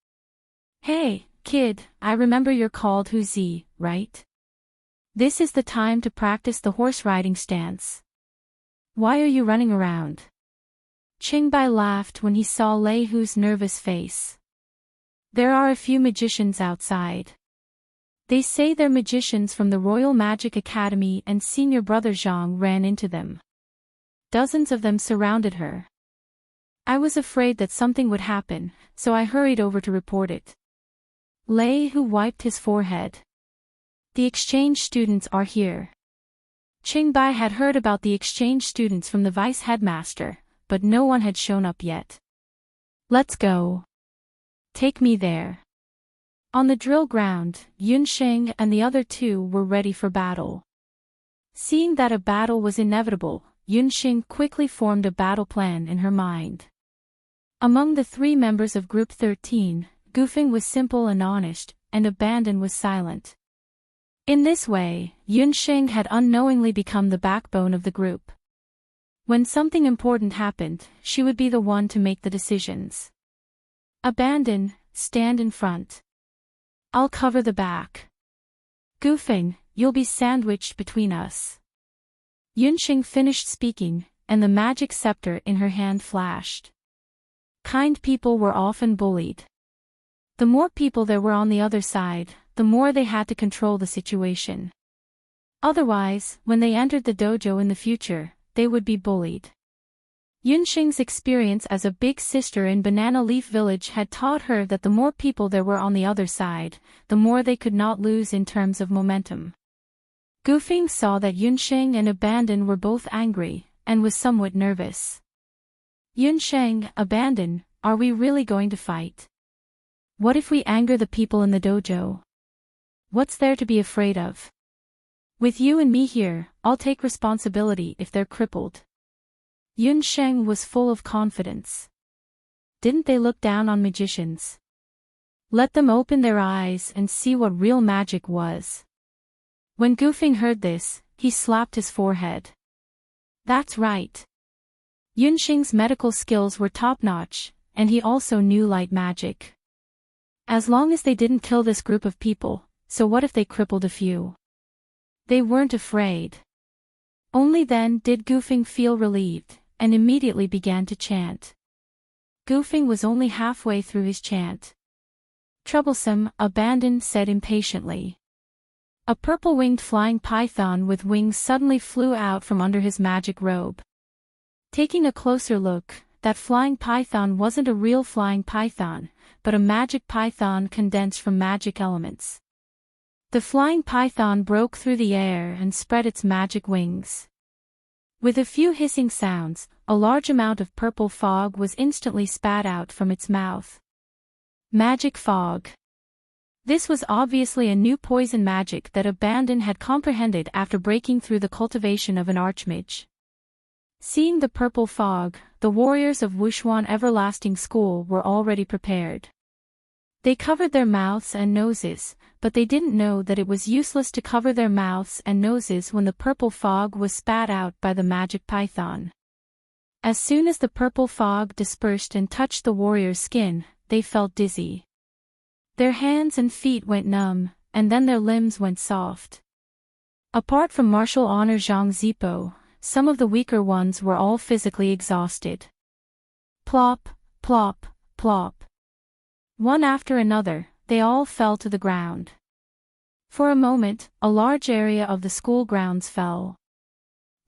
"Hey, kid, I remember you're called Hu Zi, right? This is the time to practice the horse riding stance. Why are you running around?" Ching Bai laughed when he saw Lei Hu's nervous face. "There are a few magicians outside. They say they're magicians from the Royal Magic Academy, and senior brother Zhang ran into them. Dozens of them surrounded her. I was afraid that something would happen, so I hurried over to report it." Lei Hu wiped his forehead. "The exchange students are here." Ching Bai had heard about the exchange students from the vice headmaster, but no one had shown up yet. "Let's go. Take me there." On the drill ground, Yunsheng and the other two were ready for battle. Seeing that a battle was inevitable, Yunsheng quickly formed a battle plan in her mind. Among the 3 members of Group 13, Gufeng was simple and honest, and Abandon was silent. In this way, Yunxing had unknowingly become the backbone of the group. When something important happened, she would be the one to make the decisions. Abandon, stand in front. I'll cover the back. Goofing, you'll be sandwiched between us. Yunxing finished speaking, and the magic scepter in her hand flashed. Kind people were often bullied. The more people there were on the other side, the more they had to control the situation. Otherwise, when they entered the dojo in the future, they would be bullied. Yunxing's experience as a big sister in Banana Leaf Village had taught her that the more people there were on the other side, the more they could not lose in terms of momentum. Goofing saw that Yunxing and Abandon were both angry, and was somewhat nervous. Yunxing, Abandon, are we really going to fight? What if we anger the people in the dojo? What's there to be afraid of? With you and me here, I'll take responsibility if they're crippled. Yunxing was full of confidence. Didn't they look down on magicians? Let them open their eyes and see what real magic was. When Goofing heard this, he slapped his forehead. That's right. Yunxing's medical skills were top-notch, and he also knew light magic. As long as they didn't kill this group of people, so what if they crippled a few? They weren't afraid. Only then did Goofing feel relieved, and immediately began to chant. Goofing was only halfway through his chant. Troublesome, Abandon said impatiently. A purple-winged flying python with wings suddenly flew out from under his magic robe. Taking a closer look, that flying python wasn't a real flying python, but a magic python condensed from magic elements. The flying python broke through the air and spread its magic wings. With a few hissing sounds, a large amount of purple fog was instantly spat out from its mouth. Magic fog. This was obviously a new poison magic that Abandon had comprehended after breaking through the cultivation of an archmage. Seeing the purple fog, the warriors of Wuxuan Everlasting School were already prepared. They covered their mouths and noses, but they didn't know that it was useless to cover their mouths and noses when the purple fog was spat out by the magic python. As soon as the purple fog dispersed and touched the warrior's skin, they felt dizzy. Their hands and feet went numb, and then their limbs went soft. Apart from martial honor Zhang Zipo, some of the weaker ones were all physically exhausted. Plop, plop, plop. One after another, they all fell to the ground. For a moment, a large area of the school grounds fell.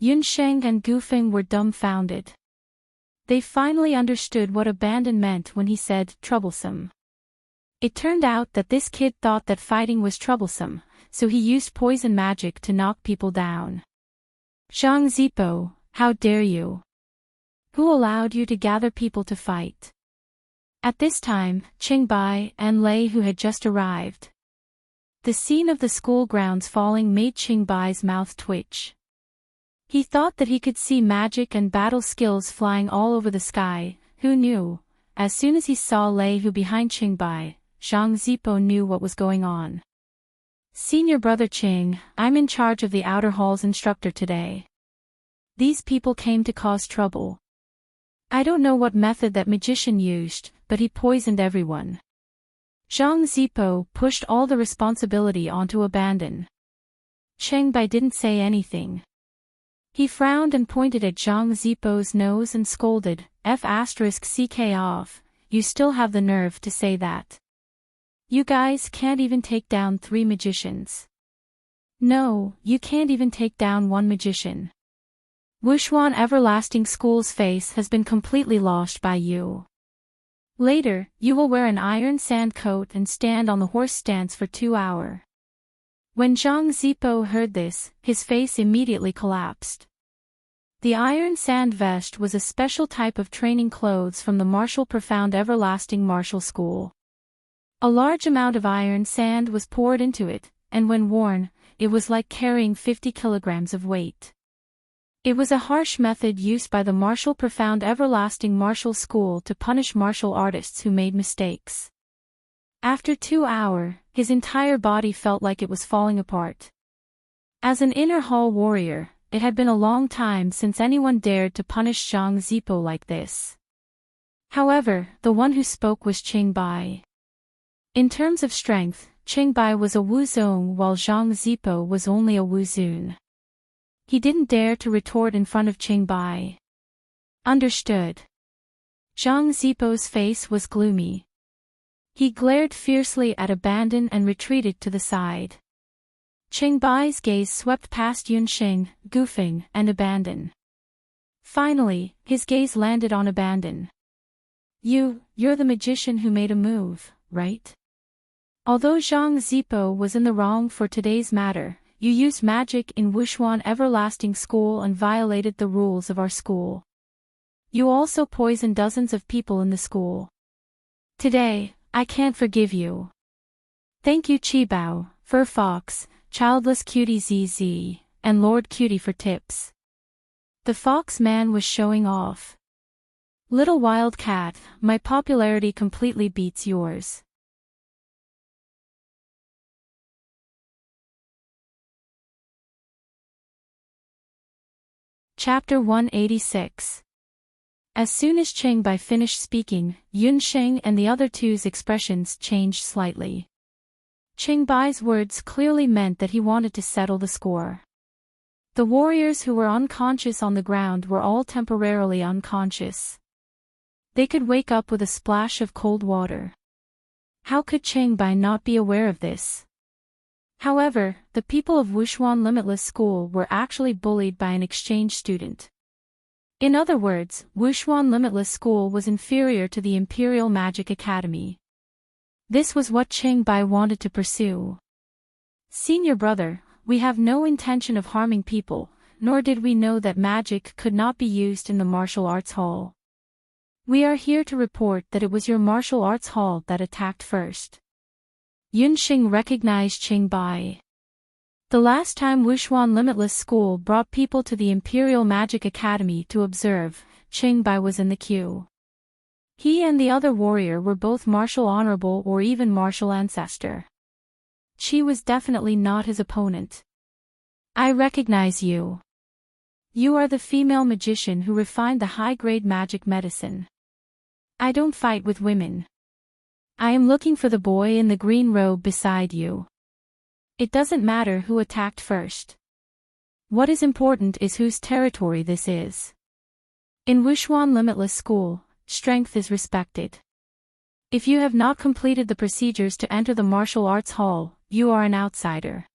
Yunxing and Goofing were dumbfounded. They finally understood what Abandon meant when he said, troublesome. It turned out that this kid thought that fighting was troublesome, so he used poison magic to knock people down. Zhang Zipo, how dare you? Who allowed you to gather people to fight? At this time, Qingbai and Lei who had just arrived. The scene of the school grounds falling made Qingbai's mouth twitch. He thought that he could see magic and battle skills flying all over the sky. Who knew? As soon as he saw Lei Hu behind Qingbai, Zhang Zipo knew what was going on. Senior brother Qing, I'm in charge of the outer hall's instructor today. These people came to cause trouble. I don't know what method that magician used, but he poisoned everyone. Zhang Zipo pushed all the responsibility onto Abandon. Qingbai didn't say anything. He frowned and pointed at Zhang Zipo's nose and scolded, F***ck off, you still have the nerve to say that. You guys can't even take down 3 magicians. No, you can't even take down 1 magician. Wuxuan Everlasting School's face has been completely lost by you. Later, you will wear an iron sand coat and stand on the horse stance for 2 hours. When Zhang Zipo heard this, his face immediately collapsed. The iron sand vest was a special type of training clothes from the Martial Profound Everlasting Martial School. A large amount of iron sand was poured into it, and when worn, it was like carrying 50 kilograms of weight. It was a harsh method used by the Martial Profound Everlasting Martial School to punish martial artists who made mistakes. After 2 hours, his entire body felt like it was falling apart. As an inner hall warrior, it had been a long time since anyone dared to punish Zhang Zipo like this. However, the one who spoke was Qing Bai. In terms of strength, Qing Bai was a Wuzong while Zhang Zipo was only a Wuzun. He didn't dare to retort in front of Qing Bai. Understood. Zhang Zipo's face was gloomy. He glared fiercely at Abandon and retreated to the side. Qing Bai's gaze swept past Yunxing, Gufeng, and Abandon. Finally, his gaze landed on Abandon. You're the magician who made a move, right? Although Zhang Zipo was in the wrong for today's matter, you used magic in Wushuan Everlasting School and violated the rules of our school. You also poisoned dozens of people in the school. Today, I can't forgive you. Thank you Qibao, Fur Fox, Childless Cutie ZZ, and Lord Cutie for tips. The fox man was showing off. Little Wildcat, my popularity completely beats yours. Chapter 186. As soon as Qing Bai finished speaking, Yunxing and the other two's expressions changed slightly. Qing Bai's words clearly meant that he wanted to settle the score. The warriors who were unconscious on the ground were all temporarily unconscious. They could wake up with a splash of cold water. How could Qing Bai not be aware of this? However, the people of Wushuan Limitless School were actually bullied by an exchange student. In other words, Wushuan Limitless School was inferior to the Imperial Magic Academy. This was what Qing Bai wanted to pursue. Senior brother, we have no intention of harming people, nor did we know that magic could not be used in the martial arts hall. We are here to report that it was your martial arts hall that attacked first. Yunxing recognized Qing Bai. The last time Wushuan Limitless School brought people to the Imperial Magic Academy to observe, Qing Bai was in the queue. He and the other warrior were both martial honorable or even martial ancestor. Qi was definitely not his opponent. I recognize you. You are the female magician who refined the high-grade magic medicine. I don't fight with women. I am looking for the boy in the green robe beside you. It doesn't matter who attacked first. What is important is whose territory this is. In Wushuan Limitless School, strength is respected. If you have not completed the procedures to enter the martial arts hall, you are an outsider.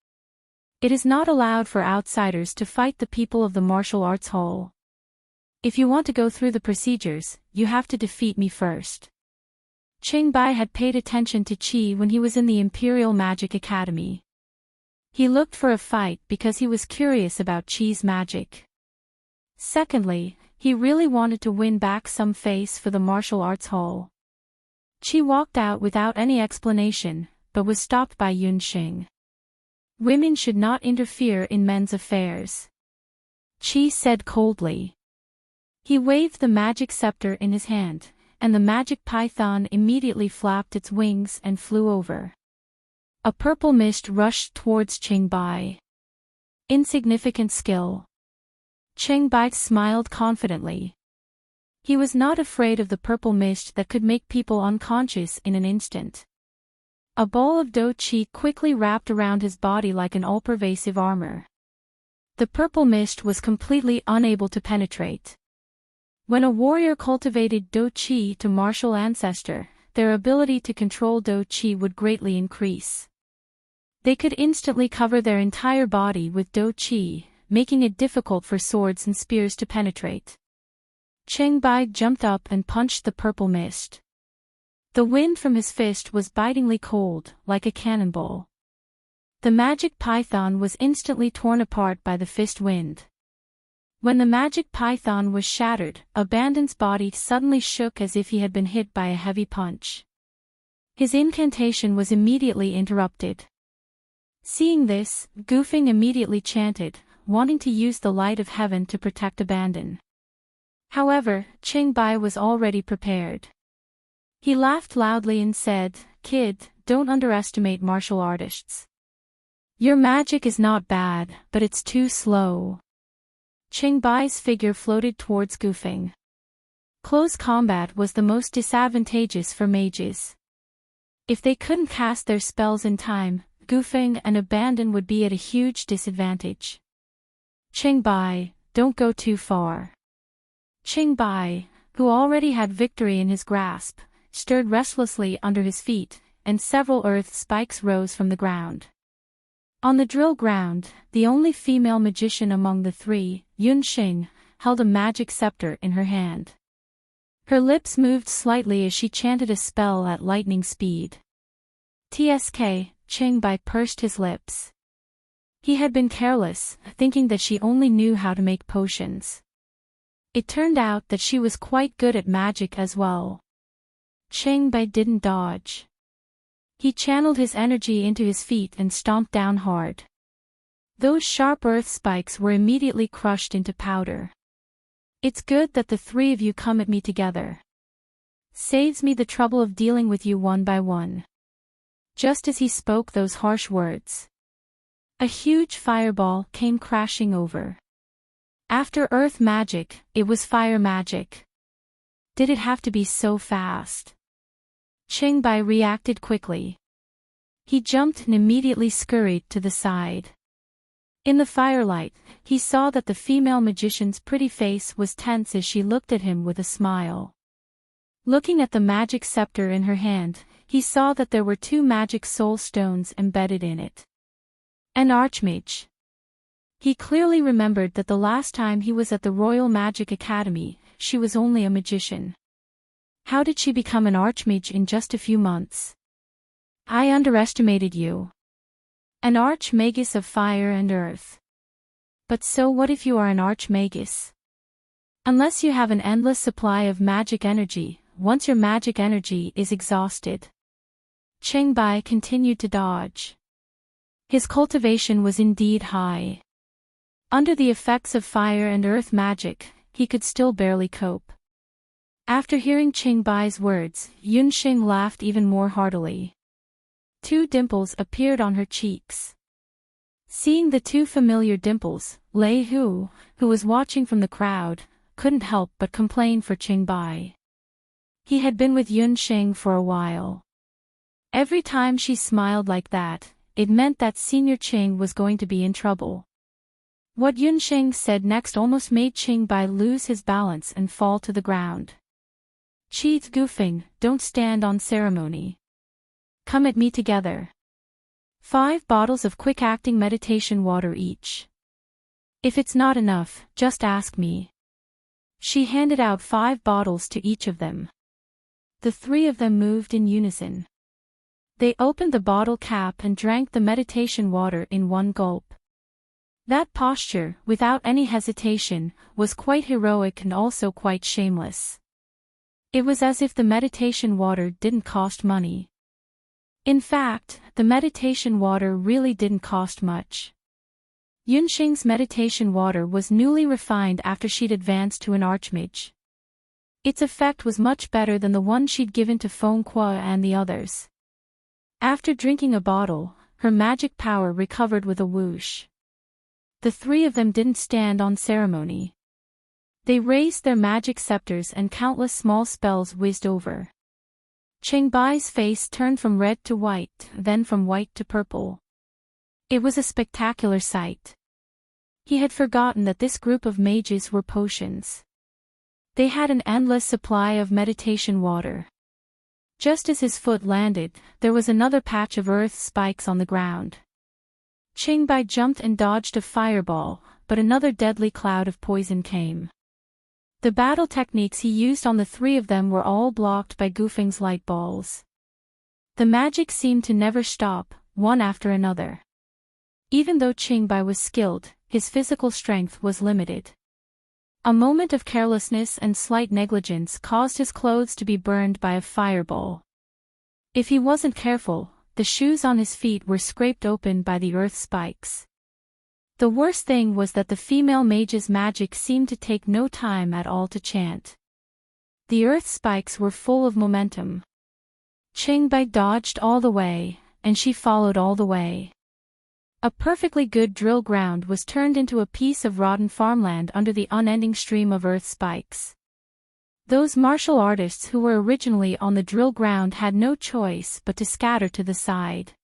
It is not allowed for outsiders to fight the people of the martial arts hall. If you want to go through the procedures, you have to defeat me first. Qing Bai had paid attention to Qi when he was in the Imperial Magic Academy. He looked for a fight because he was curious about Qi's magic. Secondly, he really wanted to win back some face for the martial arts hall. Qi walked out without any explanation, but was stopped by Yunxing. Women should not interfere in men's affairs. Qi said coldly. He waved the magic scepter in his hand, and the magic python immediately flapped its wings and flew over. A purple mist rushed towards Qing Bai. Insignificant skill. Qing Bai smiled confidently. He was not afraid of the purple mist that could make people unconscious in an instant. A ball of Do Qi quickly wrapped around his body like an all-pervasive armor. The purple mist was completely unable to penetrate. When a warrior cultivated Do Qi to martial ancestor, their ability to control Do Qi would greatly increase. They could instantly cover their entire body with Do Qi, making it difficult for swords and spears to penetrate. Qing Bai jumped up and punched the purple mist. The wind from his fist was bitingly cold, like a cannonball. The magic python was instantly torn apart by the fist wind. When the magic python was shattered, Abandon's body suddenly shook as if he had been hit by a heavy punch. His incantation was immediately interrupted. Seeing this, Gufeng immediately chanted, wanting to use the light of heaven to protect Abandon. However, Qing Bai was already prepared. He laughed loudly and said, "Kid, don't underestimate martial artists. Your magic is not bad, but it's too slow. Qingbai's figure floated towards Gufeng. Close combat was the most disadvantageous for mages. If they couldn't cast their spells in time, Gufeng and Abandon would be at a huge disadvantage. Qingbai, don't go too far. Qingbai, who already had victory in his grasp, stirred restlessly under his feet, and several earth spikes rose from the ground. On the drill ground, the only female magician among the three, Yunxing, held a magic scepter in her hand. Her lips moved slightly as she chanted a spell at lightning speed. Tsk, Qingbai pursed his lips. He had been careless, thinking that she only knew how to make potions. It turned out that she was quite good at magic as well. Qingbai didn't dodge. He channeled his energy into his feet and stomped down hard. Those sharp earth spikes were immediately crushed into powder. It's good that the three of you come at me together. Saves me the trouble of dealing with you one by one. Just as he spoke those harsh words, a huge fireball came crashing over. After earth magic, it was fire magic. Did it have to be so fast? Qingbai reacted quickly. He jumped and immediately scurried to the side. In the firelight, he saw that the female magician's pretty face was tense as she looked at him with a smile. Looking at the magic scepter in her hand, he saw that there were 2 magic soul stones embedded in it. An archmage. He clearly remembered that the last time he was at the Royal Magic Academy, she was only a magician. How did she become an archmage in just a few months? I underestimated you. An archmagus of fire and earth. But so what if you are an archmagus? Unless you have an endless supply of magic energy, once your magic energy is exhausted. Qingbai continued to dodge. His cultivation was indeed high. Under the effects of fire and earth magic, he could still barely cope. After hearing Qingbai's words, Yunxing laughed even more heartily. 2 dimples appeared on her cheeks. Seeing the 2 familiar dimples, Lei Hu, who was watching from the crowd, couldn't help but complain for Qingbai. He had been with Yunxing for a while. Every time she smiled like that, it meant that Senior Qing was going to be in trouble. What Yunxing said next almost made Qingbai lose his balance and fall to the ground. Qi Gufeng, don't stand on ceremony. Come at me together. 5 bottles of quick-acting meditation water each. If it's not enough, just ask me. She handed out 5 bottles to each of them. The 3 of them moved in unison. They opened the bottle cap and drank the meditation water in one gulp. That posture, without any hesitation, was quite heroic and also quite shameless. It was as if the meditation water didn't cost money. In fact, the meditation water really didn't cost much. Yunxing's meditation water was newly refined after she'd advanced to an archmage. Its effect was much better than the one she'd given to Feng Kuo and the others. After drinking a bottle, her magic power recovered with a whoosh. The 3 of them didn't stand on ceremony. They raised their magic scepters and countless small spells whizzed over. Qingbai's face turned from red to white, then from white to purple. It was a spectacular sight. He had forgotten that this group of mages were potions. They had an endless supply of meditation water. Just as his foot landed, there was another patch of earth spikes on the ground. Qingbai jumped and dodged a fireball, but another deadly cloud of poison came. The battle techniques he used on the 3 of them were all blocked by Gufeng's light balls. The magic seemed to never stop, one after another. Even though Qingbai was skilled, his physical strength was limited. A moment of carelessness and slight negligence caused his clothes to be burned by a fireball. If he wasn't careful, the shoes on his feet were scraped open by the earth spikes. The worst thing was that the female mage's magic seemed to take no time at all to chant. The earth spikes were full of momentum. Qingbai dodged all the way, and she followed all the way. A perfectly good drill ground was turned into a piece of rotten farmland under the unending stream of earth spikes. Those martial artists who were originally on the drill ground had no choice but to scatter to the side.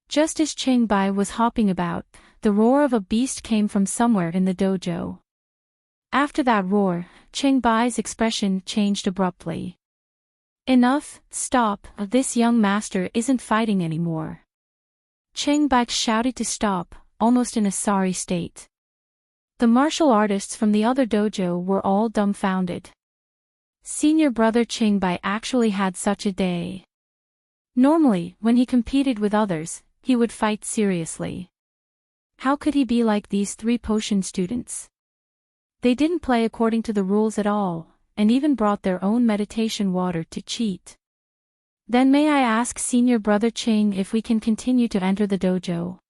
Just as Qingbai was hopping about, the roar of a beast came from somewhere in the dojo. After that roar, Qingbai's expression changed abruptly. Enough, stop, this young master isn't fighting anymore. Qingbai shouted to stop, almost in a sorry state. The martial artists from the other dojo were all dumbfounded. Senior brother Qingbai actually had such a day. Normally, when he competed with others, he would fight seriously. How could he be like these 3 potion students? They didn't play according to the rules at all, and even brought their own meditation water to cheat. Then may I ask Senior Brother Qing if we can continue to enter the dojo?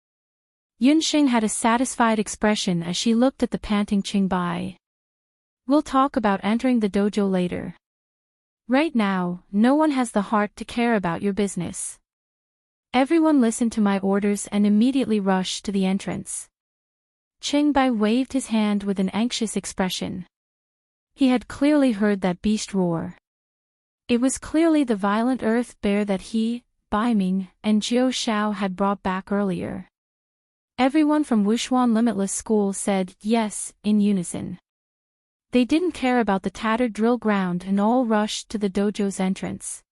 Yunxing had a satisfied expression as she looked at the panting Qingbai. We'll talk about entering the dojo later. Right now, no one has the heart to care about your business. Everyone listened to my orders and immediately rushed to the entrance. Qingbai waved his hand with an anxious expression. He had clearly heard that beast roar. It was clearly the violent earth bear that he, Baiming, and Jiu Xiao had brought back earlier. Everyone from Wushuan Limitless School said yes in unison. They didn't care about the tattered drill ground and all rushed to the dojo's entrance.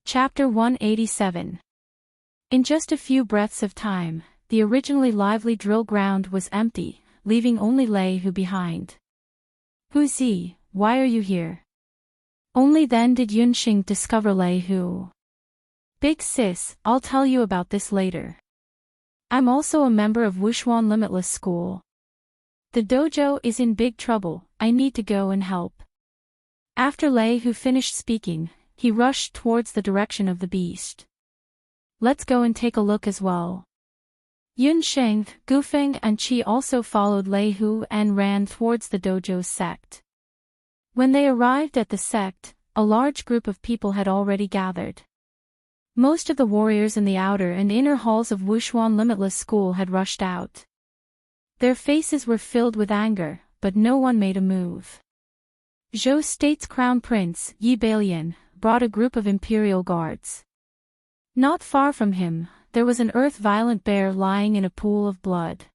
Chapter 187. In just a few breaths of time, the originally lively drill ground was empty, leaving only Lei Hu behind. Who's he? Why are you here? Only then did Yunxing discover Lei Hu. Big sis, I'll tell you about this later. I'm also a member of Wushuan Limitless School. The dojo is in big trouble, I need to go and help. After Lei Hu finished speaking, he rushed towards the direction of the beast. Let's go and take a look as well. Yunxing, Gufeng and Qi also followed Lei Hu and ran towards the dojo's sect. When they arrived at the sect, a large group of people had already gathered. Most of the warriors in the outer and inner halls of Wushuan Limitless School had rushed out. Their faces were filled with anger, but no one made a move. Zhou State's crown prince, Yi Bailian, brought a group of imperial guards. Not far from him, there was an earth-violent bear lying in a pool of blood.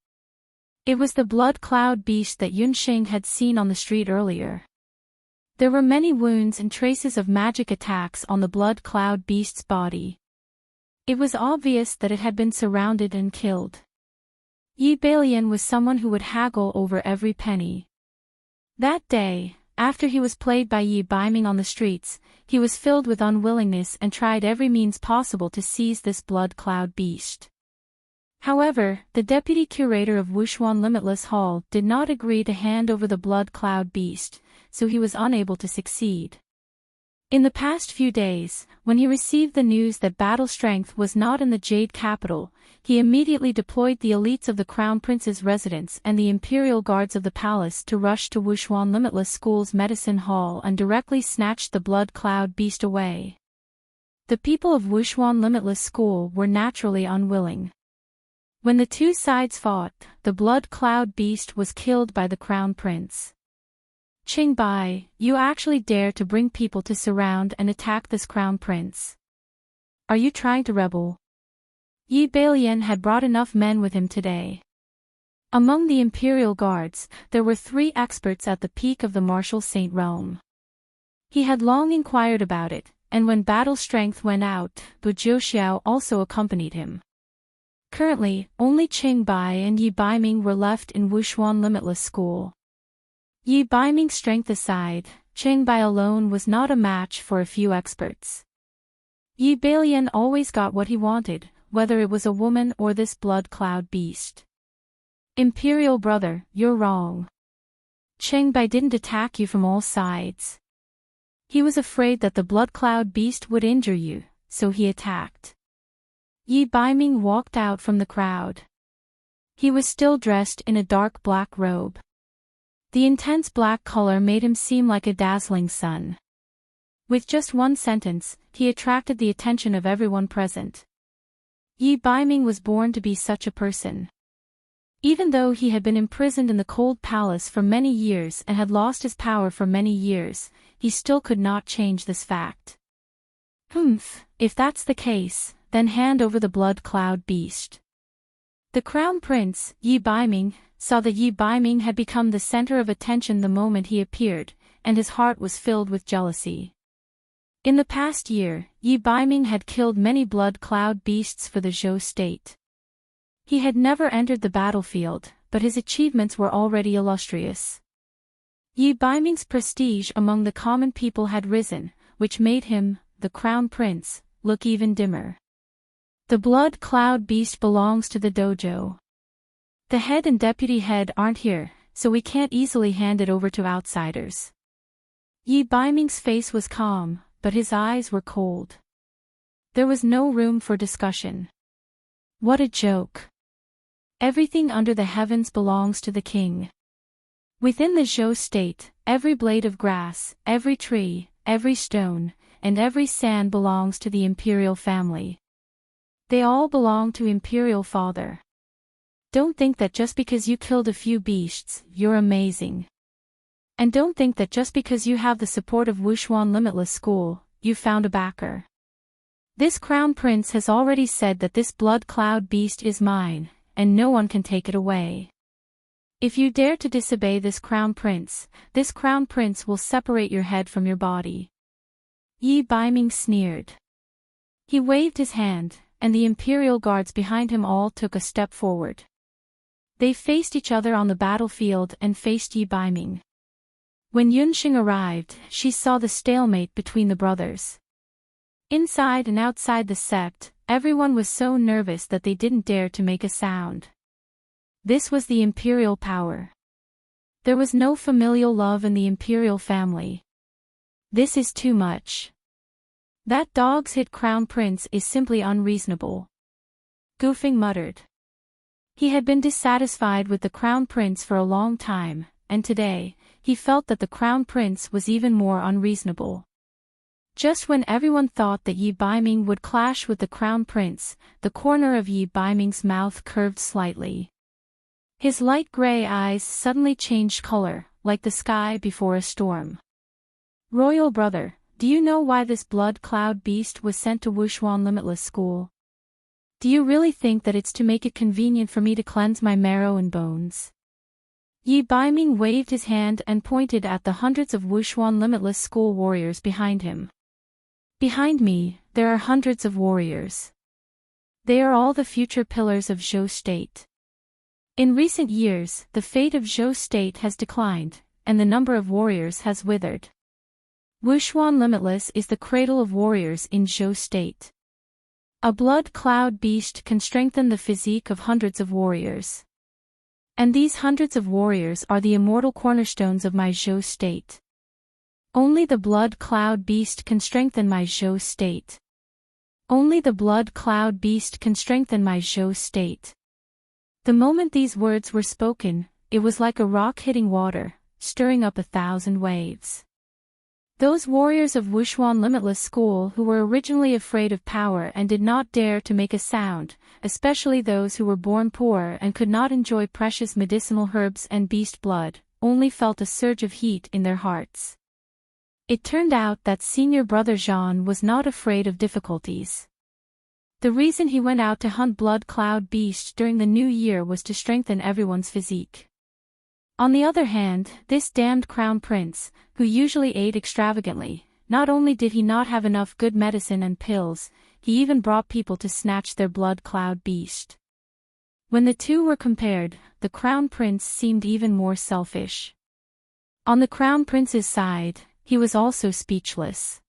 It was the blood cloud beast that Yunxing had seen on the street earlier. There were many wounds and traces of magic attacks on the blood cloud beast's body. It was obvious that it had been surrounded and killed. Yi Bailian was someone who would haggle over every penny. That day, after he was played by Yi Baiming on the streets, he was filled with unwillingness and tried every means possible to seize this blood cloud beast. However, the deputy curator of Wushuan Limitless Hall did not agree to hand over the blood cloud beast, so he was unable to succeed. In the past few days, when he received the news that battle strength was not in the Jade Capital, he immediately deployed the elites of the Crown Prince's residence and the Imperial Guards of the palace to rush to Wushuan Limitless School's medicine hall and directly snatched the blood cloud beast away. The people of Wushuan Limitless School were naturally unwilling. When the two sides fought, the blood cloud beast was killed by the Crown Prince. Qingbai, you actually dare to bring people to surround and attack this Crown Prince. Are you trying to rebel? Yi Bailian had brought enough men with him today. Among the Imperial Guards, there were 3 experts at the peak of the martial saint realm. He had long inquired about it, and when battle strength went out, Jiu Xiao also accompanied him. Currently, only Qingbai and Yi Baiming were left in Wushuan Limitless School. Yi Baiming's strength aside, Qingbai alone was not a match for a few experts. Yi Bailian always got what he wanted, whether it was a woman or this blood cloud beast. Imperial brother, you're wrong. Qingbai didn't attack you from all sides. He was afraid that the blood cloud beast would injure you, so he attacked. Yi Baiming walked out from the crowd. He was still dressed in a dark black robe. The intense black color made him seem like a dazzling sun. With just one sentence, he attracted the attention of everyone present. Yi Baiming was born to be such a person. Even though he had been imprisoned in the cold palace for many years and had lost his power for many years, he still could not change this fact. If that's the case, then hand over the blood cloud beast. The crown prince, Yi Baiming, saw that Yi Baiming had become the center of attention the moment he appeared, and his heart was filled with jealousy. In the past year, Yi Baiming had killed many blood cloud beasts for the Zhou state. He had never entered the battlefield, but his achievements were already illustrious. Yi Baiming's prestige among the common people had risen, which made him, the crown prince, look even dimmer. The blood cloud beast belongs to the dojo. The head and deputy head aren't here, so we can't easily hand it over to outsiders. Yi Baiming's face was calm, but his eyes were cold. There was no room for discussion. What a joke. Everything under the heavens belongs to the king. Within the Zhou state, every blade of grass, every tree, every stone, and every sand belongs to the imperial family. They all belong to Imperial Father. Don't think that just because you killed a few beasts, you're amazing. And don't think that just because you have the support of Wushuan Limitless School, you found a backer. This crown prince has already said that this blood cloud beast is mine, and no one can take it away. If you dare to disobey this crown prince will separate your head from your body. Yi Baiming sneered. He waved his hand, and the imperial guards behind him all took a step forward. They faced each other on the battlefield and faced Yi Baiming. When Yunxing arrived, she saw the stalemate between the brothers. Inside and outside the sept, everyone was so nervous that they didn't dare to make a sound. This was the imperial power. There was no familial love in the imperial family. This is too much. That dog's hit crown prince is simply unreasonable. Goofing muttered. He had been dissatisfied with the crown prince for a long time, and today, he felt that the crown prince was even more unreasonable. Just when everyone thought that Yi Baiming would clash with the crown prince, the corner of Yi Baiming's mouth curved slightly. His light gray eyes suddenly changed color, like the sky before a storm. Royal brother, do you know why this blood cloud beast was sent to Wushuan Limitless School? Do you really think that it's to make it convenient for me to cleanse my marrow and bones? Yi Baiming waved his hand and pointed at the hundreds of Wushuan Limitless School warriors behind him. Behind me, there are hundreds of warriors. They are all the future pillars of Zhou State. In recent years, the fate of Zhou State has declined, and the number of warriors has withered. Wushuan Limitless is the cradle of warriors in Zhou State. A blood cloud beast can strengthen the physique of hundreds of warriors. And these hundreds of warriors are the immortal cornerstones of my Zhou State. Only the blood cloud beast can strengthen my Zhou State. Only the blood cloud beast can strengthen my Zhou State. The moment these words were spoken, it was like a rock hitting water, stirring up 1,000 waves. Those warriors of Wushuan Limitless School who were originally afraid of power and did not dare to make a sound, especially those who were born poor and could not enjoy precious medicinal herbs and beast blood, only felt a surge of heat in their hearts. It turned out that senior brother Jean was not afraid of difficulties. The reason he went out to hunt blood cloud beast during the new year was to strengthen everyone's physique. On the other hand, this damned crown prince, who usually ate extravagantly, not only did he not have enough good medicine and pills, he even brought people to snatch their blood cloud beast. When the two were compared, the crown prince seemed even more selfish. On the crown prince's side, he was also speechless.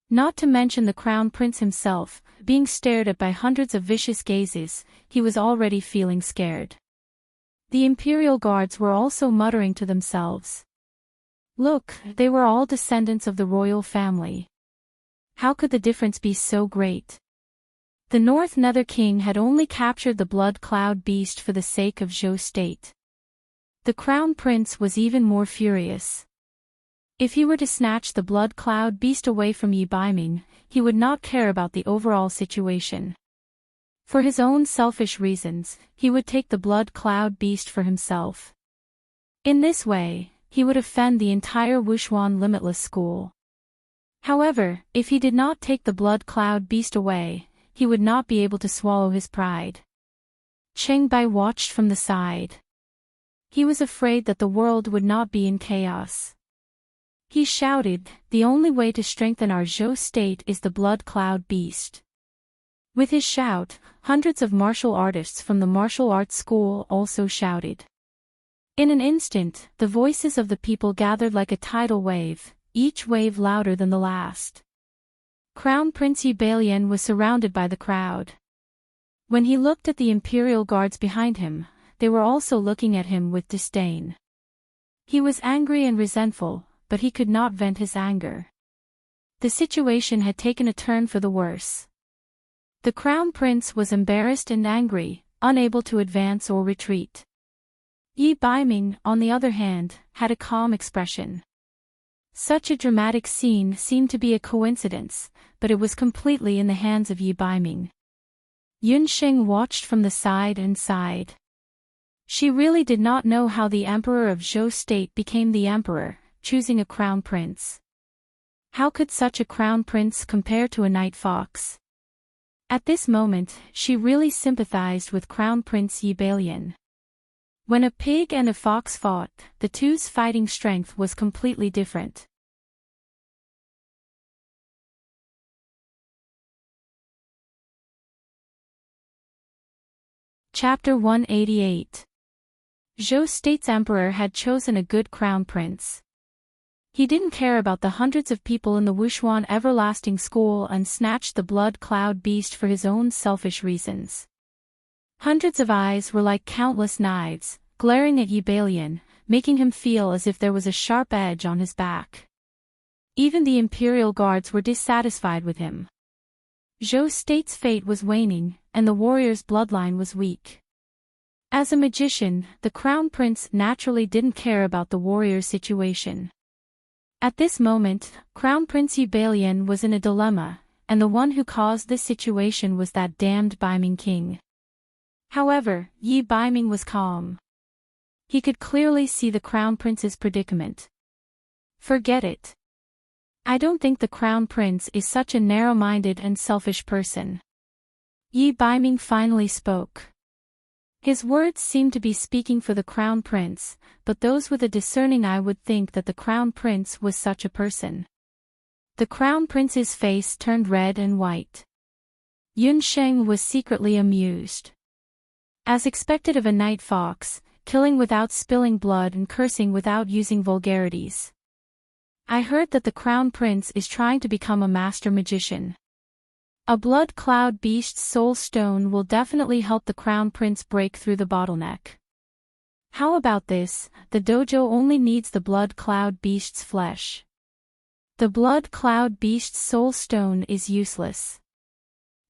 Not to mention the crown prince himself, being stared at by hundreds of vicious gazes, he was already feeling scared. The imperial guards were also muttering to themselves. Look, they were all descendants of the royal family. How could the difference be so great? The North Nether King had only captured the Blood Cloud Beast for the sake of Zhou State. The Crown Prince was even more furious. If he were to snatch the Blood Cloud Beast away from Yi Baiming, he would not care about the overall situation. For his own selfish reasons, he would take the Blood Cloud Beast for himself. In this way, he would offend the entire Wuxuan Limitless School. However, if he did not take the Blood Cloud Beast away, he would not be able to swallow his pride. Cheng Bai watched from the side. He was afraid that the world would not be in chaos. He shouted, "The only way to strengthen our Zhou state is the Blood Cloud Beast." With his shout, hundreds of martial artists from the martial arts school also shouted. In an instant, the voices of the people gathered like a tidal wave, each wave louder than the last. Crown Prince Yi Bailian was surrounded by the crowd. When he looked at the imperial guards behind him, they were also looking at him with disdain. He was angry and resentful, but he could not vent his anger. The situation had taken a turn for the worse. The Crown Prince was embarrassed and angry, unable to advance or retreat. Yi Baiming, on the other hand, had a calm expression. Such a dramatic scene seemed to be a coincidence, but it was completely in the hands of Yi Baiming. Yunxing watched from the side and sighed. She really did not know how the Emperor of Zhou State became the Emperor, choosing a Crown Prince. How could such a Crown Prince compare to a night fox? At this moment, she really sympathized with Crown Prince Yi Bailian. When a pig and a fox fought, the two's fighting strength was completely different. Chapter 188. Zhou State's emperor had chosen a good crown prince. He didn't care about the hundreds of people in the Wuxuan Everlasting School and snatched the Blood Cloud Beast for his own selfish reasons. Hundreds of eyes were like countless knives, glaring at Yi Bailian, making him feel as if there was a sharp edge on his back. Even the imperial guards were dissatisfied with him. Zhou State's fate was waning, and the warrior's bloodline was weak. As a magician, the crown prince naturally didn't care about the warrior's situation. At this moment, Crown Prince Yi Bailian was in a dilemma, and the one who caused this situation was that damned Baiming king. However, Yi Baiming was calm. He could clearly see the crown prince's predicament. Forget it. I don't think the crown prince is such a narrow-minded and selfish person. Yi Baiming finally spoke. His words seemed to be speaking for the crown prince, but those with a discerning eye would think that the crown prince was such a person. The crown prince's face turned red and white. Yunsheng was secretly amused. As expected of a night fox, killing without spilling blood and cursing without using vulgarities. I heard that the crown prince is trying to become a master magician. A Blood Cloud Beast's soul stone will definitely help the crown prince break through the bottleneck. How about this? The dojo only needs the Blood Cloud Beast's flesh. The Blood Cloud Beast's soul stone is useless.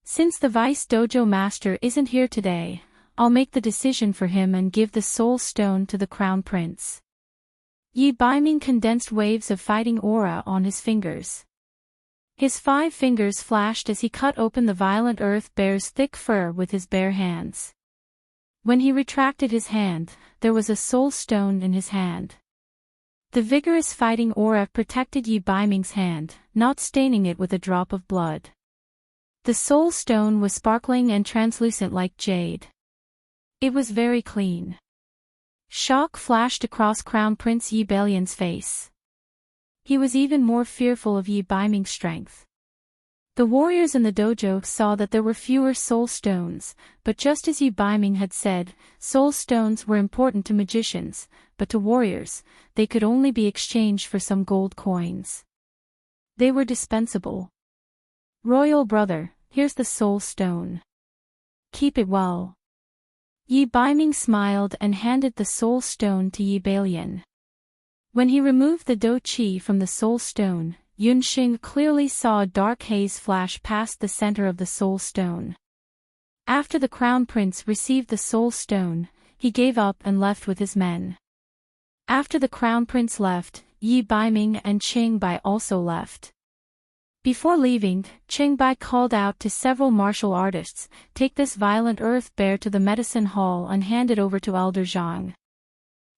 Since the vice dojo master isn't here today, I'll make the decision for him and give the soul stone to the crown prince. Yi Baiming condensed waves of fighting aura on his fingers. His 5 fingers flashed as he cut open the violent earth bear's thick fur with his bare hands. When he retracted his hand, there was a soul stone in his hand. The vigorous fighting aura protected Yi Baiming's hand, not staining it with a drop of blood. The soul stone was sparkling and translucent like jade. It was very clean. Shock flashed across Crown Prince Yi Bailian's face. He was even more fearful of Yi Baiming's strength. The warriors in the dojo saw that there were fewer soul stones, but just as Yi Baiming had said, soul stones were important to magicians, but to warriors, they could only be exchanged for some gold coins. They were dispensable. Royal brother, here's the soul stone. Keep it well. Yi Baiming smiled and handed the soul stone to Yi Bailian. When he removed the do qi from the soul stone, Yunxing clearly saw a dark haze flash past the center of the soul stone. After the Crown Prince received the Soul Stone, he gave up and left with his men. After the Crown Prince left, Yi Baiming and Qing Bai also left. Before leaving, Qing Bai called out to several martial artists, "Take this violent earth bear to the medicine hall and hand it over to Elder Zhang."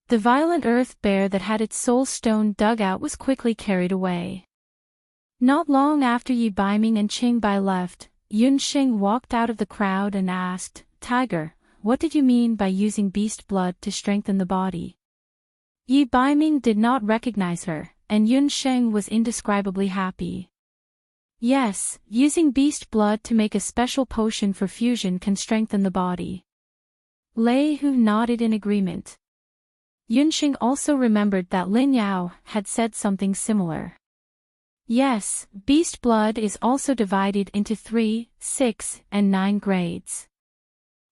The violent earth bear that had its soul stone dug out was quickly carried away. Not long after Yi Baiming and Qing Bai left, Yun Xing walked out of the crowd and asked, "Tiger, what did you mean by using beast blood to strengthen the body?" Yi Baiming did not recognize her, and Yun Sheng was indescribably happy. "Yes, using beast blood to make a special potion for fusion can strengthen the body." Lei Hu nodded in agreement. Yun Sheng also remembered that Lin Yao had said something similar. Yes, beast blood is also divided into 3, 6, and 9 grades.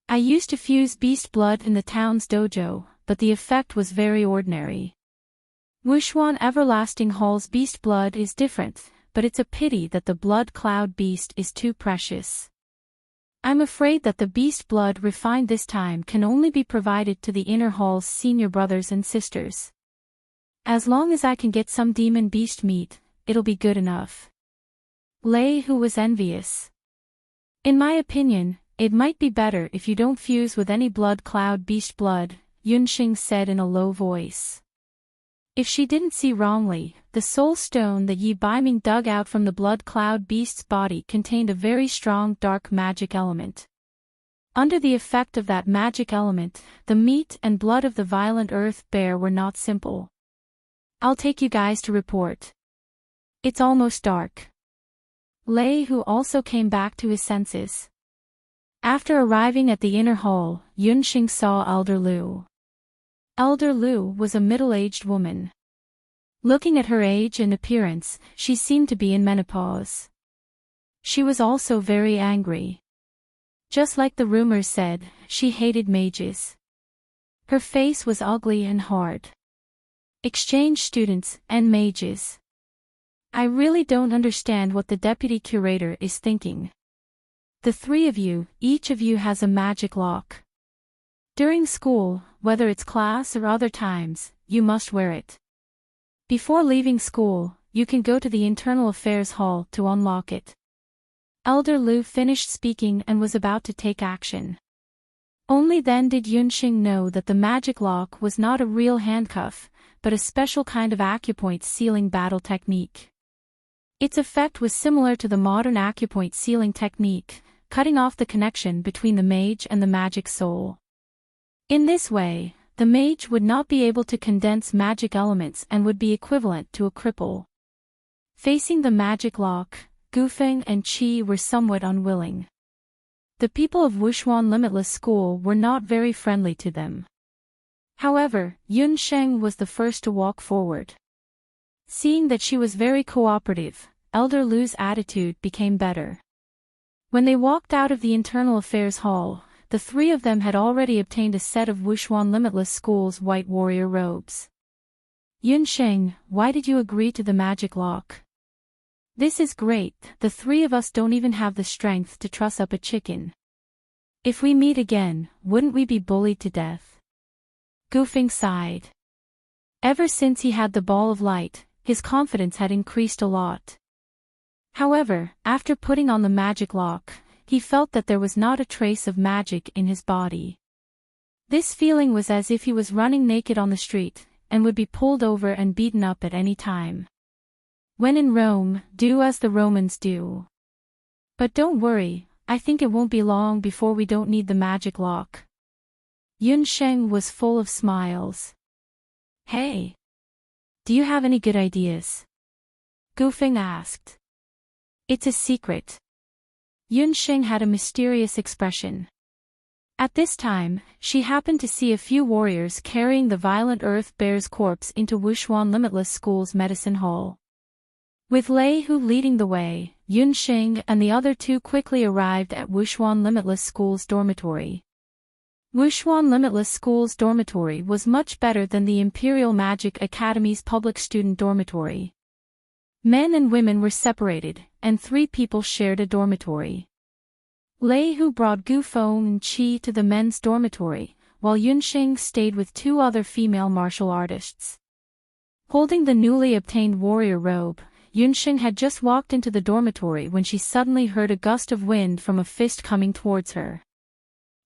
I used to fuse beast blood in the town's dojo, but the effect was very ordinary. Wushuan Everlasting Hall's beast blood is different, but it's a pity that the blood cloud beast is too precious. I'm afraid that the beast blood refined this time can only be provided to the inner hall's senior brothers and sisters. As long as I can get some demon beast meat, it'll be good enough. Lei Hu was envious. In my opinion, it might be better if you don't fuse with any blood cloud beast blood, Yunxing said in a low voice. If she didn't see wrongly, the soul stone that Yi Baiming dug out from the blood cloud beast's body contained a very strong dark magic element. Under the effect of that magic element, the meat and blood of the violent earth bear were not simple. I'll take you guys to report. It's almost dark. Lei Hu also came back to his senses. After arriving at the inner hall, Yunxing saw Elder Lu. Elder Lu was a middle-aged woman. Looking at her age and appearance, she seemed to be in menopause. She was also very angry. Just like the rumors said, she hated mages. Her face was ugly and hard. Exchange students and mages. I really don't understand what the deputy curator is thinking. The 3 of you, each of you has a magic lock. During school, whether it's class or other times, you must wear it. Before leaving school, you can go to the Internal Affairs Hall to unlock it. Elder Lu finished speaking and was about to take action. Only then did Yunxing know that the magic lock was not a real handcuff, but a special kind of acupoint sealing battle technique. Its effect was similar to the modern acupoint sealing technique, cutting off the connection between the mage and the magic soul. In this way, the mage would not be able to condense magic elements and would be equivalent to a cripple. Facing the magic lock, Gufeng and Qi were somewhat unwilling. The people of Wushuan Limitless School were not very friendly to them. However, Yun Sheng was the first to walk forward. Seeing that she was very cooperative, Elder Lu's attitude became better. When they walked out of the Internal Affairs Hall, the 3 of them had already obtained a set of Wushuan Limitless School's white warrior robes. Yun Sheng, why did you agree to the magic lock? This is great, the 3 of us don't even have the strength to truss up a chicken. If we meet again, wouldn't we be bullied to death? Gufeng sighed. Ever since he had the ball of light, his confidence had increased a lot. However, after putting on the magic lock, he felt that there was not a trace of magic in his body. This feeling was as if he was running naked on the street, and would be pulled over and beaten up at any time. When in Rome, do as the Romans do. But don't worry, I think it won't be long before we don't need the magic lock. Yun Sheng was full of smiles. Hey! Do you have any good ideas? Gufeng asked. It's a secret. Yun Sheng had a mysterious expression. At this time, she happened to see a few warriors carrying the violent earth bear's corpse into Wushuan Limitless School's medicine hall. With Lei Hu leading the way, Yun Sheng and the other 2 quickly arrived at Wushuan Limitless School's dormitory. Wushuan Limitless School's dormitory was much better than the Imperial Magic Academy's public student dormitory. Men and women were separated, and 3 people shared a dormitory. Lei Hu brought Gu Feng and Qi to the men's dormitory, while Yunxing stayed with two other female martial artists. Holding the newly obtained warrior robe, Yunxing had just walked into the dormitory when she suddenly heard a gust of wind from a fist coming towards her.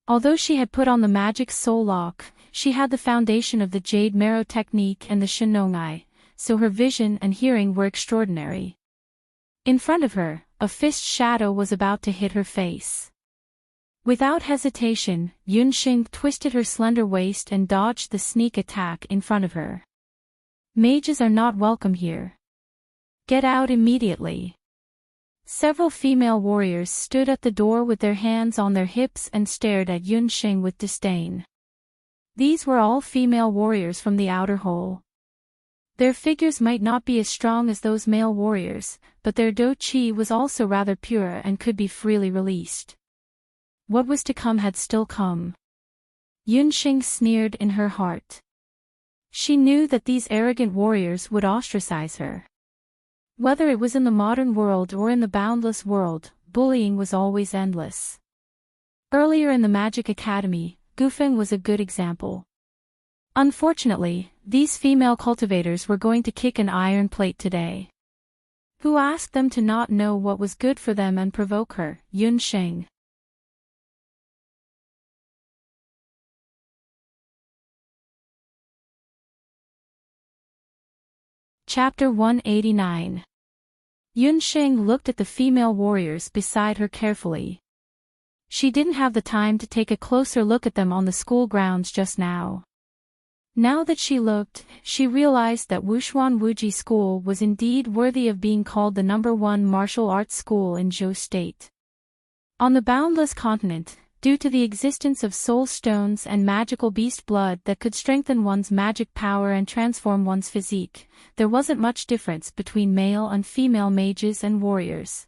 Although she had put on the magic soul lock, she had the foundation of the Jade Marrow technique and the Shinongai, so her vision and hearing were extraordinary. In front of her, a fist shadow was about to hit her face. Without hesitation, Yunxing twisted her slender waist and dodged the sneak attack in front of her. Mages are not welcome here. Get out immediately. Several female warriors stood at the door with their hands on their hips and stared at Yunxing with disdain. These were all female warriors from the outer hole. Their figures might not be as strong as those male warriors, but their do qi was also rather pure and could be freely released. What was to come had still come. Yunxing sneered in her heart. She knew that these arrogant warriors would ostracize her. Whether it was in the modern world or in the boundless world, bullying was always endless. Earlier in the Magic Academy, Gufeng was a good example. Unfortunately, these female cultivators were going to kick an iron plate today. Who asked them to not know what was good for them and provoke her? Yunxing. Chapter 189. Yunxing looked at the female warriors beside her carefully. She didn't have the time to take a closer look at them on the school grounds just now. Now that she looked, she realized that Wuxuan Wuji School was indeed worthy of being called the #1 martial arts school in Zhou State. On the boundless continent, due to the existence of soul stones and magical beast blood that could strengthen one's magic power and transform one's physique, there wasn't much difference between male and female mages and warriors.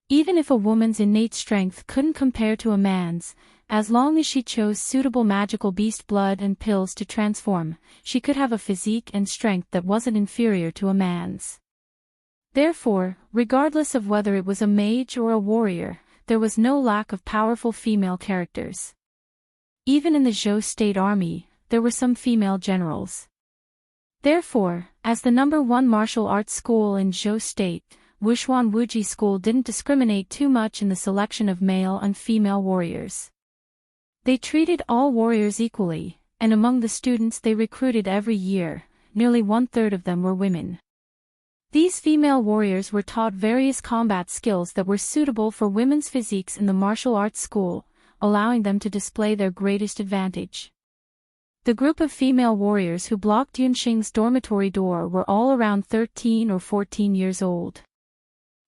Even if a woman's innate strength couldn't compare to a man's, as long as she chose suitable magical beast blood and pills to transform, she could have a physique and strength that wasn't inferior to a man's. Therefore, regardless of whether it was a mage or a warrior, there was no lack of powerful female characters. Even in the Zhou State Army, there were some female generals. Therefore, as the #1 martial arts school in Zhou State, Wuxuan Wuji School didn't discriminate too much in the selection of male and female warriors. They treated all warriors equally, and among the students they recruited every year, nearly 1/3 of them were women. These female warriors were taught various combat skills that were suitable for women's physiques in the martial arts school, allowing them to display their greatest advantage. The group of female warriors who blocked Yunxing's dormitory door were all around 13 or 14 years old.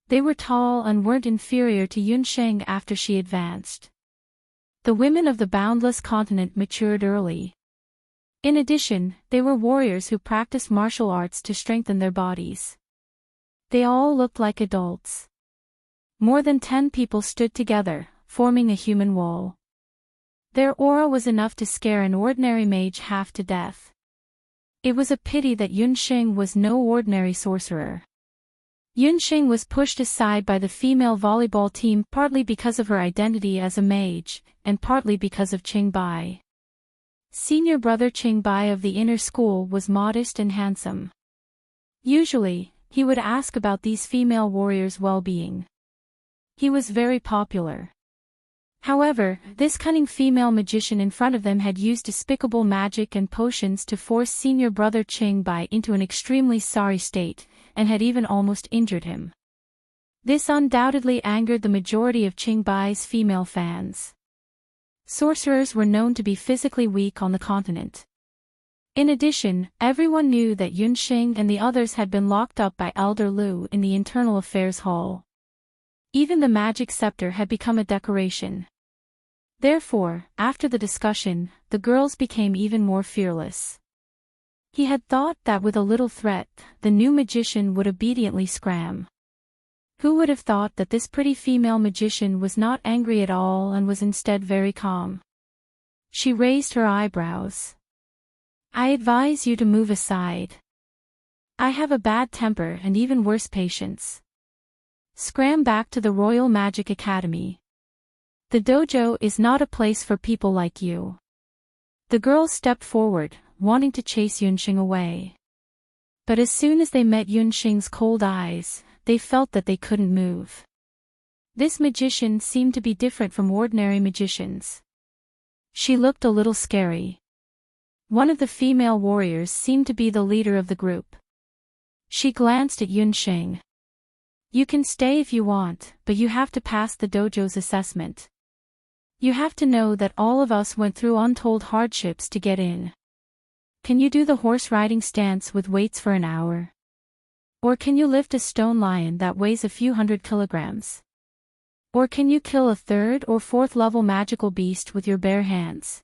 They were tall and weren't inferior to Yunxing after she advanced. The women of the boundless continent matured early. In addition, they were warriors who practiced martial arts to strengthen their bodies. They all looked like adults. More than 10 people stood together, forming a human wall. Their aura was enough to scare an ordinary mage half to death. It was a pity that Yunxing was no ordinary sorcerer. Yunxing was pushed aside by the female volleyball team partly because of her identity as a mage, and partly because of Qingbai. Senior brother Qingbai of the inner school was modest and handsome. Usually, he would ask about these female warriors' well-being. He was very popular. However, this cunning female magician in front of them had used despicable magic and potions to force senior brother Qingbai into an extremely sorry state, and had even almost injured him. This undoubtedly angered the majority of Qingbai's female fans. Sorcerers were known to be physically weak on the continent. In addition, everyone knew that Yunxing and the others had been locked up by Elder Lu in the Internal Affairs Hall. Even the magic scepter had become a decoration. Therefore, after the discussion, the girls became even more fearless. He had thought that with a little threat, the new magician would obediently scram. Who would have thought that this pretty female magician was not angry at all and was instead very calm? She raised her eyebrows. I advise you to move aside. I have a bad temper and even worse patience. Scram back to the Royal Magic Academy. The dojo is not a place for people like you. The girls stepped forward, wanting to chase Yunxing away. But as soon as they met Yunxing's cold eyes, they felt that they couldn't move. This magician seemed to be different from ordinary magicians. She looked a little scary. One of the female warriors seemed to be the leader of the group. She glanced at Yunxing. You can stay if you want, but you have to pass the dojo's assessment. You have to know that all of us went through untold hardships to get in. Can you do the horse riding stance with weights for an hour? Or can you lift a stone lion that weighs a few hundred kilograms? Or can you kill a 3rd or 4th level magical beast with your bare hands?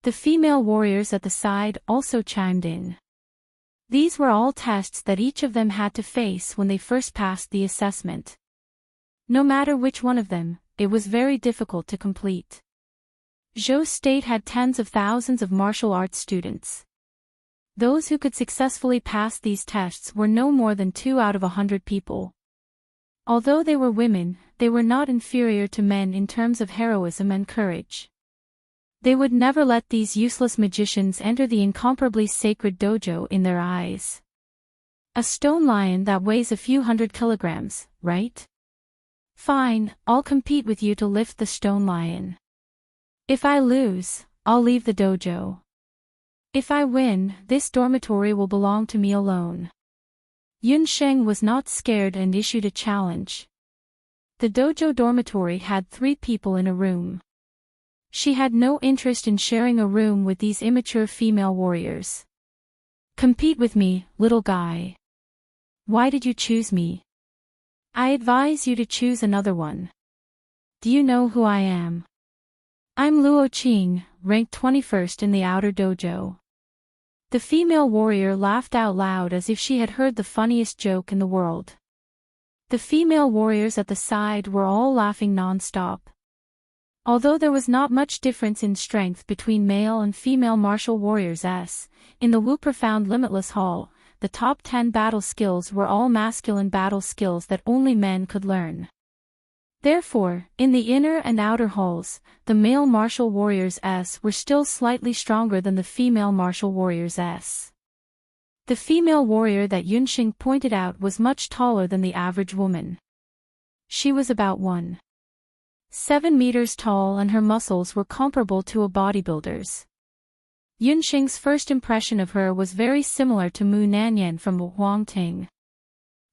The female warriors at the side also chimed in. These were all tests that each of them had to face when they first passed the assessment. No matter which one of them, it was very difficult to complete. Zhou State had tens of thousands of martial arts students. Those who could successfully pass these tests were no more than 2 out of 100 people. Although they were women, they were not inferior to men in terms of heroism and courage. They would never let these useless magicians enter the incomparably sacred dojo in their eyes. A stone lion that weighs a few hundred kilograms, right? Fine, I'll compete with you to lift the stone lion. If I lose, I'll leave the dojo. If I win, this dormitory will belong to me alone. Yunxing was not scared and issued a challenge. The dojo dormitory had 3 people in a room. She had no interest in sharing a room with these immature female warriors. Compete with me, little guy. Why did you choose me? I advise you to choose another one. Do you know who I am? I'm Luo Qing, ranked 21st in the outer dojo. The female warrior laughed out loud as if she had heard the funniest joke in the world. The female warriors at the side were all laughing non-stop. Although there was not much difference in strength between male and female martial warriors in the Wu Profound Limitless Hall, the top 10 battle skills were all masculine battle skills that only men could learn. Therefore, in the inner and outer halls, the male martial warriors were still slightly stronger than the female martial warriors. The female warrior that Yunxing pointed out was much taller than the average woman. She was about 1.7 meters tall and her muscles were comparable to a bodybuilder's. Yunxing's first impression of her was very similar to Mu Nanyan from Huangting.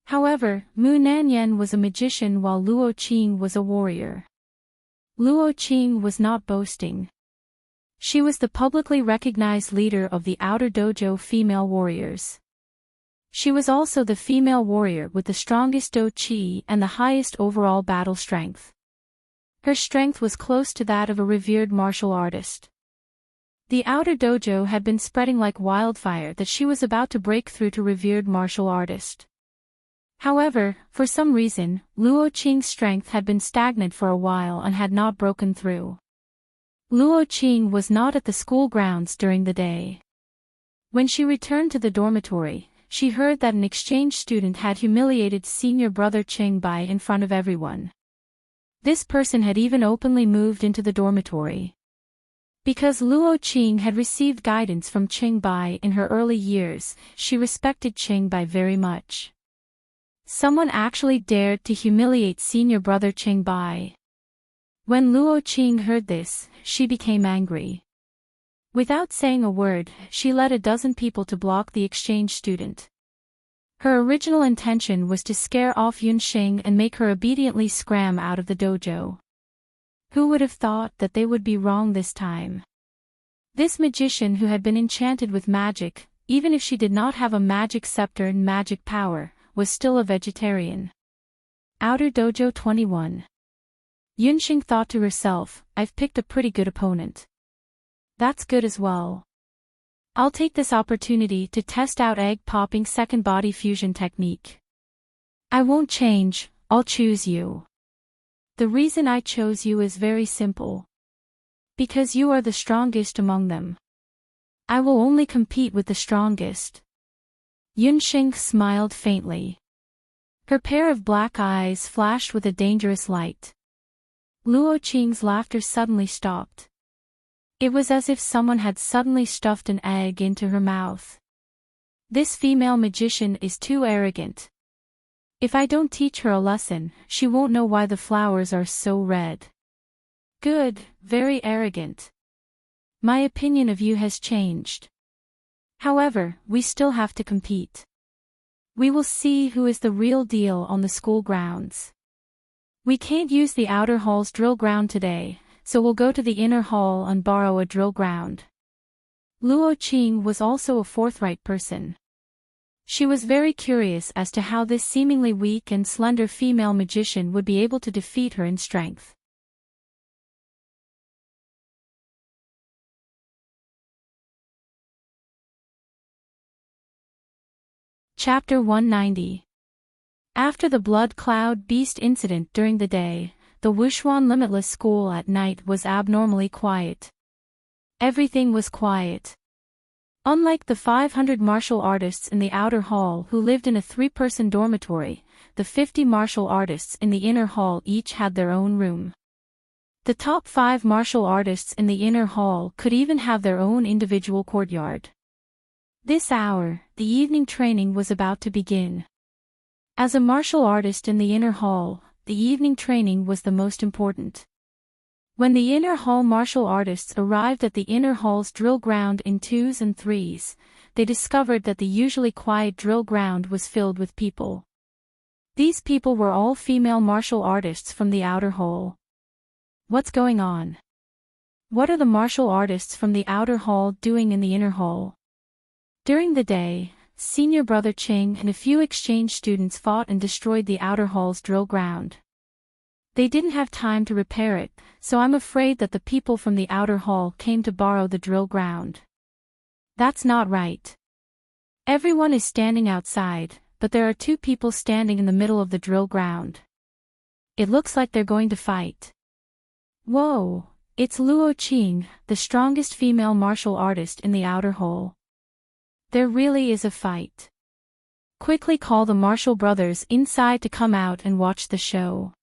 However, Mu Nanyan was a magician while Luo Qing was a warrior. Luo Qing was not boasting. She was the publicly recognized leader of the outer dojo female warriors. She was also the female warrior with the strongest do qi and the highest overall battle strength. Her strength was close to that of a revered martial artist. The outer dojo had been spreading like wildfire that she was about to break through to revered martial artist. However, for some reason, Luo Qing's strength had been stagnant for a while and had not broken through. Luo Qing was not at the school grounds during the day. When she returned to the dormitory, she heard that an exchange student had humiliated senior brother Qing Bai in front of everyone. This person had even openly moved into the dormitory. Because Luo Qing had received guidance from Qing Bai in her early years, she respected Qing Bai very much. Someone actually dared to humiliate senior brother Qing Bai. When Luo Qing heard this, she became angry. Without saying a word, she led a dozen people to block the exchange student. Her original intention was to scare off Yunxing and make her obediently scram out of the dojo. Who would have thought that they would be wrong this time? This magician who had been enchanted with magic, even if she did not have a magic scepter and magic power, was still a vegetarian. Outer Dojo 21. Yunxing thought to herself, I've picked a pretty good opponent. That's good as well. I'll take this opportunity to test out egg-popping second body fusion technique. I won't change, I'll choose you. The reason I chose you is very simple. Because you are the strongest among them. I will only compete with the strongest. Yunxing smiled faintly. Her pair of black eyes flashed with a dangerous light. Luo Qing's laughter suddenly stopped. It was as if someone had suddenly stuffed an egg into her mouth. This female magician is too arrogant. If I don't teach her a lesson, she won't know why the flowers are so red. Good, very arrogant. My opinion of you has changed. However, we still have to compete. We will see who is the real deal on the school grounds. We can't use the outer hall's drill ground today, so we'll go to the inner hall and borrow a drill ground. Luo Qing was also a forthright person. She was very curious as to how this seemingly weak and slender female magician would be able to defeat her in strength. Chapter 190. After the Blood Cloud Beast incident during the day, the Wuxuan Limitless School at night was abnormally quiet. Everything was quiet. Unlike the 500 martial artists in the outer hall who lived in a 3-person dormitory, the 50 martial artists in the inner hall each had their own room. The top 5 martial artists in the inner hall could even have their own individual courtyard. This hour, the evening training was about to begin. As a martial artist in the inner hall, the evening training was the most important. When the inner hall martial artists arrived at the inner hall's drill ground in 2s and 3s, they discovered that the usually quiet drill ground was filled with people. These people were all female martial artists from the outer hall. What's going on? What are the martial artists from the outer hall doing in the inner hall? During the day, Senior Brother Qing and a few exchange students fought and destroyed the outer hall's drill ground. They didn't have time to repair it, so I'm afraid that the people from the outer hall came to borrow the drill ground. That's not right. Everyone is standing outside, but there are 2 people standing in the middle of the drill ground. It looks like they're going to fight. Whoa, it's Luo Qing, the strongest female martial artist in the outer hall. There really is a fight. Quickly call the martial brothers inside to come out and watch the show.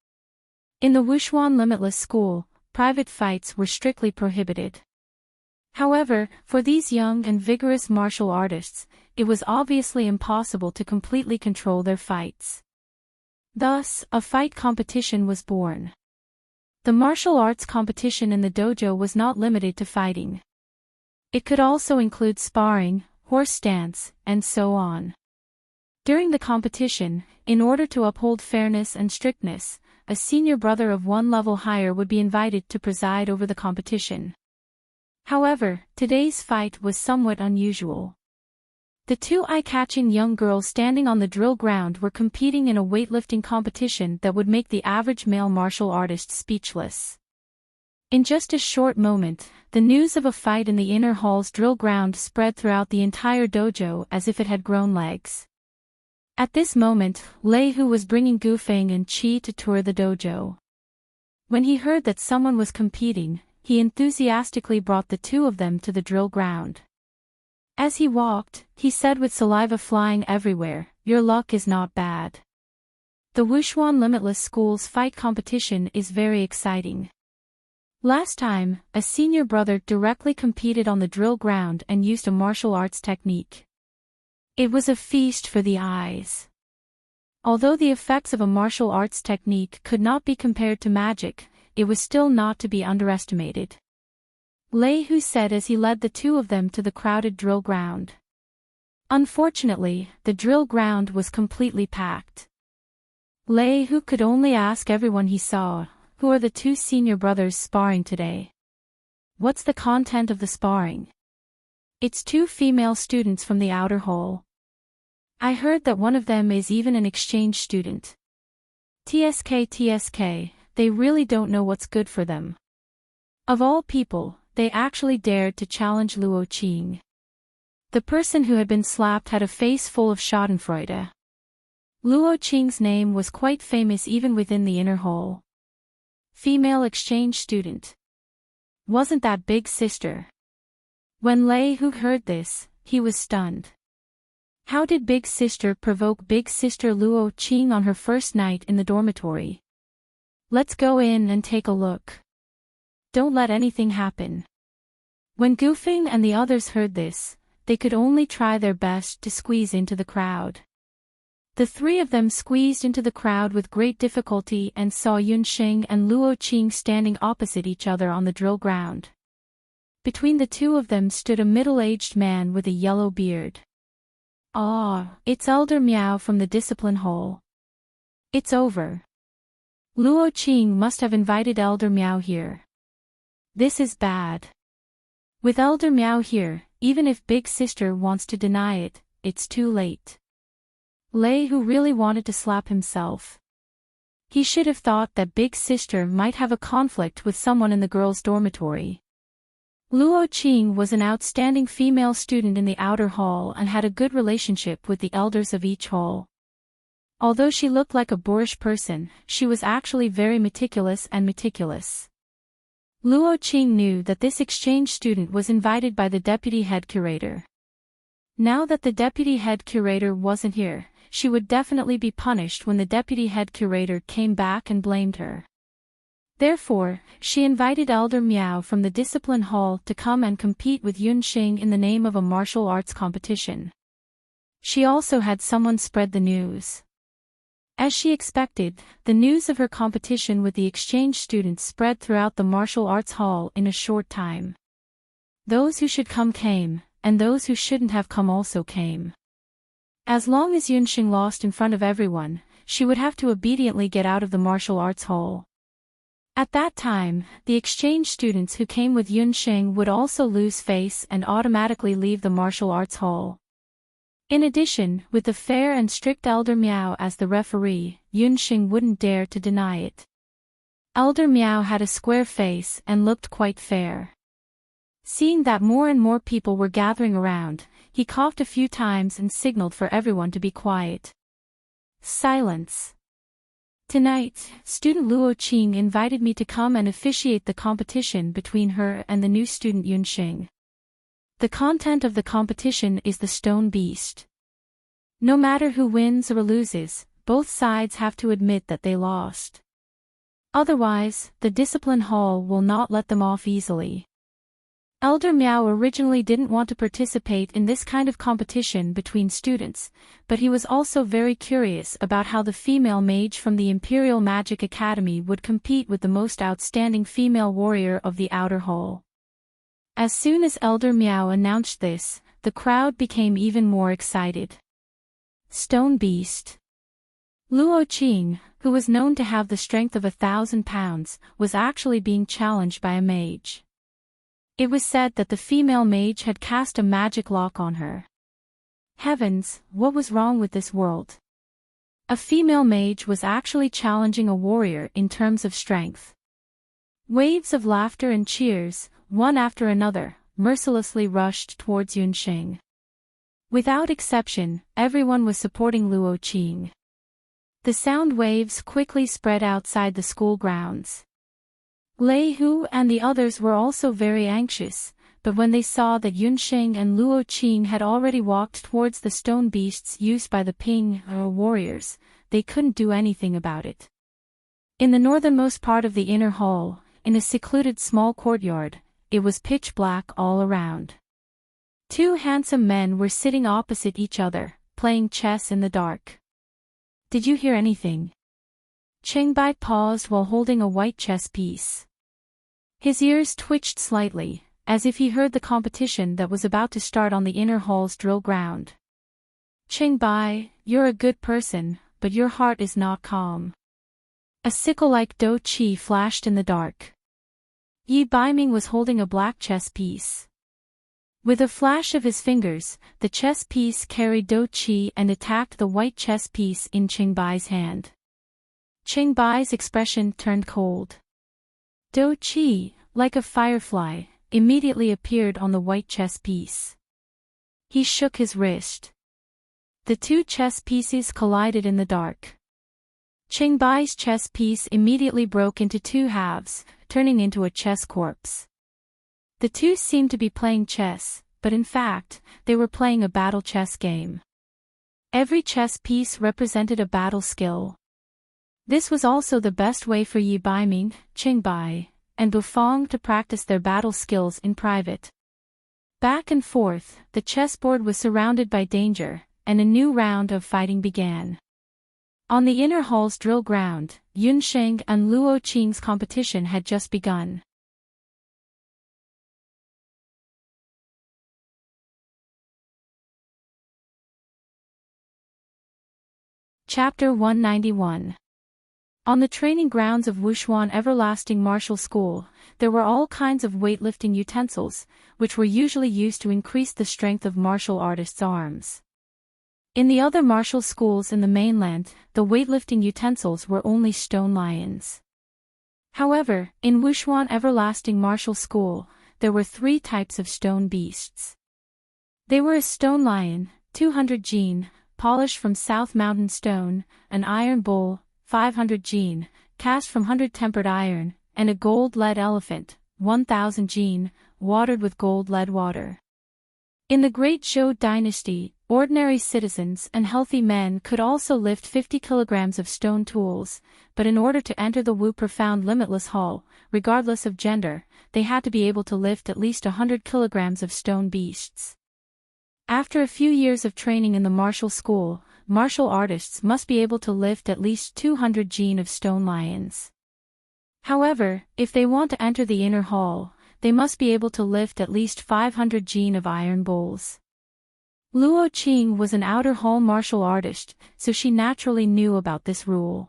In the Wuxuan Limitless School, private fights were strictly prohibited. However, for these young and vigorous martial artists, it was obviously impossible to completely control their fights. Thus, a fight competition was born. The martial arts competition in the dojo was not limited to fighting. It could also include sparring, horse stance, and so on. During the competition, in order to uphold fairness and strictness, a senior brother of 1 level higher would be invited to preside over the competition. However, today's fight was somewhat unusual. The 2 eye-catching young girls standing on the drill ground were competing in a weightlifting competition that would make the average male martial artist speechless. In just a short moment, the news of a fight in the inner hall's drill ground spread throughout the entire dojo as if it had grown legs. At this moment, Lei Hu was bringing Gufeng and Qi to tour the dojo. When he heard that someone was competing, he enthusiastically brought the 2 of them to the drill ground. As he walked, he said with saliva flying everywhere, "Your luck is not bad. The Wuxuan Limitless School's fight competition is very exciting. Last time, a senior brother directly competed on the drill ground and used a martial arts technique. It was a feast for the eyes. Although the effects of a martial arts technique could not be compared to magic, it was still not to be underestimated." Lei Hu said as he led the 2 of them to the crowded drill ground. Unfortunately, the drill ground was completely packed. Lei Hu could only ask everyone he saw, "Who are the 2 senior brothers sparring today? What's the content of the sparring?" "It's 2 female students from the outer hall. I heard that one of them is even an exchange student. TSK, they really don't know what's good for them." Of all people, they actually dared to challenge Luo Qing. The person who had been slapped had a face full of schadenfreude. Luo Qing's name was quite famous even within the inner hall. Female exchange student. Wasn't that big sister? When Lei Hu heard this, he was stunned. How did big sister provoke big sister Luo Qing on her first night in the dormitory? Let's go in and take a look. Don't let anything happen. When Goofing and the others heard this, they could only try their best to squeeze into the crowd. The three of them squeezed into the crowd with great difficulty and saw Yunxing and Luo Qing standing opposite each other on the drill ground. Between the two of them stood a middle-aged man with a yellow beard. Ah, it's Elder Miao from the discipline hall. It's over. Luo Qing must have invited Elder Miao here. This is bad. With Elder Miao here, even if Big Sister wants to deny it, it's too late. Lei Hu really wanted to slap himself. He should have thought that Big Sister might have a conflict with someone in the girls' dormitory. Luo Qing was an outstanding female student in the outer hall and had a good relationship with the elders of each hall. Although she looked like a boorish person, she was actually very meticulous. Luo Qing knew that this exchange student was invited by the deputy head curator. Now that the deputy head curator wasn't here, she would definitely be punished when the deputy head curator came back and blamed her. Therefore, she invited Elder Miao from the discipline hall to come and compete with Yunxing in the name of a martial arts competition. She also had someone spread the news. As she expected, the news of her competition with the exchange students spread throughout the martial arts hall in a short time. Those who should come came, and those who shouldn't have come also came. As long as Yunxing lost in front of everyone, she would have to obediently get out of the martial arts hall. At that time, the exchange students who came with Yunxing would also lose face and automatically leave the martial arts hall. In addition, with the fair and strict Elder Miao as the referee, Yunxing wouldn't dare to deny it. Elder Miao had a square face and looked quite fair. Seeing that more and more people were gathering around, he coughed a few times and signaled for everyone to be quiet. Silence. Tonight, student Luo Qing invited me to come and officiate the competition between her and the new student Yunxing. The content of the competition is the stone beast. No matter who wins or loses, both sides have to admit that they lost. Otherwise, the discipline hall will not let them off easily. Elder Miao originally didn't want to participate in this kind of competition between students, but he was also very curious about how the female mage from the Imperial Magic Academy would compete with the most outstanding female warrior of the outer hall. As soon as Elder Miao announced this, the crowd became even more excited. Stone Beast. Luo Qing, who was known to have the strength of 1,000 pounds, was actually being challenged by a mage. It was said that the female mage had cast a magic lock on her. Heavens, what was wrong with this world? A female mage was actually challenging a warrior in terms of strength. Waves of laughter and cheers, one after another, mercilessly rushed towards Yunxing. Without exception, everyone was supporting Luo Qing. The sound waves quickly spread outside the school grounds. Lei Hu and the others were also very anxious, but when they saw that Yunxing and Luo Qing had already walked towards the stone beasts used by the Ping warriors, they couldn't do anything about it. In the northernmost part of the inner hall, in a secluded small courtyard, it was pitch black all around. Two handsome men were sitting opposite each other, playing chess in the dark. Did you hear anything? Qingbai paused while holding a white chess piece. His ears twitched slightly, as if he heard the competition that was about to start on the inner hall's drill ground. Qingbai, you're a good person, but your heart is not calm. A sickle-like Do Qi flashed in the dark. Yi Baiming was holding a black chess piece. With a flash of his fingers, the chess piece carried Do Qi and attacked the white chess piece in Qingbai's hand. Qingbai's expression turned cold. Do Qi, like a firefly, immediately appeared on the white chess piece. He shook his wrist. The two chess pieces collided in the dark. Qingbai's chess piece immediately broke into two halves, turning into a chess corpse. The two seemed to be playing chess, but in fact, they were playing a battle chess game. Every chess piece represented a battle skill. This was also the best way for Yi Baiming, Qingbai, and Bufang to practice their battle skills in private. Back and forth, the chessboard was surrounded by danger, and a new round of fighting began. On the inner hall's drill ground, Yunsheng and Luo Qing's competition had just begun. Chapter 191. On the training grounds of Wushuan Everlasting Martial School, there were all kinds of weightlifting utensils, which were usually used to increase the strength of martial artists' arms. In the other martial schools in the mainland, the weightlifting utensils were only stone lions. However, in Wushuan Everlasting Martial School, there were 3 types of stone beasts. They were a stone lion, 200 jin, polished from South Mountain stone, an iron bull, 500 jin, cast from 100 tempered iron, and a gold-lead elephant, 1000 jin, watered with gold-lead water. In the Great Zhou dynasty, ordinary citizens and healthy men could also lift 50 kilograms of stone tools, but in order to enter the Wu Profound Limitless Hall, regardless of gender, they had to be able to lift at least 100 kilograms of stone beasts. After a few years of training in the martial school, martial artists must be able to lift at least 200 jin of stone lions. However, if they want to enter the inner hall, they must be able to lift at least 500 jin of iron bulls. Luo Qing was an outer hall martial artist, so she naturally knew about this rule.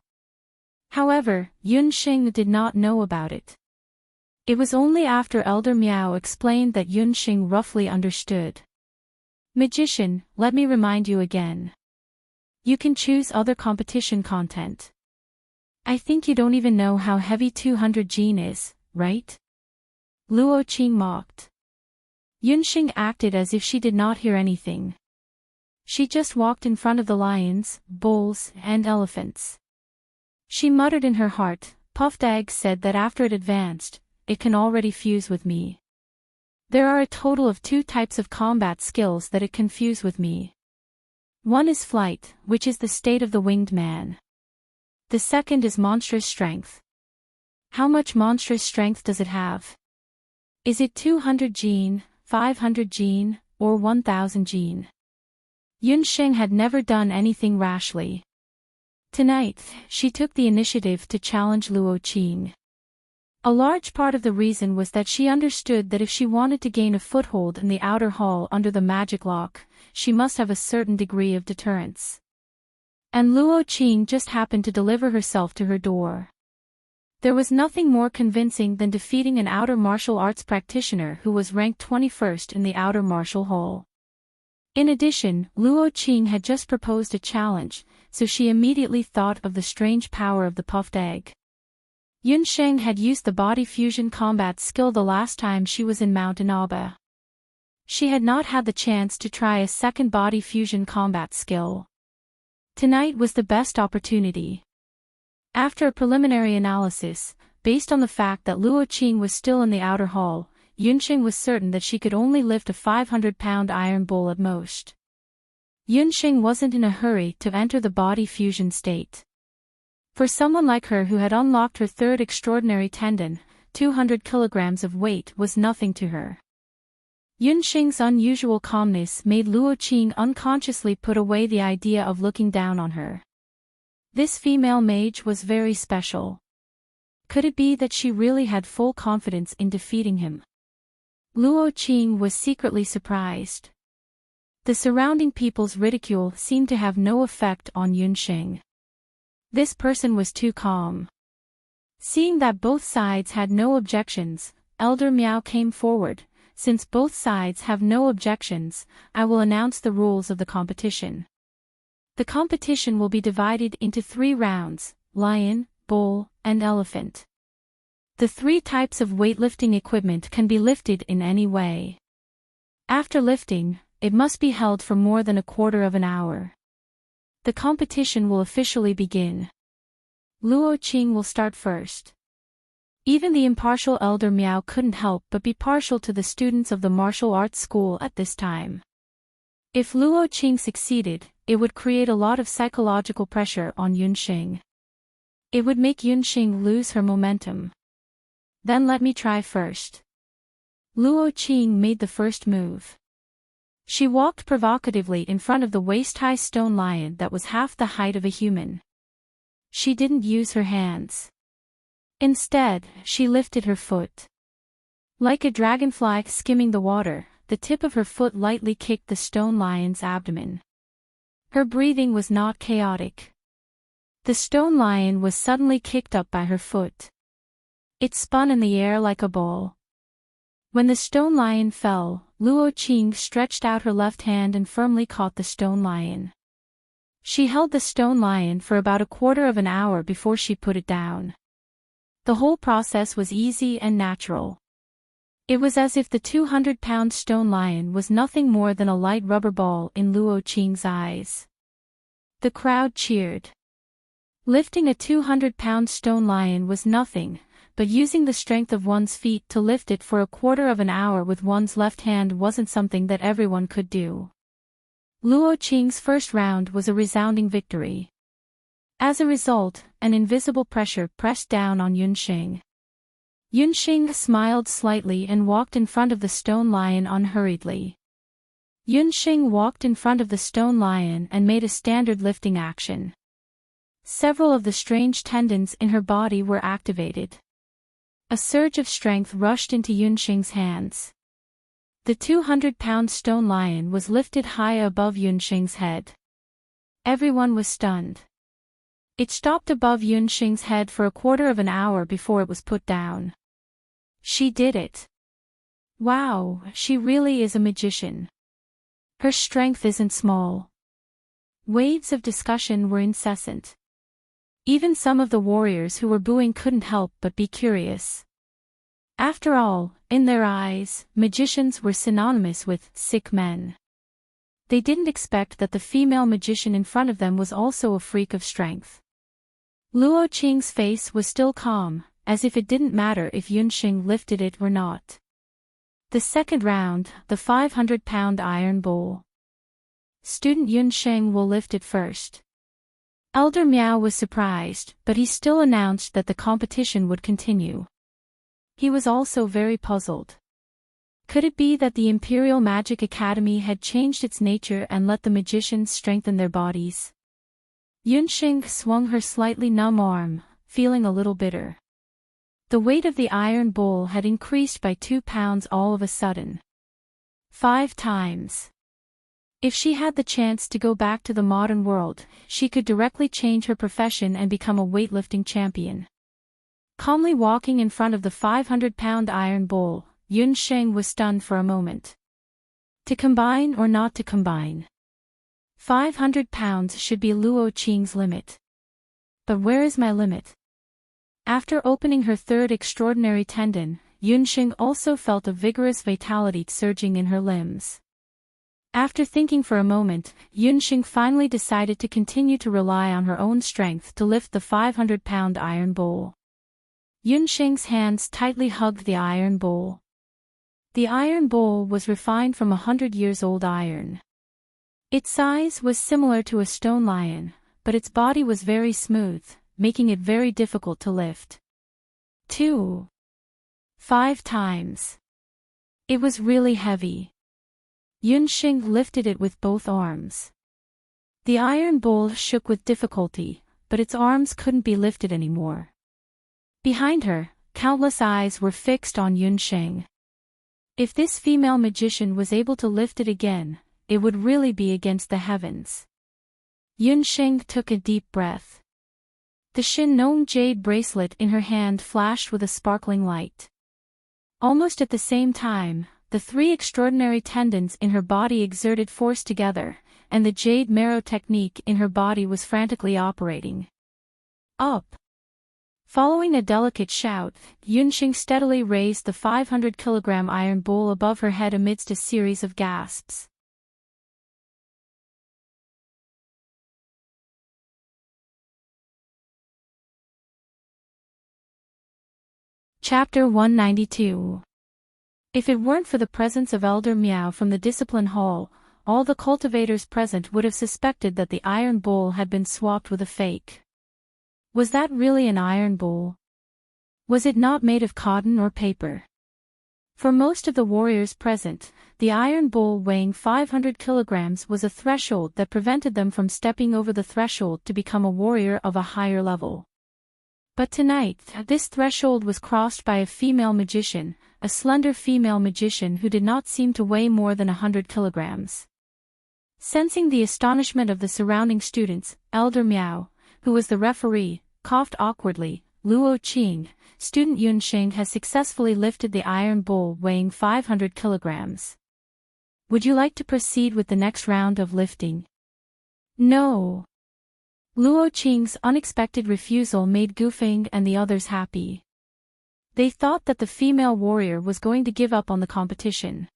However, Yun Xing did not know about it. It was only after Elder Miao explained that Yun Xing roughly understood. Magician, let me remind you again. You can choose other competition content. I think you don't even know how heavy 200 jin is, right? Luo Qing mocked. Yunxing acted as if she did not hear anything. She just walked in front of the lions, bulls, and elephants. She muttered in her heart, Puffed Egg said that after it advanced, it can already fuse with me. There are a total of 2 types of combat skills that it can fuse with me. One is flight, which is the state of the winged man. The second is monstrous strength. How much monstrous strength does it have? Is it 200 jin, 500 jin, or 1000 jin? Yun Sheng had never done anything rashly. Tonight, she took the initiative to challenge Luo Qing. A large part of the reason was that she understood that if she wanted to gain a foothold in the outer hall under the magic lock, she must have a certain degree of deterrence. And Luo Qing just happened to deliver herself to her door. There was nothing more convincing than defeating an outer martial arts practitioner who was ranked 21st in the outer martial hall. In addition, Luo Qing had just proposed a challenge, so she immediately thought of the strange power of the puffed egg. Yun Sheng had used the body fusion combat skill the last time she was in Mount Inaba. She had not had the chance to try a second body fusion combat skill. Tonight was the best opportunity. After a preliminary analysis, based on the fact that Luo Qing was still in the outer hall, Yunxing was certain that she could only lift a 500-pound iron bull at most. Yunxing wasn't in a hurry to enter the body fusion state. For someone like her who had unlocked her 3rd extraordinary tendon, 200 kilograms of weight was nothing to her. Yunxing's unusual calmness made Luo Qing unconsciously put away the idea of looking down on her. This female mage was very special. Could it be that she really had full confidence in defeating him? Luo Qing was secretly surprised. The surrounding people's ridicule seemed to have no effect on Yunxing. This person was too calm. Seeing that both sides had no objections, Elder Miao came forward. Since both sides have no objections, I will announce the rules of the competition. The competition will be divided into 3 rounds, lion, bull, and elephant. The 3 types of weightlifting equipment can be lifted in any way. After lifting, it must be held for more than a quarter of an hour. The competition will officially begin. Luo Qing will start first. Even the impartial Elder Miao couldn't help but be partial to the students of the martial arts school at this time. If Luo Qing succeeded, it would create a lot of psychological pressure on Yunxing. It would make Yunxing lose her momentum. Then let me try first. Luo Qing made the first move. She walked provocatively in front of the waist-high stone lion that was half the height of a human. She didn't use her hands. Instead, she lifted her foot. Like a dragonfly skimming the water, the tip of her foot lightly kicked the stone lion's abdomen. Her breathing was not chaotic. The stone lion was suddenly kicked up by her foot. It spun in the air like a ball. When the stone lion fell, Luo Qing stretched out her left hand and firmly caught the stone lion. She held the stone lion for about a quarter of an hour before she put it down. The whole process was easy and natural. It was as if the 200-pound stone lion was nothing more than a light rubber ball in Luo Qing's eyes. The crowd cheered. Lifting a 200-pound stone lion was nothing, but using the strength of one's feet to lift it for a quarter of an hour with one's left hand wasn't something that everyone could do. Luo Qing's first round was a resounding victory. As a result, an invisible pressure pressed down on Yunxing. Yunxing smiled slightly and walked in front of the stone lion unhurriedly. Yunxing walked in front of the stone lion and made a standard lifting action. Several of the strange tendons in her body were activated. A surge of strength rushed into Yunxing's hands. The 200-pound stone lion was lifted high above Yunxing's head. Everyone was stunned. It stopped above Yunxing's head for a quarter of an hour before it was put down. She did it. Wow, she really is a magician. Her strength isn't small. Waves of discussion were incessant. Even some of the warriors who were booing couldn't help but be curious. After all, in their eyes, magicians were synonymous with sick men. They didn't expect that the female magician in front of them was also a freak of strength. Luo Qing's face was still calm, as if it didn't matter if Yunxing lifted it or not. The second round, the 500-pound iron bowl. Student Yunxing will lift it first. Elder Miao was surprised, but he still announced that the competition would continue. He was also very puzzled. Could it be that the Imperial Magic Academy had changed its nature and let the magicians strengthen their bodies? Yunxing swung her slightly numb arm, feeling a little bitter. The weight of the iron bowl had increased by 2 pounds all of a sudden. 5 times. If she had the chance to go back to the modern world, she could directly change her profession and become a weightlifting champion. Calmly walking in front of the 500-pound iron bowl, Yunxing was stunned for a moment. To combine or not to combine? 500 pounds should be Luo Qing's limit. But where is my limit? After opening her third extraordinary tendon, Yunxing also felt a vigorous vitality surging in her limbs. After thinking for a moment, Yunxing finally decided to continue to rely on her own strength to lift the 500-pound iron bowl. Yunxing's hands tightly hugged the iron bowl. The iron bowl was refined from 100-years-old iron. Its size was similar to a stone lion, but its body was very smooth, making it very difficult to lift. 5 times. It was really heavy. Yunxing lifted it with both arms. The iron bowl shook with difficulty, but its arms couldn't be lifted anymore. Behind her, countless eyes were fixed on Yunxing. If this female magician was able to lift it again, it would really be against the heavens. Yunxing took a deep breath. The Shin Nong jade bracelet in her hand flashed with a sparkling light. Almost at the same time, the 3 extraordinary tendons in her body exerted force together, and the jade marrow technique in her body was frantically operating. Up! Following a delicate shout, Yunxing steadily raised the 500-kilogram iron bowl above her head amidst a series of gasps. Chapter 192. If it weren't for the presence of Elder Miao from the discipline hall, all the cultivators present would have suspected that the iron bowl had been swapped with a fake. Was that really an iron bowl? Was it not made of cotton or paper? For most of the warriors present, the iron bowl weighing 500 kilograms was a threshold that prevented them from stepping over the threshold to become a warrior of a higher level. But tonight, this threshold was crossed by a female magician, a slender female magician who did not seem to weigh more than 100 kilograms. Sensing the astonishment of the surrounding students, Elder Miao, who was the referee, coughed awkwardly. Luo Qing, student Yunxing has successfully lifted the iron bowl weighing 500 kilograms. Would you like to proceed with the next round of lifting? No. Luo Qing's unexpected refusal made Gufeng and the others happy. They thought that the female warrior was going to give up on the competition.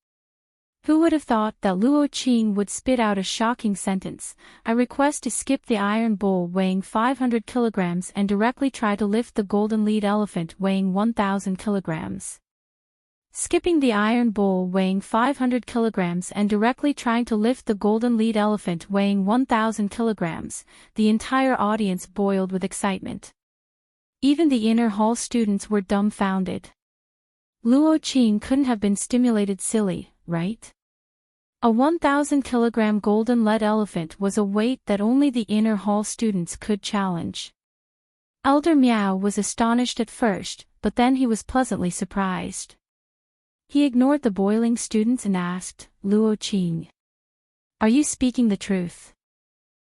Who would have thought that Luo Qing would spit out a shocking sentence, "I request to skip the iron bowl weighing 500 kilograms and directly try to lift the golden lead elephant weighing 1,000 kilograms. Skipping the iron bowl weighing 500 kilograms and directly trying to lift the golden lead elephant weighing 1,000 kilograms, the entire audience boiled with excitement. Even the inner hall students were dumbfounded. Luo Qing couldn't have been stimulated silly, right? A 1,000-kilogram golden lead elephant was a weight that only the inner hall students could challenge. Elder Miao was astonished at first, but then he was pleasantly surprised. He ignored the boiling students and asked, "Luo Qing, are you speaking the truth?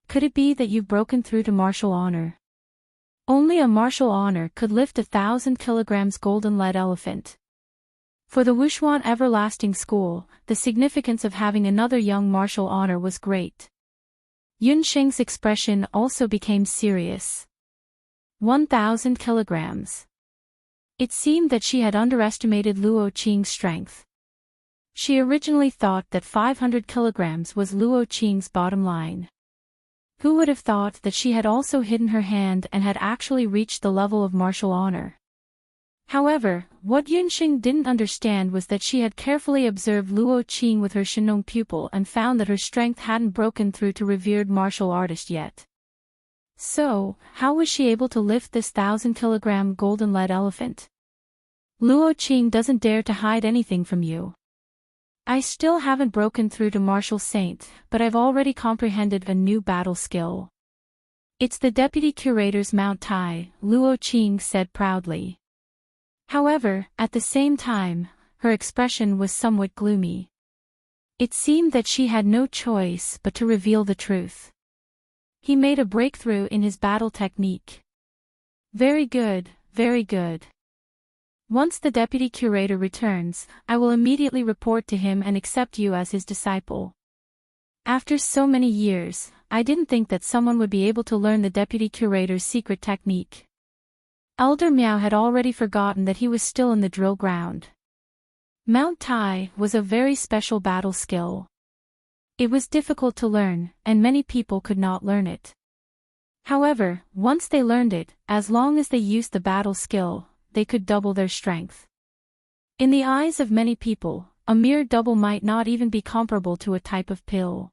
Could it be that you've broken through to martial honor?" Only a martial honor could lift 1,000 kilograms golden lead elephant. For the Wushuan Everlasting School, the significance of having another young martial honor was great. Yunxing's expression also became serious. 1,000 kilograms. It seemed that she had underestimated Luo Qing's strength. She originally thought that 500 kilograms was Luo Qing's bottom line. Who would have thought that she had also hidden her hand and had actually reached the level of martial honor? However, what Yunxing didn't understand was that she had carefully observed Luo Qing with her Shenong pupil and found that her strength hadn't broken through to revered martial artist yet. So, how was she able to lift this 1,000-kilogram golden lead elephant? Luo Qing doesn't dare to hide anything from you. I still haven't broken through to martial saint, but I've already comprehended a new battle skill. It's the deputy curator's Mount Tai, Luo Qing said proudly. However, at the same time, her expression was somewhat gloomy. It seemed that she had no choice but to reveal the truth. He made a breakthrough in his battle technique. Very good, very good. Once the deputy curator returns, I will immediately report to him and accept you as his disciple. After so many years, I didn't think that someone would be able to learn the deputy curator's secret technique. Elder Miao had already forgotten that he was still in the drill ground. Mount Tai was a very special battle skill. It was difficult to learn, and many people could not learn it. However, once they learned it, as long as they used the battle skill, they could double their strength. In the eyes of many people, a mere double might not even be comparable to a type of pill.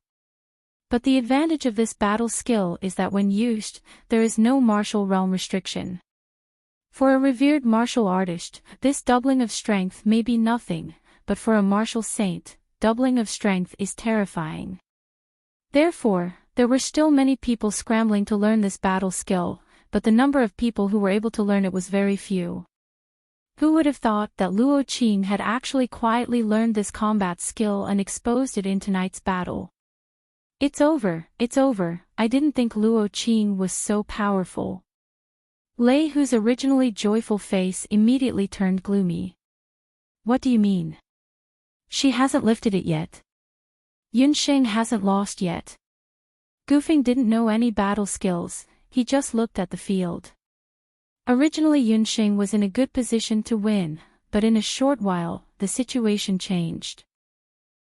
But the advantage of this battle skill is that when used, there is no martial realm restriction. For a revered martial artist, this doubling of strength may be nothing, but for a martial saint, doubling of strength is terrifying. Therefore, there were still many people scrambling to learn this battle skill, but the number of people who were able to learn it was very few. Who would have thought that Luo Qing had actually quietly learned this combat skill and exposed it in tonight's battle? It's over, I didn't think Luo Qing was so powerful. Lei Hu's originally joyful face immediately turned gloomy. What do you mean? She hasn't lifted it yet. Yunxing hasn't lost yet. Gufeng didn't know any battle skills, he just looked at the field. Originally Yunxing was in a good position to win, but in a short while, the situation changed.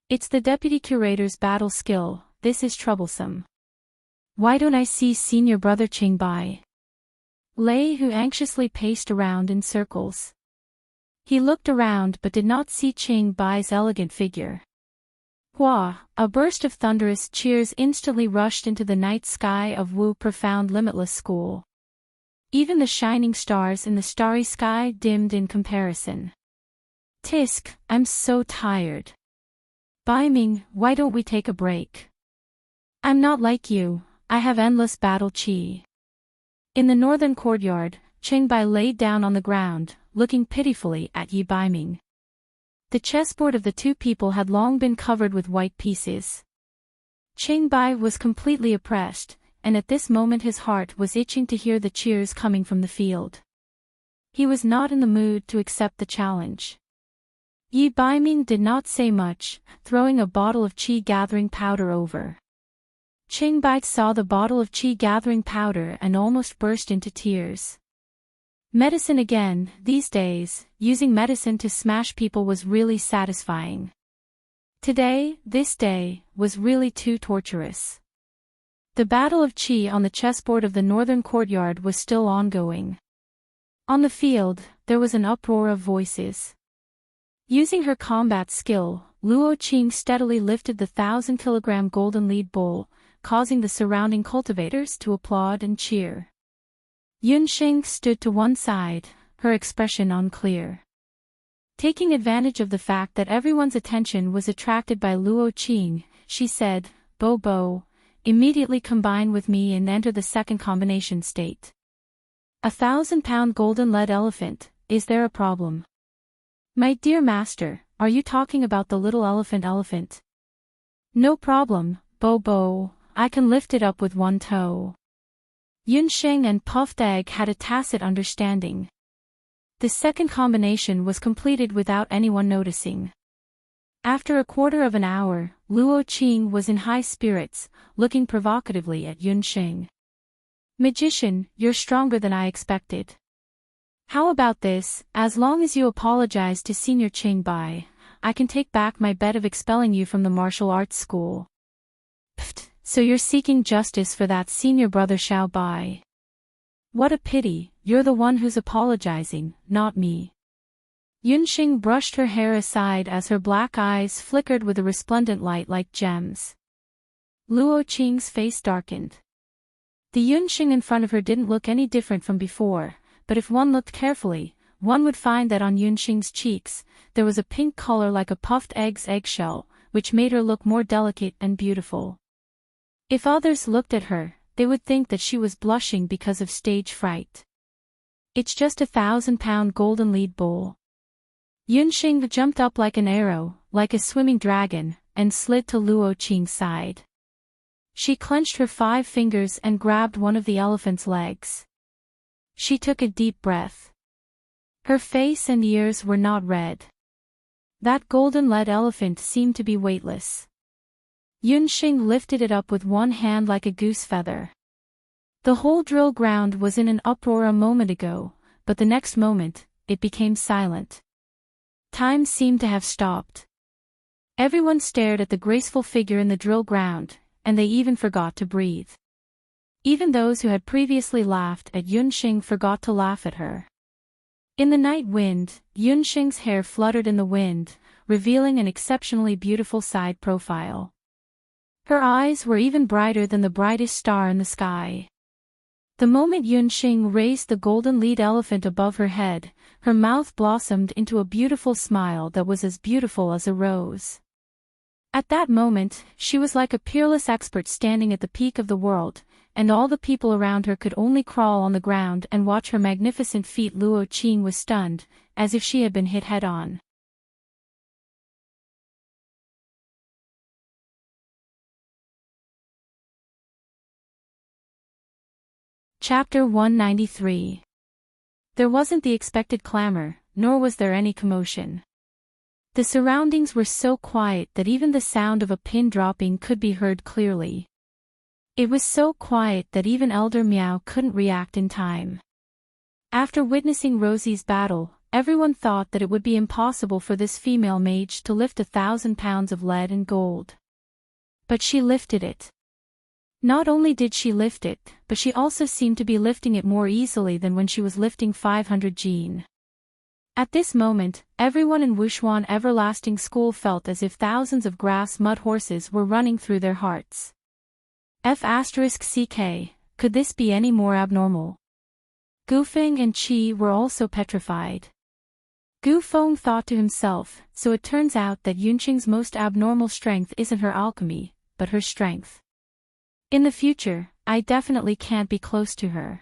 It's the deputy curator's battle skill, this is troublesome. Why don't I see senior brother Qingbai? Lei Hu anxiously paced around in circles. He looked around but did not see Qingbai's elegant figure. Hua, a burst of thunderous cheers instantly rushed into the night sky of Wu Profound Limitless School. Even the shining stars in the starry sky dimmed in comparison. Tisk, I'm so tired. Baiming, why don't we take a break? I'm not like you, I have endless battle chi. In the northern courtyard, Qingbai laid down on the ground, looking pitifully at Yi Baiming. The chessboard of the two people had long been covered with white pieces. Qingbai was completely oppressed, and at this moment his heart was itching to hear the cheers coming from the field. He was not in the mood to accept the challenge. Yi Baiming did not say much, throwing a bottle of qi-gathering powder over. Qingbai saw the bottle of qi-gathering powder and almost burst into tears. Medicine again, these days, using medicine to smash people was really satisfying. Today, this day, was really too torturous. The battle of qi on the chessboard of the northern courtyard was still ongoing. On the field, there was an uproar of voices. Using her combat skill, Luo Qing steadily lifted the 1,000-kilogram golden lead bowl, causing the surrounding cultivators to applaud and cheer. Yunxing stood to one side, her expression unclear. Taking advantage of the fact that everyone's attention was attracted by Luo Qing, she said, "Bo Bo, immediately combine with me and enter the second combination state." 1,000-pound golden lead elephant, is there a problem? My dear master, are you talking about the little elephant? No problem, Bo Bo, I can lift it up with one toe. Yunxing and Puffed Egg had a tacit understanding. The second combination was completed without anyone noticing. After a quarter of an hour, Luo Qing was in high spirits, looking provocatively at Yunxing. Magician, you're stronger than I expected. How about this, as long as you apologize to Senior Qingbai, I can take back my bet of expelling you from the martial arts school. Pfft, so you're seeking justice for that senior brother Xiao Bai. What a pity, you're the one who's apologizing, not me. Yunxing brushed her hair aside as her black eyes flickered with a resplendent light like gems. Luo Qing's face darkened. The Yunxing in front of her didn't look any different from before, but if one looked carefully, one would find that on Yunxing's cheeks, there was a pink color like a puffed egg's eggshell, which made her look more delicate and beautiful. If others looked at her, they would think that she was blushing because of stage fright. It's just 1,000-pound golden lead bowl. Yunxing jumped up like an arrow, like a swimming dragon, and slid to Luo Qing's side. She clenched her 5 fingers and grabbed one of the elephant's legs. She took a deep breath. Her face and ears were not red. That golden lead elephant seemed to be weightless. Yunxing lifted it up with one hand like a goose feather. The whole drill ground was in an uproar a moment ago, but the next moment, it became silent. Time seemed to have stopped. Everyone stared at the graceful figure in the drill ground, and they even forgot to breathe. Even those who had previously laughed at Yunxing forgot to laugh at her. In the night wind, Yunxing's hair fluttered in the wind, revealing an exceptionally beautiful side profile. Her eyes were even brighter than the brightest star in the sky. The moment Yunxing raised the golden lead elephant above her head, her mouth blossomed into a beautiful smile that was as beautiful as a rose. At that moment, she was like a peerless expert standing at the peak of the world, and all the people around her could only crawl on the ground and watch her magnificent feat. Luo Qing was stunned, as if she had been hit head-on. Chapter 193. There wasn't the expected clamor, nor was there any commotion. The surroundings were so quiet that even the sound of a pin dropping could be heard clearly. It was so quiet that even Elder Miao couldn't react in time. After witnessing Rosie's battle, everyone thought that it would be impossible for this female mage to lift 1,000 pounds of lead and gold. But she lifted it. Not only did she lift it, but she also seemed to be lifting it more easily than when she was lifting 500 jin. At this moment, everyone in Wushuan Everlasting School felt as if thousands of grass mud horses were running through their hearts. F***ck, could this be any more abnormal? Gufeng and Qi were also petrified. Gufeng thought to himself, so it turns out that Yunqing's most abnormal strength isn't her alchemy, but her strength. In the future, I definitely can't be close to her.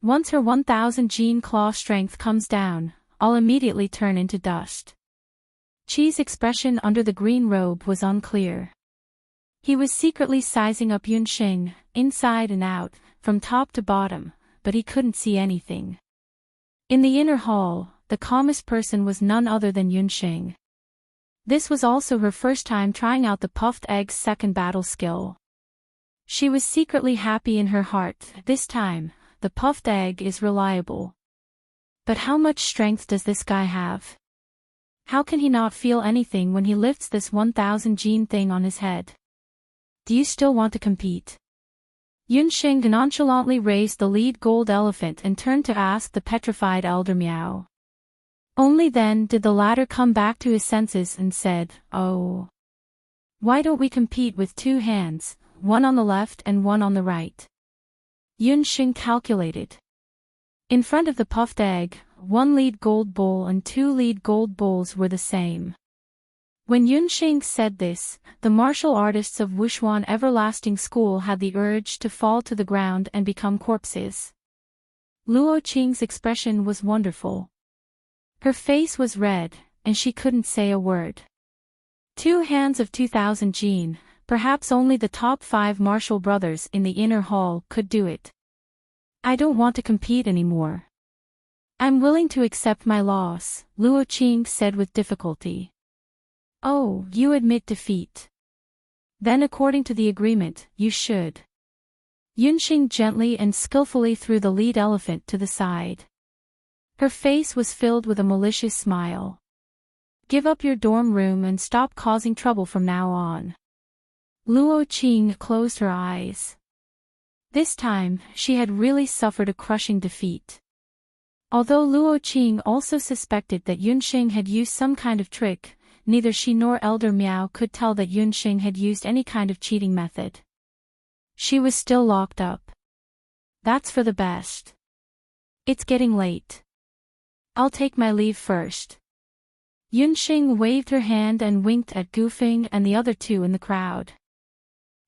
Once her 1000 gene claw strength comes down, I'll immediately turn into dust. Qi's expression under the green robe was unclear. He was secretly sizing up Yunqing, inside and out, from top to bottom, but he couldn't see anything. In the inner hall, the calmest person was none other than Yunqing. This was also her first time trying out the puffed egg's second battle skill. She was secretly happy in her heart. This time, the puffed egg is reliable. But how much strength does this guy have? How can he not feel anything when he lifts this 1000 gene thing on his head? Do you still want to compete? Yunqing nonchalantly raised the lead gold elephant and turned to ask the petrified Elder Miao. Only then did the latter come back to his senses and said, "Oh. Why don't we compete with 2 hands, one on the left and one on the right?" Yunqing calculated. In front of the puffed egg, 1 lead gold bowl and 2 lead gold bowls were the same. When Yunqing said this, the martial artists of Wushuan Everlasting School had the urge to fall to the ground and become corpses. Luo Qing's expression was wonderful. Her face was red, and she couldn't say a word. 2 hands of 2000 gene, perhaps only the top 5 martial brothers in the inner hall could do it. I don't want to compete anymore. I'm willing to accept my loss, Luo Qing said with difficulty. Oh, you admit defeat. Then according to the agreement, you should. Yunqing gently and skillfully threw the lead elephant to the side. Her face was filled with a malicious smile. Give up your dorm room and stop causing trouble from now on. Luo Qing closed her eyes. This time, she had really suffered a crushing defeat. Although Luo Qing also suspected that Yunqing had used some kind of trick, neither she nor Elder Miao could tell that Yunqing had used any kind of cheating method. She was still locked up. That's for the best. It's getting late. I'll take my leave first. Yunqing waved her hand and winked at Gufeng and the other 2 in the crowd.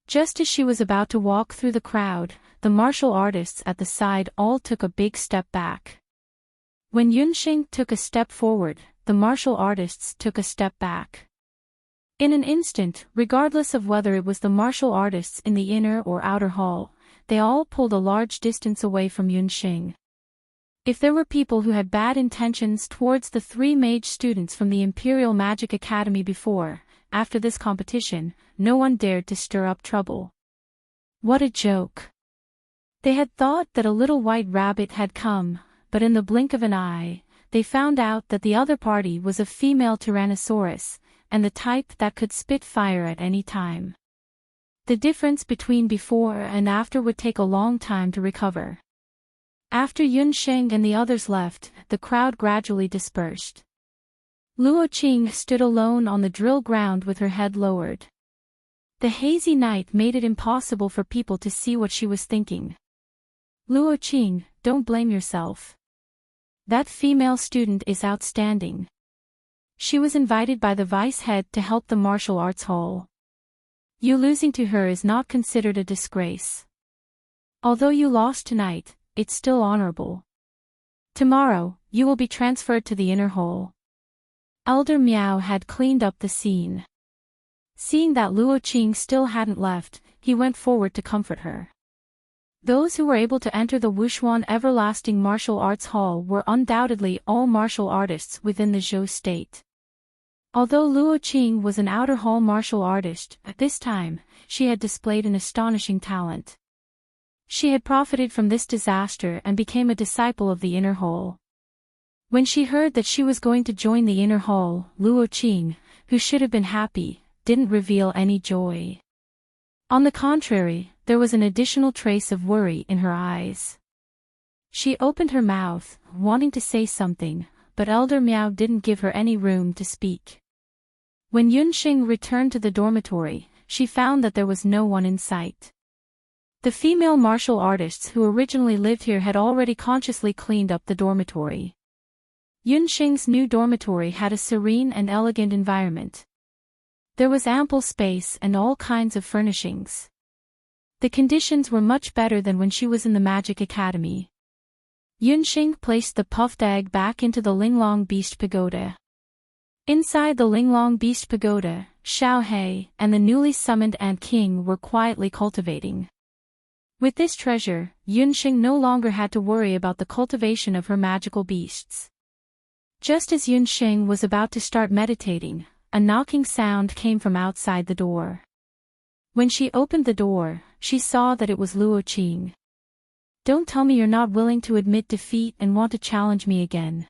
Just as she was about to walk through the crowd, the martial artists at the side all took a big step back. When Yunqing took a step forward, the martial artists took a step back. In an instant, regardless of whether it was the martial artists in the inner or outer hall, they all pulled a large distance away from Yunqing. If there were people who had bad intentions towards the 3 mage students from the Imperial Magic Academy before, after this competition, no one dared to stir up trouble. What a joke. They had thought that a little white rabbit had come, but in the blink of an eye, they found out that the other party was a female Tyrannosaurus, and the type that could spit fire at any time. The difference between before and after would take a long time to recover. After Yunqing and the others left, the crowd gradually dispersed. Luo Qing stood alone on the drill ground with her head lowered. The hazy night made it impossible for people to see what she was thinking. Luo Qing, don't blame yourself. That female student is outstanding. She was invited by the vice head to help the martial arts hall. You losing to her is not considered a disgrace. Although you lost tonight, it's still honorable. Tomorrow, you will be transferred to the inner hall. Elder Miao had cleaned up the scene. Seeing that Luo Qing still hadn't left, he went forward to comfort her. Those who were able to enter the Wushuan Everlasting Martial Arts Hall were undoubtedly all martial artists within the Zhou state. Although Luo Qing was an outer hall martial artist, at this time, she had displayed an astonishing talent. She had profited from this disaster and became a disciple of the inner hall. When she heard that she was going to join the inner hall, Luo Qing, who should have been happy, didn't reveal any joy. On the contrary, there was an additional trace of worry in her eyes. She opened her mouth, wanting to say something, but Elder Miao didn't give her any room to speak. When Yunqing returned to the dormitory, she found that there was no one in sight. The female martial artists who originally lived here had already consciously cleaned up the dormitory. Yunxing's new dormitory had a serene and elegant environment. There was ample space and all kinds of furnishings. The conditions were much better than when she was in the Magic Academy. Yunxing placed the puffed egg back into the Linglong Beast Pagoda. Inside the Linglong Beast Pagoda, Xiaohei and the newly summoned Ant King were quietly cultivating. With this treasure, Yunxing no longer had to worry about the cultivation of her magical beasts. Just as Yunxing was about to start meditating, a knocking sound came from outside the door. When she opened the door, she saw that it was Luo Qing. "Don't tell me you're not willing to admit defeat and want to challenge me again."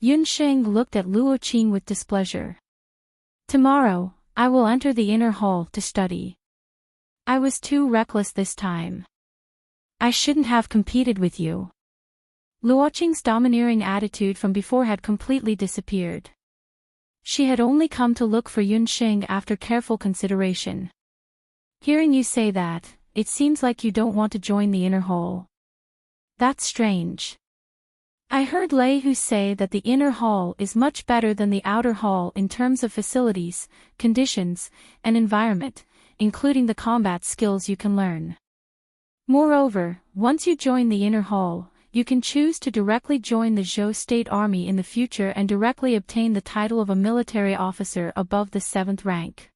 Yunxing looked at Luo Qing with displeasure. "Tomorrow, I will enter the inner hall to study. I was too reckless this time. I shouldn't have competed with you." Luo Qing's domineering attitude from before had completely disappeared. She had only come to look for Yunxing after careful consideration. "Hearing you say that, it seems like you don't want to join the inner hall. That's strange. I heard Lei Hu say that the inner hall is much better than the outer hall in terms of facilities, conditions, and environment, including the combat skills you can learn. Moreover, once you join the inner hall, you can choose to directly join the Zhou State Army in the future and directly obtain the title of a military officer above the 7th rank."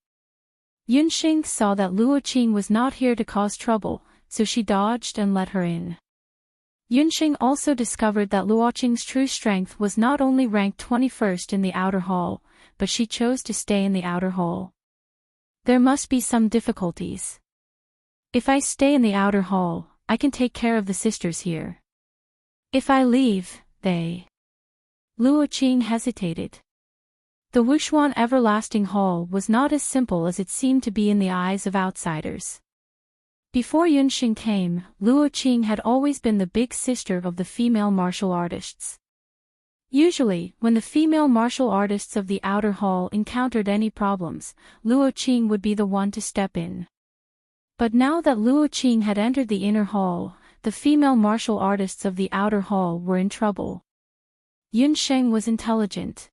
Yunxing saw that Luo Qing was not here to cause trouble, so she dodged and let her in. Yunxing also discovered that Luo Qing's true strength was not only ranked 21st in the outer hall, but she chose to stay in the outer hall. There must be some difficulties. If I stay in the outer hall, I can take care of the sisters here. If I leave, they... Luo Qing hesitated. The Wushuan Everlasting Hall was not as simple as it seemed to be in the eyes of outsiders. Before Yunxing came, Luo Qing had always been the big sister of the female martial artists. Usually, when the female martial artists of the outer hall encountered any problems, Luo Qing would be the one to step in. But now that Luo Qing had entered the inner hall, the female martial artists of the outer hall were in trouble. Yunxing was intelligent.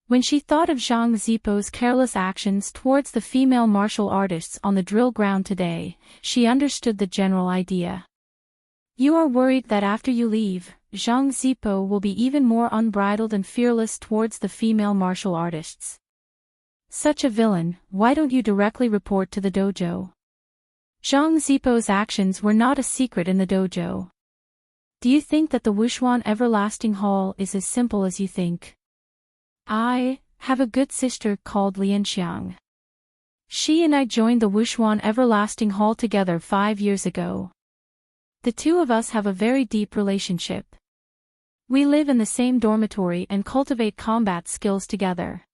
When she thought of Zhang Zipo's careless actions towards the female martial artists on the drill ground today, she understood the general idea. You are worried that after you leave, Zhang Zipo will be even more unbridled and fearless towards the female martial artists. Such a villain, why don't you directly report to the dojo? Zhang Zipo's actions were not a secret in the dojo. Do you think that the Wushuan Everlasting Hall is as simple as you think? I have a good sister called Lianxiang. She and I joined the Wushuan Everlasting Hall together 5 years ago. The two of us have a very deep relationship. We live in the same dormitory and cultivate combat skills together.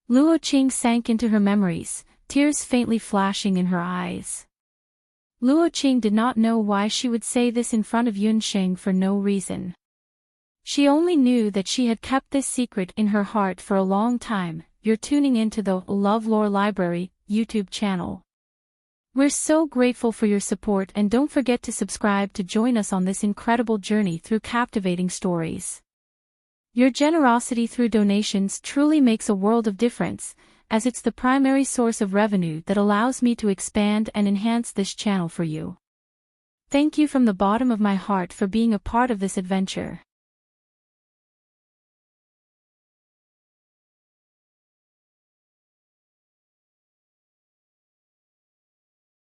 Luo Qing sank into her memories, tears faintly flashing in her eyes. Luo Qing did not know why she would say this in front of Yunxing for no reason. She only knew that she had kept this secret in her heart for a long time. You're tuning into the LoveLore Library YouTube channel. We're so grateful for your support, and don't forget to subscribe to join us on this incredible journey through captivating stories. Your generosity through donations truly makes a world of difference, as it's the primary source of revenue that allows me to expand and enhance this channel for you. Thank you from the bottom of my heart for being a part of this adventure.